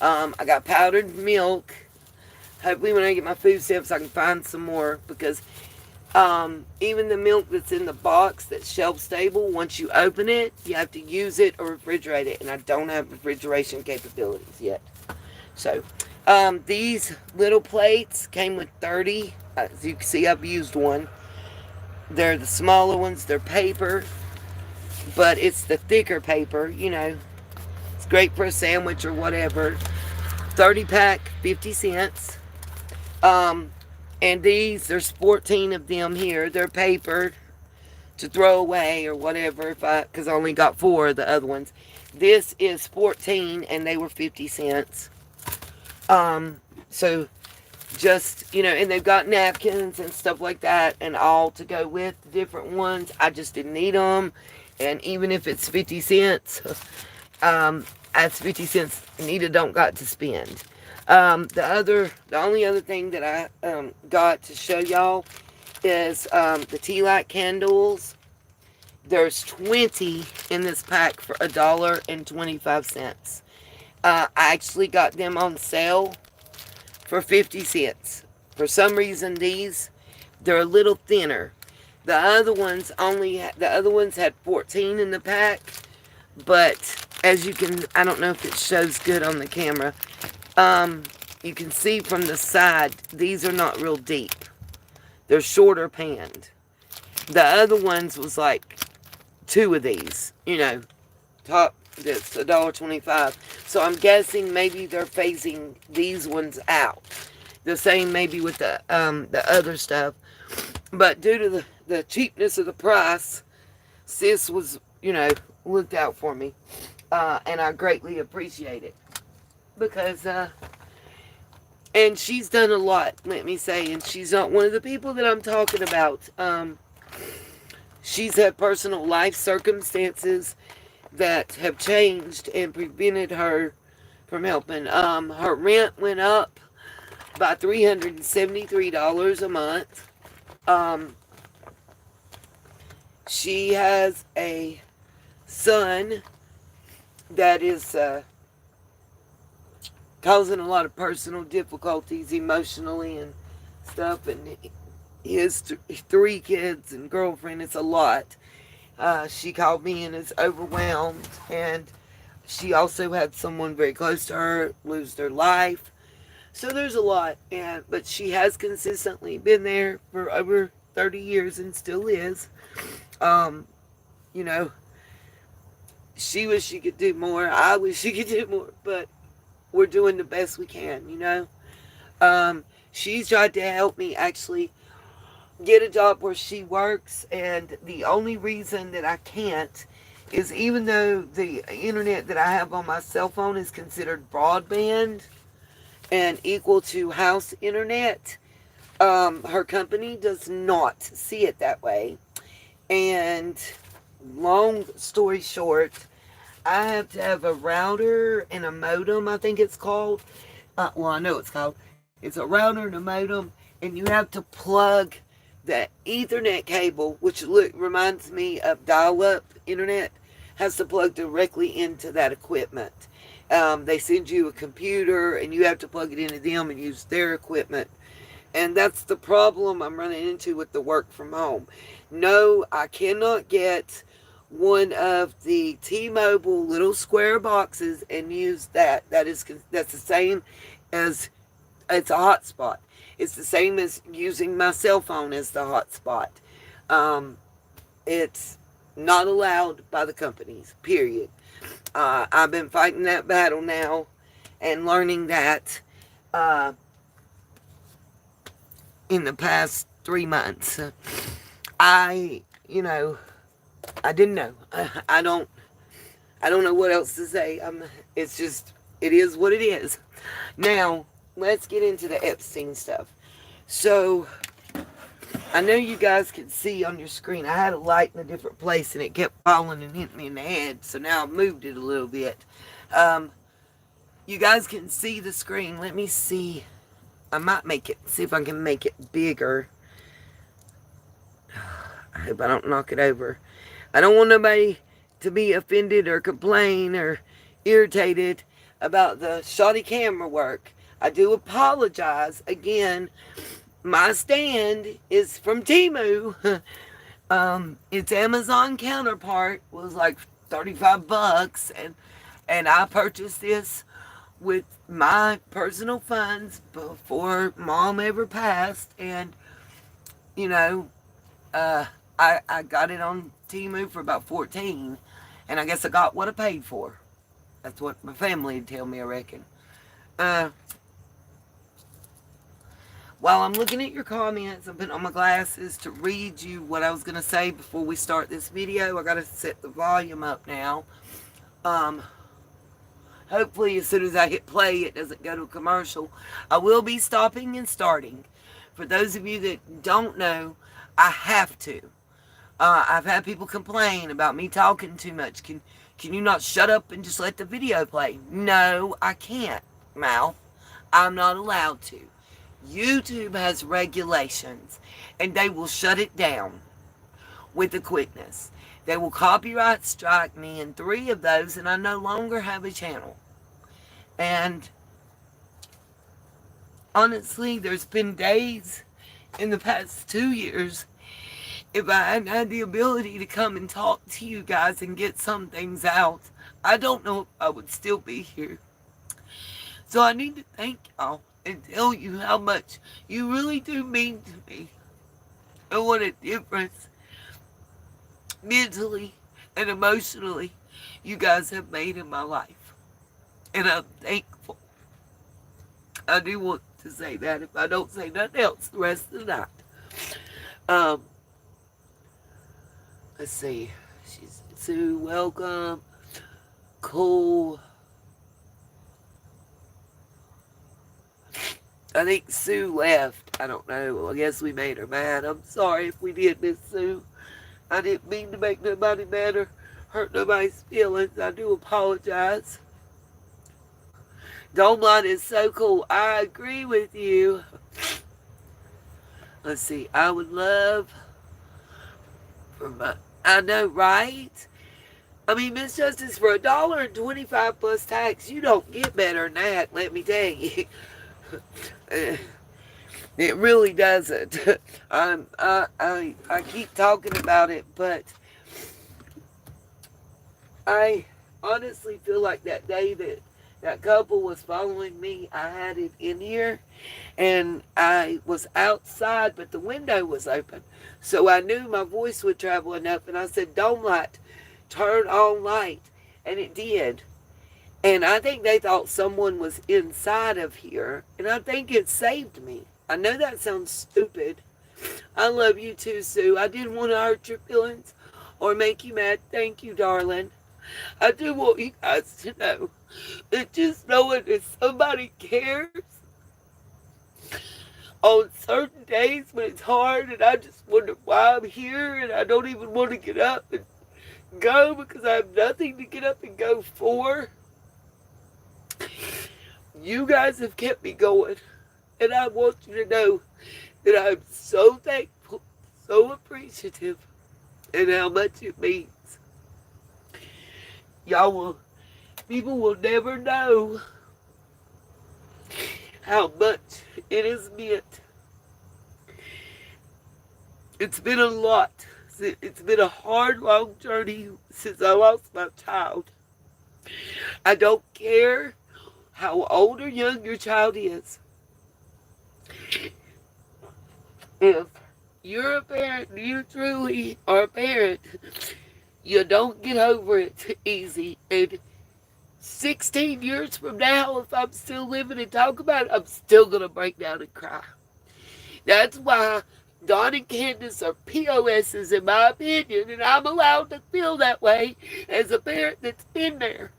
I got powdered milk. Hopefully when I get my food stamps I can find some more, because Even the milk that's in the box that's shelf stable, once you open it, you have to use it or refrigerate it. And I don't have refrigeration capabilities yet. So, these little plates came with 30. As you can see, I've used one. They're the smaller ones. They're paper, but it's the thicker paper, you know. It's great for a sandwich or whatever. 30 pack, 50 cents. And these, there's 14 of them here. They're papered to throw away or whatever, because I only got 4 of the other ones. This is 14, and they were 50 cents. So just, you know, and they've got napkins and stuff like that, and all to go with the different ones. I just didn't need them, and even if it's 50 cents, that's 50 cents Nita don't got to spend. The only other thing that I got to show y'all is the tea light candles. There's 20 in this pack for $1.25. I actually got them on sale for 50 cents. For some reason, they're a little thinner. The other ones had 14 in the pack, but as you can, I don't know if it shows good on the camera. You can see from the side, these are not real deep. They're shorter panned. The other ones was like 2 of these, you know, top, that's $1.25. So I'm guessing maybe they're phasing these ones out. The same maybe with the other stuff. But due to the cheapness of the price, sis was, you know, looked out for me. And I greatly appreciate it. Because, and she's done a lot, let me say. And she's not one of the people that I'm talking about. She's had personal life circumstances that have changed and prevented her from helping. Her rent went up by $373 a month. She has a son that is causing a lot of personal difficulties emotionally and stuff, and he has 3 kids and girlfriend. It's a lot. She called me and is overwhelmed, and she also had someone very close to her lose their life. So there's a lot, but she has consistently been there for over 30 years and still is. You know, she wish she could do more. I wish she could do more, but we're doing the best we can, you know. She's tried to help me actually get a job where she works, and the only reason that I can't is even though the internet that I have on my cell phone is considered broadband and equal to house internet, her company does not see it that way. And long story short, I have to have a router and a modem, I think it's called. Well, I know it's called. It's a router and a modem, and you have to plug the Ethernet cable, which reminds me of dial-up internet, has to plug directly into that equipment. They send you a computer, and you have to plug it into them and use their equipment. And that's the problem I'm running into with the work from home. No, I cannot get one of the T-Mobile little square boxes and use that. That's the same as, it's a hotspot. It's the same as using my cell phone as the hotspot. It's not allowed by the companies, period. I've been fighting that battle now and learning that in the past 3 months. You know, I didn't know. I don't know what else to say. It's just, it is what it is. Now, let's get into the Epstein stuff. So, I know you guys can see on your screen, I had a light in a different place and it kept falling and hitting me in the head. So now I've moved it a little bit. You guys can see the screen. Let me see. I might see if I can make it bigger. I hope I don't knock it over. I don't want nobody to be offended or complain or irritated about the shoddy camera work. I do apologize. Again, my stand is from Temu. Its Amazon counterpart was like $35, and I purchased this with my personal funds before Mom ever passed, and you know, uh, I got it on Temu for about 14, and I guess I got what I paid for. That's what my family would tell me, I reckon. Uh, while I'm looking at your comments, I'm putting on my glasses to read you what I was going to say before we start this video. I got to set the volume up now. Hopefully, as soon as I hit play, it doesn't go to a commercial. I will be stopping and starting. For those of you that don't know, I have to. I've had people complain about me talking too much. Can you not shut up and just let the video play? No, I can't, mouth. I'm not allowed to. YouTube has regulations, and they will shut it down with the quickness. They will copyright strike me in 3 of those, and I no longer have a channel. And honestly, there's been days in the past 2 years, if I hadn't had the ability to come and talk to you guys and get some things out, I don't know if I would still be here. So I need to thank y'all and tell you how much you really do mean to me, and what a difference mentally and emotionally you guys have made in my life. And I'm thankful. I do want to say that if I don't say nothing else the rest of the night. Let's see. She's Sue, welcome. Cool. I think Sue left. I don't know. Well, I guess we made her mad. I'm sorry if we did, Miss Sue. I didn't mean to make nobody mad or hurt nobody's feelings. I do apologize. Domeline is so cool. I agree with you. Let's see. I would love for my... I know, right? I mean, Miss Justice, for $1.25 plus tax, you don't get better than that, let me tell you. It really doesn't. I keep talking about it, but I honestly feel like that day that couple was following me, I had it in here, and I was outside, but the window was open, so I knew my voice would travel enough, and I said, "Dome light, turn on light," and it did. And I think they thought someone was inside of here. And I think it saved me. I know that sounds stupid. I love you too, Sue. I didn't want to hurt your feelings or make you mad. Thank you, darling. I do want you guys to know that just knowing that somebody cares on certain days when it's hard and I just wonder why I'm here and I don't even want to get up and go because I have nothing to get up and go for. You guys have kept me going, and I want you to know that I'm so thankful, so appreciative, and how much it means. People will never know how much it has meant. It's been a lot. It's been a hard, long journey since I lost my child. I don't care how old or young your child is. If you're a parent, you truly are a parent, you don't get over it easy. And 16 years from now, if I'm still living and talk about it, I'm still going to break down and cry. That's why Dawn and Candace are POSs in my opinion, and I'm allowed to feel that way as a parent that's been there.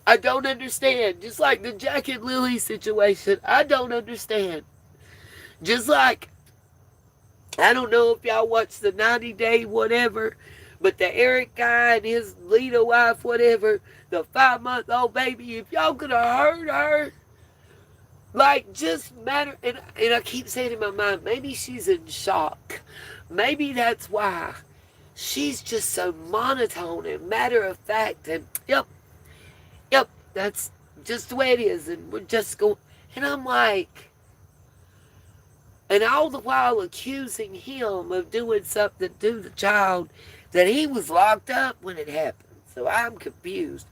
I don't understand. Just like the Jack and Lily situation, I don't understand. Just like, I don't know if y'all watched the 90 Day whatever, but the Eric guy and his Lita wife, whatever, the 5-month-old baby, if y'all could have heard her, like, just matter, and I keep saying in my mind, maybe she's in shock. Maybe that's why she's just so monotone and matter of fact, and yep, that's just the way it is, and we're just going, and I'm like, And all the while accusing him of doing something to the child that he was locked up when it happened. So I'm confused.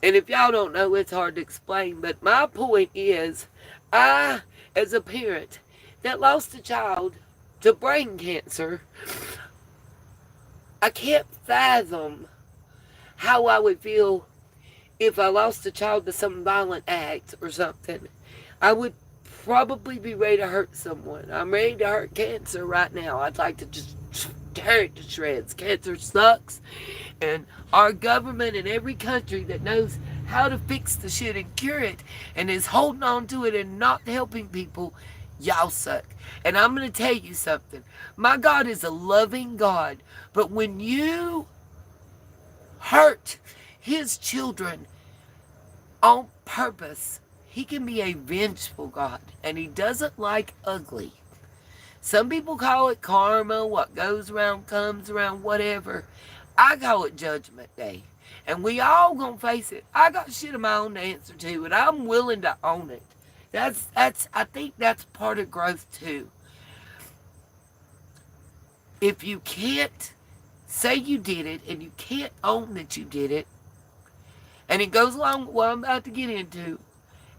And if y'all don't know, it's hard to explain. But my point is, I, as a parent that lost a child to brain cancer, I can't fathom how I would feel if I lost a child to some violent act or something. I would probably be ready to hurt someone. I'm ready to hurt cancer right now. I'd like to just tear it to shreds. Cancer sucks. And our government in every country that knows how to fix the shit and cure it and is holding on to it and not helping people, y'all suck. And I'm going to tell you something. My God is a loving God. But when you hurt his children on purpose, he can be a vengeful God. And he doesn't like ugly. Some people call it karma, what goes around comes around, whatever. I call it Judgment Day. And we all gonna face it. I got shit of my own to answer to, and I'm willing to own it. I think that's part of growth too. If you can't say you did it and you can't own that you did it, and it goes along with what I'm about to get into,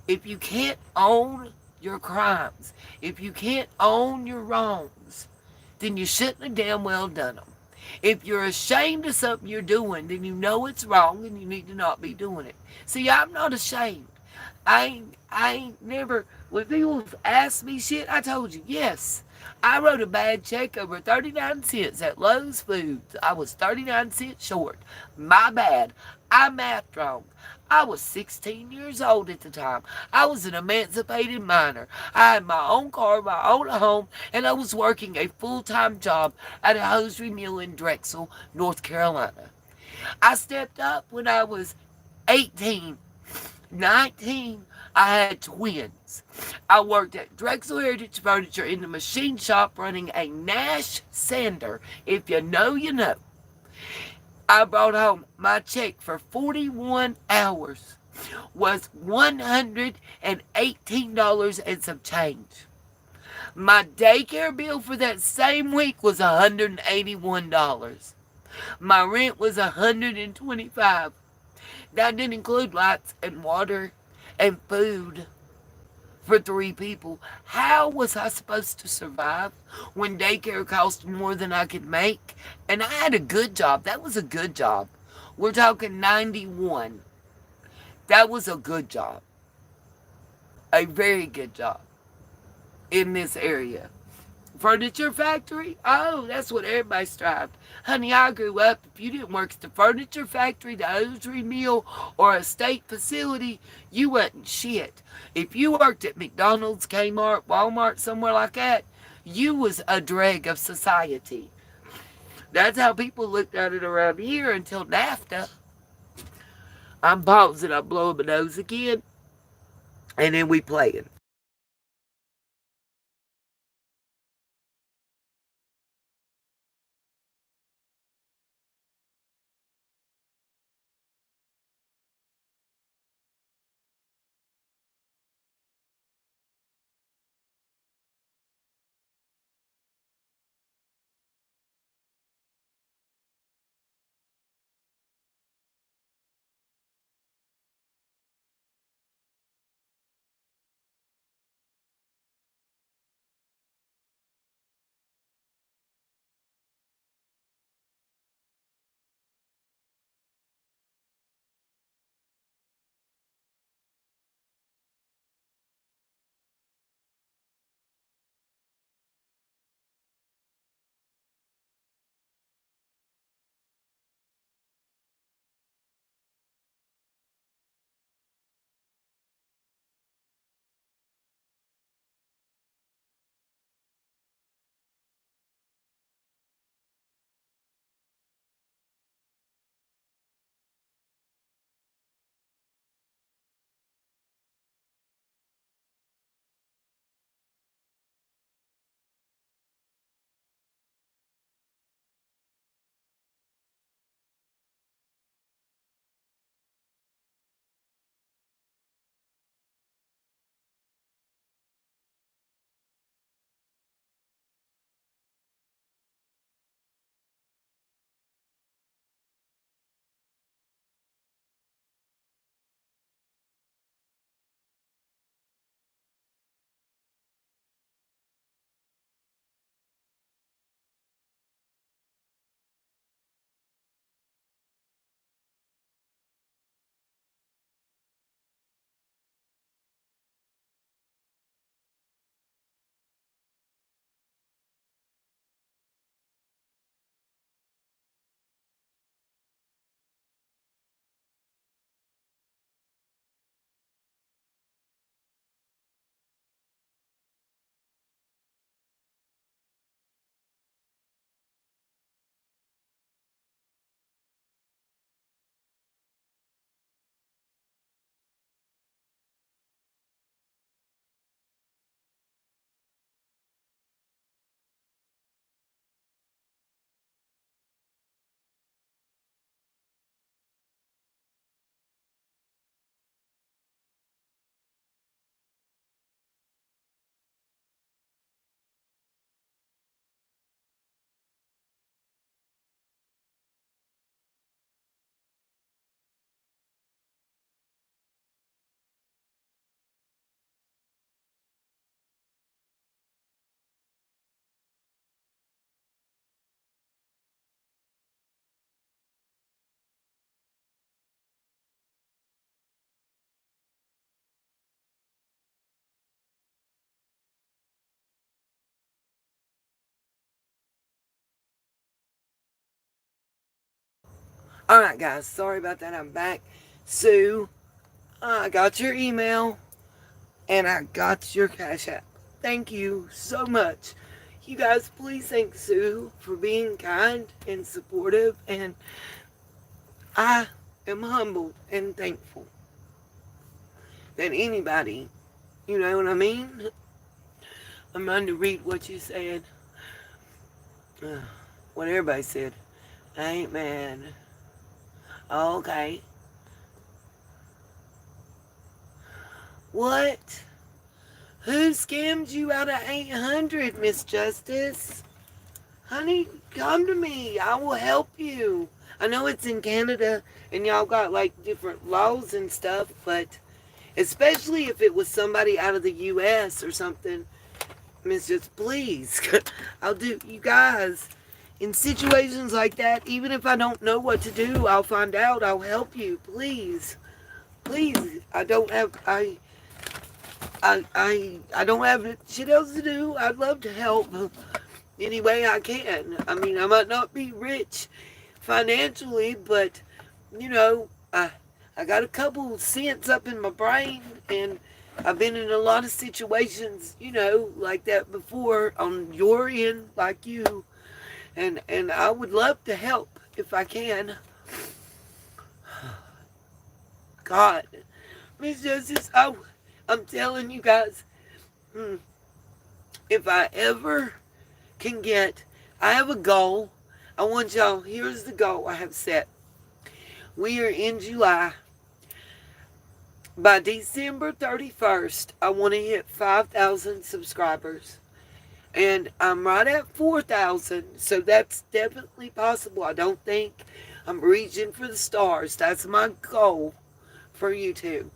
if you can't own your crimes, if you can't own your wrongs, then you shouldn't have damn well done them. If you're ashamed of something you're doing, then you know it's wrong and you need to not be doing it. See, I'm not ashamed. I ain't never, when people ask me shit, I told you, yes. I wrote a bad check over 39 cents at Lowe's Foods. I was 39 cents short. My bad. I mathed wrong. I was 16 years old at the time. I was an emancipated minor. I had my own car, my own home, and I was working a full-time job at a hosiery mill in Drexel, North Carolina. I stepped up when I was 18, 19. I had twins. I worked at Drexel Heritage Furniture in the machine shop running a Nash sander. If you know, you know. I brought home my check for 41 hours was $118 and some change. My daycare bill for that same week was $181. My rent was $125. That didn't include lights and water and food for 3 people. How was I supposed to survive when daycare cost more than I could make? And I had a good job. That was a good job. We're talking 91. That was a good job. A very good job in this area. Furniture factory? Oh, that's what everybody strived. Honey, I grew up, if you didn't work at the furniture factory, the hosiery mill, or a state facility, you wasn't shit. If you worked at McDonald's, Kmart, Walmart, somewhere like that, you was a dreg of society. That's how people looked at it around here until NAFTA. I'm pausing, I'm blowing my nose again, and then we playing. Alright, guys. Sorry about that. I'm back. Sue, I got your email and I got your Cash App. Thank you so much. You guys, please thank Sue for being kind and supportive. And I am humbled and thankful that anybody, you know what I mean? I'm trying to read what you said. What everybody said. I ain't mad. Okay. What? Who scammed you out of 800, Miss Justice? Honey, come to me. I will help you. I know it's in Canada and y'all got like different laws and stuff, but especially if it was somebody out of the U.S. or something, Miss Justice, please. I'll do, you guys, in situations like that, even if I don't know what to do, I'll find out. I'll help you. Please. Please. I don't have shit else to do. I'd love to help any way I can. I mean, I might not be rich financially, but you know, I got a couple cents up in my brain, and I've been in a lot of situations, you know, like that before on your end, like you, and I would love to help if I can. God, Miss Justice, I'm telling you guys, if I ever can get, I have a goal. I want y'all, here's the goal I have set. We are in July. By December 31st, I want to hit 5,000 subscribers. And I'm right at 4,000, so that's definitely possible. I don't think I'm reaching for the stars. That's my goal for YouTube.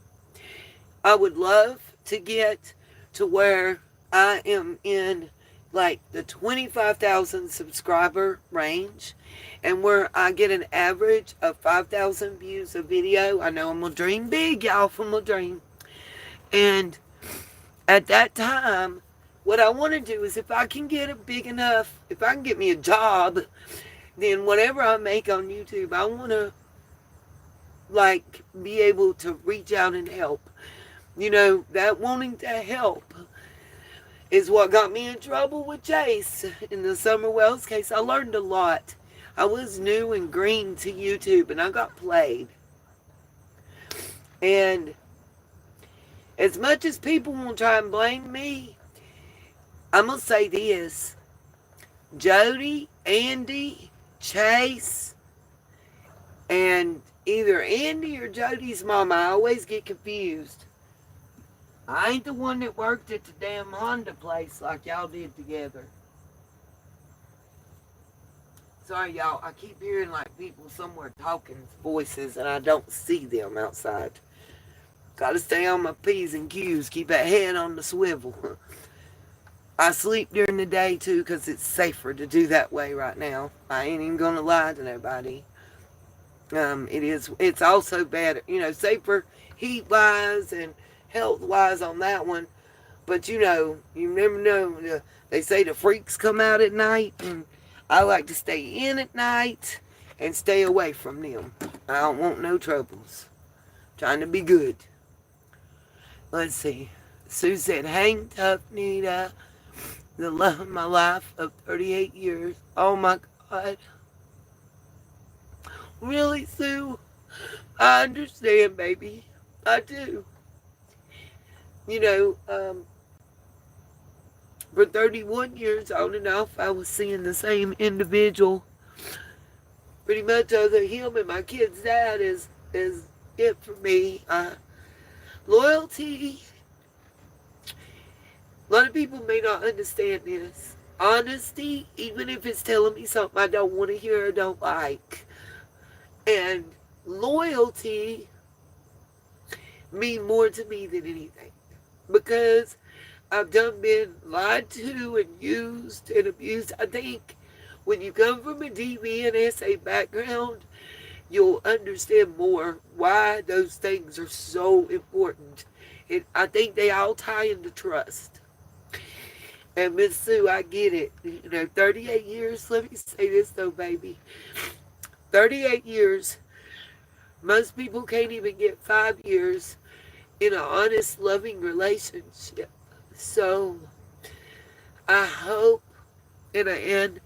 I would love to get to where I am in like the 25,000 subscriber range, and where I get an average of 5,000 views a video. I know I'm going to dream big, y'all, from my dream. And at that time, what I want to do is if I can get it big enough, if I can get me a job, then whatever I make on YouTube, I want to like be able to reach out and help. You know, that wanting to help is what got me in trouble with Chase in the Summer Wells case. I learned a lot. I was new and green to YouTube, and I got played. And as much as people want to try and blame me, I'm going to say this. Jody, Andy, Chase, and either Andy or Jody's mama, I always get confused. I ain't the one that worked at the damn Honda place like y'all did together. Sorry, y'all. I keep hearing like people somewhere talking voices and I don't see them outside. Gotta stay on my P's and Q's. Keep that head on the swivel. I sleep during the day too because it's safer to do that way right now. I ain't even gonna lie to nobody. It's also better, you know, safer heat-wise and health-wise on that one. But, you know, you never know. They say the freaks come out at night, and I like to stay in at night and stay away from them. I don't want no troubles. Trying to be good. Let's see. Sue said, hang tough, Nita. The love of my life of 38 years. Oh, my God. Really, Sue? I understand, baby. I do. You know, for 31 years on and off, I was seeing the same individual. Pretty much other him and my kid's dad is it for me. Loyalty. A lot of people may not understand this. Honesty, even if it's telling me something I don't want to hear or don't like. And loyalty mean more to me than anything. Because I've been lied to and used and abused. I think when you come from a DV and SA background, you'll understand more why those things are so important. I think they all tie into trust. And Miss Sue, I get it. You know, 38 years, let me say this though, baby. 38 years Most people can't even get 5 years in an honest, loving relationship. So I hope, and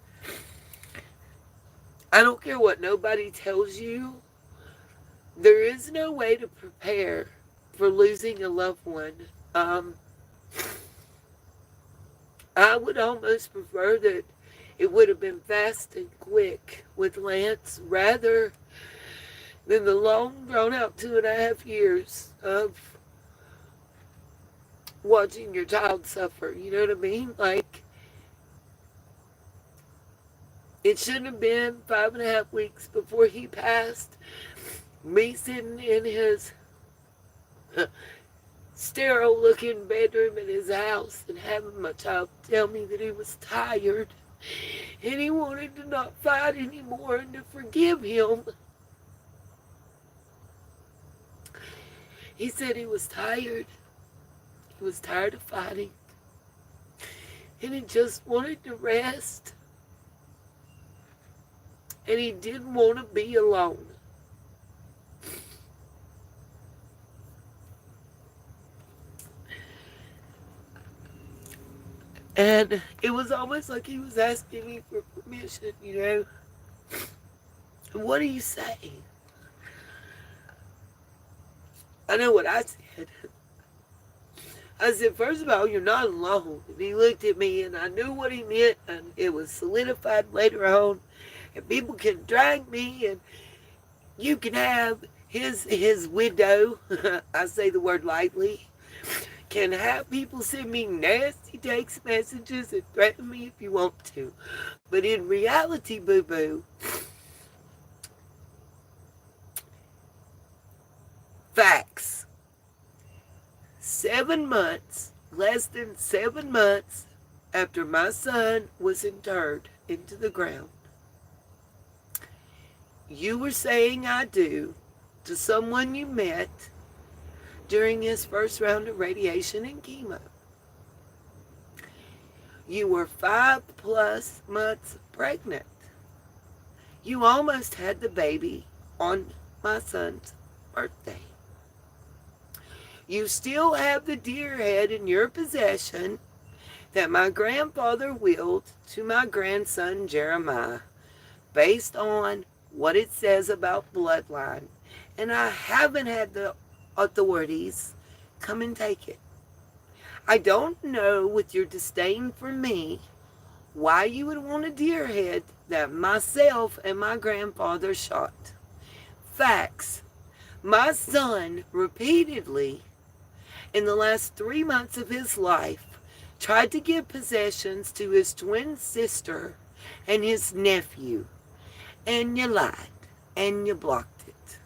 I don't care what nobody tells you, there is no way to prepare for losing a loved one. I would almost prefer that it would have been fast and quick with Lance rather than the long, drawn out 2.5 years of watching your child suffer. You know what I mean? Like, it shouldn't have been 5.5 weeks before he passed. Me sitting in his sterile looking bedroom in his house and having my child tell me that he was tired and he wanted to not fight anymore and to forgive him. He said he was tired. He was tired of fighting. And he just wanted to rest. And he didn't want to be alone. And it was almost like he was asking me for permission, you know. What do you say? I know what I said. I said, first of all, you're not alone. And he looked at me and I knew what he meant, and it was solidified later on. And people can drag me and you can have his widow, I say the word lightly, can have people send me nasty text messages and threaten me if you want to. But in reality, boo-boo, facts. 7 months, less than 7 months after my son was interred into the ground, you were saying I do to someone you met during his first round of radiation and chemo. You were 5+ months pregnant. You almost had the baby on my son's birthday. You still have the deer head in your possession that my grandfather willed to my grandson Jeremiah based on what it says about bloodline. And I haven't had the authorities come and take it. I don't know, with your disdain for me, why you would want a deer head that myself and my grandfather shot. Facts. My son repeatedly, in the last 3 months of his life, tried to give possessions to his twin sister and his nephew. And you lied. And you blocked it.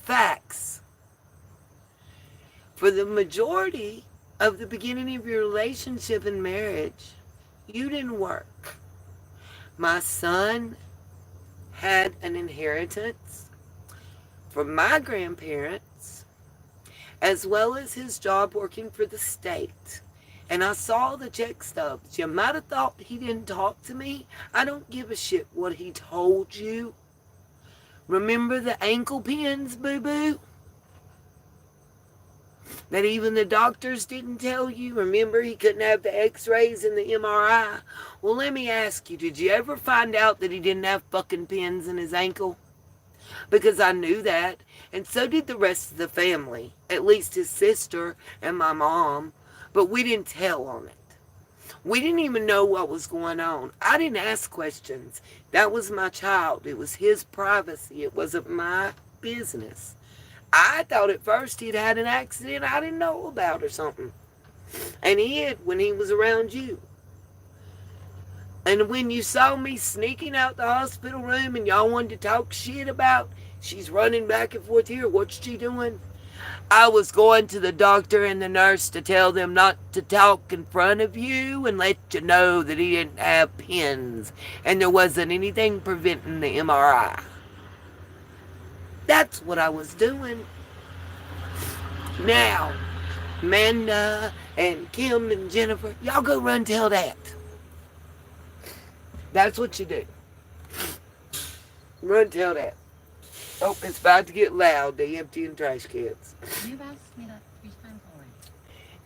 Facts. For the majority of the beginning of your relationship and marriage, you didn't work. My son had an inheritance from my grandparents, as well as his job working for the state. And I saw the check stubs. You might have thought he didn't talk to me. I don't give a shit what he told you. Remember the ankle pins, boo-boo? That even the doctors didn't tell you? Remember he couldn't have the x-rays and the MRI? Well, let me ask you, did you ever find out that he didn't have fucking pins in his ankle? Because I knew that, and so did the rest of the family, at least his sister and my mom, but we didn't tell on it. We didn't even know what was going on. I didn't ask questions. That was my child. It was his privacy. It wasn't my business. I thought at first he'd had an accident I didn't know about or something. And he had when he was around you. And when you saw me sneaking out the hospital room and y'all wanted to talk shit about, she's running back and forth here, what's she doing? I was going to the doctor and the nurse to tell them not to talk in front of you and let you know that he didn't have pins and there wasn't anything preventing the MRI. That's what I was doing. Now, Amanda and Kim and Jennifer, y'all go run tell that. That's what you do. Run tell that. Oh, it's about to get loud. They emptying trash cans. You've asked me that 3 times already.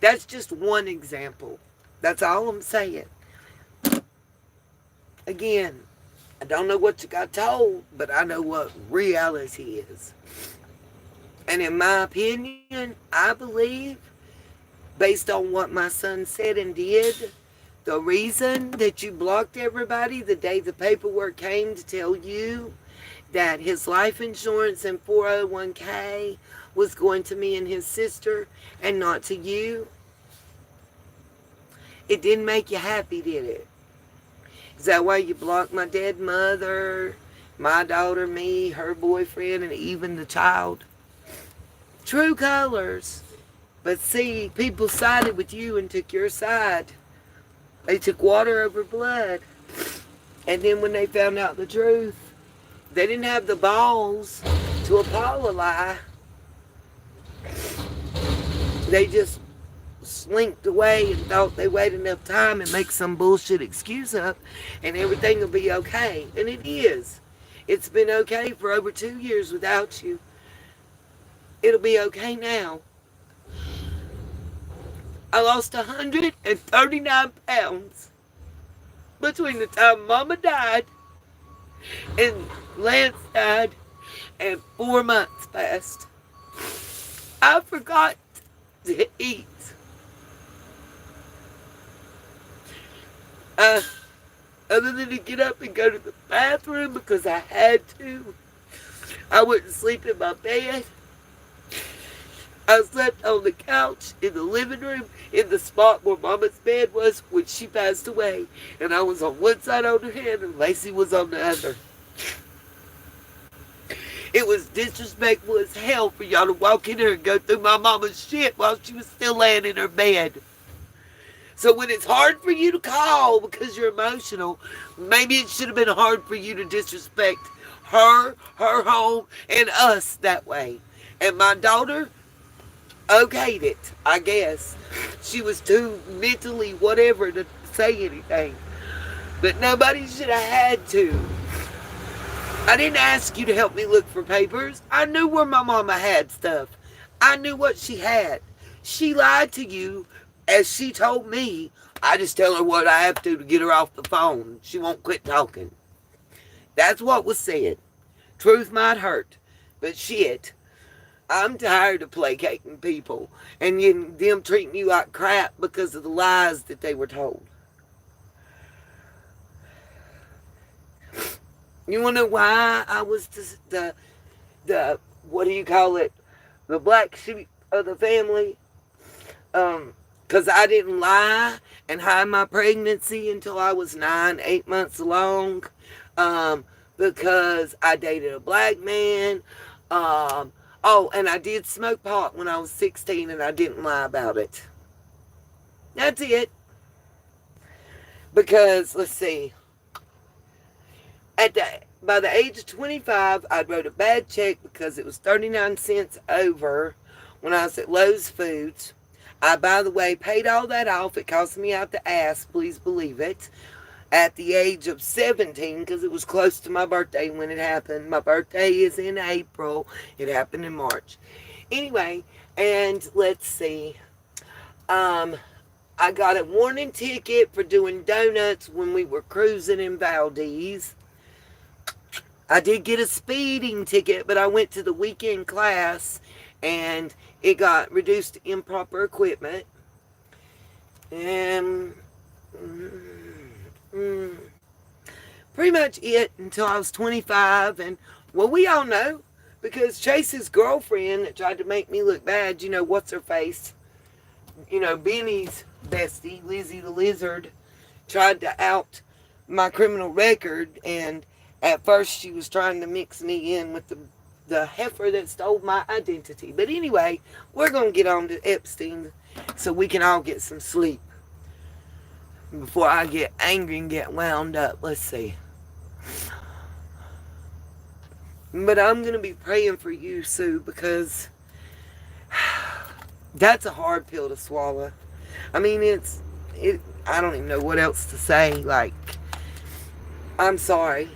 That's just one example. That's all I'm saying. Again, I don't know what you got told, but I know what reality is. And in my opinion, I believe, based on what my son said and did, the reason that you blocked everybody the day the paperwork came to tell you that his life insurance and 401k was going to me and his sister and not to you, it didn't make you happy, did it? Is that why you blocked my dead mother, my daughter, me, her boyfriend, and even the child? True colors. But see, people sided with you and took your side. They took water over blood. And then when they found out the truth, they didn't have the balls to apologize. They just slinked away and thought they waited enough time and make some bullshit excuse up and everything will be okay. And it is. It's been okay for over 2 years without you. It'll be okay now. I lost 139 pounds between the time Mama died and Lance died and 4 months passed. I forgot to eat. Other than to get up and go to the bathroom because I had to, I wouldn't sleep in my bed. I slept on the couch in the living room in the spot where Mama's bed was when she passed away. And I was on one side on her head and Lacey was on the other. It was disrespectful as hell for y'all to walk in here and go through my mama's shit while she was still laying in her bed. So when it's hard for you to call because you're emotional, maybe it should have been hard for you to disrespect her, her home, and us that way. And my daughter okayed it, I guess. She was too mentally whatever to say anything. But nobody should have had to. I didn't ask you to help me look for papers. I knew where my mama had stuff. I knew what she had. She lied to you as she told me. I just tell her what I have to get her off the phone. She won't quit talking. That's what was said. Truth might hurt, but shit, I'm tired of placating people and them treating you like crap because of the lies that they were told. You want to know why I was the what do you call it, the black sheep of the family? Because I didn't lie and hide my pregnancy until I was 8 months along. Because I dated a black man. Oh, and I did smoke pot when I was 16 and I didn't lie about it. That's it. Because, let's see. By the age of 25, I wrote a bad check because it was 39 cents over when I was at Lowe's Foods. I, by the way, paid all that off. It cost me out the ass, please believe it, at the age of 17 because it was close to my birthday when it happened. My birthday is in April. It happened in March. Anyway, and let's see. I got a warning ticket for doing donuts when we were cruising in Valdez. I did get a speeding ticket, but I went to the weekend class and it got reduced to improper equipment. And pretty much it until I was 25. And well, we all know because Chase's girlfriend that tried to make me look bad, you know, what's her face? You know, Benny's bestie, Lizzie the Lizard, tried to out my criminal record, and at first she was trying to mix me in with the heifer that stole my identity. But anyway, we're going to get on to Epstein so we can all get some sleep before I get angry and get wound up. Let's see. But I'm going to be praying for you, Sue, because that's a hard pill to swallow. I mean, I don't even know what else to say. Like, I'm sorry.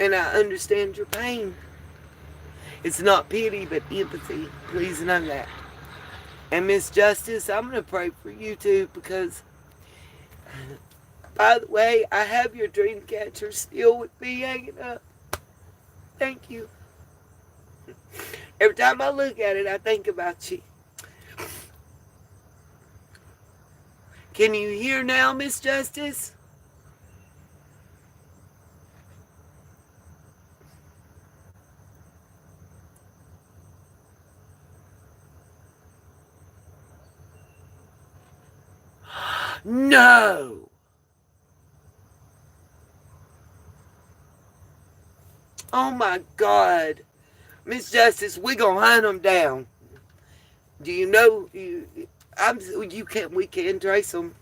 And I understand your pain. It's not pity, but empathy. Please know that. And Miss Justice, I'm going to pray for you too because, by the way, I have your dream catcher still with me hanging up. Thank you. Every time I look at it, I think about you. Can you hear now, Miss Justice? No. Oh my God. Miss Justice, we gonna hunt them down. Do you know we can trace them.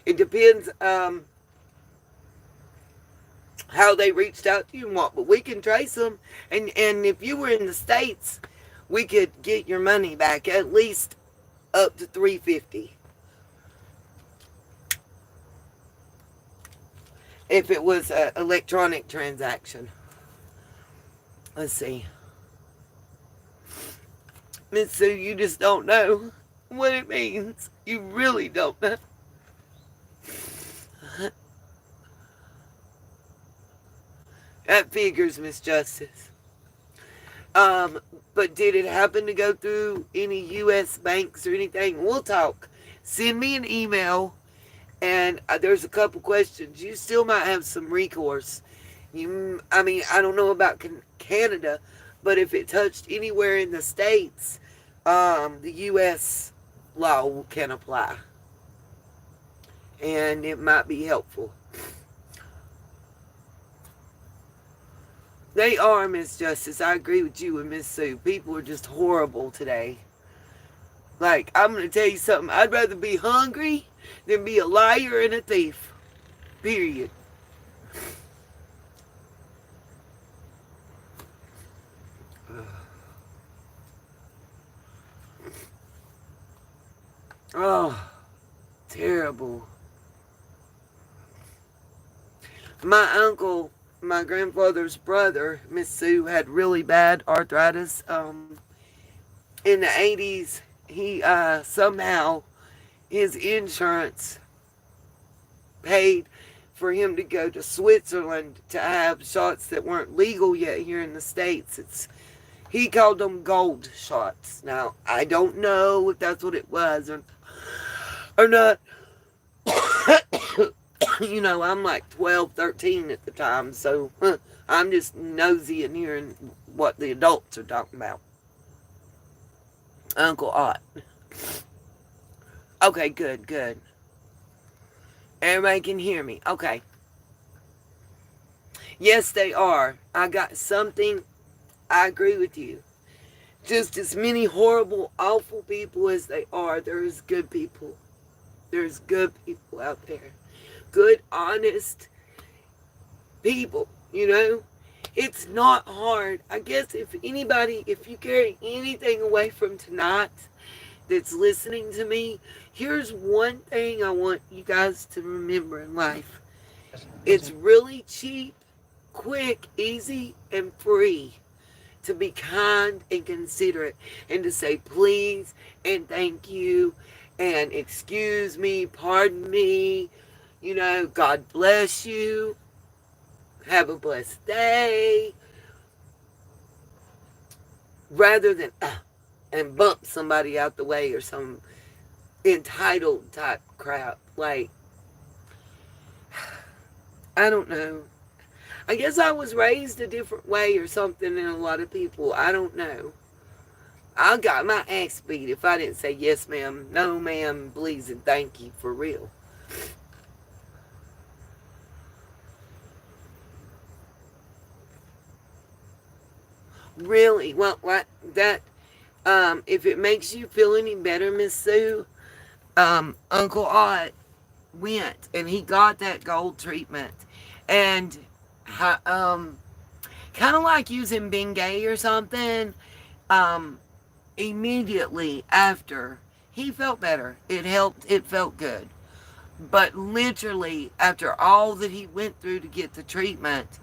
It depends how they reached out to you and what, but we can trace them. And if you were in the States, we could get your money back at least up to $350. If it was an electronic transaction. Let's see. Miss Sue, you just don't know what it means. You really don't know. That figures, Miss Justice. But did it happen to go through any U.S. banks or anything? We'll talk. Send me an email, and there's a couple questions. You still might have some recourse. I don't know about Canada, but if it touched anywhere in the States, the U.S. law can apply. And it might be helpful. They are, Miss Justice. I agree with you and Miss Sue. People are just horrible today. Like, I'm going to tell you something. I'd rather be hungry than be a liar and a thief. Period. Oh, terrible. My uncle, my grandfather's brother, Miss Sue, had really bad arthritis. In the 80s, he somehow, his insurance paid for him to go to Switzerland to have shots that weren't legal yet here in the States. He called them gold shots. Now, I don't know if that's what it was or not. I'm like 12, 13 at the time, so I'm just nosy and hearing what the adults are talking about. Uncle Ott. Okay, good. Everybody can hear me. Okay. Yes, they are. I got something. I agree with you. Just as many horrible, awful people as they are, there's good people. There's good people out there. Good, honest people, It's not hard. I guess if you carry anything away from tonight that's listening to me, here's one thing I want you guys to remember in life. It's really cheap, quick, easy, and free to be kind and considerate and to say please and thank you and excuse me, pardon me, God bless you, have a blessed day, rather than and bump somebody out the way or some entitled type crap. Like, I don't know. I guess I was raised a different way or something than a lot of people. I don't know. I got my ass beat if I didn't say yes ma'am, no ma'am, please and thank you for real. Really? Well, if it makes you feel any better, Miss Sue, Uncle Ott went and he got that gold treatment. And, kind of like using Bengay or something, immediately after, he felt better. It helped. It felt good. But literally, after all that he went through to get the treatment,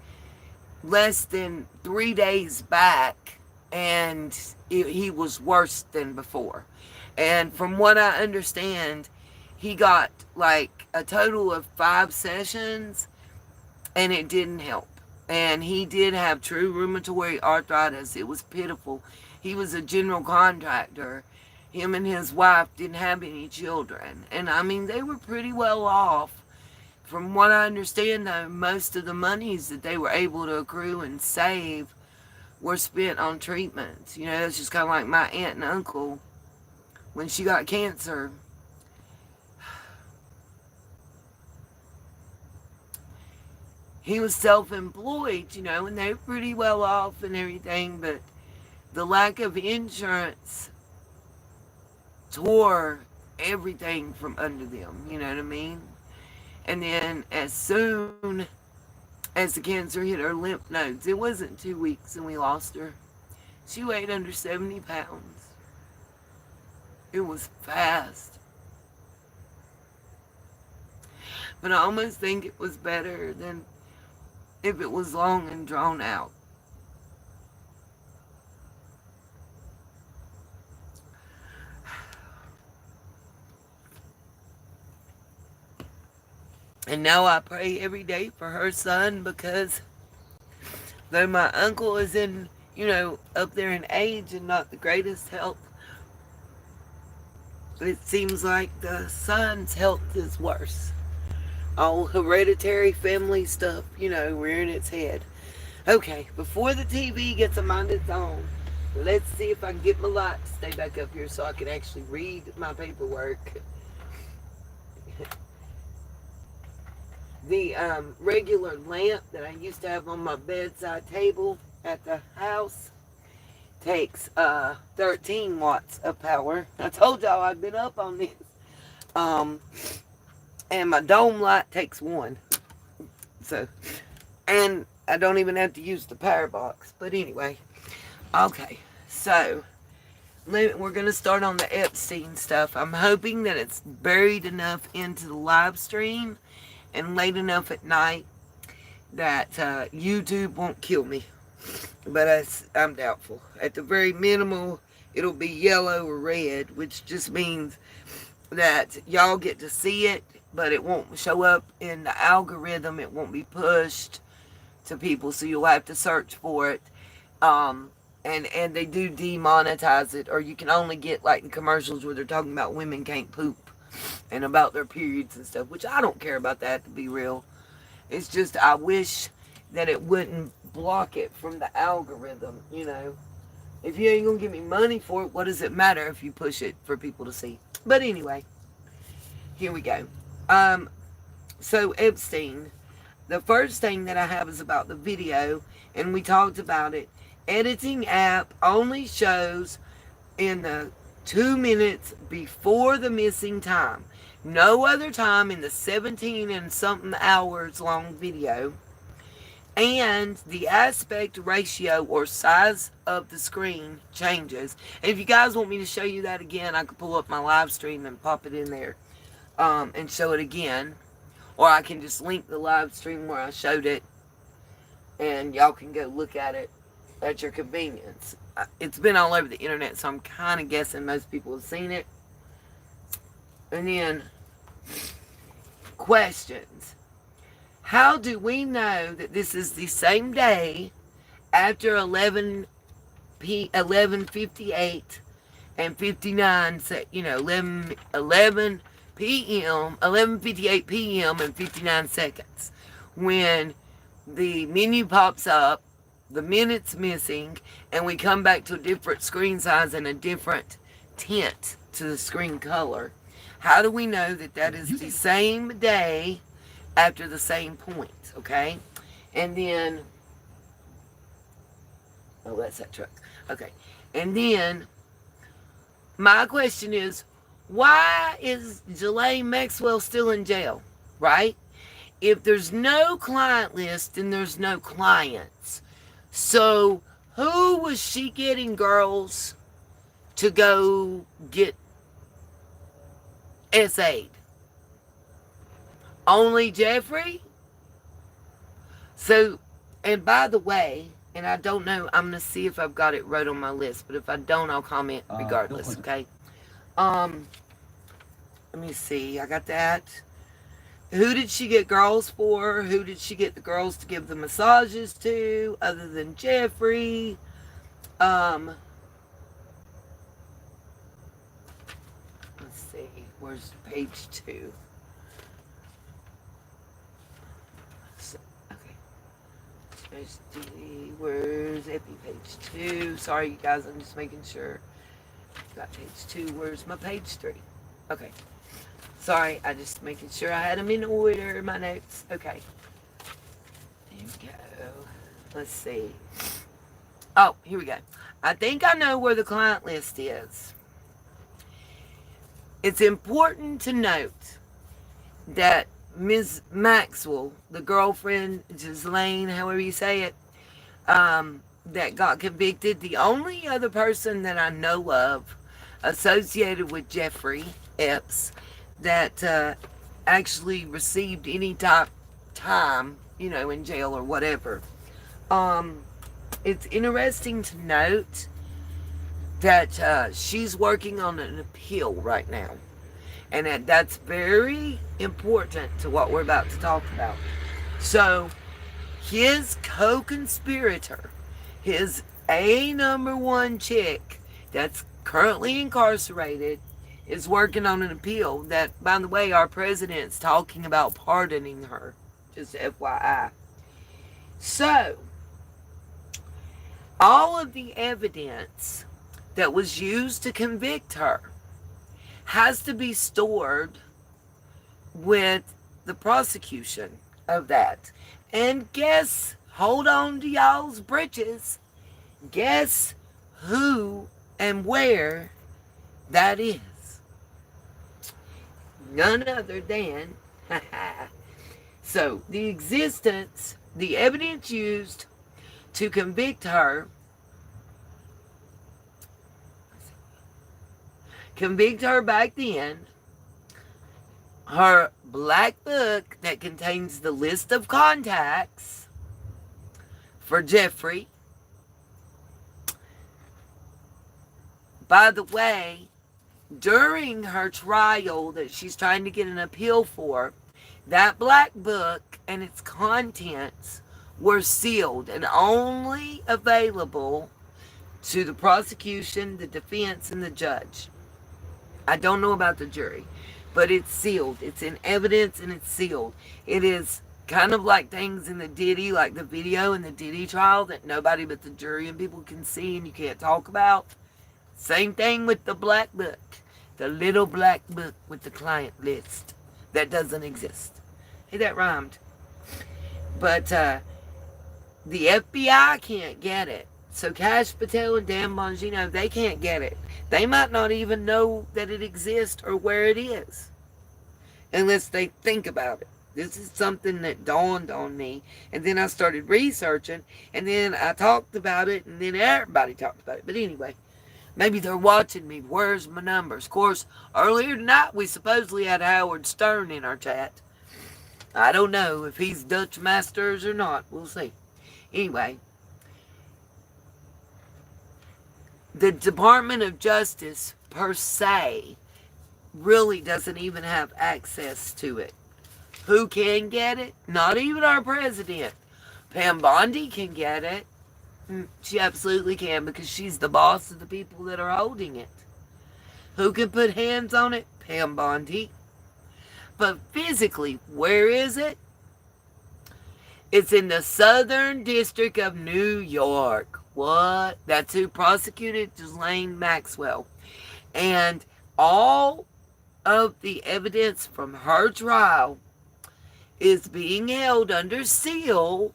less than 3 days back, and he was worse than before. And from what I understand, he got like a total of 5 sessions, and it didn't help. And he did have true rheumatoid arthritis. It was pitiful. He was a general contractor. Him and his wife didn't have any children. And I mean, they were pretty well off. From what I understand, though, most of the monies that they were able to accrue and save were spent on treatments. You know, it's just kind of like my aunt and uncle when she got cancer. He was self-employed, you know, and they were pretty well off and everything, but the lack of insurance tore everything from under them, you know what I mean? And then as soon as the cancer hit her lymph nodes, it wasn't 2 weeks and we lost her. She weighed under 70 pounds. It was fast. But I almost think it was better than if it was long and drawn out. And now I pray every day for her son, because though my uncle is in, you know, up there in age and not the greatest health, it seems like the son's health is worse. All hereditary family stuff, you know, rearing its head. Okay, before the TV gets a mind its own, let's see if I can get my light to stay back up here so I can actually read my paperwork. The regular lamp that I used to have on my bedside table at the house takes 13 watts of power. I told y'all I've been up on this. And my dome light takes 1. So, and I don't even have to use the power box. But anyway, okay. So, we're going to start on the Epstein stuff. I'm hoping that it's buried enough into the live stream and late enough at night that YouTube won't kill me. But I'm doubtful. At the very minimal, it'll be yellow or red, which just means that y'all get to see it, but it won't show up in the algorithm. It won't be pushed to people, so you'll have to search for it. And they do demonetize it, or you can only get like the commercials where they're talking about women can't poop and about their periods and stuff, which I don't care about that, to be real. It's just I wish that it wouldn't block it from the algorithm, you know. If you ain't gonna give me money for it, what does it matter if you push it for people to see? But anyway, here we go. So Epstein, the first thing that I have is about the video, and we talked about it. Editing app only shows in the 2 minutes before the missing time. No other time in the 17 and something hours long video. And the aspect ratio or size of the screen changes. And if you guys want me to show you that again, I can pull up my live stream and pop it in there and show it again. Or I can just link the live stream where I showed it, and y'all can go look at it at your convenience. It's been all over the internet, so I'm kind of guessing most people have seen it. And then, questions. How do we know that this is the same day after 11:58 and 59, 11 p.m., 11:58 p.m. and 59 seconds, when the menu pops up, the minute's missing, and we come back to a different screen size and a different tint to the screen color? How do we know that that is the same day after the same point, okay? And then, oh, that's that truck. Okay. And then, my question is, why is Ghislaine Maxwell still in jail, right? If there's no client list, then there's no clients. So, who was she getting girls to go get SA'd? Only Jeffrey? So, And by the way, and I don't know, I'm going to see if I've got it right on my list, but if I don't, I'll comment regardless, okay? Let me see. I got that. Who did she get girls for? Who did she get the girls to give the massages to, other than Jeffrey? Let's see. Where's page 2? Where's Epi page 2? Sorry, you guys, I'm just making sure. Got page 2. Where's my page 3? Okay. Sorry, I just making sure I had them in order, my notes. Okay. There we go. Let's see. Oh, here we go. I think I know where the client list is. It's important to note that Ms. Maxwell, the girlfriend, Ghislaine, however you say it, that got convicted, the only other person that I know of associated with Jeffrey Epps that actually received any type time, in jail or whatever. It's interesting to note that she's working on an appeal right now. And that's very important to what we're about to talk about. So, his co-conspirator, his #1 chick that's currently incarcerated, is working on an appeal that, by the way, our president's talking about pardoning her. Just FYI. So, all of the evidence that was used to convict her has to be stored with the prosecution of that. And guess, hold on to y'all's britches, guess who and where that is? None other than, so the evidence used to convict her back then, her black book that contains the list of contacts for Jeffrey. By the way, during her trial that she's trying to get an appeal for, that black book and its contents were sealed and only available to the prosecution, the defense, and the judge. I don't know about the jury, but it's sealed. It's in evidence and it's sealed. It is kind of like things in the Diddy, like the video in the Diddy trial that nobody but the jury and people can see and you can't talk about. Same thing with the black book. The little black book with the client list that doesn't exist. Hey, that rhymed. But the FBI can't get it. So Cash Patel and Dan Bongino, they can't get it. They might not even know that it exists or where it is. Unless they think about it. This is something that dawned on me. And then I started researching. And then I talked about it. And then everybody talked about it. But anyway, maybe they're watching me. Where's my numbers? Of course, earlier tonight we supposedly had Howard Stern in our chat. I don't know if he's Dutch Masters or not. We'll see. Anyway, the Department of Justice, per se, really doesn't even have access to it. Who can get it? Not even our president. Pam Bondi can get it. She absolutely can because she's the boss of the people that are holding it. Who can put hands on it? Pam Bondi. But physically, where is it? It's in the Southern District of New York. What? That's who prosecuted Ghislaine Maxwell. And all of the evidence from her trial is being held under seal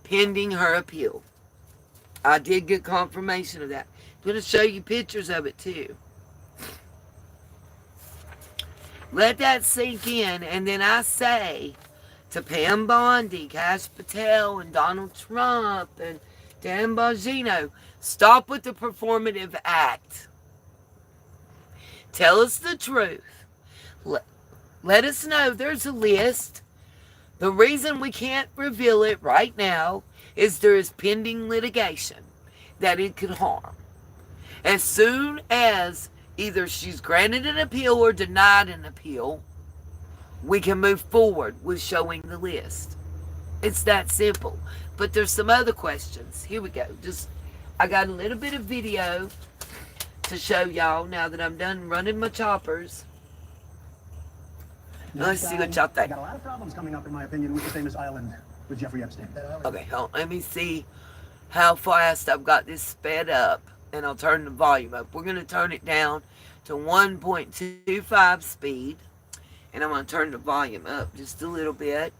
pending her appeal. I did get confirmation of that. I'm going to show you pictures of it too. Let that sink in, and then I say to Pam Bondi, Cash Patel, and Donald Trump, and Dan Bongino, stop with the performative act. Tell us the truth. Let us know there's a list. The reason we can't reveal it right now is there is pending litigation that it could harm. As soon as either she's granted an appeal or denied an appeal, we can move forward with showing the list. It's that simple. But there's some other questions. Here we go. I got a little bit of video to show y'all now that I'm done running my choppers. Let's see what y'all think. Got a lot of problems coming up, in my opinion, with the famous island with Jeffrey Epstein. Okay, hold on. Let me see how fast I've got this sped up, and I'll turn the volume up. We're going to turn it down to 1.25 speed, and I'm going to turn the volume up just a little bit.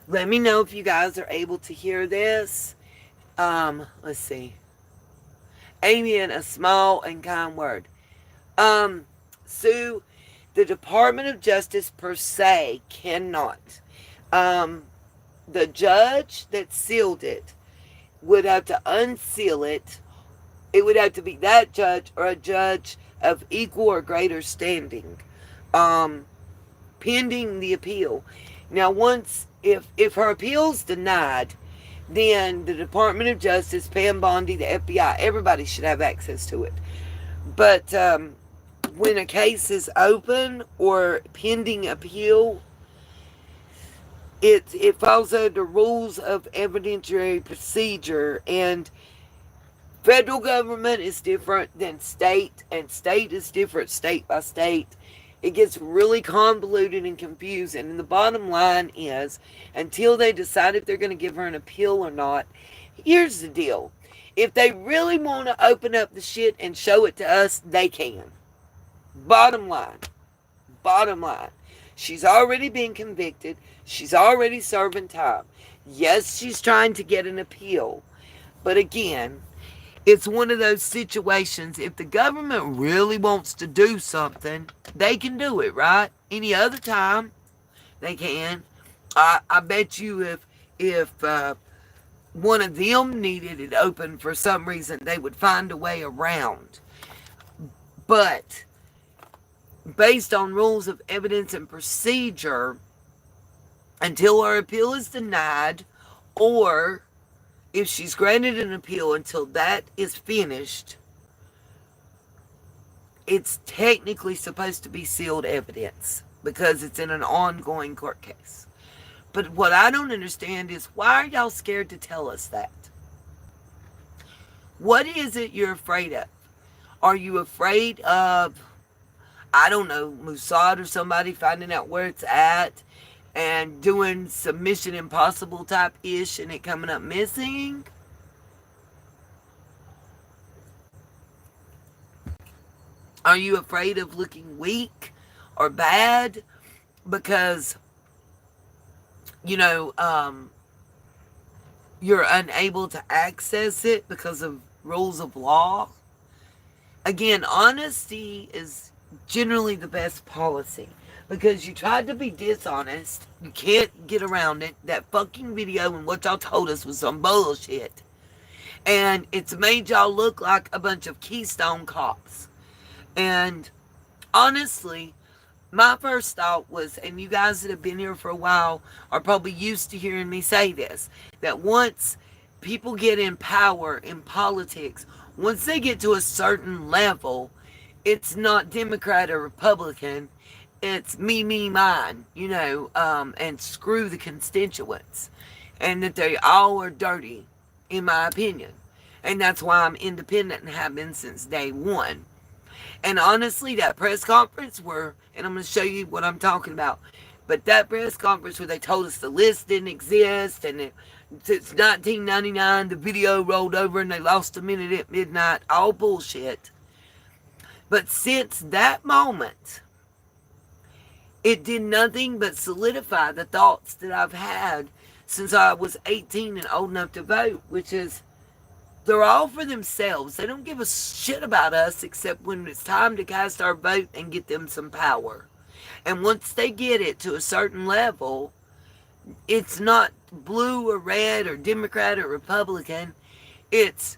Let me know if you guys are able to hear this. Let's see. Amen, a small and kind word. Sue, the Department of Justice per se cannot. The judge that sealed it would have to unseal it. It would have to be that judge or a judge of equal or greater standing, pending the appeal. Now, if her appeal's denied, then the Department of Justice, Pam Bondi, the FBI, everybody should have access to it. But when a case is open or pending appeal, it falls under rules of evidentiary procedure, and federal government is different than state, and state is different state by state. It gets really convoluted and confusing, and the bottom line is, until they decide if they're going to give her an appeal or not, here's the deal. If they really want to open up the shit and show it to us, they can. Bottom line. She's already been convicted. She's already serving time. Yes, she's trying to get an appeal. But again, it's one of those situations, if the government really wants to do something, they can do it, right? Any other time, they can. I bet you if one of them needed it open for some reason, they would find a way around. But based on rules of evidence and procedure, until her appeal is denied, or if she's granted an appeal, until that is finished, it's technically supposed to be sealed evidence because it's in an ongoing court case. But what I don't understand is, why are y'all scared to tell us that? What is it you're afraid of? Are you afraid of, I don't know, Mossad or somebody finding out where it's at and doing some Mission Impossible type ish and it coming up missing? Are you afraid of looking weak or bad because, you're unable to access it because of rules of law? Again, honesty is generally the best policy, because you tried to be dishonest. You can't get around it. That fucking video and what y'all told us was some bullshit. And it's made y'all look like a bunch of Keystone cops. And honestly, my first thought was, and you guys that have been here for a while are probably used to hearing me say this, that once people get in power in politics, once they get to a certain level, it's not Democrat or Republican. It's me, mine, and screw the constituents. And that they all are dirty, in my opinion. And that's why I'm independent and have been since day one. And honestly, that press conference and I'm going to show you what I'm talking about, but that press conference where they told us the list didn't exist, and since 1999, the video rolled over and they lost a minute at midnight, all bullshit. But since that moment, it did nothing but solidify the thoughts that I've had since I was 18 and old enough to vote, which is, they're all for themselves. They don't give a shit about us except when it's time to cast our vote and get them some power. And once they get it to a certain level, it's not blue or red or Democrat or Republican. It's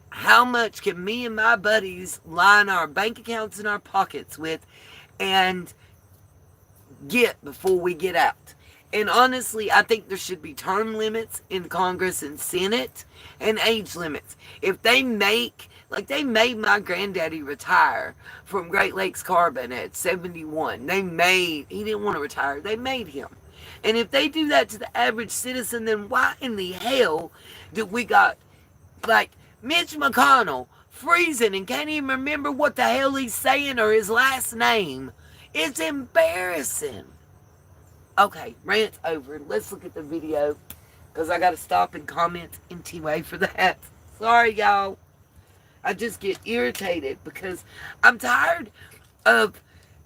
how much can me and my buddies line our bank accounts in our pockets with and get before we get out. And honestly, I think there should be term limits in Congress and Senate and age limits. If they make, like they made my granddaddy retire from Great Lakes Carbon at 71. He didn't want to retire. They made him. And if they do that to the average citizen, then why in the hell do we got, like, Mitch McConnell freezing and can't even remember what the hell he's saying or his last name? It's embarrassing. Okay, rant's over. Let's look at the video because I got to stop and comment anyway for that. Sorry, y'all. I just get irritated because I'm tired of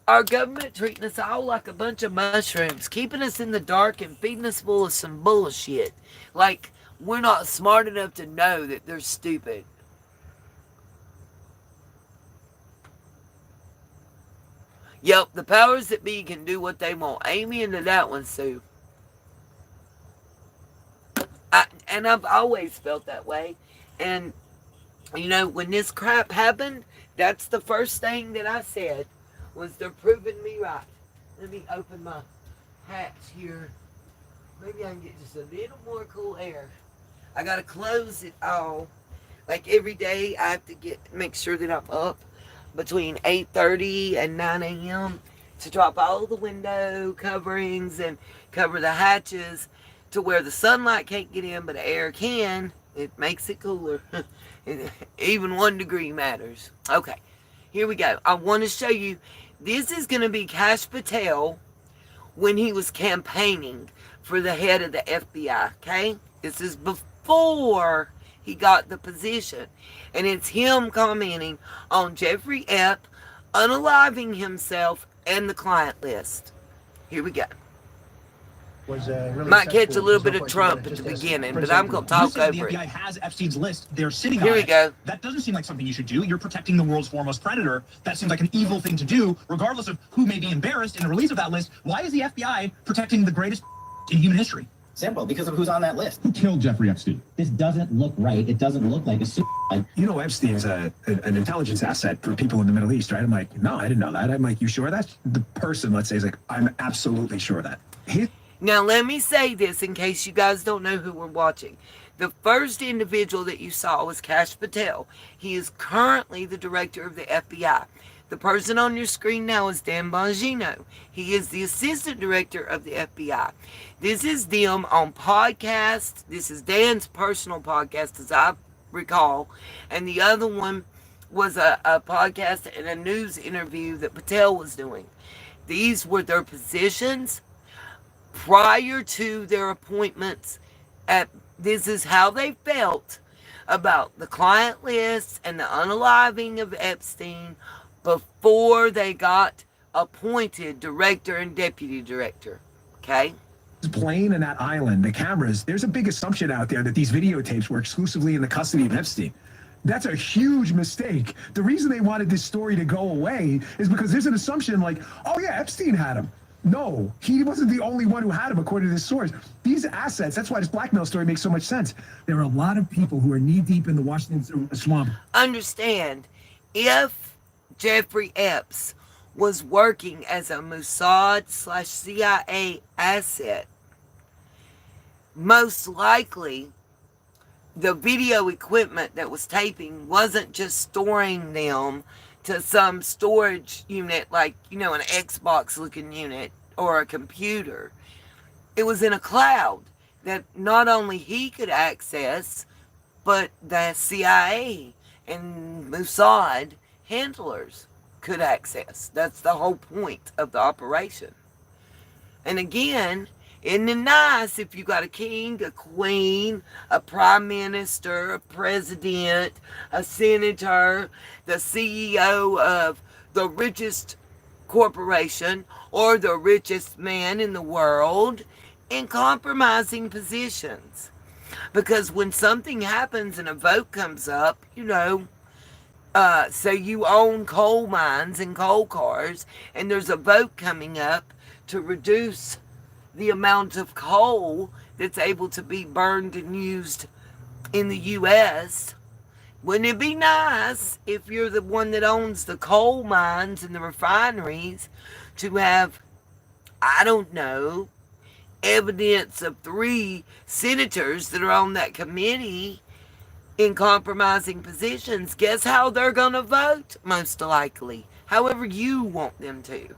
our government treating us all like a bunch of mushrooms, keeping us in the dark and feeding us full of some bullshit. Like we're not smart enough to know that they're stupid. Yep, the powers that be can do what they want. Amy into that one, Sue. And I've always felt that way. And, you know, when this crap happened, that's the first thing that I said was they're proving me right. Let me open my hatch here. Maybe I can get just a little more cool air. I got to close it all. Like every day I have to make sure that I'm up between 8:30 and 9 a.m. to drop all the window coverings and cover the hatches to where the sunlight can't get in, but the air can. It makes it cooler. Even 1 degree matters. Okay, here we go. I want to show you. This is going to be Kash Patel when he was campaigning for the head of the FBI, okay? This is before he got the position. And it's him commenting on Jeffrey Epps unaliving himself and the client list. Here we go. Really might catch a little bit of Trump at the beginning, but I'm going to talk over the FBI it. has Epstein's list. They're sitting on Here we it. go. That doesn't seem like something you should do. You're protecting the world's foremost predator. That seems like an evil thing to do, regardless of who may be embarrassed in the release of that list. Why is the FBI protecting the greatest in human history? Simple, because of who's on that list. Who killed Jeffrey Epstein? This doesn't look right. It doesn't look like a suicide. You know, Epstein's an intelligence asset for people in the Middle East, right? I'm like, no, I didn't know that. I'm like, you sure? That's the person, let's say, is like, I'm absolutely sure of that. Now, let me say this in case you guys don't know who we're watching. The first individual that you saw was Kash Patel. He is currently the director of the FBI. The person on your screen now is Dan Bongino. He is the assistant director of the FBI. This is them on podcasts. This is Dan's personal podcast, as I recall. And the other one was a podcast and a news interview that Patel was doing. These were their positions prior to their appointments. This is how they felt about the client lists and the unaliving of Epstein before they got appointed director and deputy director. Okay? Plane and that island, the cameras, there's a big assumption out there that these videotapes were exclusively in the custody of Epstein. That's a huge mistake. The reason they wanted this story to go away is because there's an assumption like, oh yeah, Epstein had him. No, he wasn't the only one who had him, according to this source. These assets, that's why this blackmail story makes so much sense. There are a lot of people who are knee-deep in the Washington swamp. Understand, if Jeffrey Epps was working as a Mossad/CIA asset, most likely the video equipment that was taping wasn't just storing them to some storage unit like, you know, an Xbox looking unit or a computer. It was in a cloud that not only he could access, but the CIA and Mossad handlers could access. That's the whole point of the operation. And again, isn't it nice if you got a king, a queen, a prime minister, a president, a senator, the CEO of the richest corporation or the richest man in the world in compromising positions? Because when something happens and a vote comes up, you know, so you own coal mines and coal cars, and there's a vote coming up to reduce the amount of coal that's able to be burned and used in the U.S., wouldn't it be nice if you're the one that owns the coal mines and the refineries to have, I don't know, evidence of 3 senators that are on that committee in compromising positions, guess how they're going to vote? Most likely. However you want them to.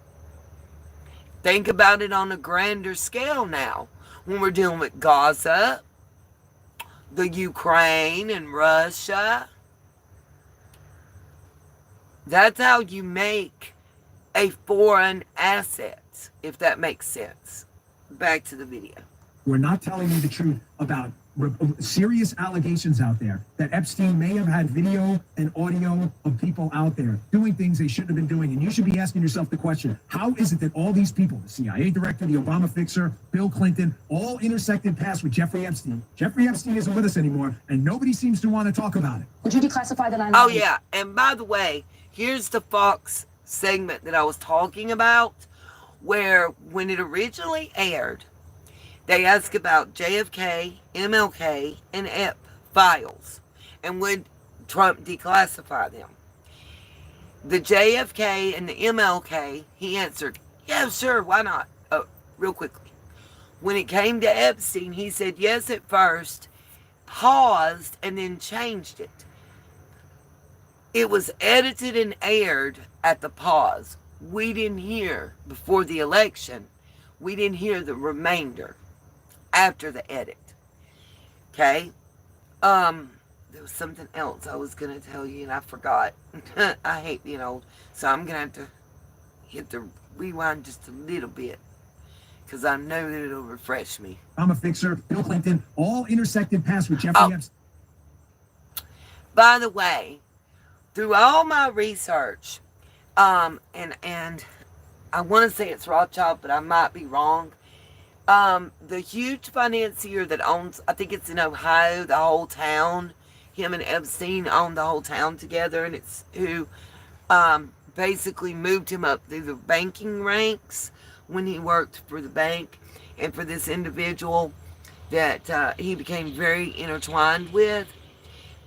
Think about it on a grander scale now. When we're dealing with Gaza, the Ukraine, and Russia. That's how you make a foreign asset, if that makes sense. Back to the video. We're not telling you the truth about serious allegations out there that Epstein may have had video and audio of people out there doing things they shouldn't have been doing. And you should be asking yourself the question, how is it that all these people, the CIA director, the Obama fixer, Bill Clinton, all intersected paths with Jeffrey Epstein? Jeffrey Epstein isn't with us anymore, and nobody seems to want to talk about it. Would you declassify the 9/11? Oh, yeah. And by the way, here's the Fox segment that I was talking about, where when it originally aired, they asked about JFK, MLK, and Ep files, and would Trump declassify them. The JFK and the MLK, he answered, yeah, sure, why not? Real quickly. When it came to Epstein, he said yes at first, paused, and then changed it. It was edited and aired at the pause. We didn't hear, before the election, we didn't hear the remainder after the edit. Okay? There was something else I was going to tell you and I forgot. I hate being old. So I'm going to have to hit the rewind just a little bit, because I know that it'll refresh me. I'm a fixer, Bill Clinton, all intersected paths with Jeffrey Epstein. By the way, through all my research, and I want to say it's Rothschild, but I might be wrong. The huge financier that owns, I think it's in Ohio, the whole town, him and Epstein own the whole town together, and it's who basically moved him up through the banking ranks when he worked for the bank, and for this individual that he became very intertwined with.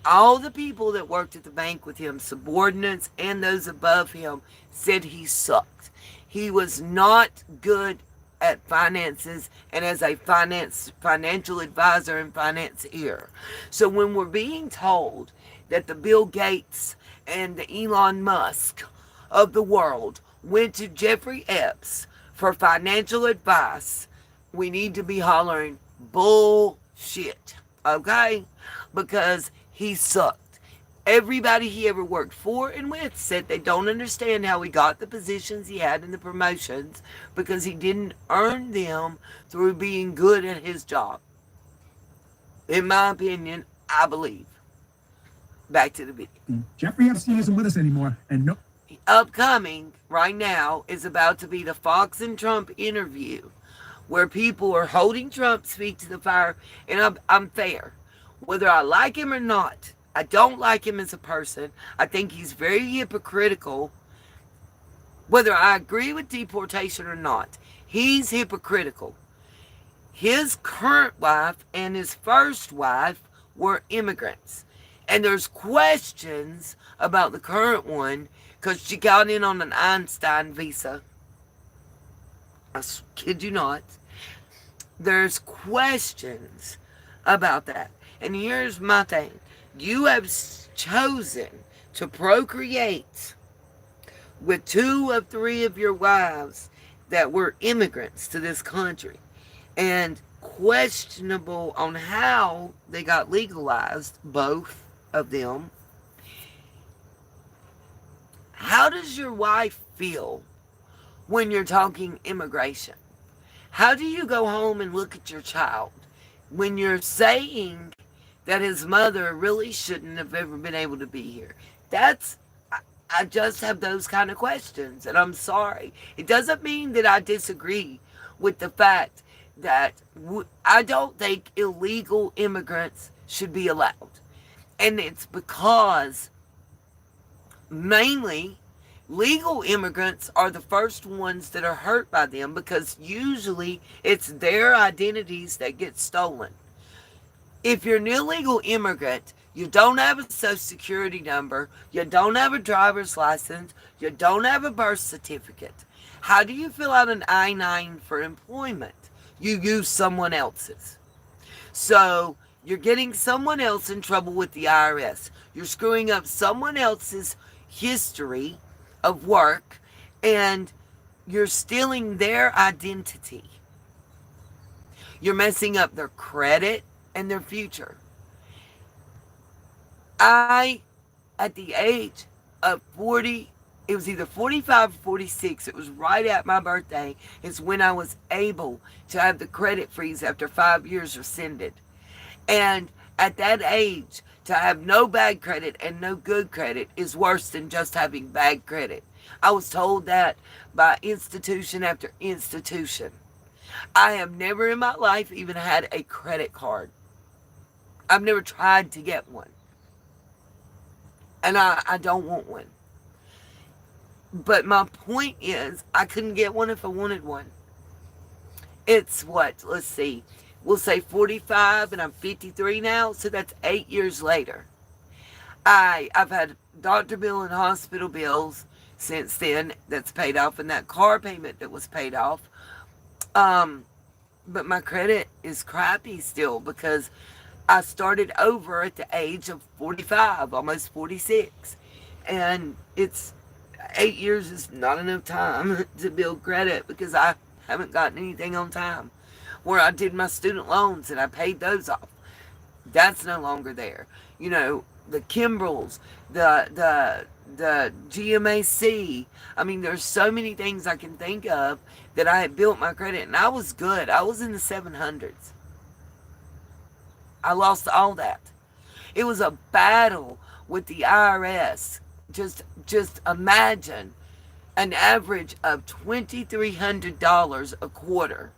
All the people that worked at the bank with him, subordinates and those above him, said he sucked. He was not good at finances and as a financial advisor and financier. So when we're being told that the Bill Gates and the Elon Musk of the world went to Jeffrey Epps for financial advice, we need to be hollering bullshit, okay? Because he sucked. Everybody he ever worked for and with said they don't understand how he got the positions he had in the promotions, because he didn't earn them through being good at his job. In my opinion, I believe. Back to the video. Jeffrey Epstein isn't with us anymore, and no. Upcoming right now is about to be the Fox and Trump interview, where people are holding Trump's feet to the fire, and I'm fair. Whether I like him or not, I don't like him as a person. I think he's very hypocritical. Whether I agree with deportation or not, he's hypocritical. His current wife and his first wife were immigrants. And there's questions about the current one because she got in on an Einstein visa. I kid you not. There's questions about that. And here's my thing. You have chosen to procreate with 2 of 3 of your wives that were immigrants to this country, and questionable on how they got legalized, both of them. How does your wife feel when you're talking immigration? How do you go home and look at your child when you're saying that his mother really shouldn't have ever been able to be here? I just have those kind of questions, and I'm sorry. It doesn't mean that I disagree with the fact that I don't think illegal immigrants should be allowed. And it's because mainly legal immigrants are the first ones that are hurt by them, because usually it's their identities that get stolen. If you're an illegal immigrant, you don't have a social security number, you don't have a driver's license, you don't have a birth certificate. How do you fill out an I-9 for employment? You use someone else's. So you're getting someone else in trouble with the IRS. You're screwing up someone else's history of work, and you're stealing their identity. You're messing up their credit and their future. At the age of 40, it was either 45 or 46, it was right at my birthday, is when I was able to have the credit freeze after 5 years rescinded. And at that age, to have no bad credit and no good credit is worse than just having bad credit. I was told that by institution after institution. I have never in my life even had a credit card. I've never tried to get one. And I don't want one. But my point is, I couldn't get one if I wanted one. It's what? Let's see. We'll say 45 and I'm 53 now, so that's 8 years later. I've had doctor bill and hospital bills since then that's paid off, and that car payment that was paid off. But my credit is crappy still because I started over at the age of 45, almost 46. And it's 8 years is not enough time to build credit because I haven't gotten anything on time. Where I did my student loans and I paid those off. That's no longer there. You know, the Kimbrels, the GMAC. I mean, there's so many things I can think of that I had built my credit, and I was good. I was in the 700s. I lost all that. It was a battle with the IRS. Just imagine an average of $2,300 a quarter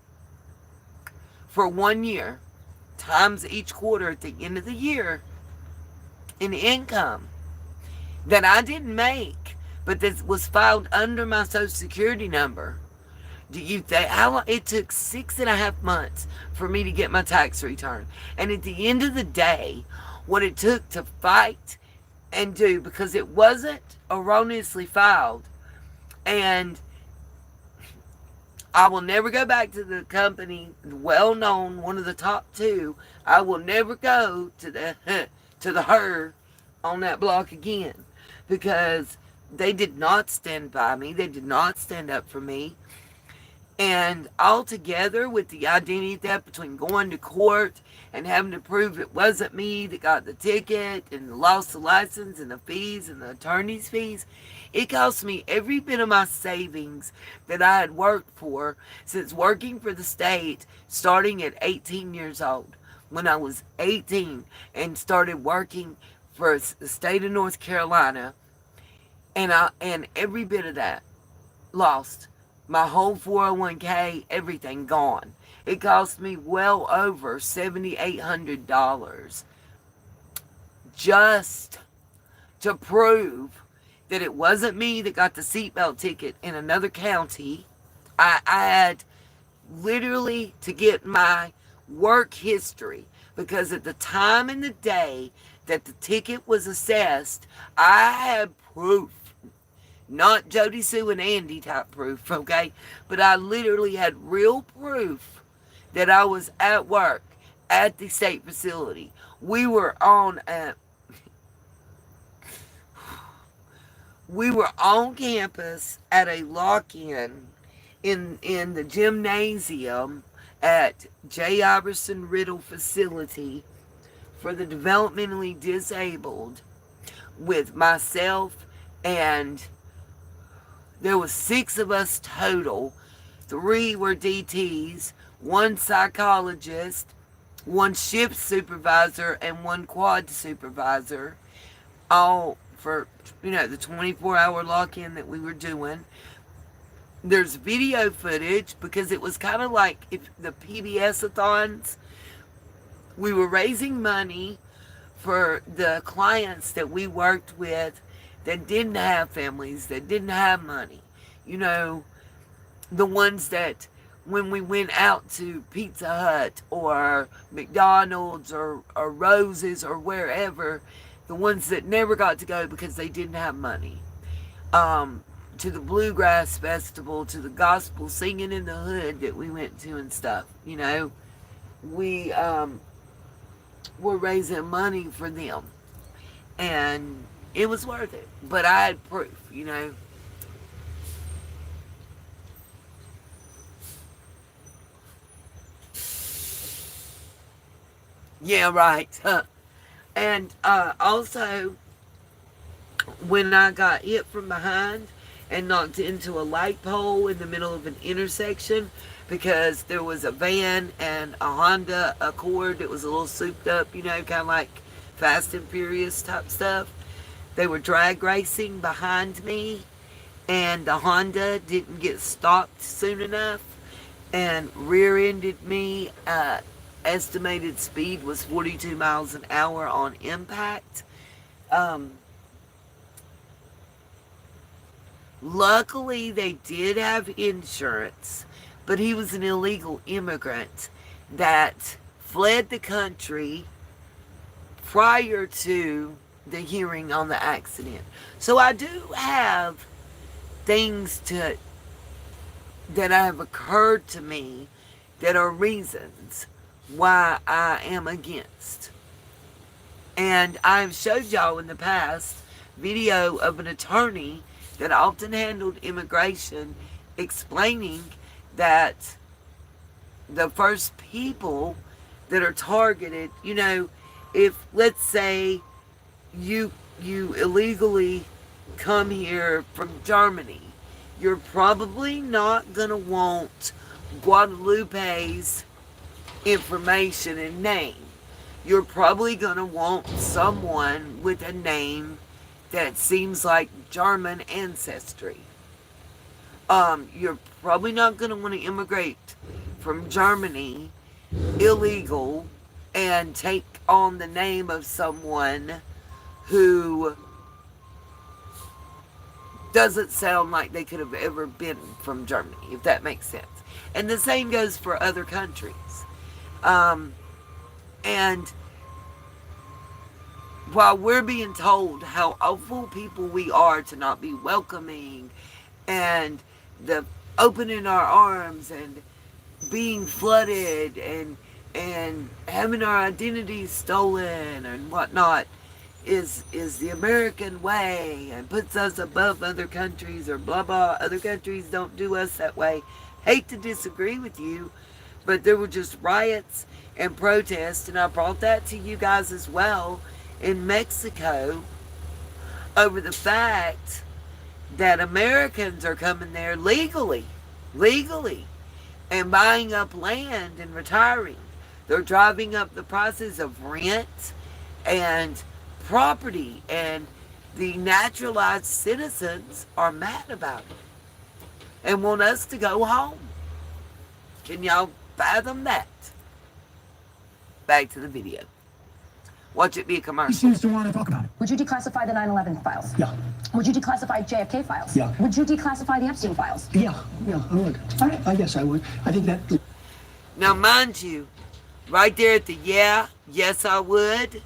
for 1 year, times each quarter at the end of the year in income that I didn't make, but that was filed under my Social Security number. Do you think how long it took? 6.5 months for me to get my tax return. And at the end of the day, what it took to fight and do, because it wasn't erroneously filed, and I will never go back to the company, well known, one of the top two. I will never go to the her on that block again, because they did not stand by me. They did not stand up for me. And altogether, with the identity theft between going to court and having to prove it wasn't me that got the ticket and lost the license and the fees and the attorney's fees, it cost me every bit of my savings that I had worked for since working for the state, starting at 18 years old. When I was 18 and started working for the state of North Carolina, and every bit of that lost. My whole 401k, everything gone. It cost me well over $7,800 just to prove that it wasn't me that got the seatbelt ticket in another county. I had literally to get my work history, because at the time in the day that the ticket was assessed, I had proof. Not Jody Sue and Andy type proof, okay? But I literally had real proof that I was at work at the state facility. We were on campus at a lock-in in the gymnasium at J. Iverson Riddle facility for the developmentally disabled with myself, and there was 6 of us total. 3 were DTs, 1 psychologist, 1 shift supervisor, and 1 quad supervisor, all for, the 24-hour lock-in that we were doing. There's video footage, because it was kind of like if the PBS-a-thons. We were raising money for the clients that we worked with that didn't have families, that didn't have money. The ones that when we went out to Pizza Hut or McDonald's or Rose's or wherever, the ones that never got to go because they didn't have money. to the bluegrass festival, to the gospel singing in the hood that we went to and stuff. You know, we were raising money for them, and it was worth it. But I had proof, you know. Yeah, right. And also, when I got hit from behind and knocked into a light pole in the middle of an intersection because there was a van and a Honda Accord that was a little souped up, you know, kind of like Fast and Furious type stuff. They were drag racing behind me, and the Honda didn't get stopped soon enough and rear-ended me. Estimated speed was 42 miles an hour on impact. Luckily, they did have insurance, but he was an illegal immigrant that fled the country prior to the hearing on the accident. So I do have things that have occurred to me that are reasons why I am against. And I've showed y'all in the past video of an attorney that often handled immigration explaining that the first people that are targeted, you know, if let's say you illegally come here from Germany, you're probably not going to want Guadalupe's information and name. You're probably going to want someone with a name that seems like German ancestry. You're probably not going to want to immigrate from Germany illegal and take on the name of someone who doesn't sound like they could have ever been from Germany, if that makes sense. And the same goes for other countries. And while we're being told how awful people we are to not be welcoming and the opening our arms and being flooded and having our identities stolen and whatnot is the American way and puts us above other countries or blah blah, other countries don't do us that way. Hate to disagree with you, but there were just riots and protests, and I brought that to you guys as well, in Mexico over the fact that Americans are coming there legally, and buying up land and retiring. They're driving up the prices of rent and property, and the naturalized citizens are mad about it and want us to go home. Can y'all fathom that? Back to the video. Watch it be a He commercial. seems to want to talk about it. Would you declassify the 9/11 files? Yeah. Would you declassify JFK files? Yeah. Would you declassify the Epstein files? Yeah, I would. I guess I would. I think that... Now, mind you, right there at the yes I would,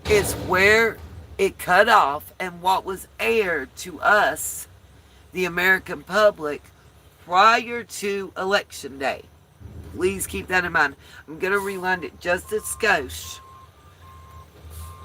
is where it cut off and what was aired to us, the American public, prior to Election Day. Please keep that in mind. I'm going to rewind it just a skosh.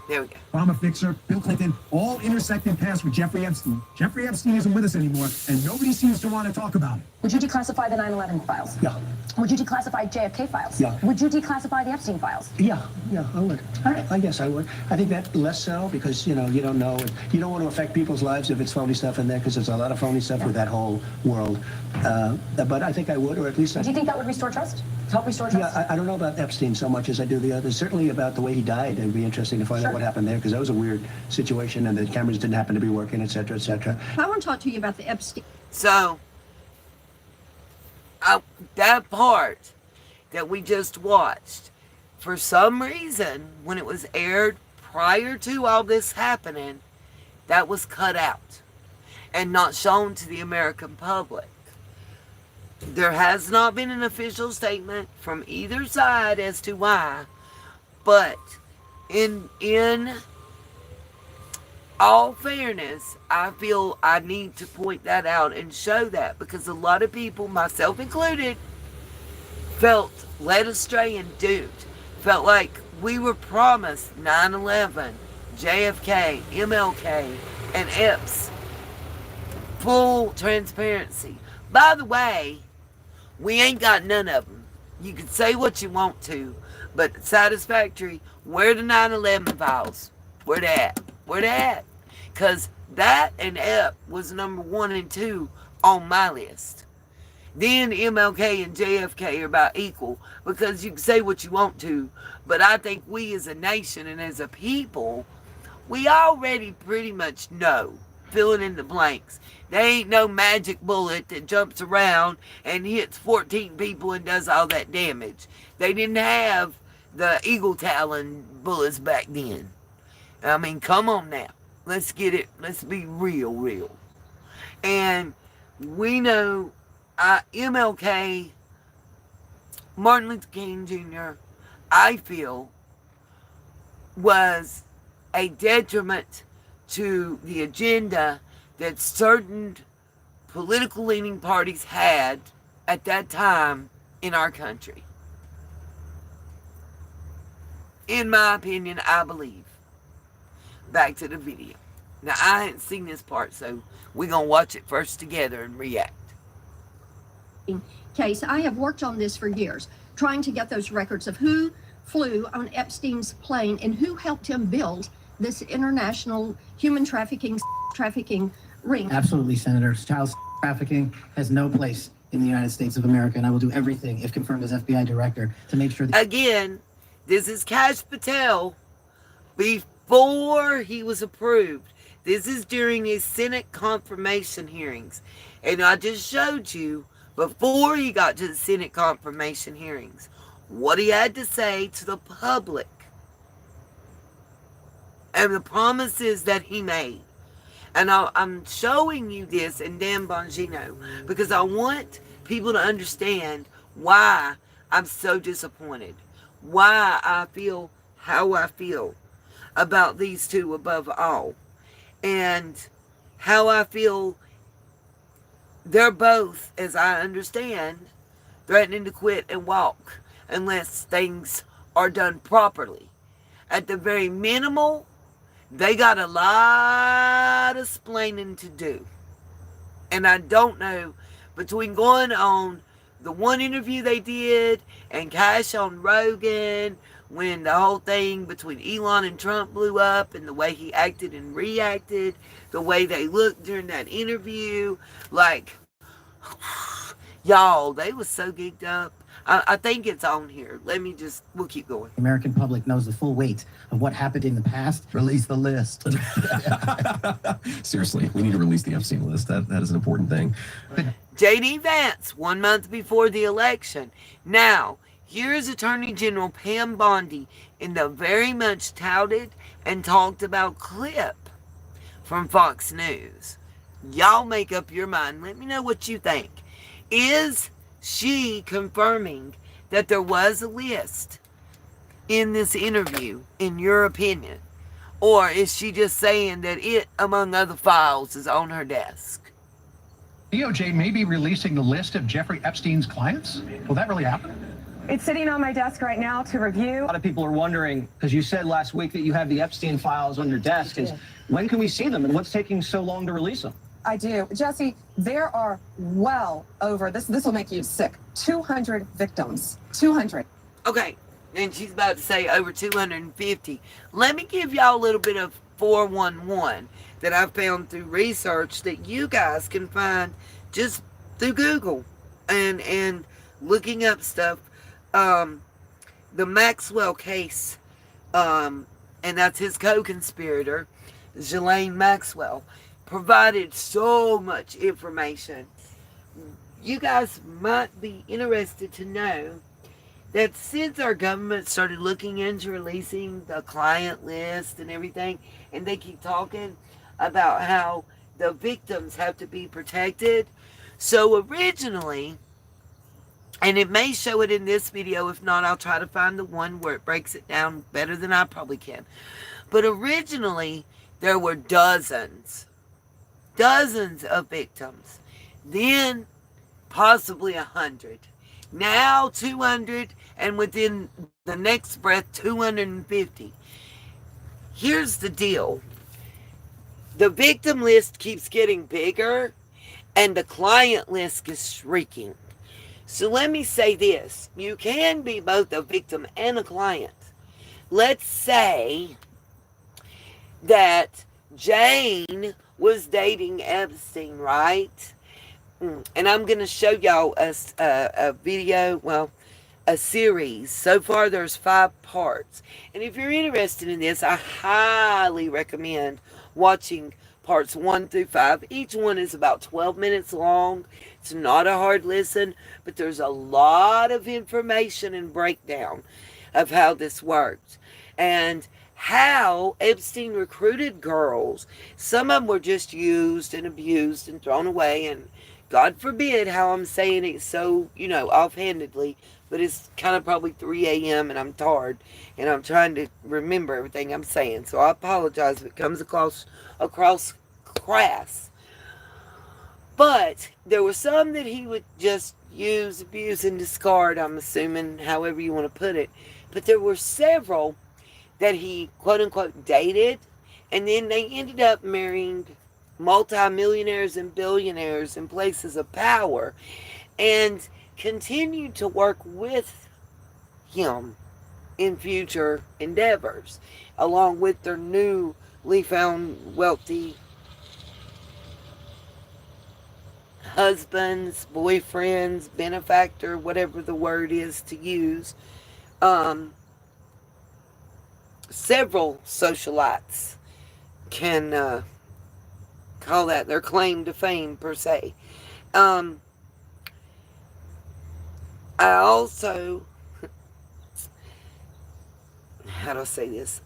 There we go. Obama fixer, Bill Clinton, all intersected paths with Jeffrey Epstein. Jeffrey Epstein isn't with us anymore, and nobody seems to want to talk about it. Would you declassify the 9/11 files? Yeah. Would you declassify JFK files? Yeah. Would you declassify the Epstein files? Yeah, I would. I guess I would. I think that less so because, you know, you don't know. You don't want to affect people's lives if it's phony stuff in there because there's a lot of phony stuff with that whole world. But I think I would, or at least... Do you think that would restore trust? Help restore trust? Yeah, I don't know about Epstein so much as I do the others. Certainly about the way he died. It'd be interesting to find out what happened there because that was a weird situation and the cameras didn't happen to be working, et cetera, et cetera. I want to talk to you about the Epstein. So, that part that we just watched, for some reason, when it was aired prior to all this happening, that was cut out and not shown to the American public. There has not been an official statement from either side as to why, but in all fairness, I feel I need to point that out and show that, because a lot of people, myself included, felt led astray and duped. Felt like we were promised 9/11, JFK, MLK, and Epps full transparency. By the way, we ain't got none of them. You can say what you want to, but satisfactory, where the 9/11 files? Where they at? Where they at? Because that and Ep was number 1 and 2 on my list. Then MLK and JFK are about equal, because you can say what you want to, but I think we as a nation and as a people, we already pretty much know, filling in the blanks. There ain't no magic bullet that jumps around and hits 14 people and does all that damage. They didn't have the eagle talon bullets back then. I mean, come on now. Let's get it. Let's be real. And we know MLK, Martin Luther King Jr., I feel, was a detriment to the agenda that certain political leaning parties had at that time in our country. In my opinion, I believe. Back to the video. Now, I hadn't seen this part, so we're going to watch it first together and react. Case, I have worked on this for years, trying to get those records of who flew on Epstein's plane and who helped him build this international human trafficking ring. Absolutely, Senator. Child trafficking has no place in the United States of America, and I will do everything, if confirmed as FBI director, to make sure that... Again, this is Kash Patel before he was approved. This is during his Senate confirmation hearings. And I just showed you, before he got to the Senate confirmation hearings, what he had to say to the public and the promises that he made. And I'm showing you this in Dan Bongino because I want people to understand why I'm so disappointed, why I feel how I feel about these two above all, and how I feel they're both, as I understand, threatening to quit and walk unless things are done properly. At the very minimal, they got a lot of splaining to do. And I don't know, between going on the one interview they did and Cash on Rogan, when the whole thing between Elon and Trump blew up and the way he acted and reacted, the way they looked during that interview, like, y'all, they was so geeked up. I think it's on here. We'll keep going. The American public knows the full weight of what happened in the past. Release the list. Seriously, we need to release the Epstein list. That is an important thing. J.D. Vance, 1 month before the election. Now, here is Attorney General Pam Bondi in the very much touted and talked about clip from Fox News. Y'all make up your mind. Let me know what you think. Is she confirming that there was a list in this interview, in your opinion? Or is she just saying that it, among other files, is on her desk? DOJ may be releasing the list of Jeffrey Epstein's clients. Will that really happen? It's sitting on my desk right now to review. A lot of people are wondering, because you said last week that you have the Epstein files on your desk, when can we see them and what's taking so long to release them? I do. Jesse, there are well over, this will make you sick, 200 victims. 200. Okay, and she's about to say over 250. Let me give y'all a little bit of 411 that I found through research that you guys can find just through Google and looking up stuff. The Maxwell case, and that's his co-conspirator, Ghislaine Maxwell, provided so much information. You guys might be interested to know that since our government started looking into releasing the client list and everything, and they keep talking about how the victims have to be protected. So originally, and it may show it in this video, if not, I'll try to find the one where it breaks it down better than I probably can. But originally, there were dozens of victims. Then possibly 100. Now 200, and within the next breath 250. Here's the deal. The victim list keeps getting bigger, and the client list is shrinking. So let me say this. You can be both a victim and a client. Let's say that Jane was dating Epstein, right? And I'm going to show y'all a video, well, a series. So far, there's 5 parts. And if you're interested in this, I highly recommend watching parts 1 through 5. Each one is about 12 minutes long. It's not a hard listen, but there's a lot of information and breakdown of how this works. And how Epstein recruited girls. Some of them were just used and abused and thrown away. And God forbid how I'm saying it so, offhandedly. But it's kind of probably 3 a.m. and I'm tired. And I'm trying to remember everything I'm saying. So I apologize if it comes across crass. But there were some that he would just use, abuse, and discard, I'm assuming, however you want to put it. But there were several that he, quote-unquote, dated. And then they ended up marrying multimillionaires and billionaires in places of power. And continued to work with him in future endeavors, along with their newly found wealthy husbands, boyfriends, benefactor, whatever the word is to use. Several socialites can call that their claim to fame, per se. I also, how do I say this?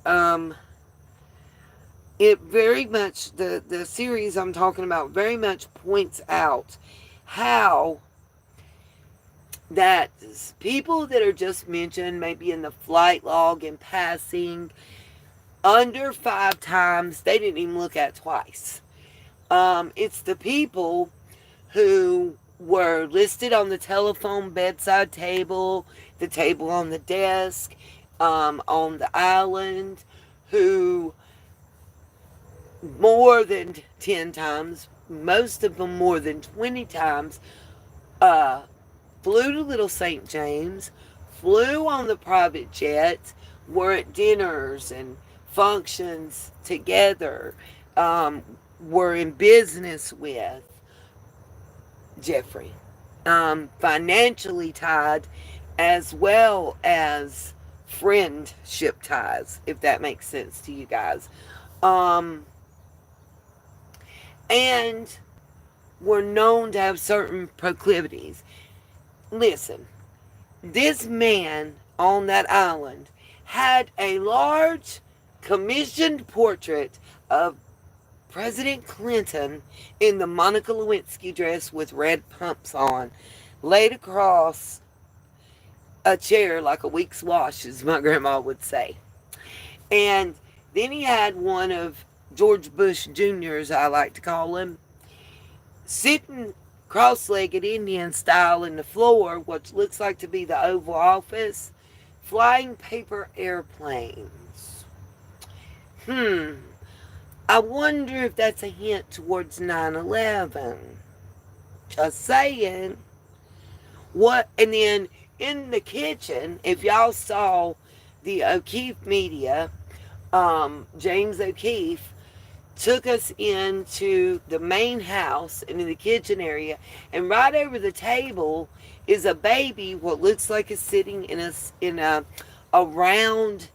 It very much, the series I'm talking about very much points out how that people that are just mentioned, maybe in the flight log in passing, under 5 times, they didn't even look at twice. It's the people who were listed on the telephone bedside table, the table on the desk, on the island, who more than 10 times, most of them more than 20 times, flew to Little St. James, flew on the private jet, were at dinners and functions together, were in business with Jeffrey, financially tied, as well as friendship ties, if that makes sense to you guys. And were known to have certain proclivities. Listen, this man on that island had a large commissioned portrait of President Clinton in the Monica Lewinsky dress with red pumps on, laid across a chair like a week's wash, as my grandma would say. And then he had one of George Bush Jr., as I like to call him, sitting cross-legged Indian style in the floor, what looks like to be the Oval Office, flying paper airplanes. I wonder if that's a hint towards 9/11. Just saying. And then in the kitchen, if y'all saw the O'Keefe media, James O'Keefe took us into the main house and in the kitchen area, and right over the table is a baby, what looks like is sitting in a round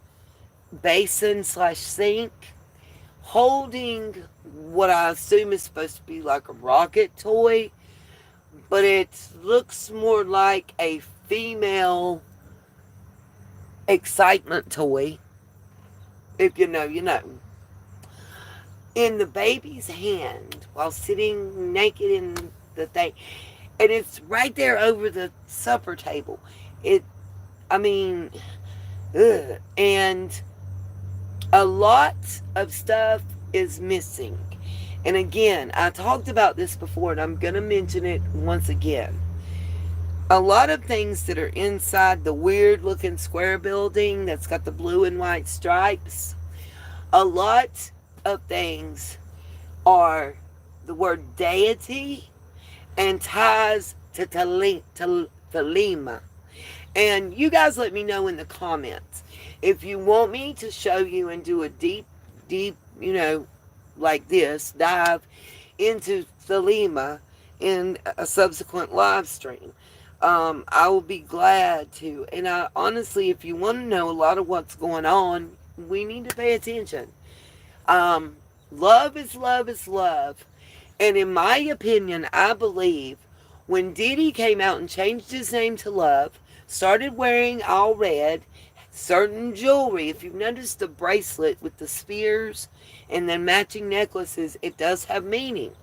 basin / sink, holding what I assume is supposed to be like a rocket toy, but it looks more like a female excitement toy. If you know, you know. In the baby's hand while sitting naked in the thing. And it's right there over the supper table. And a lot of stuff is missing. And again, I talked about this before, and I'm going to mention it once again. A lot of things that are inside the weird looking square building that's got the blue and white stripes, a lot of things are the word deity and ties to Thelema. And you guys let me know in the comments if you want me to show you and do a deep, like this, dive into Thelema in a subsequent live stream. I will be glad to. And I honestly, if you want to know a lot of what's going on, we need to pay attention. Love is love is love. And in my opinion, I believe when Diddy came out and changed his name to Love, started wearing all red, certain jewelry, if you've noticed the bracelet with the spears and then matching necklaces, it does have meaning.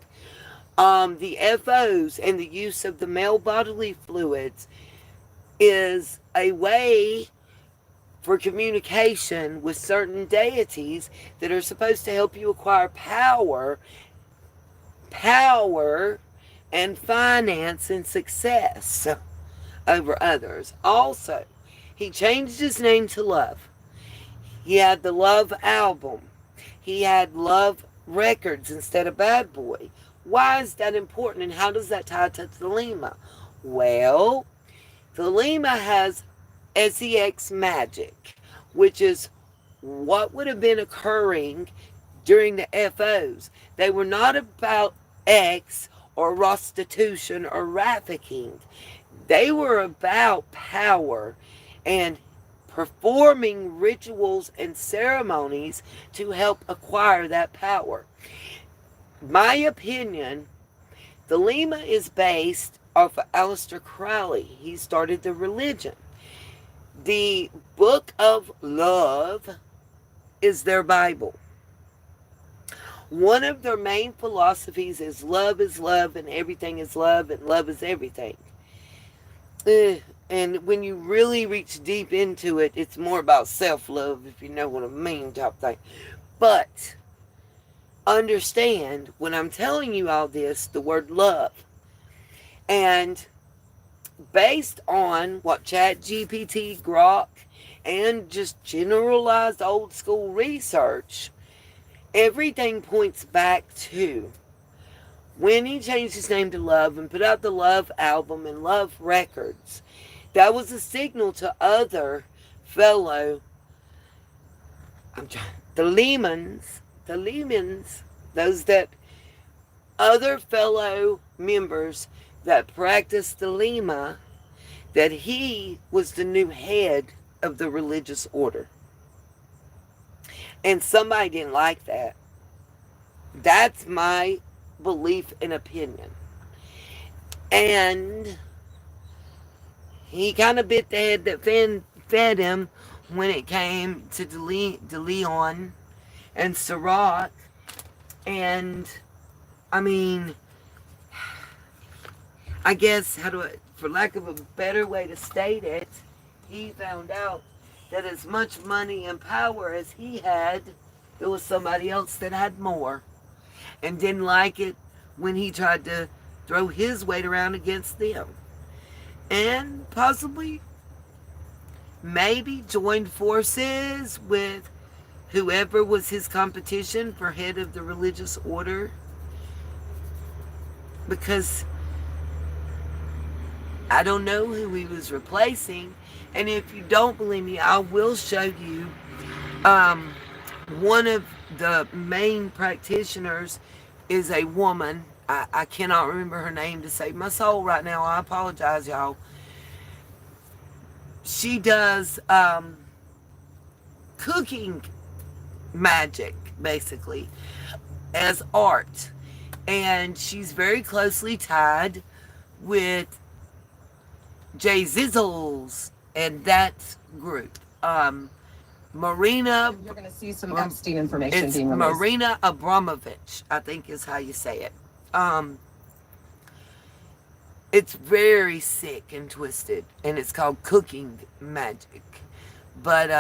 The FOs and the use of the male bodily fluids is a way for communication with certain deities that are supposed to help you acquire power and finance and success over others. Also, he changed his name to Love. He had the Love album. He had Love Records instead of Bad Boy. Why is that important, and how does that tie to Thelema? Well, Thelema has sex magic, which is what would have been occurring during the FOs. They were not about X or prostitution or trafficking. They were about power and performing rituals and ceremonies to help acquire that power. My opinion, Thelema is based off of Aleister Crowley. He started the religion. The Book of Love is their Bible. One of their main philosophies is love and everything is love and love is everything. And when you really reach deep into it, it's more about self-love, if you know what I mean, type thing. But understand, when I'm telling you all this, the word love. And based on what ChatGPT, Grok, and just generalized old school research, everything points back to when he changed his name to Love and put out the Love album and Love Records. That was a signal to other fellow Thelemans, those that other fellow members that practiced Thelema, that he was the new head of the religious order. And somebody didn't like that. That's my belief and opinion. And he kind of bit the head that fed him when it came to DeLeon and Sirach. And I mean, I guess, for lack of a better way to state it, he found out that as much money and power as he had, there was somebody else that had more, and didn't like it when he tried to throw his weight around against them. And possibly, maybe joined forces with whoever was his competition for head of the religious order. Because I don't know who he was replacing. And if you don't believe me, I will show you one of the main practitioners is a woman. I cannot remember her name to save my soul right now. I apologize, y'all. She does cooking magic, basically, as art. And she's very closely tied with Jay Zizzles and that group. Marina. You're going to see some Epstein information being released. Marina Abramovich, I think is how you say it. It's very sick and twisted, and it's called cooking magic. But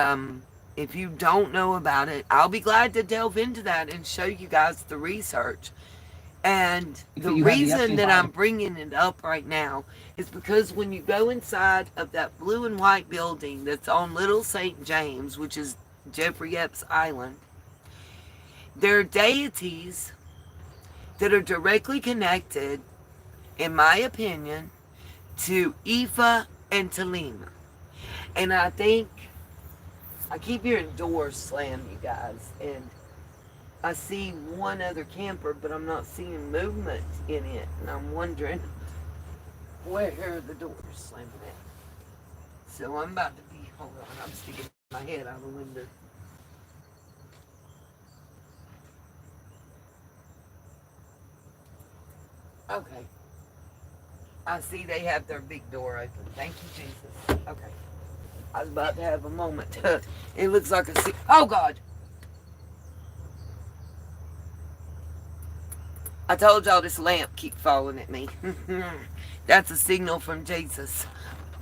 If you don't know about it, I'll be glad to delve into that and show you guys the research. And the reason that I'm bringing it up right now is because when you go inside of that blue and white building that's on Little St. James, which is Jeffrey Epps Island, there are deities that are directly connected, in my opinion, to Ifa and Talima. And I think, I keep hearing doors slam, you guys, and I see one other camper, but I'm not seeing movement in it, and I'm wondering where are the doors slamming at. So I'm about to be, hold on, I'm sticking my head out the window. Okay. I see they have their big door open. Thank you, Jesus. Okay. I was about to have a moment. It looks like a... Oh, God. I told y'all this lamp keep falling at me. That's a signal from Jesus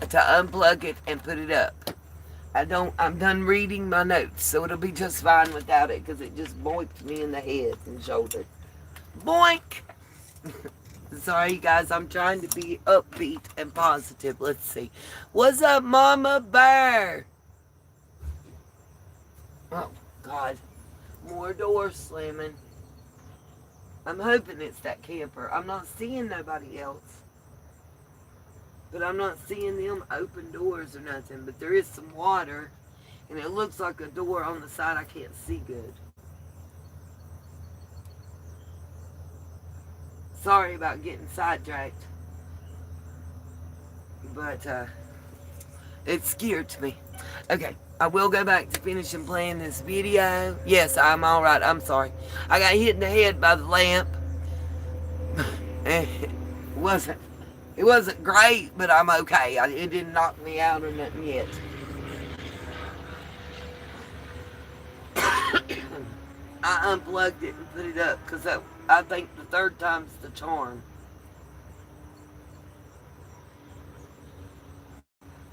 to unplug it and put it up. I'm done reading my notes, so it'll be just fine without it, because it just boinked me in the head and shoulder. Boink! Sorry, guys, I'm trying to be upbeat and positive. Let's see. What's up, Mama Bear? Oh, God. More doors slamming. I'm hoping it's that camper. I'm not seeing nobody else. But I'm not seeing them open doors or nothing. But there is some water. And it looks like a door on the side I can't see good. Sorry about getting sidetracked. But it scared me. Okay, I will go back to finishing playing this video. Yes, I'm alright. I'm sorry. I got hit in the head by the lamp. It wasn't great, but I'm okay. It didn't knock me out or nothing yet. I unplugged it and put it up because I think the third time's the charm.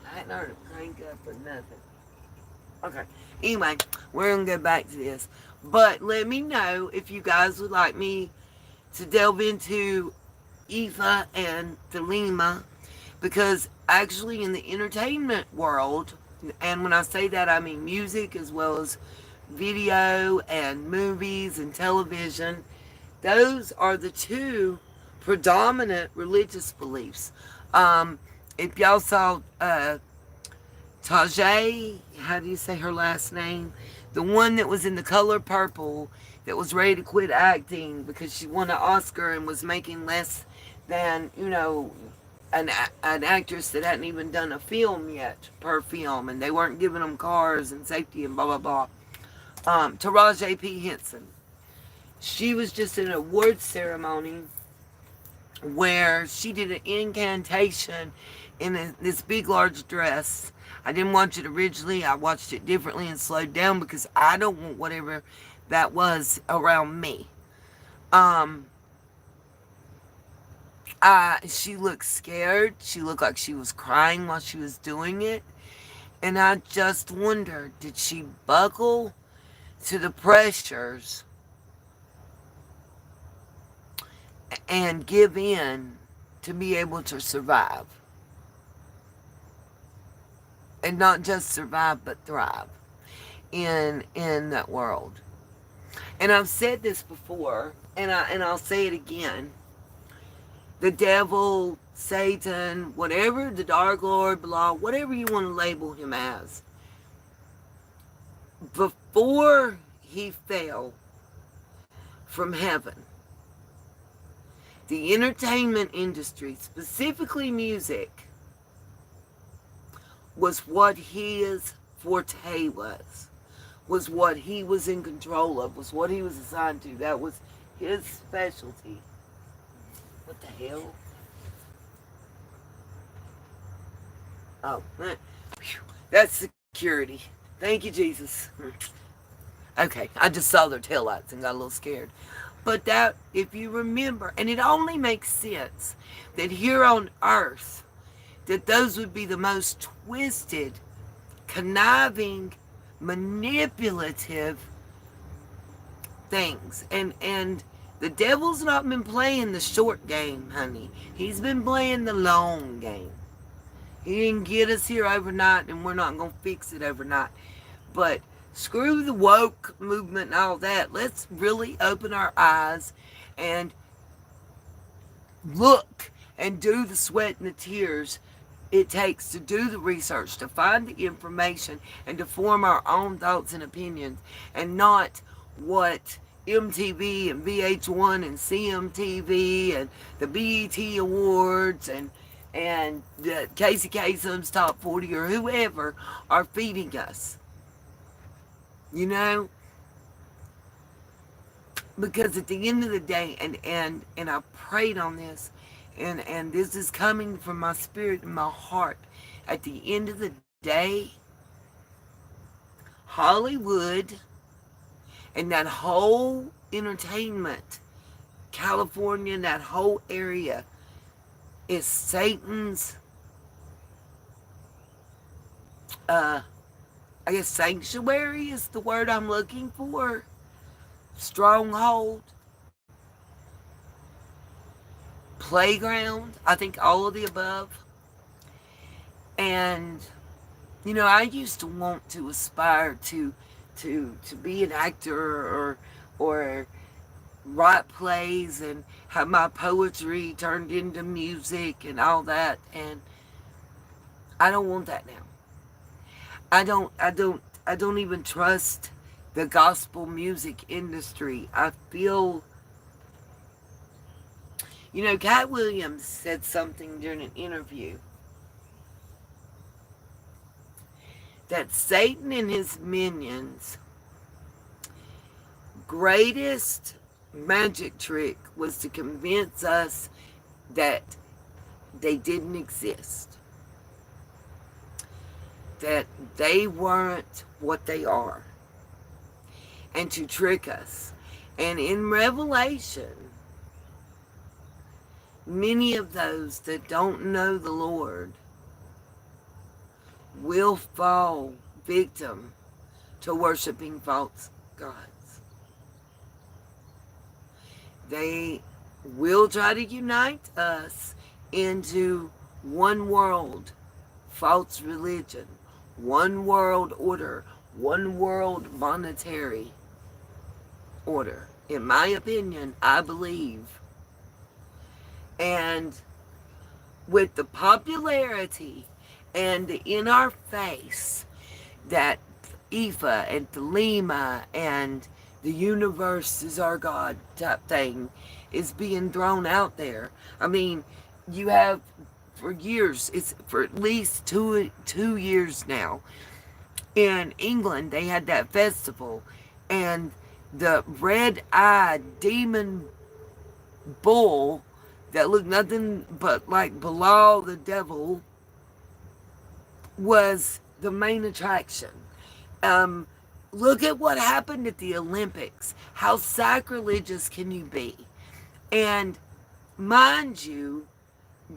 I hadn't heard it crank up or nothing. Okay. Anyway, we're going to go back to this. But let me know if you guys would like me to delve into Ifa and Talima. Because actually in the entertainment world, and when I say that I mean music as well as video and movies and television, those are the two predominant religious beliefs. If y'all saw Tajay, how do you say her last name? The one that was in The Color Purple, that was ready to quit acting because she won an Oscar and was making less than, you know, an actress that hadn't even done a film yet per film, and they weren't giving them cars and safety and blah, blah, blah. Taraji P. Henson. She was just in an award ceremony where she did an incantation in this big, large dress. I didn't watch it originally. I watched it differently and slowed down because I don't want whatever that was around me. She looked scared. She looked like she was crying while she was doing it. And I just wondered, did she buckle to the pressures and give in to be able to survive? And not just survive, but thrive in that world. And I've said this before, and I'll say it again. The devil, Satan, whatever, the Dark Lord, blah, whatever you want to label him as, before he fell from heaven, the entertainment industry, specifically music, was what his forte was what he was in control of, was what he was assigned to. That was his specialty. What the hell? Oh, that's security. Thank you, Jesus. Okay, I just saw their taillights and got a little scared. But that, if you remember, and it only makes sense that here on earth, that those would be the most twisted, conniving manipulative things. And the devil's not been playing the short game, honey. He's been playing the long game. He didn't get us here overnight, and we're not going to fix it overnight. But screw the woke movement and all that. Let's really open our eyes and look and do the sweat and the tears it takes to do the research, to find the information, and to form our own thoughts and opinions, and not what MTV and VH1 and CMTV and the BET Awards and the Casey Kasem's Top 40 or whoever are feeding us. You know? Because at the end of the day, and I prayed on this, and this is coming from my spirit and my heart. At the end of the day, Hollywood and that whole entertainment, California, that whole area is Satan's, I guess sanctuary is the word I'm looking for. Stronghold. Playground. I think all of the above. And, you know, I used to want to aspire to be an actor or write plays and have my poetry turned into music and all that, and I don't want that now. I don't even trust the gospel music industry. I feel, you know, Cat Williams said something during an interview that Satan and his minions' greatest magic trick was to convince us that they didn't exist, that they weren't what they are, and to trick us. And in Revelation, many of those that don't know the Lord will fall victim to worshiping false gods. They will try to unite us into one world, false religion, one world order, one world monetary order. In my opinion, I believe. And with the popularity and the in our face that Ifa and Thelema and the universe is our God type thing is being thrown out there. I mean, you have for years, it's for at least two years now. In England, they had that festival, and the red-eyed demon bull that looked nothing but like Belial the devil was the main attraction. Look at what happened at the Olympics. How sacrilegious can you be? And mind you,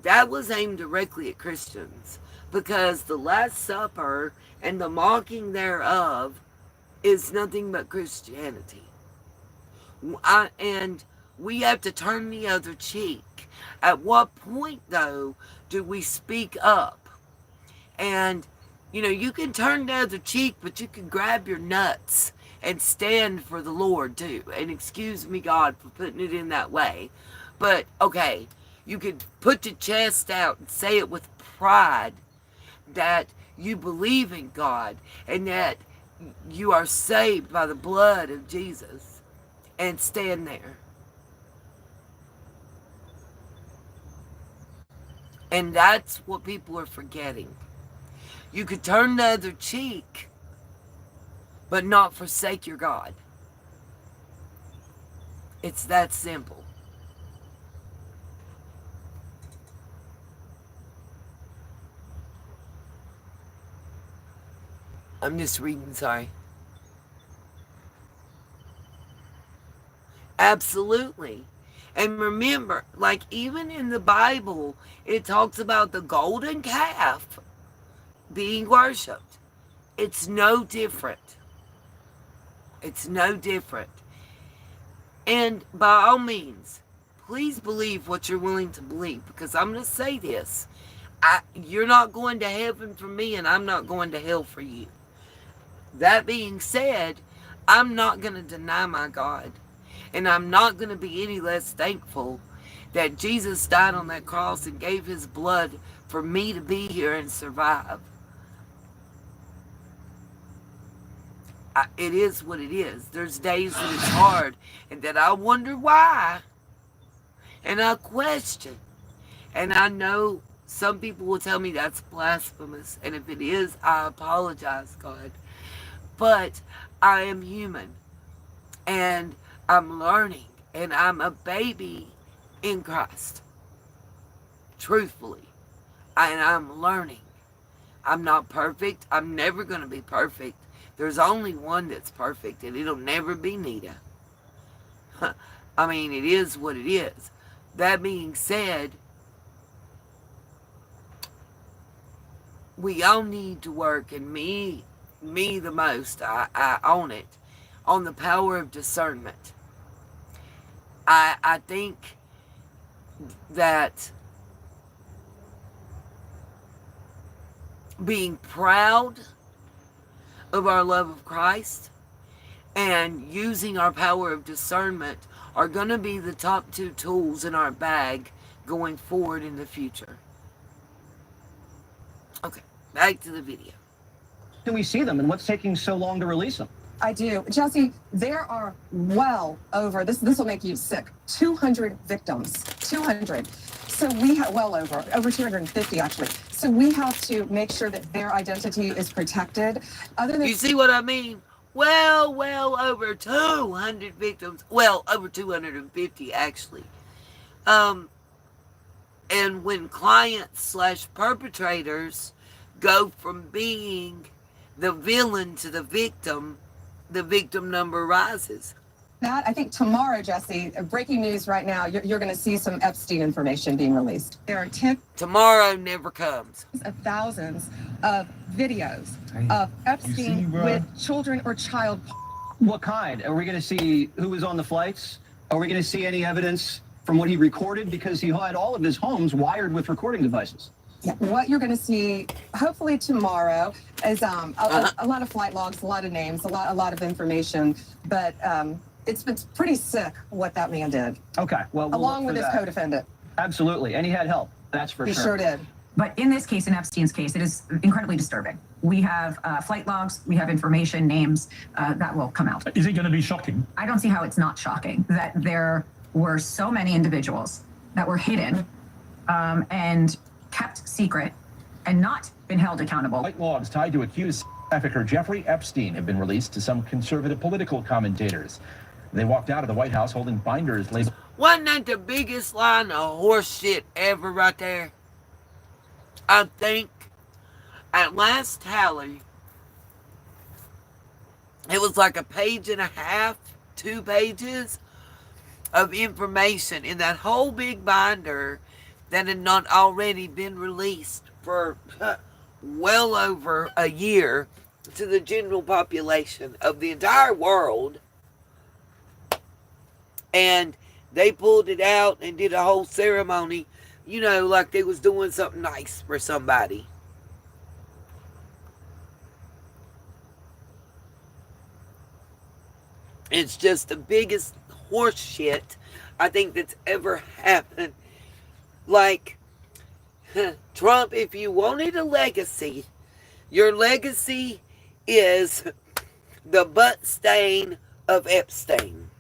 that was aimed directly at Christians, because the Last Supper and the mocking thereof is nothing but Christianity. And we have to turn the other cheek. At what point, though, do we speak up? And, you know, you can turn the other cheek, but you can grab your nuts and stand for the Lord, too. And excuse me, God, for putting it in that way. But, okay, you could put your chest out and say it with pride that you believe in God and that you are saved by the blood of Jesus, and stand there. And that's what people are forgetting. You could turn the other cheek, but not forsake your God. It's that simple. I'm just reading, sorry. Absolutely. And remember, like even in the Bible, it talks about the golden calf being worshipped. It's no different. It's no different. And by all means, please believe what you're willing to believe, because I'm going to say this. You're not going to heaven for me, and I'm not going to hell for you. That being said, I'm not going to deny my God, and I'm not going to be any less thankful that Jesus died on that cross and gave his blood for me to be here and survive. It is what it is. There's days that it's hard and that I wonder why, and I question, and I know some people will tell me that's blasphemous, and if it is, I apologize, God. But I am human, and I'm learning, and I'm a baby in Christ. Truthfully. And I'm learning. I'm not perfect. I'm never going to be perfect. There's only one that's perfect, and it'll never be Nita. I mean, it is what it is. That being said, we all need to work, and me the most, I own it, on the power of discernment. I think that being proud of our love of Christ and using our power of discernment are going to be the top two tools in our bag going forward in the future. Okay, back to the video. Can we see them, and what's taking so long to release them? I do. Jesse, there are well over, this will make you sick, 200 victims. 200. So we have, well over 250 actually. So we have to make sure that their identity is protected. Other than, you see what I mean? Well over 200 victims. Well, over 250 actually. And when clients / perpetrators go from being the villain to the victim number rises. That, I think tomorrow, Jesse, breaking news right now, you're going to see some Epstein information being released. There are tens Tomorrow never comes. of thousands of videos of Epstein with children or child. What kind? Are we going to see who was on the flights? Are we going to see any evidence from what he recorded? Because he had all of his homes wired with recording devices. Yeah, what you're going to see, hopefully tomorrow, is a lot of flight logs, a lot of names, a lot of information, but it's pretty sick what that man did. Okay, well, along with his co-defendant. Absolutely, and he had help. That's for sure. He sure did. But in this case, in Epstein's case, it is incredibly disturbing. We have flight logs, we have information, names that will come out. Is it going to be shocking? I don't see how it's not shocking that there were so many individuals that were hidden and kept secret and not been held accountable. Flight logs tied to accused trafficker Jeffrey Epstein have been released to some conservative political commentators. They walked out of the White House holding binders labeled. Wasn't that the biggest line of horse shit ever right there? I think at last tally, it was like a page and a half, 2 pages of information in that whole big binder that had not already been released for well over a year to the general population of the entire world. And they pulled it out and did a whole ceremony, you know, like they was doing something nice for somebody. It's just the biggest horse shit I think that's ever happened. Like, Trump, if you wanted a legacy, your legacy is the butt stain of Epstein.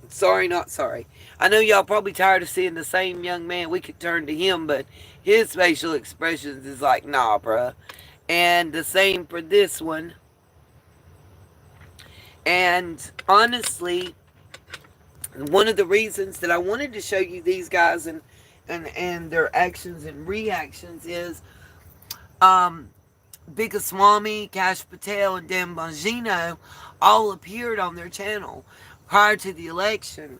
Sorry, not sorry. I know y'all probably tired of seeing the same young man. We could turn to him, but his facial expressions is like, nah, bruh. And the same for this one. And honestly, one of the reasons that I wanted to show you these guys and their actions and reactions is Bigaswamy, Cash Patel, and Dan Bongino all appeared on their channel prior to the election,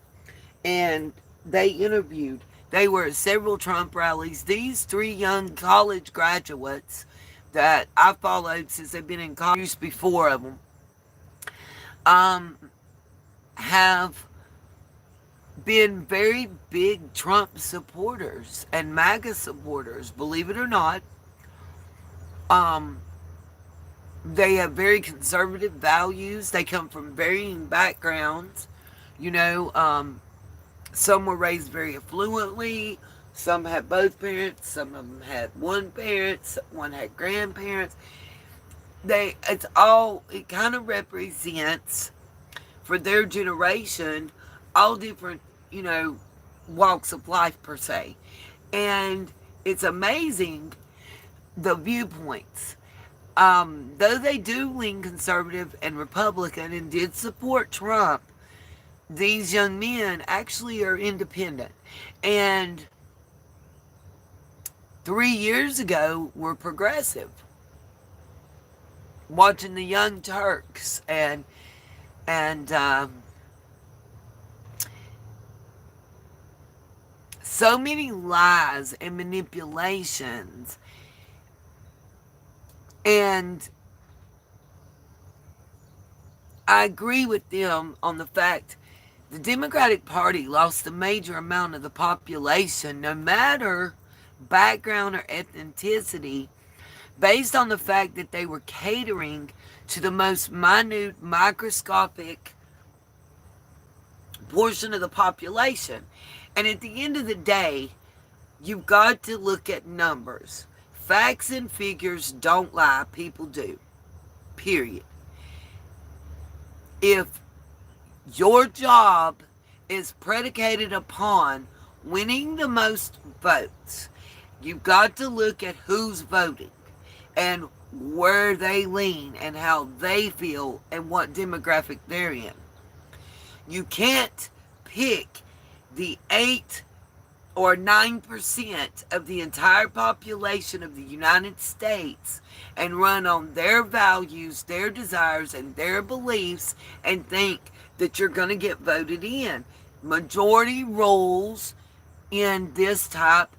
and they interviewed. They were at several Trump rallies. These 3 young college graduates that I followed since they've been in Congress, before of them, have been very big Trump supporters and MAGA supporters, believe it or not. They have very conservative values. They come from varying backgrounds. You know, some were raised very affluently. Some had both parents. Some of them had one parent. One had grandparents. It kind of represents, for their generation, all different, you know, walks of life per se. And it's amazing, the viewpoints. Though they do lean conservative and Republican and did support Trump, these young men actually are independent. And 3 years ago were progressive. Watching the Young Turks and so many lies and manipulations. And I agree with them on the fact the Democratic Party lost a major amount of the population, no matter background or ethnicity, based on the fact that they were catering to the most minute, microscopic portion of the population. And at the end of the day, you've got to look at numbers. Facts and figures don't lie. People do. Period. If your job is predicated upon winning the most votes, you've got to look at who's voting and where they lean and how they feel and what demographic they're in. You can't pick the 8 or 9% of the entire population of the United States and run on their values, their desires, and their beliefs and think that you're going to get voted in. Majority rules in this type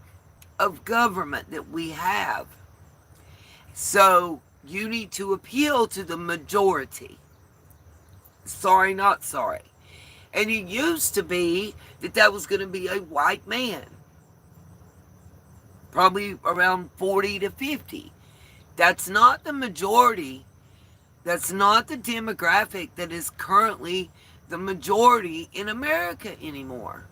of government that we have. So you need to appeal to the majority. Sorry, not sorry. And it used to be that was going to be a white man. Probably around 40 to 50. That's not the majority. That's not the demographic that is currently the majority in America anymore.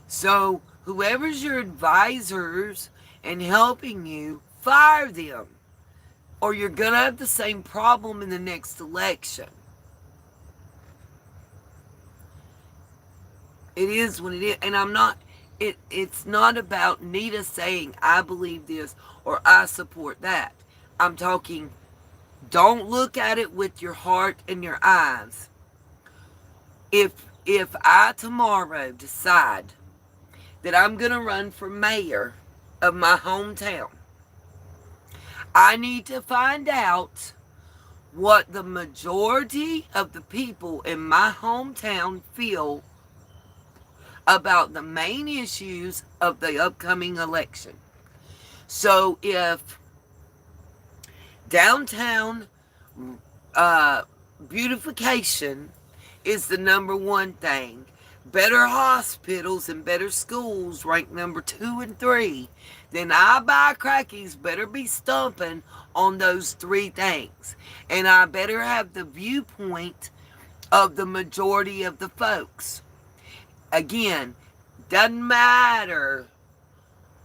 So whoever's your advisors and helping you, fire them. Or you're going to have the same problem in the next election. It is what it is. And it's not about Nita saying, I believe this or I support that. I'm talking, don't look at it with your heart and your eyes. If I tomorrow decide that I'm going to run for mayor of my hometown, I need to find out what the majority of the people in my hometown feel about the main issues of the upcoming election. So if downtown beautification is the number one thing, better hospitals and better schools rank number 2 and 3, then I buy crackies better be stumping on those 3 things. And I better have the viewpoint of the majority of the folks. Again, doesn't matter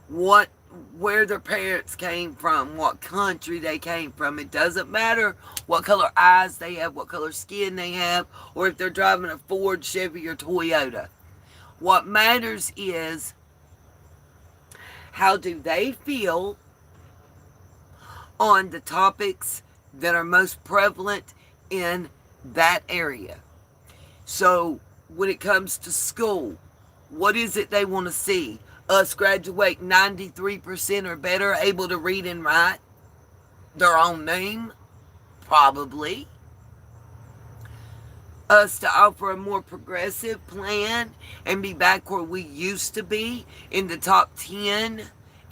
where their parents came from, what country they came from. It doesn't matter what color eyes they have, what color skin they have, or if they're driving a Ford, Chevy, or Toyota. What matters is, how do they feel on the topics that are most prevalent in that area? So when it comes to school, what is it they want to see? Us graduate 93% or better, able to read and write their own name? Probably. Us to offer a more progressive plan and be back where we used to be, in the top 10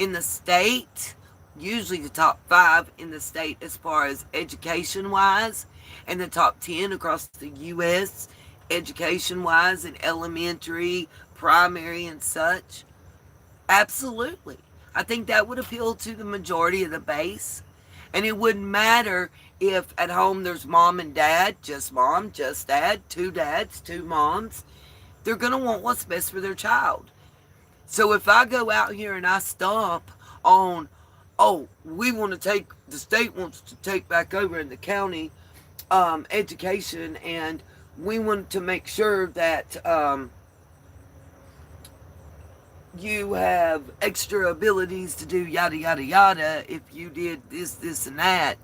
in the state, usually the top 5 in the state as far as education-wise, and the top 10 across the U.S. education-wise in elementary, primary, and such. Absolutely. I think that would appeal to the majority of the base. And it wouldn't matter if at home there's mom and dad, just mom, just dad, 2 dads, 2 moms. They're going to want what's best for their child. So if I go out here and I stomp on, oh, the state wants to take back over in the county education, and we want to make sure that you have extra abilities to do yada, yada, yada if you did this, this, and that,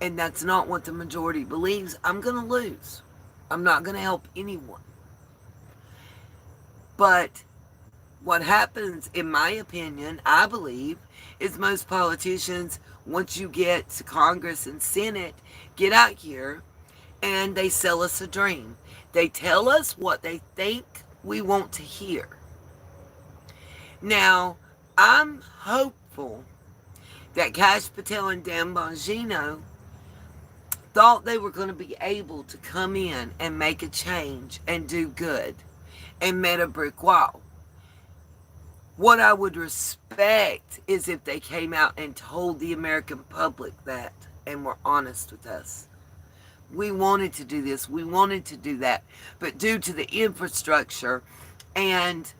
and that's not what the majority believes, I'm going to lose. I'm not going to help anyone. But what happens, in my opinion, I believe, is most politicians, once you get to Congress and Senate, get out here and they sell us a dream. They tell us what they think we want to hear. Now, I'm hopeful that Cash Patel and Dan Bongino thought they were going to be able to come in and make a change and do good, and met a brick wall. What I would respect is if they came out and told the American public that and were honest with us. We wanted to do this, we wanted to do that, but due to the infrastructure and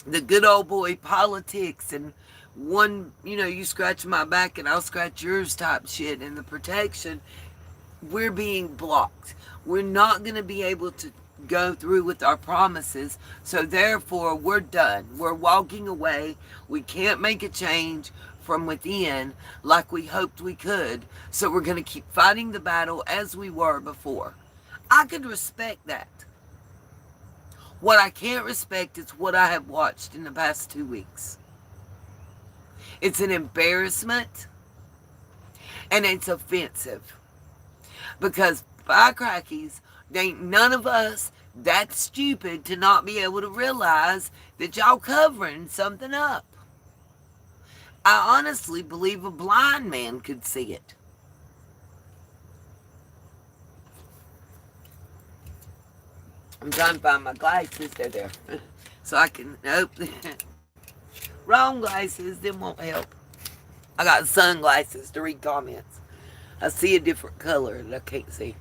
the good old boy politics and one, you scratch my back and I'll scratch yours type shit, and the protection, we're being blocked. We're not going to be able to go through with our promises, so therefore we're done. We're walking away. We can't make a change from within like we hoped we could, so we're going to keep fighting the battle as we were before. I could respect that. What I can't respect is what I have watched in the past 2 weeks. It's an embarrassment, and it's offensive, because by crackies, there ain't none of us that stupid to not be able to realize that y'all covering something up. I honestly believe a blind man could see it. I'm trying to find my glasses. They're there. So I can, nope. Wrong glasses, them won't help. I got sunglasses to read comments. I see a different color that I can't see.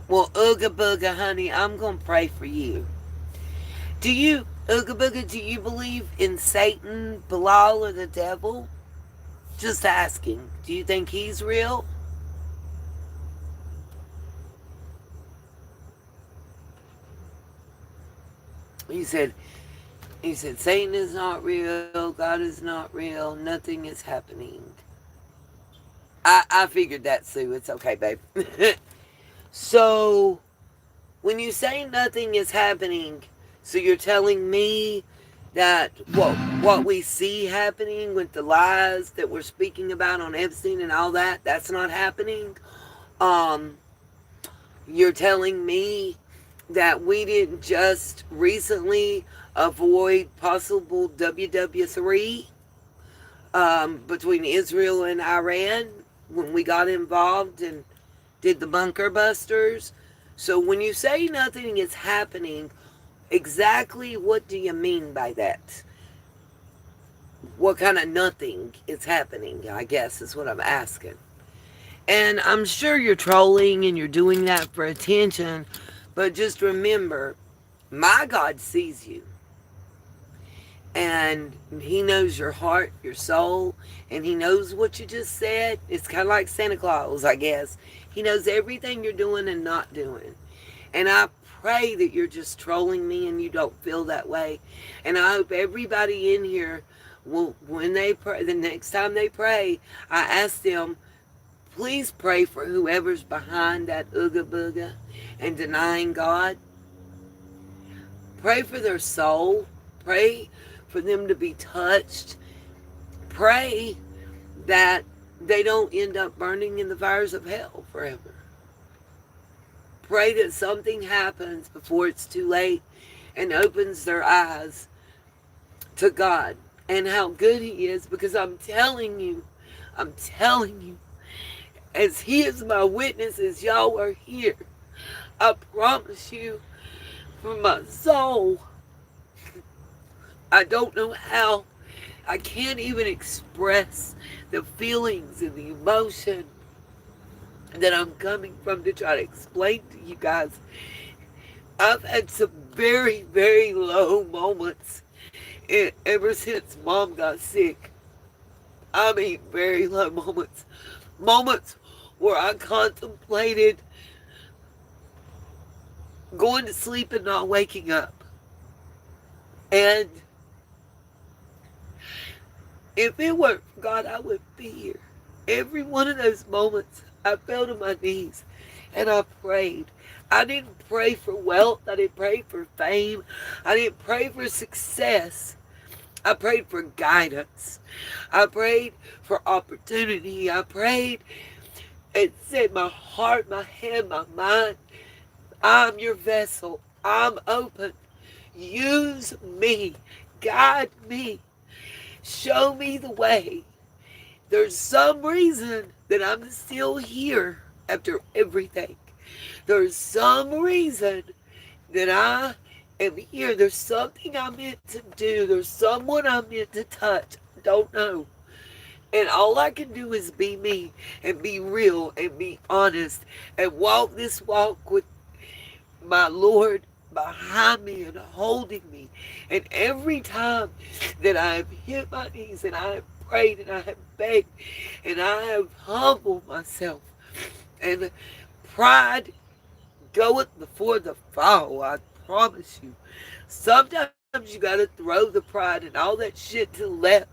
Well, Ooga Booga, honey, I'm going to pray for you. Ooga Booga, do you believe in Satan, Belial, or the devil? Just asking. Do you think he's real? He said, Satan is not real, God is not real, nothing is happening. I figured that, Sue. It's okay, babe. So, when you say nothing is happening, so you're telling me that what we see happening with the lies that we're speaking about on Epstein and all that, that's not happening? You're telling me that we didn't just recently avoid possible WW3 between Israel and Iran when we got involved and did the bunker busters? So when you say nothing is happening, exactly what do you mean by that? What kind of nothing is happening, I guess, is what I'm asking. And I'm sure you're trolling and you're doing that for attention, but just remember, my God sees you. And he knows your heart, your soul, and he knows what you just said. It's kind of like Santa Claus, I guess. He knows everything you're doing and not doing. And I pray that you're just trolling me and you don't feel that way. And I hope everybody in here will, when they pray, the next time they pray, I ask them, please pray for whoever's behind that Ooga Booga and denying God. Pray for their soul. Pray for them to be touched. Pray that they don't end up burning in the fires of hell forever. pray that something happens before it's too late and opens their eyes to God and how good He is, because I'm telling you, as He is my witness, as y'all are here, I promise you, from my soul, I don't know how, I can't even express the feelings and the emotion that I'm coming from to try to explain to you guys. I've had some very, very low moments ever since Mom got sick. I mean, very low moments. Moments where I contemplated going to sleep and not waking up. And if it weren't for God, I wouldn't be here. Every one of those moments, I fell to my knees and I prayed. I didn't pray for wealth. I didn't pray for fame. I didn't pray for success. I prayed for guidance. I prayed for opportunity. I prayed and said, my heart, my head, my mind, I'm your vessel. I'm open. Use me. Guide me. Show me the way. There's some reason that I'm still here after everything. There's some reason that I am here. There's something I'm meant to do. There's someone I'm meant to touch. I don't know. And all I can do is be me and be real and be honest and walk this walk with my Lord behind me and holding me. And every time that I have hit my knees and I have prayed and I have begged and I have humbled myself, and pride goeth before the fall, I promise you. Sometimes you got to throw the pride and all that shit to the left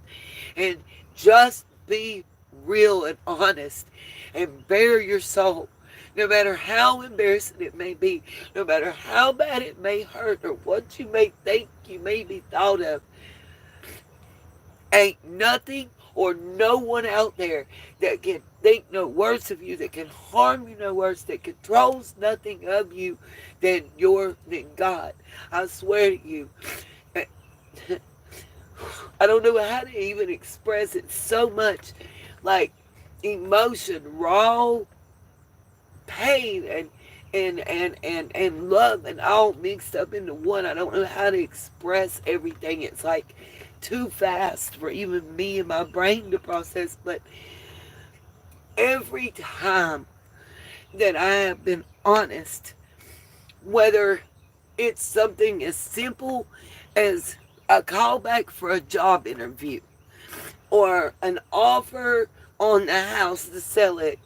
and just be real and honest and bare your soul. No matter how embarrassing it may be, no matter how bad it may hurt or what you may think you may be thought of, ain't nothing or no one out there that can think no worse of you, that can harm you no worse, that controls nothing of you than God. I swear to you. I don't know how to even express it. So much like emotion, raw pain and love and all mixed up into one. I don't know how to express everything. It's like too fast for even me and my brain to process. But every time that I have been honest, whether it's something as simple as a callback for a job interview or an offer on the house to sell it,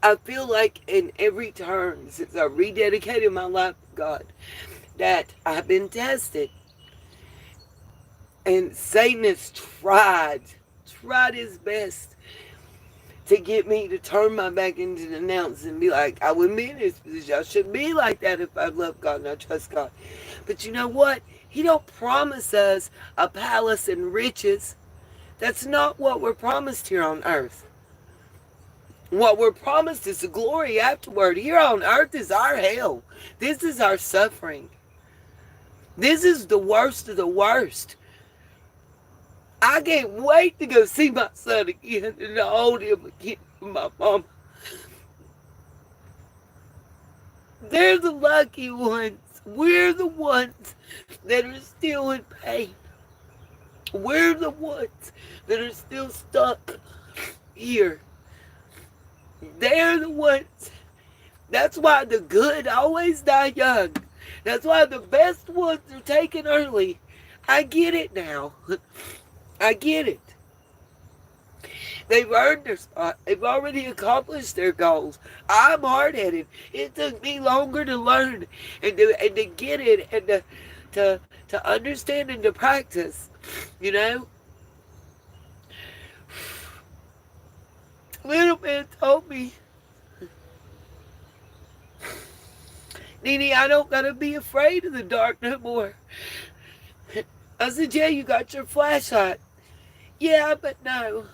I feel like in every turn since I rededicated my life to God that I've been tested. And Satan has tried his best to get me to turn my back and to denounce and be like, I wouldn't be in this position. I shouldn't be like that if I love God and I trust God. But you know what? He don't promise us a palace and riches. That's not what we're promised here on earth. What we're promised is the glory afterward. Here on earth is our hell. This is our suffering. This is the worst of the worst. I can't wait to go see my son again and to hold him again with my mama. They're the lucky ones. We're the ones that are still in pain. We're the ones that are still stuck here. They're the ones. That's why the good always die young. That's why the best ones are taken early. I get it now. I get it. They've earned their spot. They've already accomplished their goals. I'm hard-headed. It took me longer to learn and to get it and to understand and to practice. You know? Little man told me, Nene, I don't gotta be afraid of the dark no more. I said, yeah, you got your flashlight. Yeah, but no.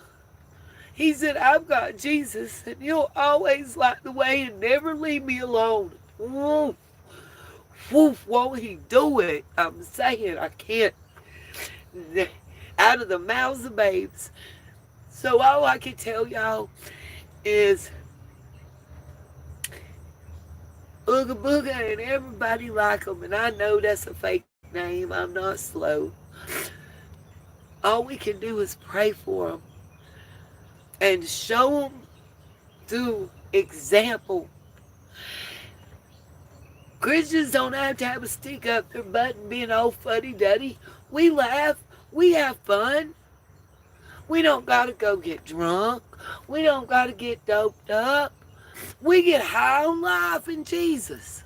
He said, I've got Jesus, and he'll always light the way and never leave me alone. Woof, woof, won't he do it? I'm saying I can't. Out of the mouths of babes. So all I can tell y'all is Ooga Booga and everybody like them, and I know that's a fake name. I'm not slow. All we can do is pray for them and show them through example. Christians don't have to have a stick up their butt and be an old fuddy-duddy. We laugh. We have fun. We don't got to go get drunk. We don't got to get doped up. We get high on life in Jesus.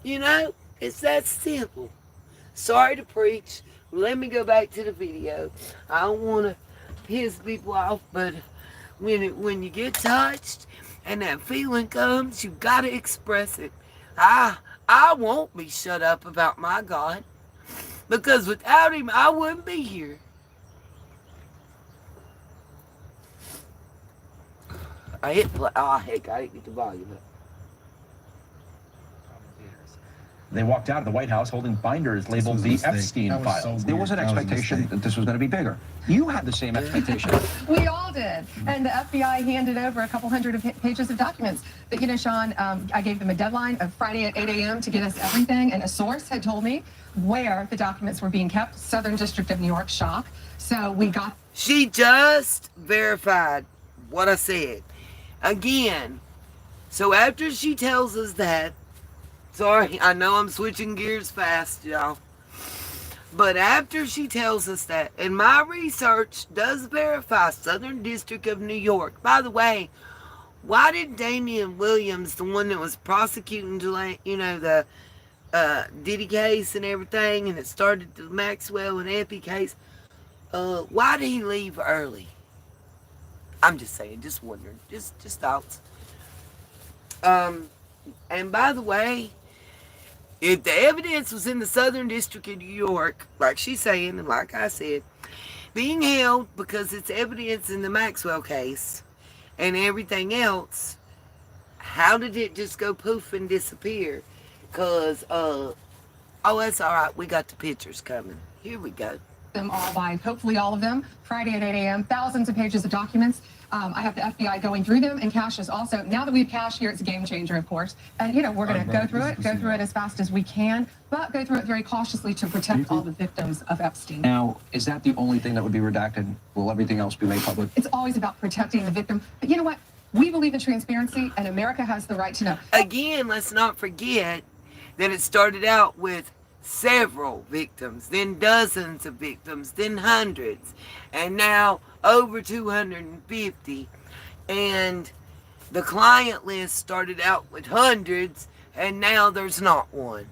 You know, it's that simple. Sorry to preach. Let me go back to the video. I don't want to piss people off, but when you get touched and that feeling comes, you got to express it. I won't be shut up about my God, because without him, I wouldn't be here. I hit play. Oh, heck, I didn't get the volume up. They walked out of the White House holding binders labeled the Epstein files. There was an expectation that this was going to be bigger. You had the same expectation. We all did. And the FBI handed over a couple hundred of pages of documents. But, you know, Sean, I gave them a deadline of Friday at 8 a.m. to get us everything. And a source had told me where the documents were being kept. Southern District of New York, shock. So we got... She just verified what I said. Again, so after she tells us that, sorry, I know I'm switching gears fast, y'all. But after she tells us that, and my research does verify Southern District of New York. By the way, why did Damian Williams, the one that was prosecuting, you know, the Diddy case and everything, and it started the Maxwell and Epi case, why did he leave early? I'm just saying, just wondering, just thoughts. And by the way, if the evidence was in the Southern District of New York, like she's saying, and like I said, being held because it's evidence in the Maxwell case and everything else, how did it just go poof and disappear? Because, oh, that's all right. We got the pictures coming. Here we go. Them all by, hopefully all of them, Friday at 8 a.m. Thousands of pages of documents. I have the FBI going through them, and Cash is also, now that we have Cash here, it's a game changer, of course. And, you know, we're going to go through it as fast as we can, but go through it very cautiously to protect all the victims of Epstein. Now, is that the only thing that would be redacted? Will everything else be made public? It's always about protecting the victim. But you know what? We believe in transparency, and America has the right to know. Again, let's not forget that it started out with several victims, then dozens of victims, then hundreds, and now over 250. And the client list started out with hundreds, and now there's not one.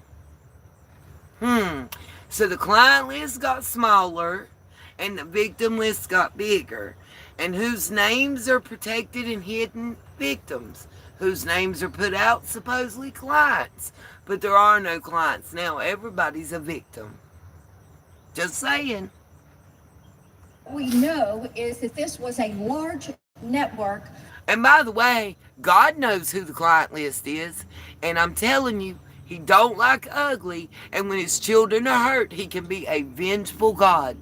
So the client list got smaller, and the victim list got bigger. And whose names are protected and hidden? Victims. Whose names are put out? Supposedly clients. But there are no clients now. Everybody's a victim. Just saying. We know is that this was a large network. And by the way, God knows who the client list is. And I'm telling you, he don't like ugly. And when his children are hurt, he can be a vengeful God.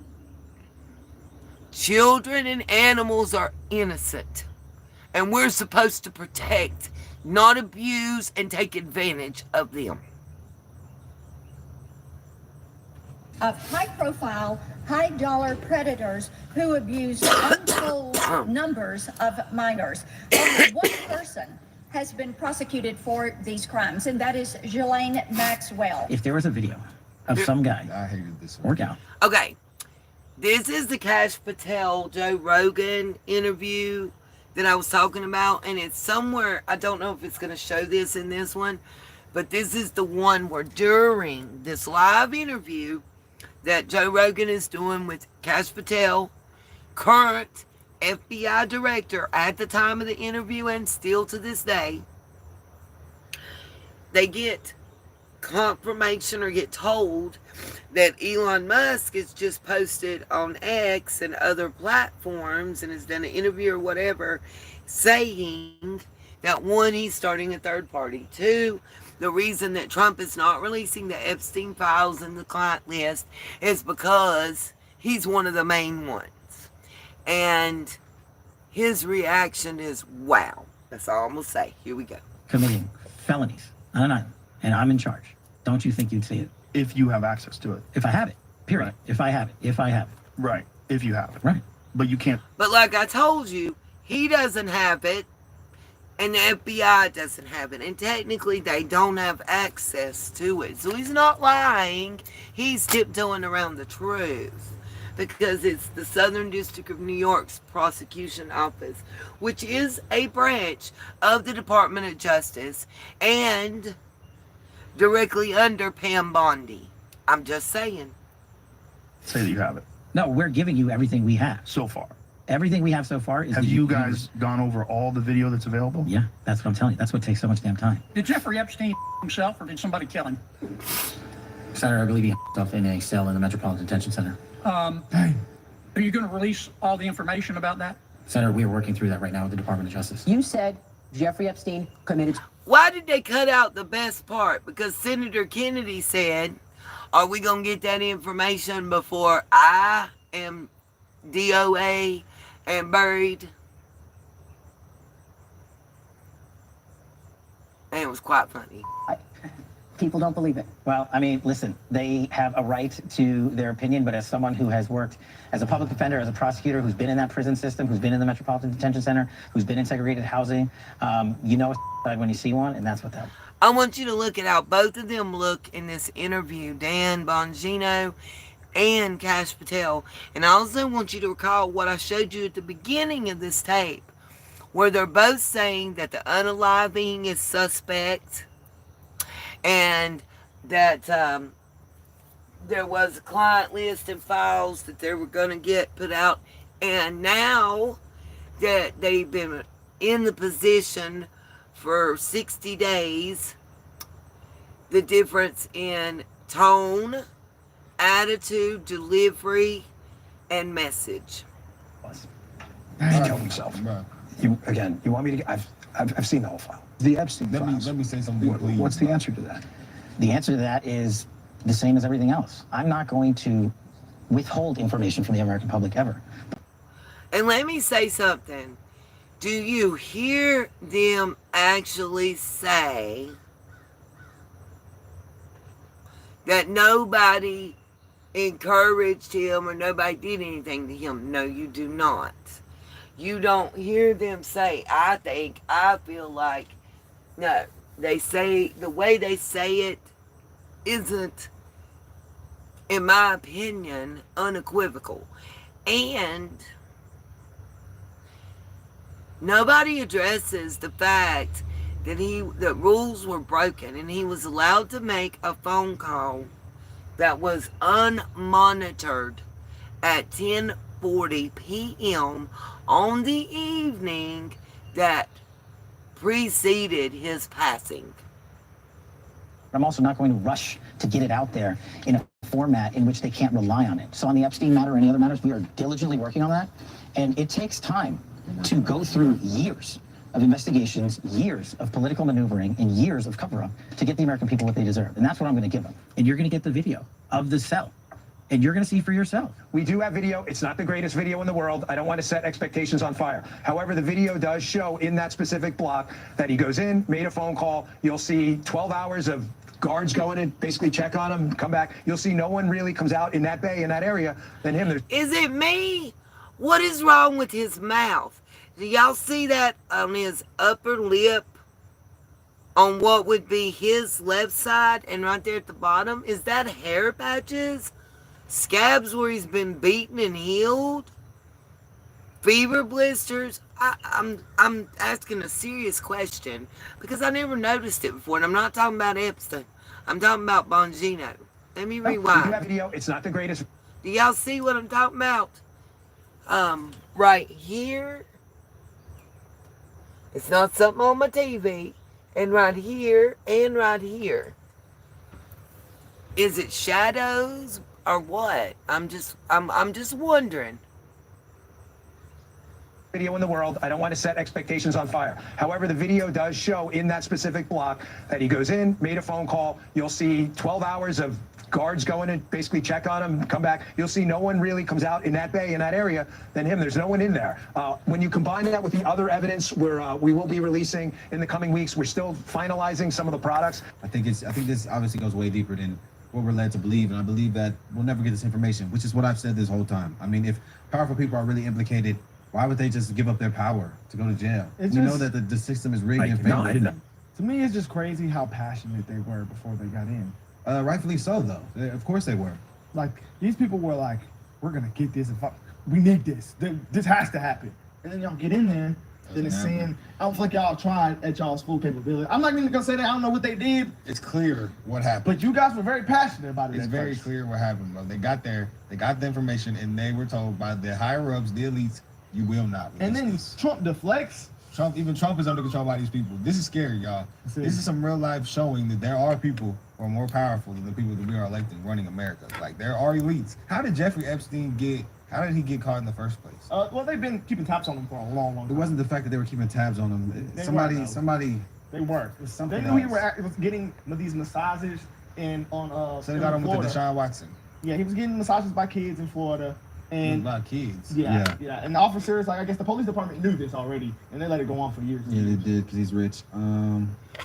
Children and animals are innocent. And we're supposed to protect, not abuse and take advantage of them. Of high-profile, high-dollar predators who abuse untold numbers of minors. Only one person has been prosecuted for these crimes, and that is Ghislaine Maxwell. If there was a video of some guy, I hated this workout. Okay, this is the Cash Patel Joe Rogan interview that I was talking about, and it's somewhere, I don't know if it's going to show this in this one, but this is the one where during this live interview that Joe Rogan is doing with Cash Patel, current FBI director at the time of the interview and still to this day, they get confirmation or get told that Elon Musk has just posted on X and other platforms and has done an interview or whatever saying that, one, he's starting a third party. Two, the reason that Trump is not releasing the Epstein files in the client list is because he's one of the main ones. And his reaction is, wow. That's all I'm going to say. Here we go. Committing felonies on an island, and I'm in charge. Don't you think you'd see it? If you have access to it. If I have it, period. Right. If I have it. Right. If you have it. Right. But you can't. But like I told you, he doesn't have it, and the FBI doesn't have it. And technically, they don't have access to it. So he's not lying. He's tiptoeing around the truth. Because it's the Southern District of New York's prosecution office, which is a branch of the Department of Justice and directly under Pam Bondi. I'm just saying. Say that you have it. No, we're giving you everything we have. So far. Everything we have so far is... Have you guys gone over all the video that's available? Yeah, that's what I'm telling you. That's what takes so much damn time. Did Jeffrey Epstein himself, or did somebody kill him? Senator, I believe he himself in a cell in the Metropolitan Detention Center. Are you going to release all the information about that? Senator, we are working through that right now with the Department of Justice. You said Jeffrey Epstein committed... Why did they cut out the best part? Because Senator Kennedy said, are we going to get that information before I am DOA and buried? And it was quite funny. People don't believe it. Well, I mean, listen, they have a right to their opinion, but as someone who has worked as a public defender, as a prosecutor, who's been in that prison system, who's been in the Metropolitan Detention Center, who's been in segregated housing, you know when you see one, and that's what that... I want you to look at how both of them look in this interview, Dan Bongino and Cash Patel. And I also want you to recall what I showed you at the beginning of this tape, where they're both saying that the unaliving is suspect, and that there was a client list and files that they were going to get put out. And now that they've been in the position for 60 days, the difference in tone, attitude, delivery, and message. He killed himself. You want me to... I've seen the whole file. The Epstein files. Let me say something, please. What's the answer to that? The answer to that is the same as everything else. I'm not going to withhold information from the American public ever. And let me say something. Do you hear them actually say that nobody encouraged him or nobody did anything to him? No, you do not. You don't hear them say, I feel like, no. They say, the way they say it isn't, in my opinion, unequivocal. And nobody addresses the fact that the rules were broken and he was allowed to make a phone call that was unmonitored at 10:40 p.m. on the evening that preceded his passing. I'm also not going to rush to get it out there in a format in which they can't rely on it. So on the Epstein matter or any other matters, we are diligently working on that. And it takes time to go through years of investigations, years of political maneuvering, and years of cover-up to get the American people what they deserve. And that's what I'm going to give them. And you're going to get the video of the cell. And you're going to see for yourself. We do have video. It's not the greatest video in the world. I don't want to set expectations on fire. However, the video does show in that specific block that he goes in, made a phone call. You'll see 12 hours of guards going in, basically check on him, come back. You'll see no one really comes out in that bay, in that area, than him. Is it me? What is wrong with his mouth? Do y'all see that on his upper lip? On what would be his left side and right there at the bottom? Is that hair patches? Scabs where he's been beaten and healed? Fever blisters? I'm asking a serious question because I never noticed it before, and I'm not talking about Epstein. I'm talking about Bongino. Let me rewind. We do have video. It's not the greatest. Do y'all see what I'm talking about? Right here. It's not something on my TV. And right here and right here. Is it shadows or what? I'm just wondering. Video in the world. I don't want to set expectations on fire. However, the video does show in that specific block that he goes in, made a phone call. You'll see 12 hours of guards going and basically check on him, come back. You'll see no one really comes out in that bay, in that area, than him. There's no one in there. When you combine that with the other evidence we will be releasing in the coming weeks, we're still finalizing some of the products. I think this obviously goes way deeper than what we're led to believe, and I believe that we'll never get this information, which is what I've said this whole time. I mean, if powerful people are really implicated, why would they just give up their power to go to jail? We know that the system is rigged in favor of them. To me, it's just crazy how passionate they were before they got in. Rightfully so, though. Of course they were. Like, these people were like, we're going to get this. We need this. This has to happen. And then y'all get in there, then it's saying, I don't feel like y'all tried at y'all's full capability. I'm not even going to say that. I don't know what they did. It's clear what happened. But you guys were very passionate about it. It's very clear what happened, bro. They got there, they got the information, and they were told by the higher-ups, the elites, you will not release And then this. Trump deflects. Even Trump is under control by these people. This is scary, y'all. This is some real life showing that there are people who are more powerful than the people that we are electing running America. Like, there are elites. How did Jeffrey Epstein get caught in the first place? Well, they've been keeping tabs on him for a long, long It time. wasn't the fact that they were keeping tabs on him. They Somebody. They weren't. Something They knew he else. was getting these massages So they got him with the Deshaun Watson. Yeah, he was getting massages by kids in Florida. And by kids. Yeah. And the officers, like, I guess the police department knew this already, and they let it go on for years. Yeah, they did, because he's rich.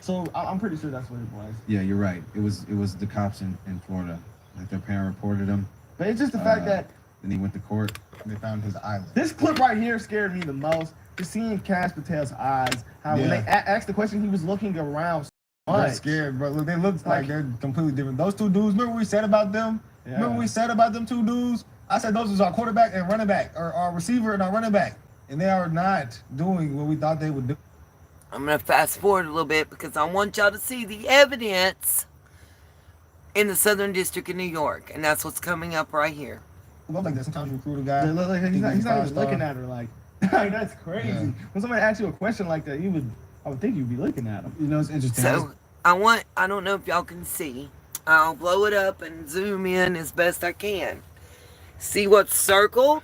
So I'm pretty sure that's what it was. Yeah, you're right. It was the cops in Florida. Like, their parent reported him. But it's just the fact that then he went to court and they found his island. this clip right here scared me the most. Just seeing Cash Patel's eyes, how when they asked the question, he was looking around. I'm scared, bro. Look, they look like they're completely different. Those two dudes, remember what we said about them? Yeah. Remember what we said about them two dudes? I said those was our quarterback and running back, or our receiver and our running back. And they are not doing what we thought they would do. I'm going to fast forward a little bit because I want y'all to see the evidence in the Southern District of New York. And that's what's coming up right here. Look like that. Sometimes you recruit a guy. He's not even looking at her like that's crazy. Yeah. When somebody asks you a question like that, I would think you'd be looking at him. You know, it's interesting. So I don't know if y'all can see. I'll blow it up and zoom in as best I can. See what's circled?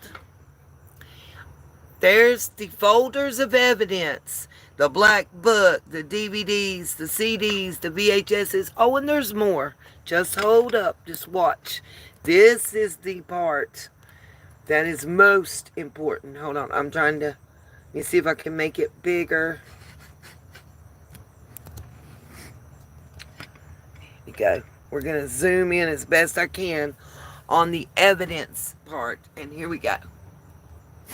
There's the folders of evidence. The black book, the DVDs, the CDs, the VHSs. Oh, and there's more. Just hold up. Just watch. This is the part that is most important. Hold on. I'm trying to... Let me see if I can make it bigger. Here we go. We're going to zoom in as best I can on the evidence part. And here we go.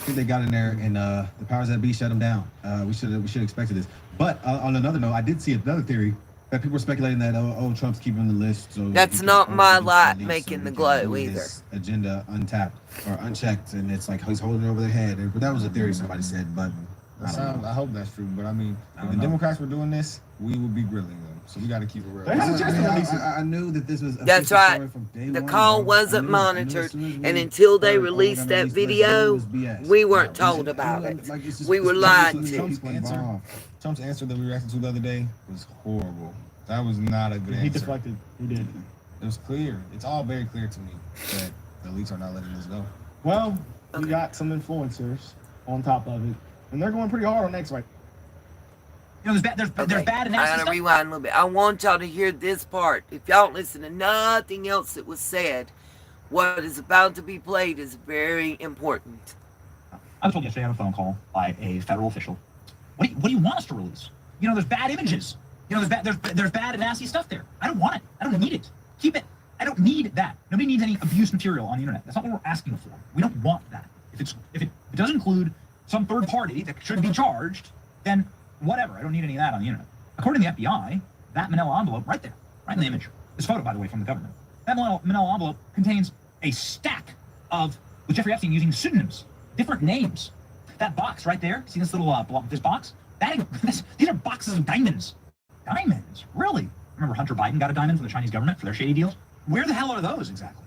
They got in there and the powers that be shut them down. We should have expected this. But on another note, I did see another theory that people were speculating that Trump's keeping the list. So that's not my light making the glow either. Agenda untapped or unchecked, and it's like he's holding it over their head. But that was a theory somebody said. But I hope that's true. But I mean, if the Democrats were doing this, we would be grilling them. So we got to keep it real. I knew that this was. That's right. The call wasn't monitored, and until they released that video, we weren't told about it. We were lied to. Trump's answer that we reacted to the other day was horrible. That was not a good answer. He deflected. He did. It was clear. It's all very clear to me that the elites are not letting this go. Well, we got some influencers on top of it, and they're going pretty hard on X right. You know, there's bad and nasty I gotta rewind a little bit. I want y'all to hear this part. If y'all don't listen to nothing else that was said, what is about to be played is very important. I was told yesterday I have a phone call by a federal official. What do you want us to release? You know, there's bad images. You know, there's bad and nasty stuff there. I don't want it. I don't need it. Keep it. I don't need that. Nobody needs any abuse material on the internet. That's not what we're asking for. We don't want that. If it does include some third party that should be charged, then whatever. I don't need any of that on the internet. According to the FBI, that manila envelope right there, right in the image, this photo, by the way, from the government, that manila envelope contains a stack with Jeffrey Epstein using pseudonyms, different names. That box right there, see this little this box? These are boxes of diamonds. Diamonds? Really? Remember Hunter Biden got a diamond from the Chinese government for their shady deals? Where the hell are those exactly?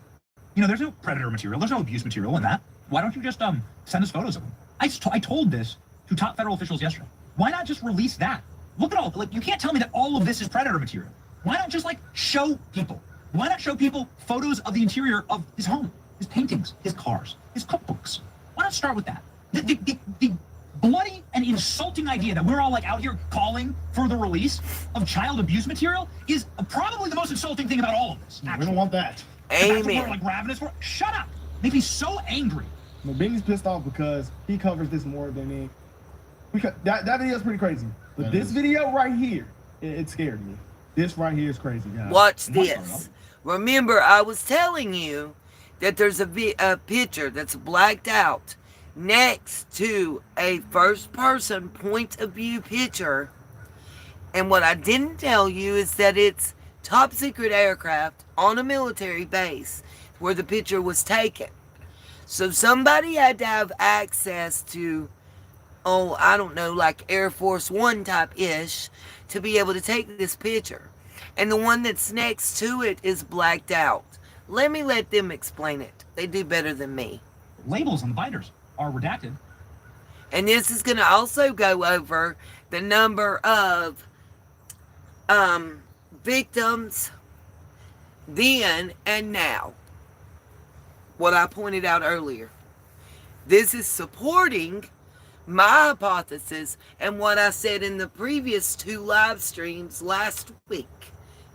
You know, there's no predator material, there's no abuse material in that. Why don't you just send us photos of them? I told this to top federal officials yesterday. Why not just release that? Look at all, like, you can't tell me that all of this is predator material. Why not just, like, show people? Why not show people photos of the interior of his home, his paintings, his cars, his cookbooks? Why not start with that? The bloody and insulting idea that we're all like out here calling for the release of child abuse material is probably the most insulting thing about all of this. We don't want that. Amen. That's what we're like ravenous for. Shut up. Make me so angry. But Benny's pissed off because he covers this more than me. That video's pretty crazy. But this video right here, it scared me. This right here is crazy, guys. Watch this. Remember, I was telling you that there's a picture that's blacked out next to a first-person point of view picture. And what I didn't tell you is that it's top secret aircraft on a military base where the picture was taken. So somebody had to have access to, I don't know, like Air Force One type-ish to be able to take this picture. And the one that's next to it is blacked out. Let them explain it. They do better than me. Labels on the binders are redacted. And this is going to also go over the number of victims then and now. What I pointed out earlier. This is supporting my hypothesis and what I said in the previous 2 live streams last week.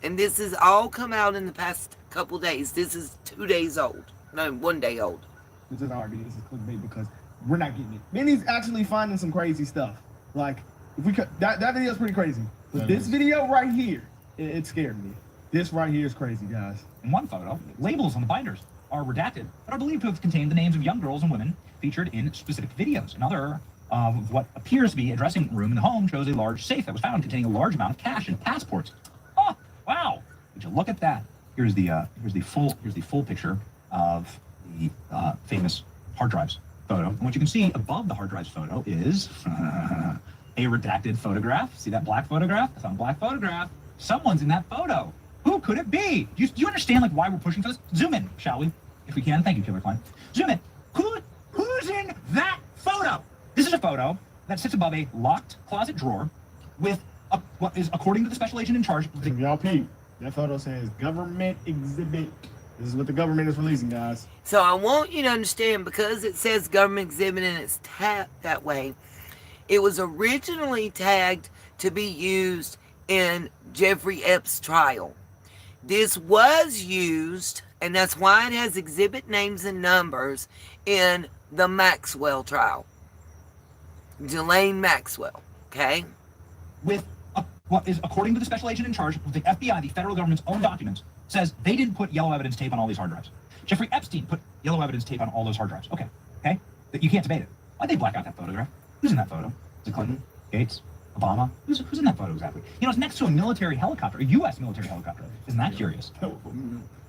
And this has all come out in the past couple days. This is 2 days old. No, 1 day old. This is already, this is clickbait because we're not getting it. Benny's actually finding some crazy stuff. Like, if we could, that video's pretty crazy. But this video right here, it scared me. This right here is crazy, guys. In one photo, labels on the binders are redacted, but are believed to have contained the names of young girls and women featured in specific videos. Another of what appears to be a dressing room in the home shows a large safe that was found containing a large amount of cash and passports. Oh, wow! Would you look at that? Here's the full picture of the famous hard drives photo. And what you can see above the hard drives photo is a redacted photograph. See that black photograph? That's on a black photograph. Someone's in that photo. Who could it be? Do you understand like why we're pushing for this? Zoom in, shall we? If we can. Thank you, Killer Klein. Zoom in. Who's in that photo? This is a photo that sits above a locked closet drawer with what is, according to the special agent in charge. Y'all peep. That photo says government exhibit. This is what the government is releasing, guys. So I want you to understand, because it says government exhibit and it's tagged that way, it was originally tagged to be used in Jeffrey Epstein's trial. This was used, and that's why it has exhibit names and numbers, in the Maxwell trial. Ghislaine Maxwell, okay? With what is, according to the special agent in charge of the FBI, the federal government's own documents, says they didn't put yellow evidence tape on all these hard drives. Jeffrey Epstein put yellow evidence tape on all those hard drives. Okay? You can't debate it. Why'd they black out that photograph? Who's in that photo? Is it Clinton? Gates? Obama? Who's in that photo exactly? You know, it's next to a military helicopter, a U.S. military helicopter. Isn't that curious?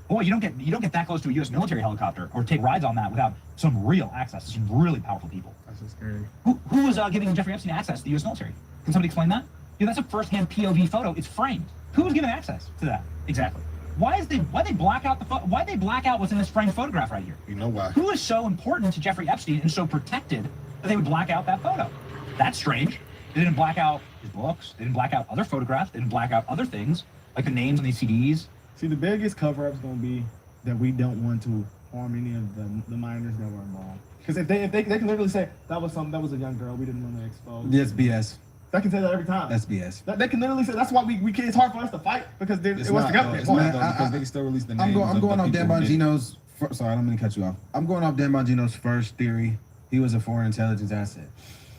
Boy, you don't get that close to a U.S. military helicopter or take rides on that without some real access to some really powerful people. That's so scary. Who was giving Jeffrey Epstein access to the U.S. military? Can somebody explain that? Yeah, that's a first-hand POV photo. It's framed. Who was given access to that? Exactly. Why they black out why they black out what's in this framed photograph right here? You know why? Who is so important to Jeffrey Epstein and so protected that they would black out that photo? That's strange. They didn't black out his books. They didn't black out other photographs. They didn't black out other things, like the names on these CDs. See, the biggest cover-up is going to be that we don't want to harm any of the minors that were involved. Because if they can literally say, that was a young girl, we didn't want to expose. That's BS. They can say that every time. That's BS. They can literally say, that's why it's hard for us to fight, because it was the government. Because they can still release the names. I'm going off Dan Bongino's, sorry, I don't mean to cut you off. I'm going off Dan Bongino's first theory. He was a foreign intelligence asset.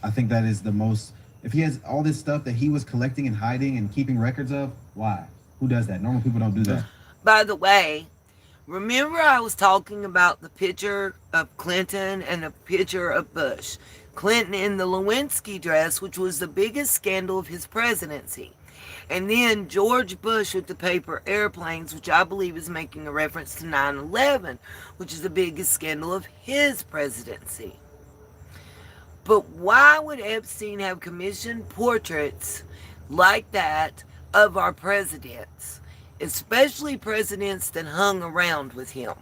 I think that is the most... If he has all this stuff that he was collecting and hiding and keeping records of, why? Who does that? Normal people don't do that. By the way, remember I was talking about the picture of Clinton and the picture of Bush. Clinton in the Lewinsky dress, which was the biggest scandal of his presidency. And then George Bush with the paper airplanes, which I believe is making a reference to 9/11, which is the biggest scandal of his presidency. But why would Epstein have commissioned portraits like that of our presidents, especially presidents that hung around with him?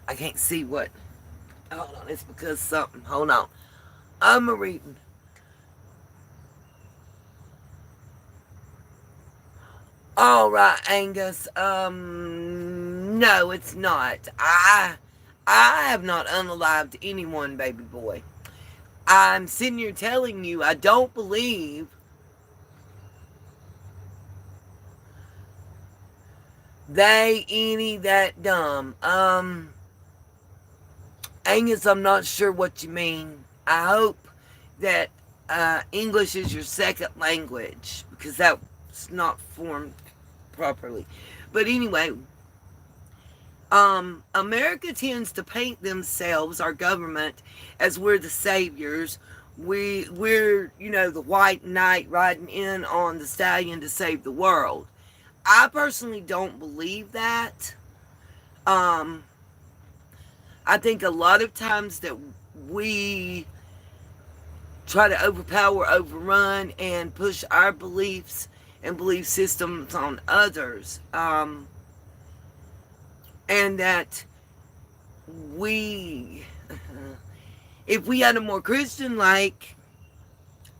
I can't see what. Hold on, it's because something. Hold on. I'm reading. All right, Angus. No, it's not. I have not unalived anyone, baby boy. I'm sitting here telling you I don't believe they any that dumb. Angus, I'm not sure what you mean. I hope that English is your second language, because that's not formed properly. But anyway, America tends to paint themselves, our government, as we're the saviors. We're the white knight riding in on the stallion to save the world. I personally don't believe that. I think a lot of times that we try to overpower, overrun, and push our beliefs and belief systems on others. And that if we had a more Christian-like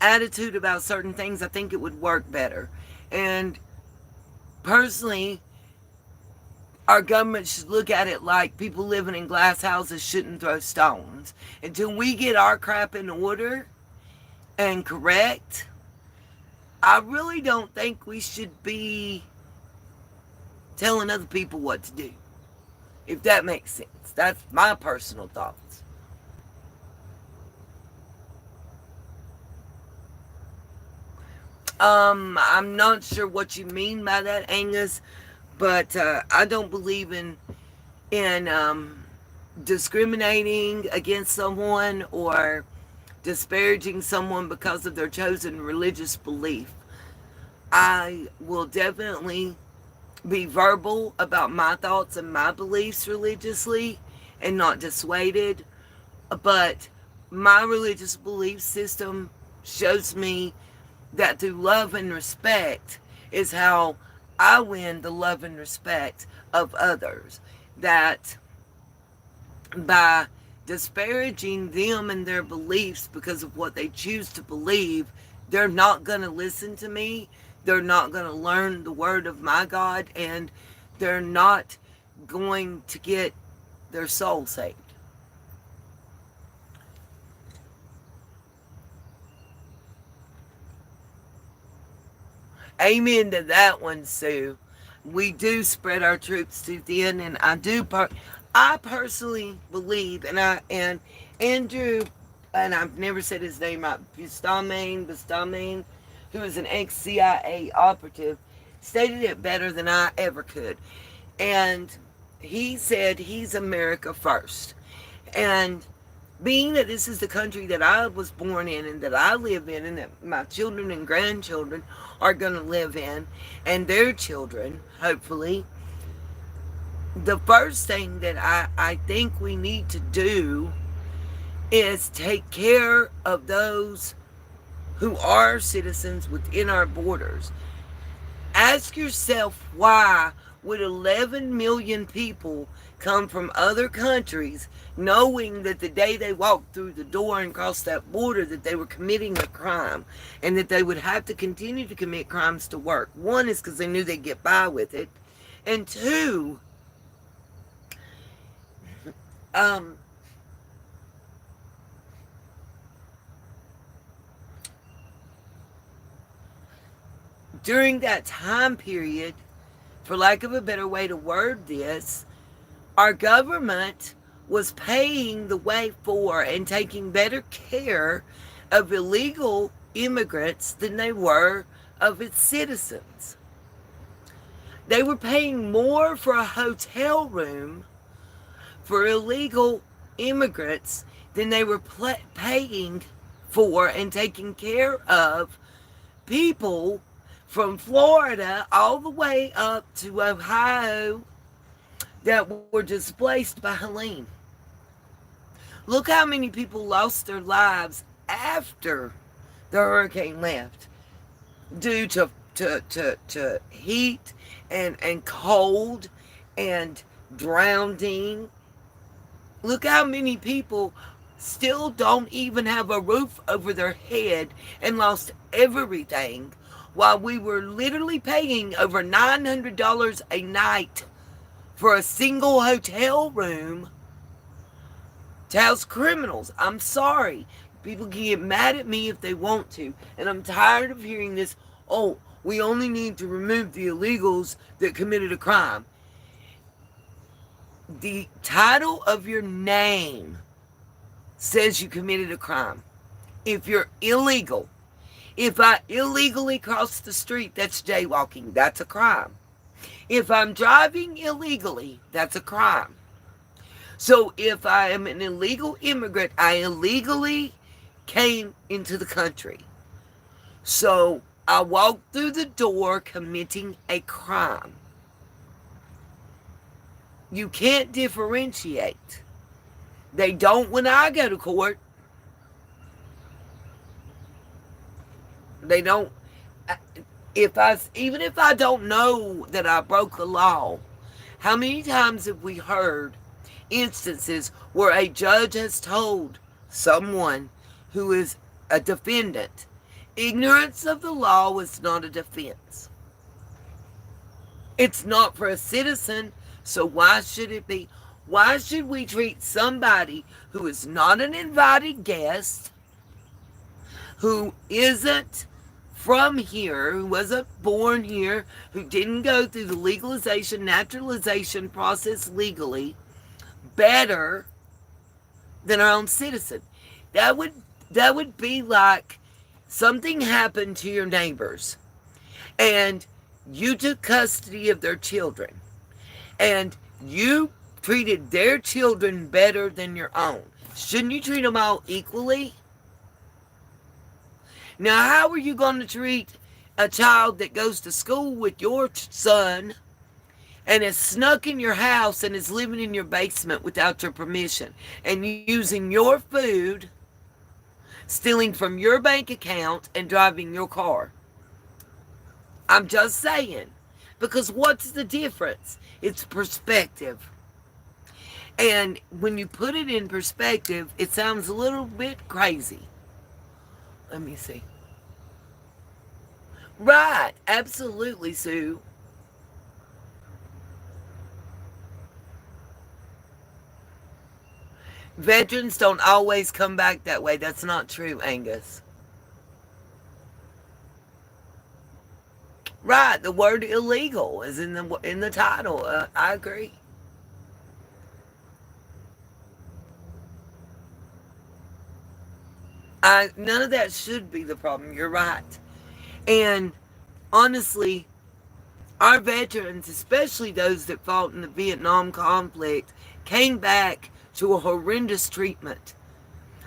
attitude about certain things, I think it would work better. And personally, our government should look at it like people living in glass houses shouldn't throw stones. Until we get our crap in order and correct, I really don't think we should be telling other people what to do. If that makes sense. That's my personal thoughts. I'm not sure what you mean by that, Angus, but I don't believe in discriminating against someone or disparaging someone because of their chosen religious belief. I will definitely be verbal about my thoughts and my beliefs religiously and not dissuaded, but my religious belief system shows me that through love and respect is how I win the love and respect of others. That by disparaging them and their beliefs because of what they choose to believe, they're not going to listen to me. They're not going to learn the word of my God, and they're not going to get their soul saved. Amen to that one, Sue. We do spread our troops too thin, and I personally believe, and Andrew, and I've never said his name right, Bustamane, who is an ex-CIA operative, stated it better than I ever could. And he said he's America first. And being that this is the country that I was born in and that I live in and that my children and grandchildren are going to live in, and their children, hopefully, the first thing that I think we need to do is take care of those who are citizens within our borders. Ask yourself, why would 11 million people come from other countries knowing that the day they walked through the door and crossed that border that they were committing a crime and that they would have to continue to commit crimes to work? One is because they knew they'd get by with it. And two, during that time period, for lack of a better way to word this, our government was paying the way for and taking better care of illegal immigrants than they were of its citizens. They were paying more for a hotel room for illegal immigrants than they were paying for and taking care of people from Florida all the way up to Ohio that were displaced by Helene. Look how many people lost their lives after the hurricane left due to heat and cold and drowning. Look how many people still don't even have a roof over their head and lost everything while we were literally paying over $900 a night for a single hotel room to house criminals. I'm sorry. People can get mad at me if they want to. And I'm tired of hearing this, oh, we only need to remove the illegals that committed a crime. The title of your name says you committed a crime. If you're illegal, if I illegally cross the street, that's jaywalking. That's a crime. If I'm driving illegally, that's a crime. So if I am an illegal immigrant, I illegally came into the country. So I walked through the door committing a crime. You can't differentiate. They don't when I go to court. They don't. Even if I don't know that I broke the law, how many times have we heard instances where a judge has told someone who is a defendant, ignorance of the law is not a defense. It's not for a citizen, so why should it be? Why should we treat somebody who is not an invited guest, who isn't from here, who wasn't born here, who didn't go through the legalization, naturalization process legally, better than our own citizen? That would be like something happened to your neighbors and you took custody of their children and you treated their children better than your own. Shouldn't you treat them all equally? Now, how are you going to treat a child that goes to school with your son and is snuck in your house and is living in your basement without your permission and using your food, stealing from your bank account, and driving your car? I'm just saying. Because what's the difference? It's perspective. And when you put it in perspective, it sounds a little bit crazy. Let me see. Right. Absolutely, Sue. Veterans don't always come back that way. That's not true, Angus. Right. The word illegal is in the title. I agree. None of that should be the problem. You're right. And honestly, our veterans, especially those that fought in the Vietnam conflict, came back to a horrendous treatment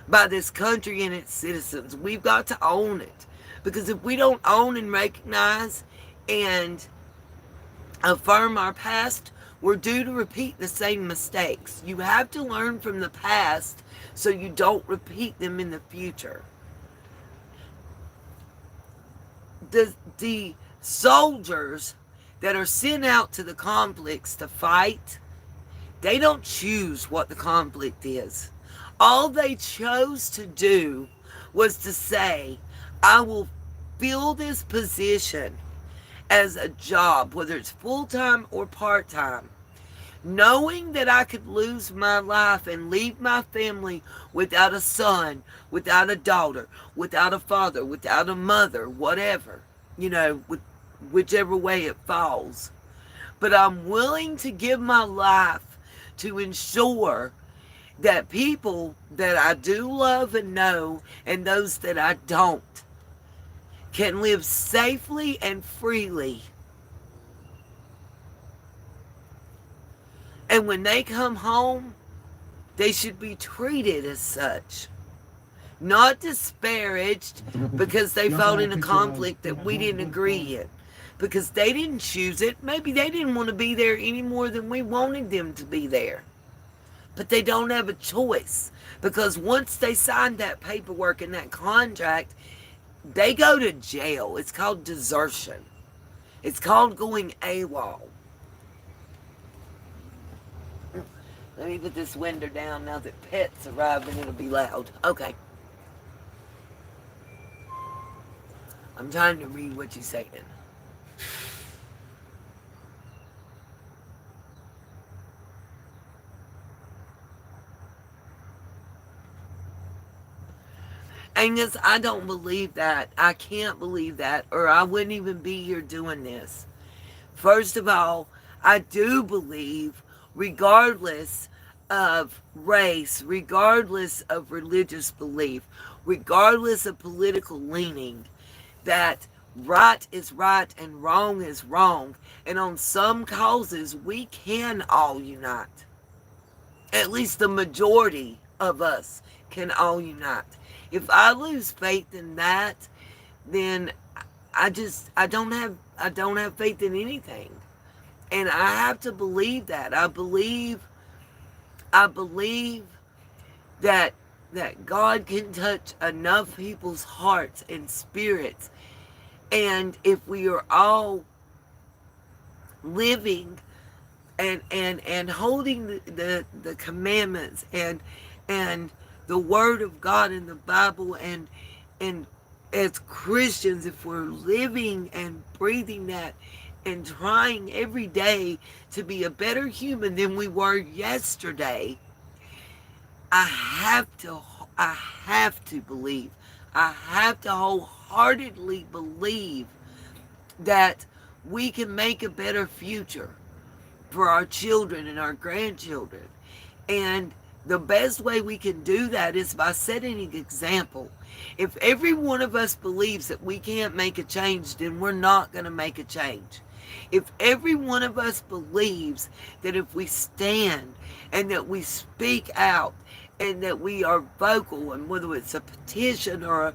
by this country and its citizens. We've got to own it. Because if we don't own and recognize and affirm our past, we're due to repeat the same mistakes. You have to learn from the past so you don't repeat them in the future. The soldiers that are sent out to the conflicts to fight, they don't choose what the conflict is. All they chose to do was to say, I will fill this position as a job, whether it's full-time or part-time, knowing that I could lose my life and leave my family without a son, without a daughter, without a father, without a mother, whatever, whichever way it falls. But I'm willing to give my life to ensure that people that I do love and know and those that I don't can live safely and freely. And when they come home, they should be treated as such. Not disparaged because they fought in a conflict that we didn't agree in. Because they didn't choose it. Maybe they didn't want to be there any more than we wanted them to be there. But they don't have a choice. Because once they sign that paperwork and that contract, they go to jail. It's called desertion. It's called going AWOL. Let me put this window down now that pets arrive and it'll be loud. Okay. I'm trying to read what you're saying. Angus, I don't believe that. I can't believe that, or I wouldn't even be here doing this. First of all, I do believe, regardless of race, regardless of religious belief, regardless of political leaning, that right is right and wrong is wrong. And on some causes, we can all unite. At least the majority of us can all unite. If I lose faith in that, then I don't have faith in anything. And I have to believe that. I believe that God can touch enough people's hearts and spirits. And if we are all living and holding the commandments and the word of God in the Bible, and as Christians, if we're living and breathing that and trying every day to be a better human than we were yesterday, I have to believe, I have to wholeheartedly believe that we can make a better future for our children and our grandchildren. And the best way we can do that is by setting an example. If every one of us believes that we can't make a change, then we're not going to make a change. If every one of us believes that if we stand and that we speak out and that we are vocal, and whether it's a petition or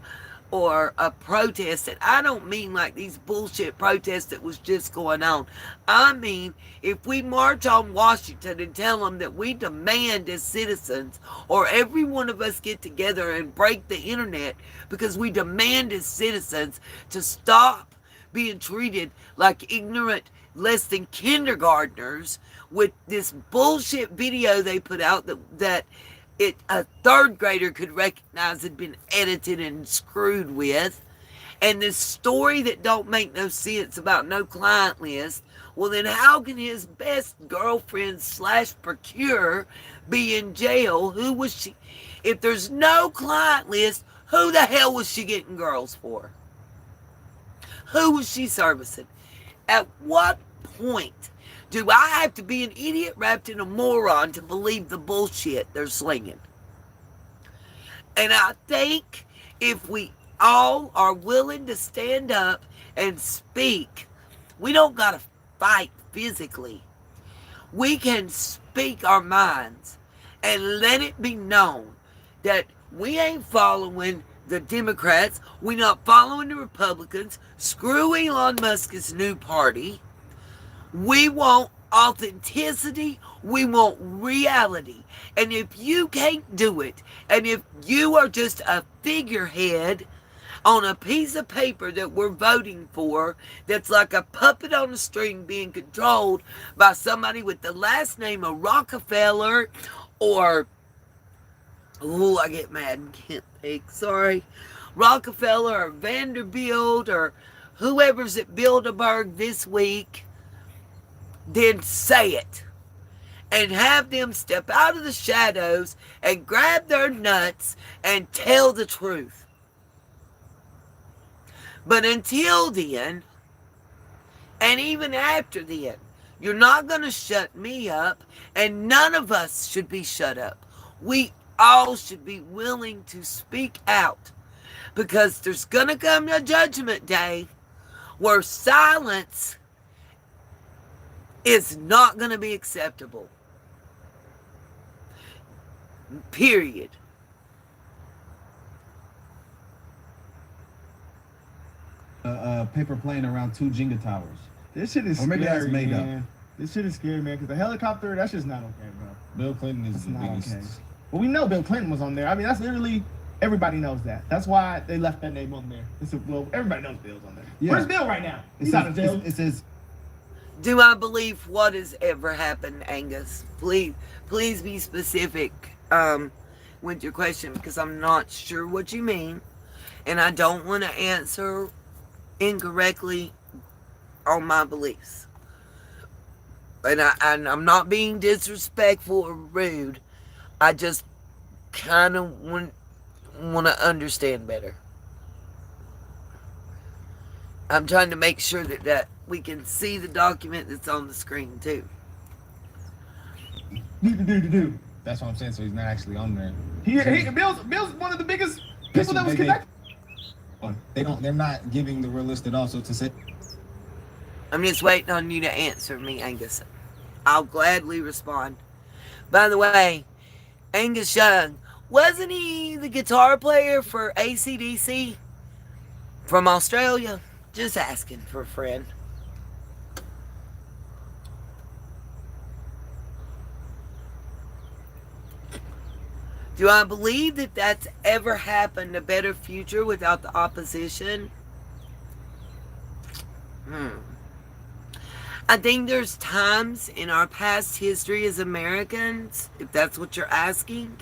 a protest, and I don't mean like these bullshit protests that was just going on. I mean, if we march on Washington and tell them that we demand as citizens, or every one of us get together and break the internet because we demand as citizens to stop being treated like ignorant, less than kindergartners with this bullshit video they put out that a third grader could recognize had been edited and screwed with, and this story that don't make no sense about no client list. Well, then how can his best girlfriend / procure be in jail? Who was she? If there's no client list, who the hell was she getting girls for? Who was she servicing? At what point do I have to be an idiot wrapped in a moron to believe the bullshit they're slinging? And I think if we all are willing to stand up and speak, we don't got to fight physically. We can speak our minds and let it be known that we ain't following the Democrats. We're not following the Republicans. Screw Elon Musk's new party. We want authenticity. We want reality. And if you can't do it, and if you are just a figurehead on a piece of paper that we're voting for, that's like a puppet on a string being controlled by somebody with the last name of Rockefeller, or, oh, I get mad and can't think, sorry, Rockefeller or Vanderbilt or whoever's at Bilderberg this week, then say it. And have them step out of the shadows and grab their nuts and tell the truth. But until then, and even after then, you're not going to shut me up, and none of us should be shut up. We all should be willing to speak out, because there's going to come a judgment day where silence is not going to be acceptable. Period. Paper plane around 2 Jenga towers. This shit is Or maybe scary, that's made man. up. This shit is scary, man, because the helicopter, that's just not okay, bro. Bill Clinton is the Not biggest. okay. Well, we know Bill Clinton was on there. I mean, that's literally, everybody knows that. That's why they left that name on there. Well, everybody knows Bill's on there. Yeah. Where's Bill right now? He's out of jail. It says, Do I believe what has ever happened, Angus? Please be specific with your question, because I'm not sure what you mean, and I don't want to answer incorrectly on my beliefs. And I'm not being disrespectful or rude. I just kind of want to understand better. I'm trying to make sure that we can see the document that's on the screen too. Do. That's what I'm saying. So he's not actually on there. Bill's one of the biggest people that was connected. They're not giving the real list at all. So to say, I'm just waiting on you to answer me, Angus. I'll gladly respond. By the way, Angus Young, wasn't he the guitar player for AC/DC from Australia? Just asking for a friend. Do I believe that that's ever happened, a better future without the opposition? I think there's times in our past history as Americans, if that's what you're asking,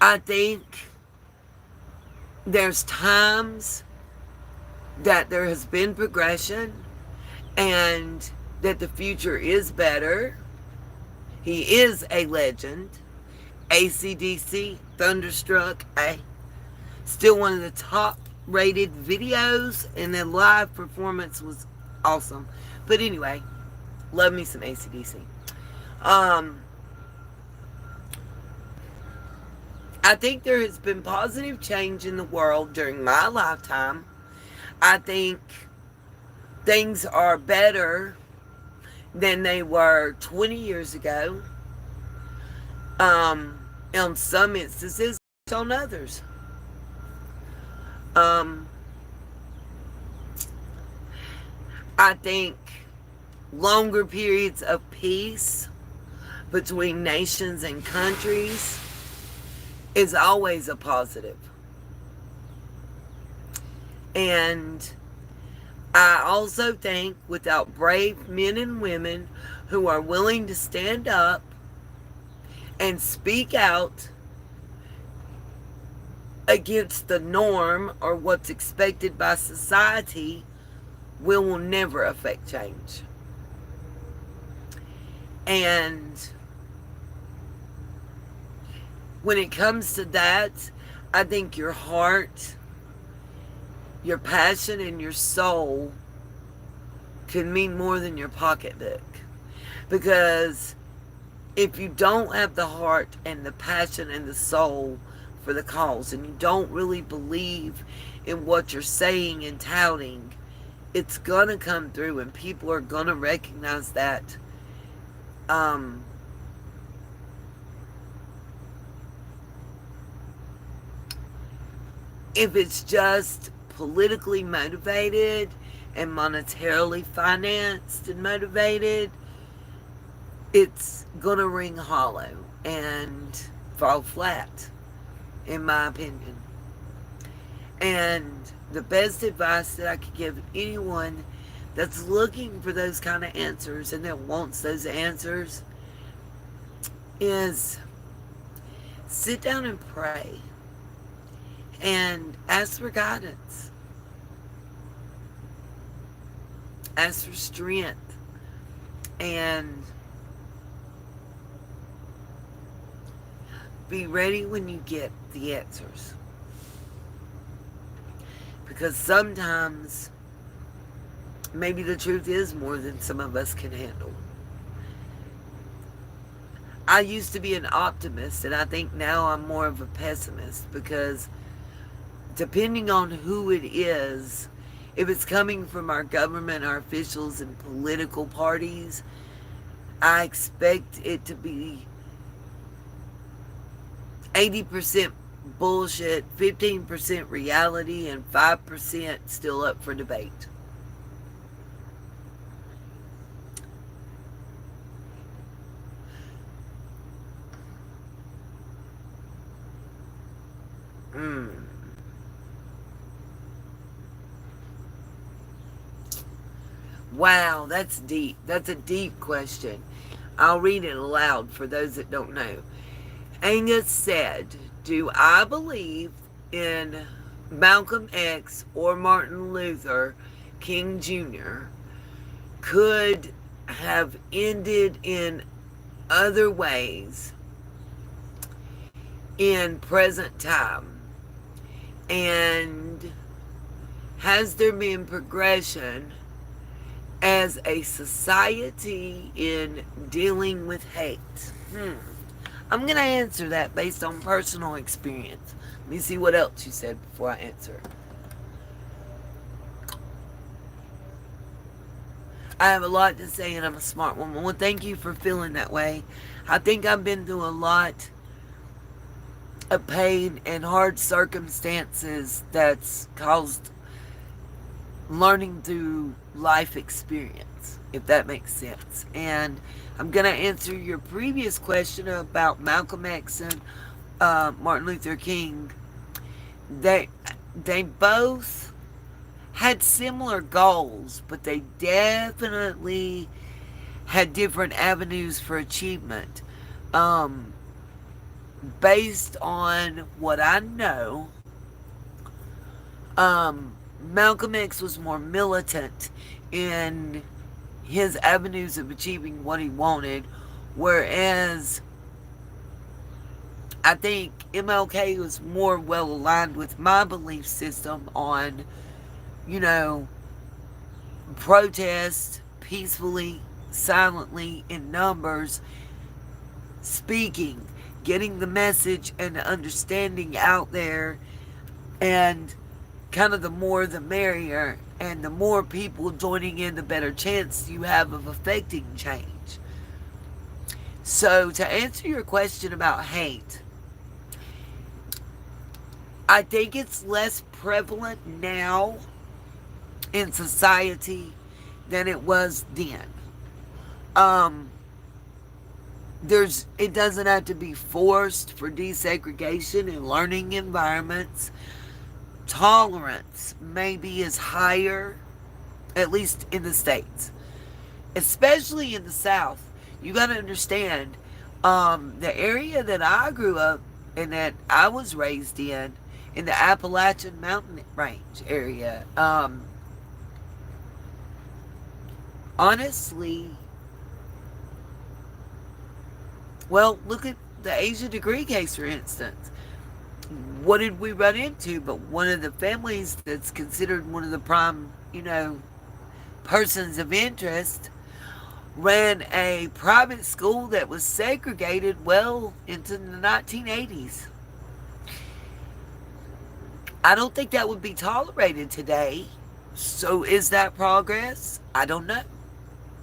I think there's times that there has been progression and that the future is better. He is a legend. AC/DC, Thunderstruck, still one of the top rated videos, and the live performance was awesome. But anyway, love me some AC/DC. I think there has been positive change in the world during my lifetime. I think things are better than they were 20 years ago. On some instances, on others. I think longer periods of peace between nations and countries is always a positive. And I also think without brave men and women who are willing to stand up and speak out against the norm or what's expected by society, we will never affect change. And when it comes to that, I think your heart, your passion, and your soul can mean more than your pocketbook. Because if you don't have the heart and the passion and the soul for the cause, and you don't really believe in what you're saying and touting, it's gonna come through, and people are gonna recognize that. If it's just politically motivated and monetarily financed and motivated, it's gonna ring hollow and fall flat, in my opinion. And the best advice that I could give anyone that's looking for those kind of answers and that wants those answers is sit down and pray and ask for guidance. Ask for strength. And be ready when you get the answers. Because sometimes maybe the truth is more than some of us can handle. I used to be an optimist, and I think now I'm more of a pessimist, because depending on who it is, if it's coming from our government, our officials, and political parties, I expect it to be 80% bullshit, 15% reality, and 5% still up for debate. Wow, that's deep. That's a deep question. I'll read it aloud for those that don't know. Angus said, do I believe in Malcolm X or Martin Luther King Jr. could have ended in other ways in present time, and has there been progression as a society in dealing with hate? I'm going to answer that based on personal experience. Let me see what else you said before I answer. I have a lot to say and I'm a smart woman. Well, thank you for feeling that way. I think I've been through a lot of pain and hard circumstances that's caused learning through life experience, if that makes sense. And I'm going to answer your previous question about Malcolm X and Martin Luther King. They both had similar goals, but they definitely had different avenues for achievement. Based on what I know, Malcolm X was more militant in his avenues of achieving what he wanted, whereas I think MLK was more well aligned with my belief system on, protest peacefully, silently, in numbers, speaking, getting the message and the understanding out there, and kind of the more the merrier, and the more people joining in, the better chance you have of affecting change. So to answer your question about hate, I think it's less prevalent now in society than it was then. It doesn't have to be forced for desegregation in learning environments. Tolerance maybe is higher, at least in the States, especially in the South. You got to understand, the area that I grew up and that I was raised in the Appalachian Mountain Range area, honestly, well, look at the Asia degree case, for instance. What did we run into? But one of the families that's considered one of the prime, persons of interest ran a private school that was segregated well into the 1980s. I don't think that would be tolerated today. So is that progress? I don't know.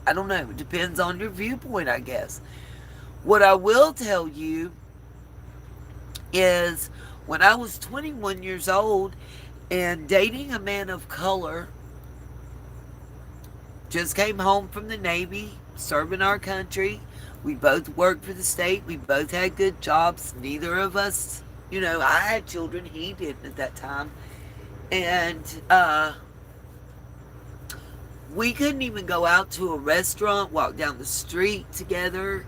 It depends on your viewpoint, I guess. What I will tell you is when I was 21 years old and dating a man of color, just came home from the Navy, serving our country. We both worked for the state. We both had good jobs. Neither of us, I had children. He didn't at that time. And we couldn't even go out to a restaurant, walk down the street together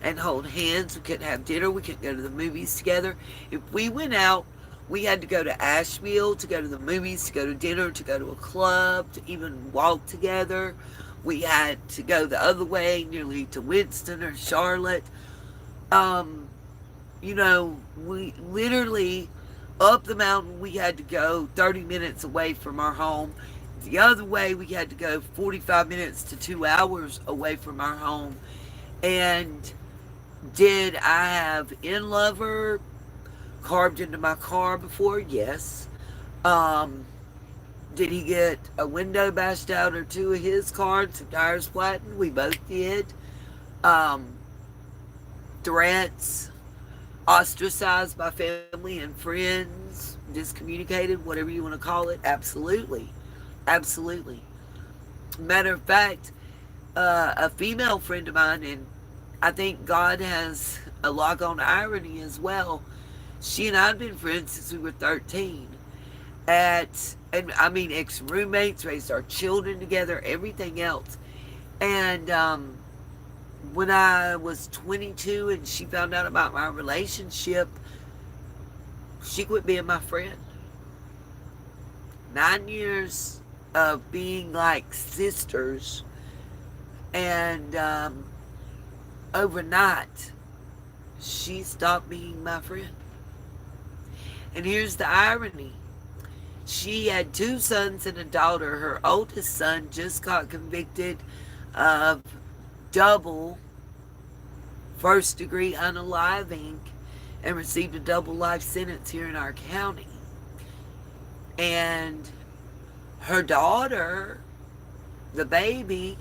and hold hands. We couldn't have dinner. We couldn't go to the movies together. If we went out, we had to go to Asheville to go to the movies, to go to dinner, to go to a club, to even walk together. We had to go the other way, nearly to Winston or Charlotte. We literally, up the mountain, we had to go 30 minutes away from our home. The other way, we had to go 45 minutes to 2 hours away from our home. And did I have In Lover carved into my car before? Yes. Did he get a window bashed out or two of his car and some tires flattened? We both did. Threats, ostracized by family and friends, discommunicated, whatever you want to call it. Absolutely. Matter of fact, a female friend of mine, and I think God has a lock on irony as well. She and I had been friends since we were 13. Ex-roommates, raised our children together, everything else. And when I was 22 and she found out about my relationship, she quit being my friend. 9 years of being like sisters, and overnight she stopped being my friend. And here's the irony. She had 2 sons and a daughter. Her oldest son just got convicted of double first-degree unaliving and received a double life sentence here in our county. And her daughter, the baby,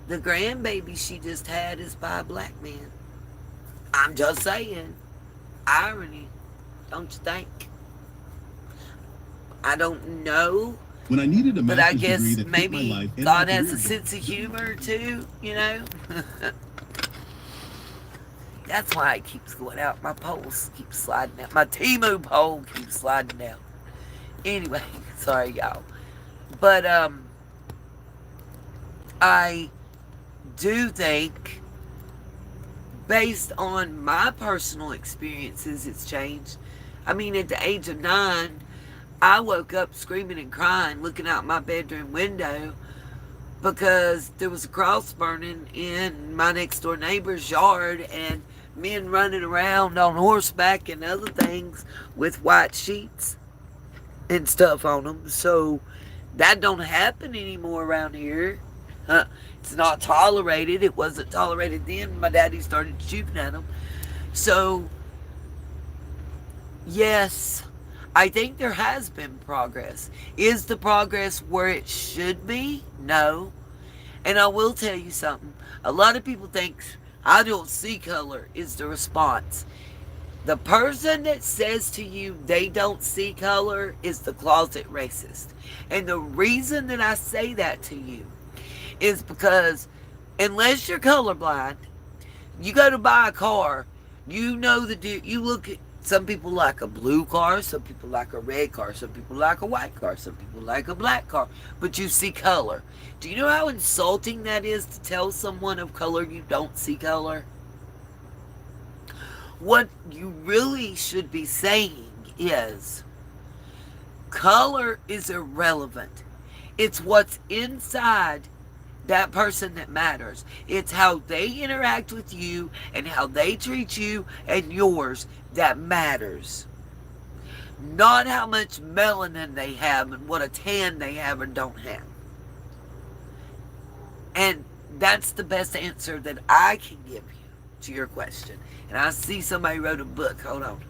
the grandbaby she just had, is by a black man. I'm just saying. Irony, don't you think? I don't know. When I needed a but I master's guess degree that fit my maybe life and God my has a career sense of humor too, you know? That's why it keeps going out. My polls keep sliding out. My Temu poll keeps sliding out. Anyway, sorry y'all. But I do think, based on my personal experiences, it's changed. I mean, at the age of 9, I woke up screaming and crying, looking out my bedroom window because there was a cross burning in my next door neighbor's yard, and men running around on horseback and other things with white sheets and stuff on them. So that don't happen anymore around here. It's not tolerated. It wasn't tolerated then. My daddy started shooting at them. So yes, I think there has been progress. Is the progress where it should be? No. And I will tell you something. A lot of people think I don't see color is the response. The person that says to you they don't see color is the closet racist. And the reason that I say that to you is because unless you're colorblind, you go to buy a car, you know you look at, some people like a blue car, some people like a red car, some people like a white car, some people like a black car, but you see color. Do you know how insulting that is to tell someone of color you don't see color? What you really should be saying is, color is irrelevant. It's what's inside that person that matters. It's how they interact with you and how they treat you and yours that matters. Not how much melanin they have and what a tan they have or don't have. And that's the best answer that I can give you to your question. And I see somebody wrote a book. Hold on.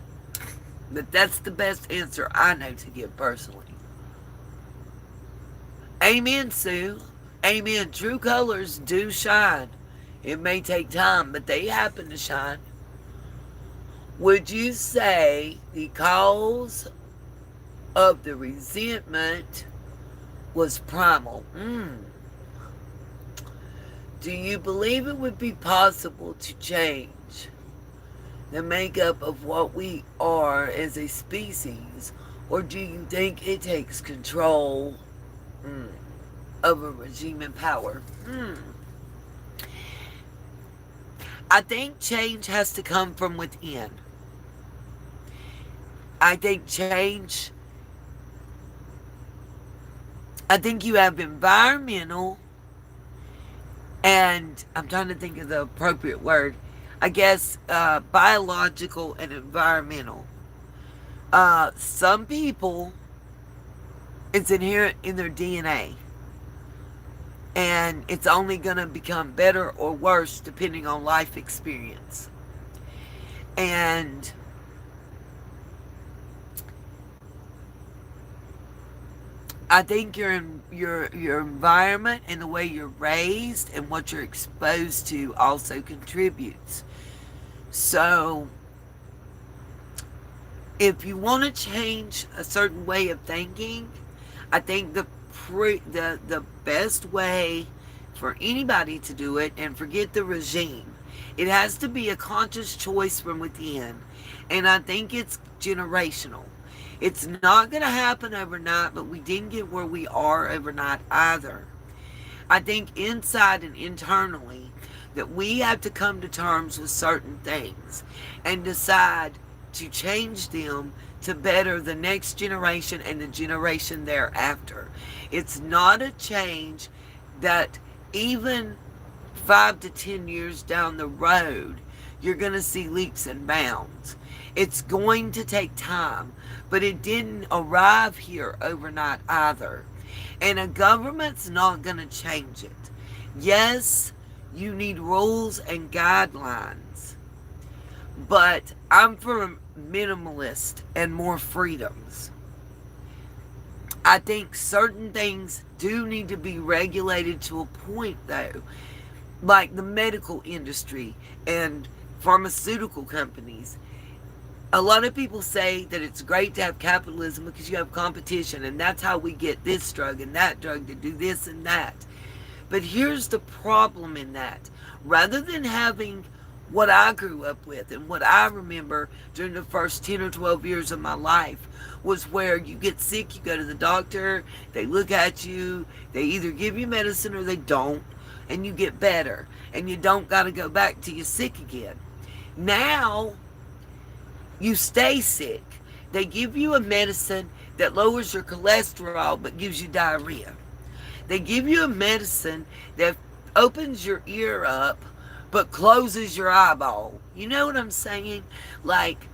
But that's the best answer I know to give personally. Amen, Sue. Amen. True colors do shine. It may take time, but they happen to shine. Would you say the cause of the resentment was primal? Do you believe it would be possible to change the makeup of what we are as a species? Or do you think it takes control of a regime in power? I think change has to come from within. I think you have environmental, and I'm trying to think of the appropriate word, I guess biological and environmental. Some people, it's inherent in their DNA. And it's only going to become better or worse depending on life experience. And I think your environment and the way you're raised and what you're exposed to also contributes. So if you want to change a certain way of thinking, I think the best way for anybody to do it, and forget the regime, it has to be a conscious choice from within. And I think it's generational. It's not going to happen overnight, but we didn't get where we are overnight either. I think inside and internally that we have to come to terms with certain things and decide to change them to better the next generation and the generation thereafter. It's not a change that even 5 to 10 years down the road, you're going to see leaps and bounds. It's going to take time, but it didn't arrive here overnight either. And a government's not going to change it. Yes, you need rules and guidelines, but I'm for a minimalist and more freedoms. I think certain things do need to be regulated to a point, though, like the medical industry and pharmaceutical companies. A lot of people say that it's great to have capitalism because you have competition, and that's how we get this drug and that drug to do this and that. But here's the problem in that. Rather than having what I grew up with and what I remember during the first 10 or 12 years of my life was where you get sick, you go to the doctor, they look at you, they either give you medicine or they don't, and you get better, and you don't got to go back till you're sick again. Now, you stay sick. They give you a medicine that lowers your cholesterol but gives you diarrhea. They give you a medicine that opens your ear up but closes your eyeball. You know what I'm saying? Like,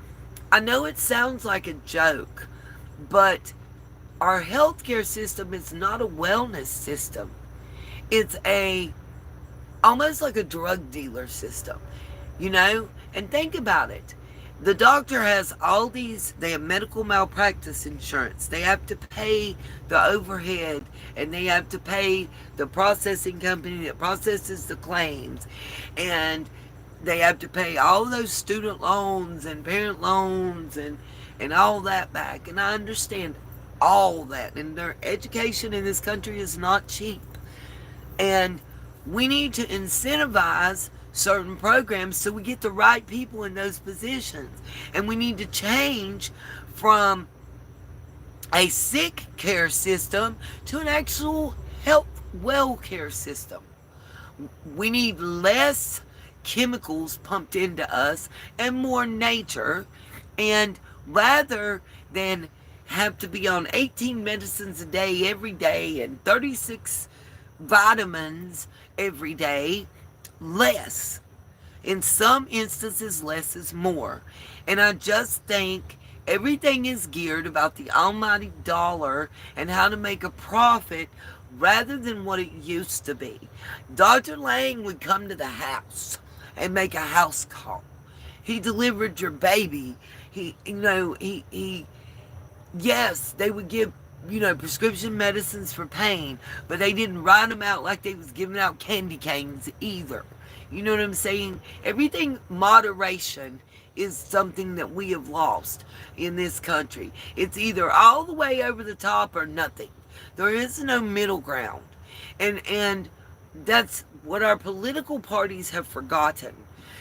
I know it sounds like a joke, but our healthcare system is not a wellness system. It's almost like a drug dealer system, you know? And think about it. The doctor has all these, they have medical malpractice insurance. They have to pay the overhead, and they have to pay the processing company that processes the claims. And they have to pay all those student loans and parent loans and all that back. And I understand all that. And their education in this country is not cheap. And we need to incentivize certain programs so we get the right people in those positions. And we need to change from a sick care system to an actual health well care system. We need less chemicals pumped into us and more nature. And rather than have to be on 18 medicines a day every day and 36 vitamins every day, less. In some instances, less is more. And I just think everything is geared about the almighty dollar and how to make a profit rather than what it used to be. Dr. Lang would come to the house and make a house call. He delivered your baby. Yes, they would give, prescription medicines for pain, but they didn't write them out like they was giving out candy canes either. You know what I'm saying? Everything, moderation is something that we have lost in this country. It's either all the way over the top or nothing. There is no middle ground. And that's what our political parties have forgotten.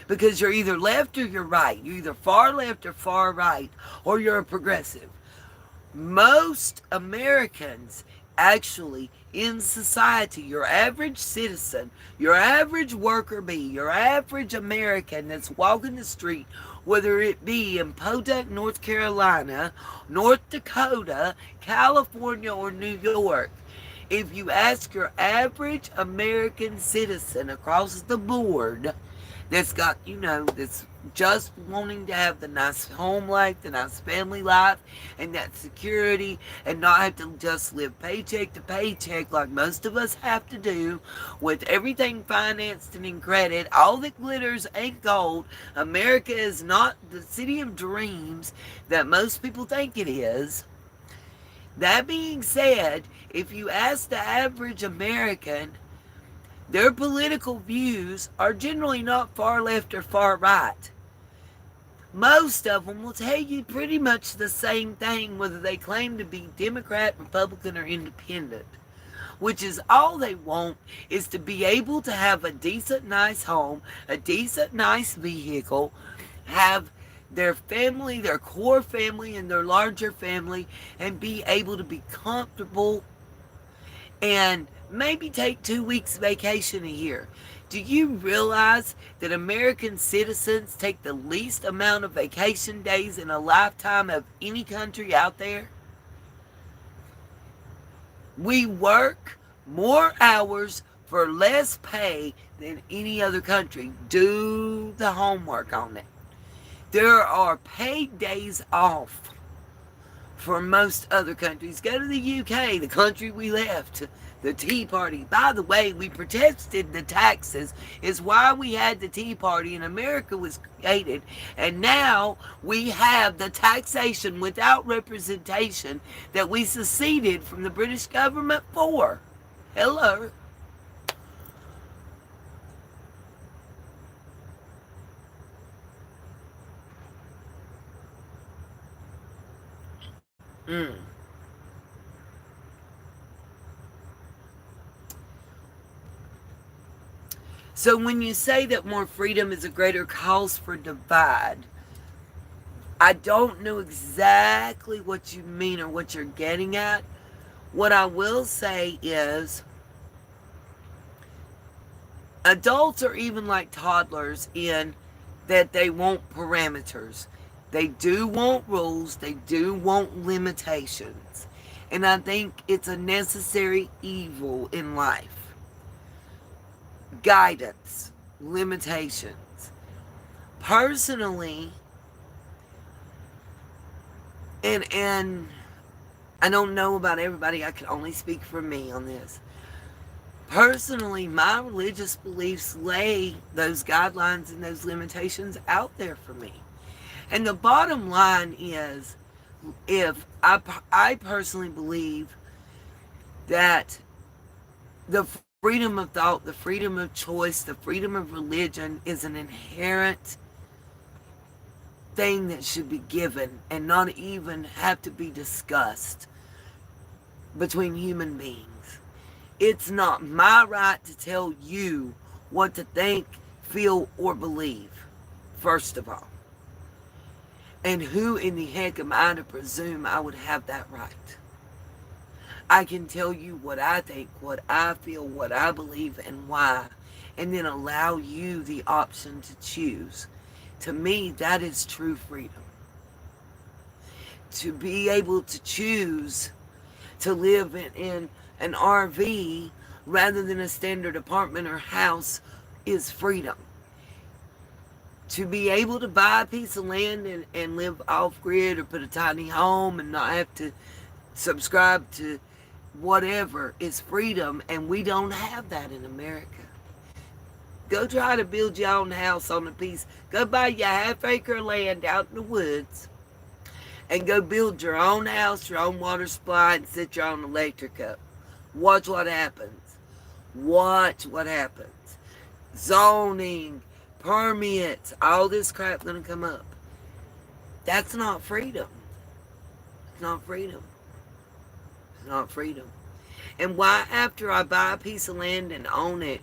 Because you're either left or you're right. You're either far left or far right, or you're a progressive. Most Americans actually in society, your average citizen, your average worker bee, your average American that's walking the street, whether it be in Podunk, North Carolina, North Dakota, California, or New York, if you ask your average American citizen across the board that's got, that's just wanting to have the nice home life, the nice family life, and that security, and not have to just live paycheck to paycheck like most of us have to do, with everything financed and in credit. All that glitters ain't gold. America is not the city of dreams that most people think it is. That being said, if you ask the average American, their political views are generally not far left or far right. Most of them will tell you pretty much the same thing, whether they claim to be Democrat, Republican, or Independent. Which is all they want, is to be able to have a decent, nice home, a decent, nice vehicle, have their family, their core family, and their larger family, and be able to be comfortable and maybe take 2 weeks vacation a year. Do you realize that American citizens take the least amount of vacation days in a lifetime of any country out there? We work more hours for less pay than any other country. Do the homework on it. There are paid days off for most other countries. Go to the UK, the country we left, the Tea Party. By the way, we protested the taxes. Is why we had the Tea Party and America was created. And now we have the taxation without representation that we seceded from the British government for. Hello. So when you say that more freedom is a greater cause for divide, I don't know exactly what you mean or what you're getting at. What I will say is adults are even like toddlers in that they want parameters. They do want rules. They do want limitations. And I think it's a necessary evil in life. Guidance, limitations. Personally, and I don't know about everybody, I can only speak for me on this. Personally, my religious beliefs lay those guidelines and those limitations out there for me. And the bottom line is, if I personally believe that the freedom of thought, the freedom of choice, the freedom of religion is an inherent thing that should be given and not even have to be discussed between human beings. It's not my right to tell you what to think, feel, or believe, first of all. And who in the heck am I to presume I would have that right? I can tell you what I think, what I feel, what I believe, and why, and then allow you the option to choose. To me, that is true freedom. To be able to choose to live in an RV rather than a standard apartment or house is freedom. To be able to buy a piece of land and live off-grid or put a tiny home and not have to subscribe to whatever is freedom, and we don't have that in America. Go try to build your own house on a piece. Go buy your half-acre land out in the woods and go build your own house, your own water supply, and set your own electric up. Watch what happens. Watch what happens. Zoning, permits, all this crap gonna come up. That's not freedom. It's not freedom. It's not freedom. And why, after I buy a piece of land and own it,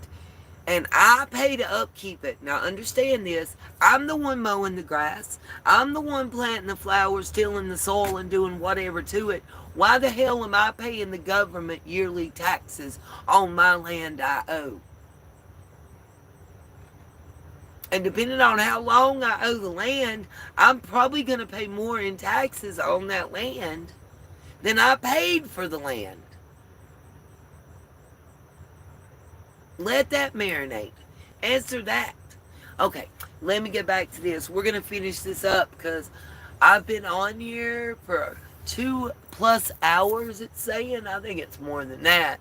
and I pay to upkeep it. Now understand this, I'm the one mowing the grass. I'm the one planting the flowers, tilling the soil, and doing whatever to it. Why the hell am I paying the government yearly taxes on my land I owe? And depending on how long I owe the land, I'm probably going to pay more in taxes on that land than I paid for the land. Let that marinate. Answer that. Okay, let me get back to this. We're going to finish this up because I've been on here for 2+ hours, it's saying. I think it's more than that.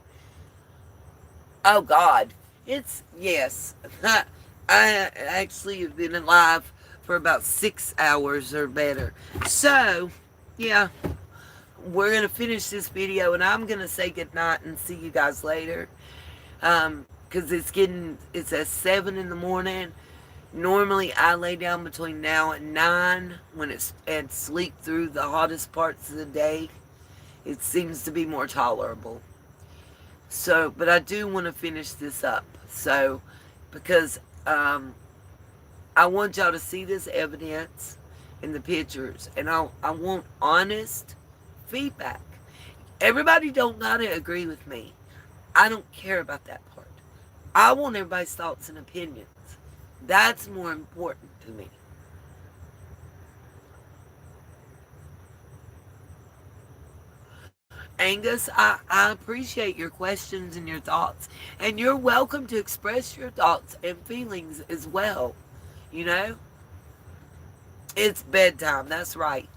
Oh, God. Yes. I actually have been alive for about 6 hours or better. So, yeah. We're going to finish this video, and I'm going to say goodnight and see you guys later. Because it's at 7 in the morning. Normally I lay down between now and 9 and sleep through the hottest parts of the day. It seems to be more tolerable. So, but I do want to finish this up. So, because I want y'all to see this evidence in the pictures. And I want honest feedback. Everybody don't gotta agree with me. I don't care about that part. I want everybody's thoughts and opinions. That's more important to me. Angus, I appreciate your questions and your thoughts. And you're welcome to express your thoughts and feelings as well. You know? It's bedtime. That's right.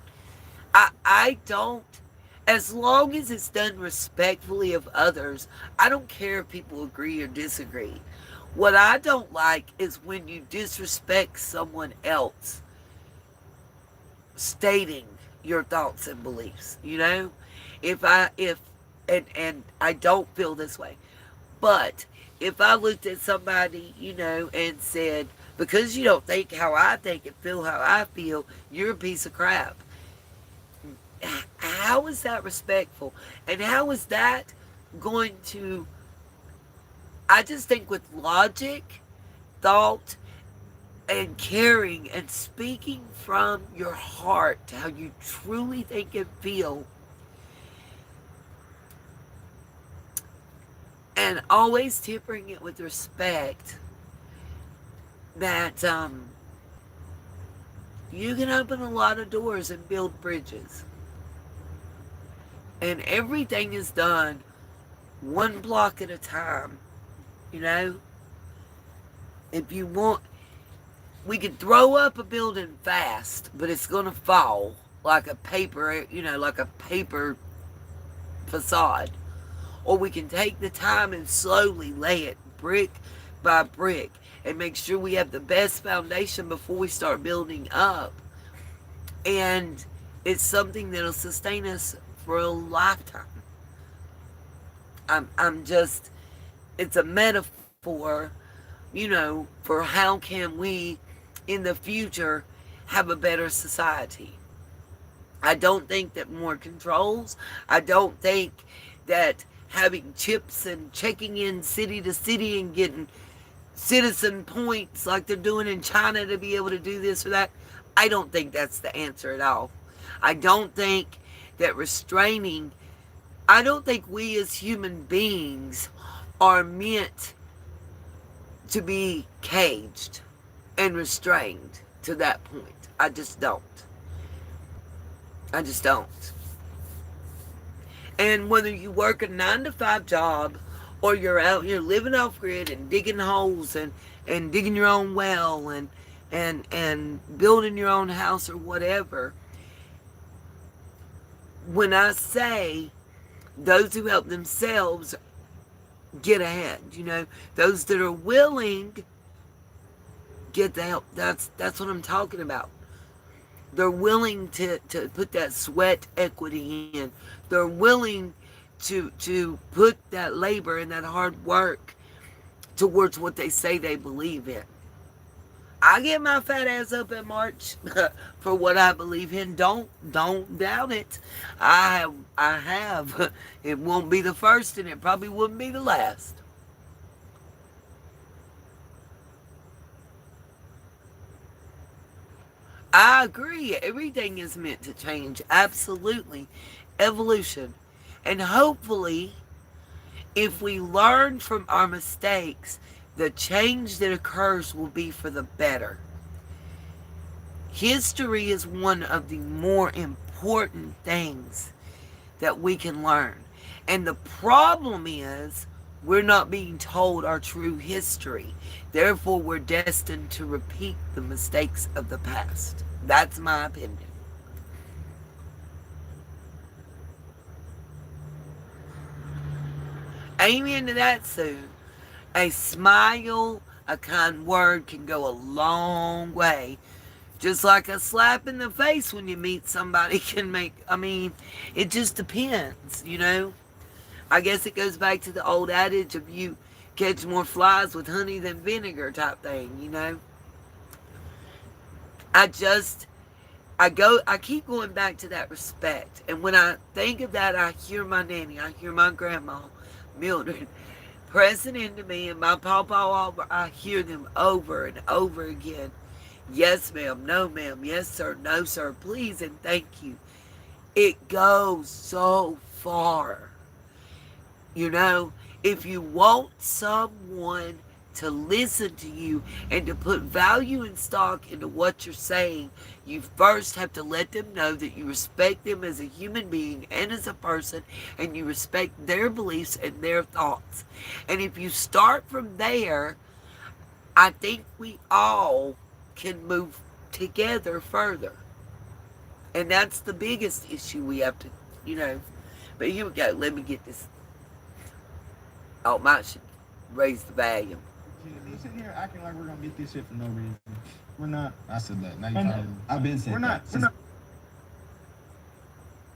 I don't, as long as it's done respectfully of others, I don't care if people agree or disagree. What I don't like is when you disrespect someone else stating your thoughts and beliefs, you know? And I don't feel this way, but if I looked at somebody, you know, and said, because you don't think how I think and feel how I feel, you're a piece of crap. How is that respectful? And how is that going to, I just think with logic, thought, and caring and speaking from your heart, how you truly think and feel, and always tempering it with respect, that you can open a lot of doors and build bridges. And everything is done one block at a time, you know? If you want, we could throw up a building fast, but it's going to fall like a paper, you know, like a paper facade. Or we can take the time and slowly lay it brick by brick and make sure we have the best foundation before we start building up. And it's something that'll sustain us for a lifetime. I'm just, it's a metaphor, you know, for how can we in the future have a better society. I don't think that more controls, I don't think that having chips and checking in city to city and getting citizen points like they're doing in China to be able to do this or that, I don't think that's the answer at all. I don't think that restraining, I don't think we as human beings are meant to be caged and restrained to that point. I just don't. I just don't. And whether you work a 9-to-5 job or you're out here living off grid and digging holes and digging your own well and building your own house or whatever, when I say those who help themselves get ahead, you know, those that are willing get the help. That's what I'm talking about. They're willing to put that sweat equity in. They're willing to put that labor and that hard work towards what they say they believe in. I get my fat ass up in March for what I believe in. Don't doubt it. I have. It won't be the first and it probably wouldn't be the last. I agree. Everything is meant to change. Absolutely. Evolution. And hopefully, if we learn from our mistakes, the change that occurs will be for the better. History is one of the more important things that we can learn. And the problem is, we're not being told our true history. Therefore, we're destined to repeat the mistakes of the past. That's my opinion. Amen to that, Sue. A smile, a kind word can go a long way. Just like a slap in the face when you meet somebody can make, I mean, it just depends, you know. I guess it goes back to the old adage of you catch more flies with honey than vinegar type thing, you know. I keep going back to that respect. And when I think of that, I hear my nanny, I hear my grandma, Mildred, pressing into me, and my pawpaw, I hear them over and over again. Yes, ma'am. No, ma'am. Yes, sir. No, sir. Please and thank you. It goes so far. You know, If you want someone to listen to you and to put value and stock into what you're saying, you first have to let them know that you respect them as a human being and as a person, and you respect their beliefs and their thoughts. And if you start from there, I think we all can move together further. And that's the biggest issue we have to, But here we go. Let me get this. Oh, mine should raise the volume. You sitting here acting like we're gonna get this shit for no reason. We're not. I said that. Now you're talking. I've been saying We're not. that. We're not.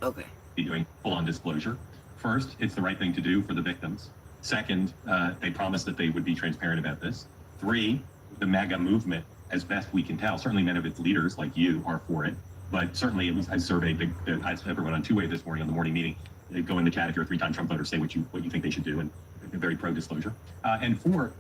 Okay. Be doing full-on disclosure. First, it's the right thing to do for the victims. Second, they promised that they would be transparent about this. 3, the MAGA movement, as best we can tell, certainly many of its leaders, like you, are for it. But certainly, I surveyed I asked everyone on two-way this morning on the morning meeting. Go in the chat if you're a 3-time Trump voter, say what you think they should do, and they're very pro-disclosure. And 4,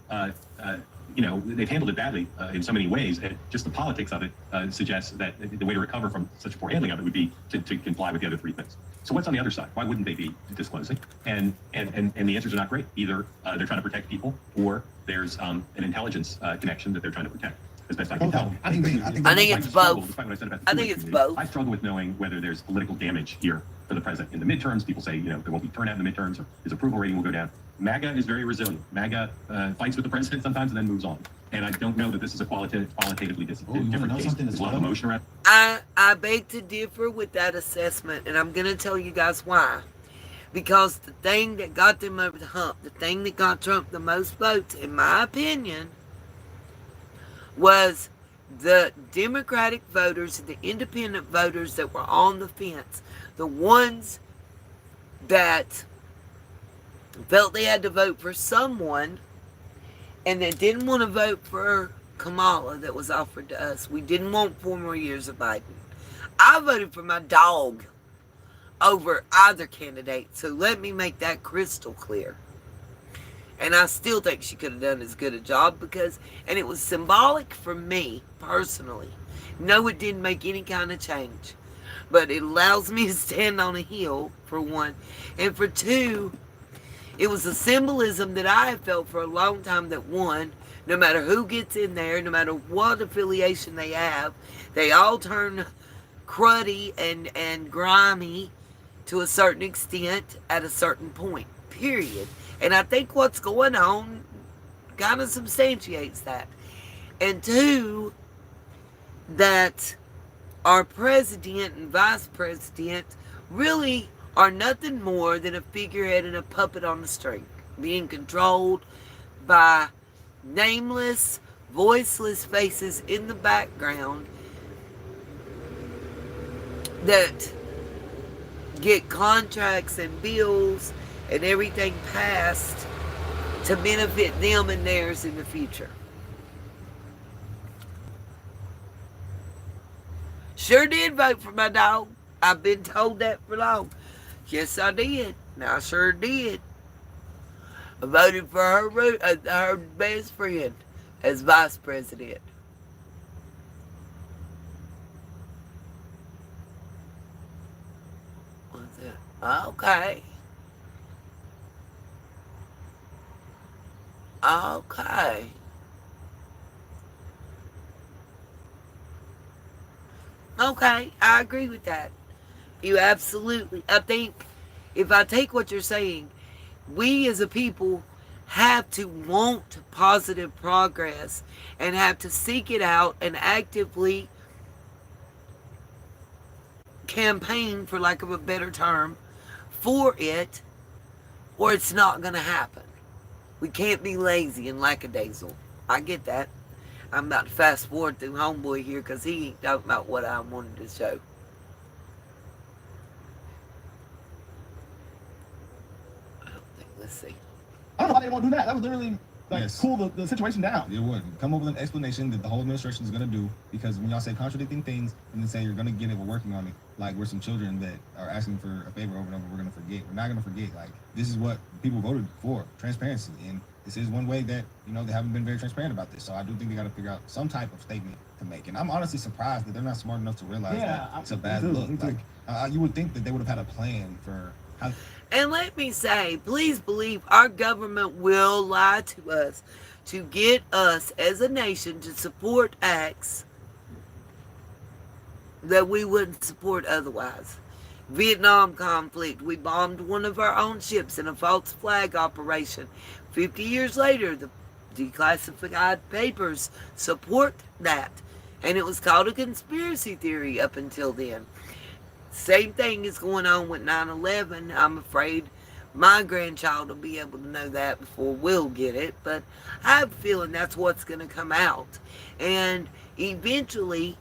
they've handled it badly in so many ways. And just the politics of it suggests that the way to recover from such a poor handling of it would be to comply with the other 3 things. So what's on the other side? Why wouldn't they be disclosing? And the answers are not great. Either they're trying to protect people, or there's an intelligence connection that they're trying to protect. As best I can tell. I think it's both. I think it's both. I struggle with knowing whether there's political damage here for the president. In the midterms, people say, there won't be turnout in the midterms, or his approval rating will go down. MAGA is very resilient. MAGA fights with the president sometimes and then moves on. And I don't know that this is a qualitatively different case. There's a lot of emotion around. I beg to differ with that assessment, and I'm going to tell you guys why. Because the thing that got them over the hump, the thing that got Trump the most votes, in my opinion, was the Democratic voters and the independent voters that were on the fence. The ones that felt they had to vote for someone and that didn't want to vote for Kamala that was offered to us. We didn't want 4 more years of Biden. I voted for my dog over either candidate, so let me make that crystal clear. And I still think she could have done as good a job and it was symbolic for me personally. No, it didn't make any kind of change, but it allows me to stand on a hill, for one. And for 2, it was a symbolism that I have felt for a long time that, one, no matter who gets in there, no matter what affiliation they have, they all turn cruddy and grimy to a certain extent at a certain point, period. And I think what's going on kind of substantiates that. And 2, that our president and vice president really are nothing more than a figurehead and a puppet on the string, being controlled by nameless, voiceless faces in the background that get contracts and bills and everything passed to benefit them and theirs in the future. Sure did vote for my dog. I've been told that for long. Yes, I did. I sure did. I voted for her best friend as vice president. What's that? Okay. Okay. Okay, I agree with that. You absolutely. I think if I take what you're saying, we as a people have to want positive progress and have to seek it out and actively campaign, for lack of a better term, for it, or it's not going to happen. We can't be lazy and lackadaisical. I get that. I'm about to fast forward through Homeboy here because he ain't talking about what I wanted to show. I don't think. Let's see. I don't know why they won't do that. That would literally cool the situation down. It would. Come up with an explanation that the whole administration is going to do, because when y'all say contradicting things and then say you're going to get it, we're working on it, like we're some children that are asking for a favor over and over, we're going to forget. We're not going to forget. Like, this is what people voted for, transparency. And this is one way that, they haven't been very transparent about this. So I do think they got to figure out some type of statement to make. And I'm honestly surprised that they're not smart enough to realize that it's a bad look. Like, you would think that they would have had a plan for And let me say, please believe our government will lie to us to get us as a nation to support acts that we wouldn't support otherwise. Vietnam conflict, we bombed one of our own ships in a false flag operation. 50 years later, the declassified papers support that. And it was called a conspiracy theory up until then. Same thing is going on with 9/11. I'm afraid my grandchild will be able to know that before we'll get it. But I have a feeling that's what's going to come out. And eventually,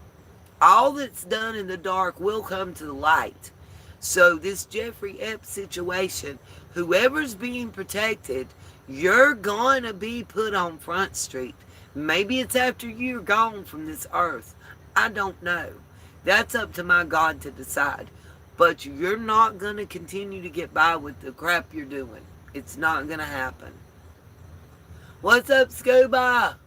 all that's done in the dark will come to the light. So this Jeffrey Epstein situation, whoever's being protected, you're going to be put on Front Street. Maybe it's after you're gone from this earth. I don't know. That's up to my God to decide. But you're not going to continue to get by with the crap you're doing. It's not going to happen. What's up, Scuba?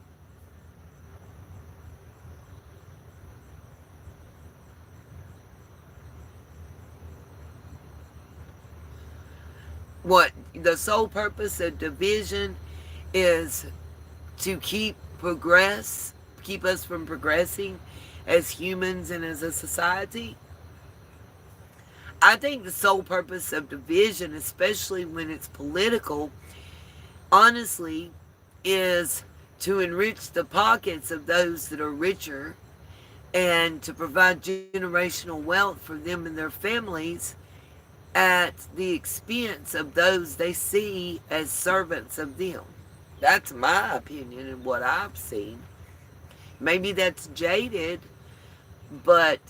What the sole purpose of division is to keep us from progressing as humans and as a society. I think the sole purpose of division, especially when it's political, honestly, is to enrich the pockets of those that are richer and to provide generational wealth for them and their families at the expense of those they see as servants of them. That's my opinion and what I've seen. Maybe that's jaded, but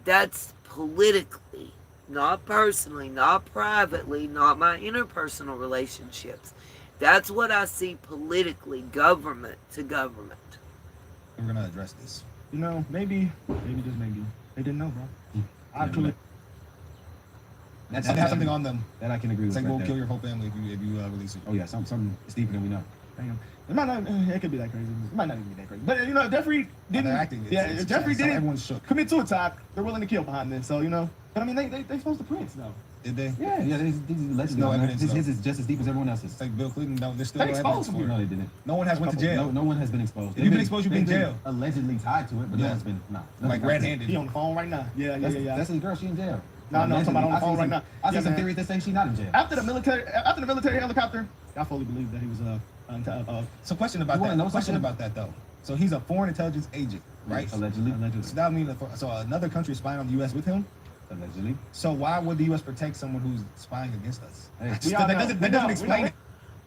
that's politically, not personally, not privately, not my interpersonal relationships. That's what I see politically, government to government. We're gonna address this. You know, maybe just maybe they didn't know, bro. I truly. That That has has something on them. That I can agree It's with. like Right we'll there. kill your whole family if you release it. Oh yeah, something it's deeper than we know. Damn. It might not. It could be that crazy. It might not even be that crazy. But you know, if Jeffrey didn't. They're acting. If Jeffrey so didn't everyone's shook. commit suicide, they're willing to kill behind this. So you know. But I mean, they supposed to Prince though. Did they? Yeah. Yeah. There's Allegedly, no man. evidence. His is just as deep as everyone else's. It's like Bill Clinton. There's still They no exposed evidence him. for it. No, they didn't. No one has went to jail. No one has been exposed. If you've been exposed, you've been in jail. Allegedly tied to it, but Yeah. no one's been. Nah. Like red-handed. He on the phone right now. Yeah. That's his girl. She in jail. No, I'm talking about on the phone right now. I see Yeah, some man. theories that say she's not in jail. After the military helicopter, I fully believe that he was So question about that. No question about that though. So he's a foreign intelligence agent, right? Allegedly. So that means so another country is spying on the U.S. with him. Allegedly. So why would the U.S. protect someone who's spying against us? We all know. That doesn't explain it.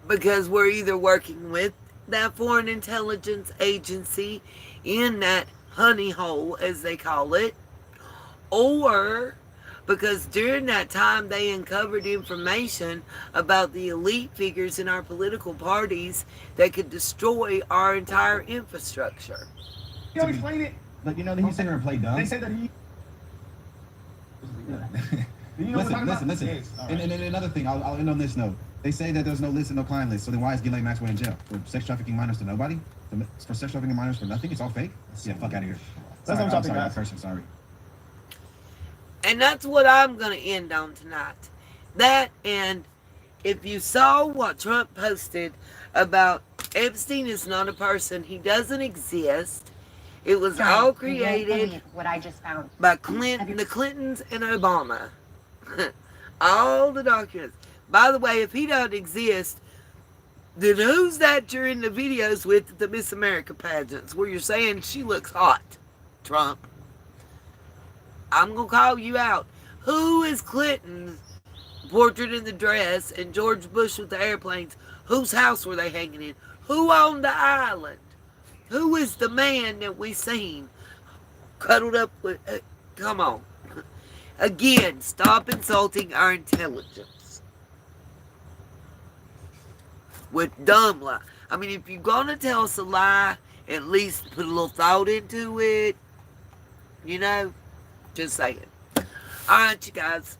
Because we're either working with that foreign intelligence agency in that honey hole, as they call it, or because during that time they uncovered information about the elite figures in our political parties that could destroy our entire infrastructure. You don't explain it, but you know he said and play dumb. They said that he. You know what I'm talking about? Listen. Yes. All And right. another thing, I'll end on this note. They say that there's no list and no client list. So then why is Ghislaine Maxwell in jail? For sex trafficking minors to nobody? For sex trafficking minors for nothing? It's all fake? Yeah, fuck out of here. That's what I'm talking about. Sorry. And that's what I'm going to end on tonight. That, and if you saw what Trump posted about Epstein is not a person, he doesn't exist. It was all created what I just found by Clinton, the Clintons and Obama. All the documents. By the way, if he doesn't exist, then who's that you're in the videos with at the Miss America pageants where you're saying she looks hot, Trump? I'm going to call you out. Who is Clinton's portrait in the dress and George Bush with the airplanes? Whose house were they hanging in? Who owned the island? Who is the man that we seen cuddled up with? Come on. Again, stop insulting our intelligence with dumb lie. I mean, if you're going to tell us a lie, at least put a little thought into it. You know? Just saying. Alright, you guys.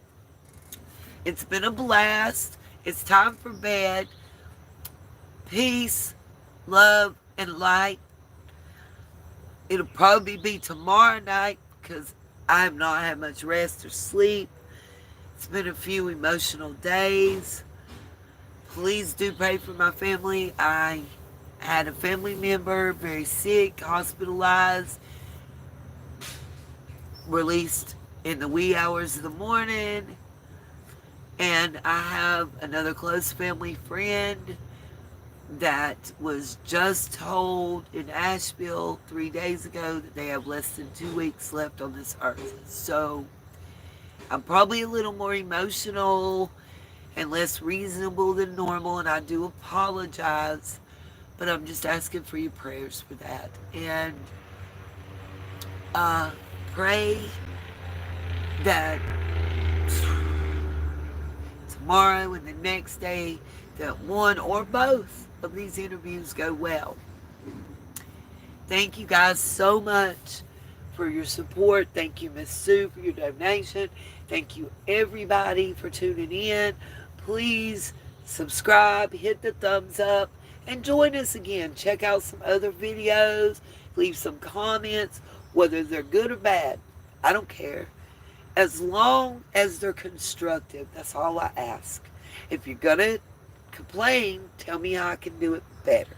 It's been a blast. It's time for bed. Peace, love, and light. It'll probably be tomorrow night because I have not had much rest or sleep. It's been a few emotional days. Please do pray for my family. I had a family member very sick, hospitalized, released in the wee hours of the morning. And I have another close family friend that was just told in Asheville 3 days ago that they have less than 2 weeks left on this earth. So I'm probably a little more emotional and less reasonable than normal, and I do apologize, but I'm just asking for your prayers for that. And pray that tomorrow and the next day that one or both of these interviews go well. Thank you guys so much for your support. Thank you, Miss Sue, for your donation. Thank you, everybody, for tuning in. Please subscribe, hit the thumbs up, and join us again. Check out some other videos. Leave some comments, whether they're good or bad. I don't care. As long as they're constructive, that's all I ask. If you're going to complain, tell me how I can do it better.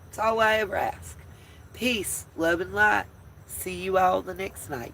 That's all I ever ask. Peace, love, and light. See you all the next night.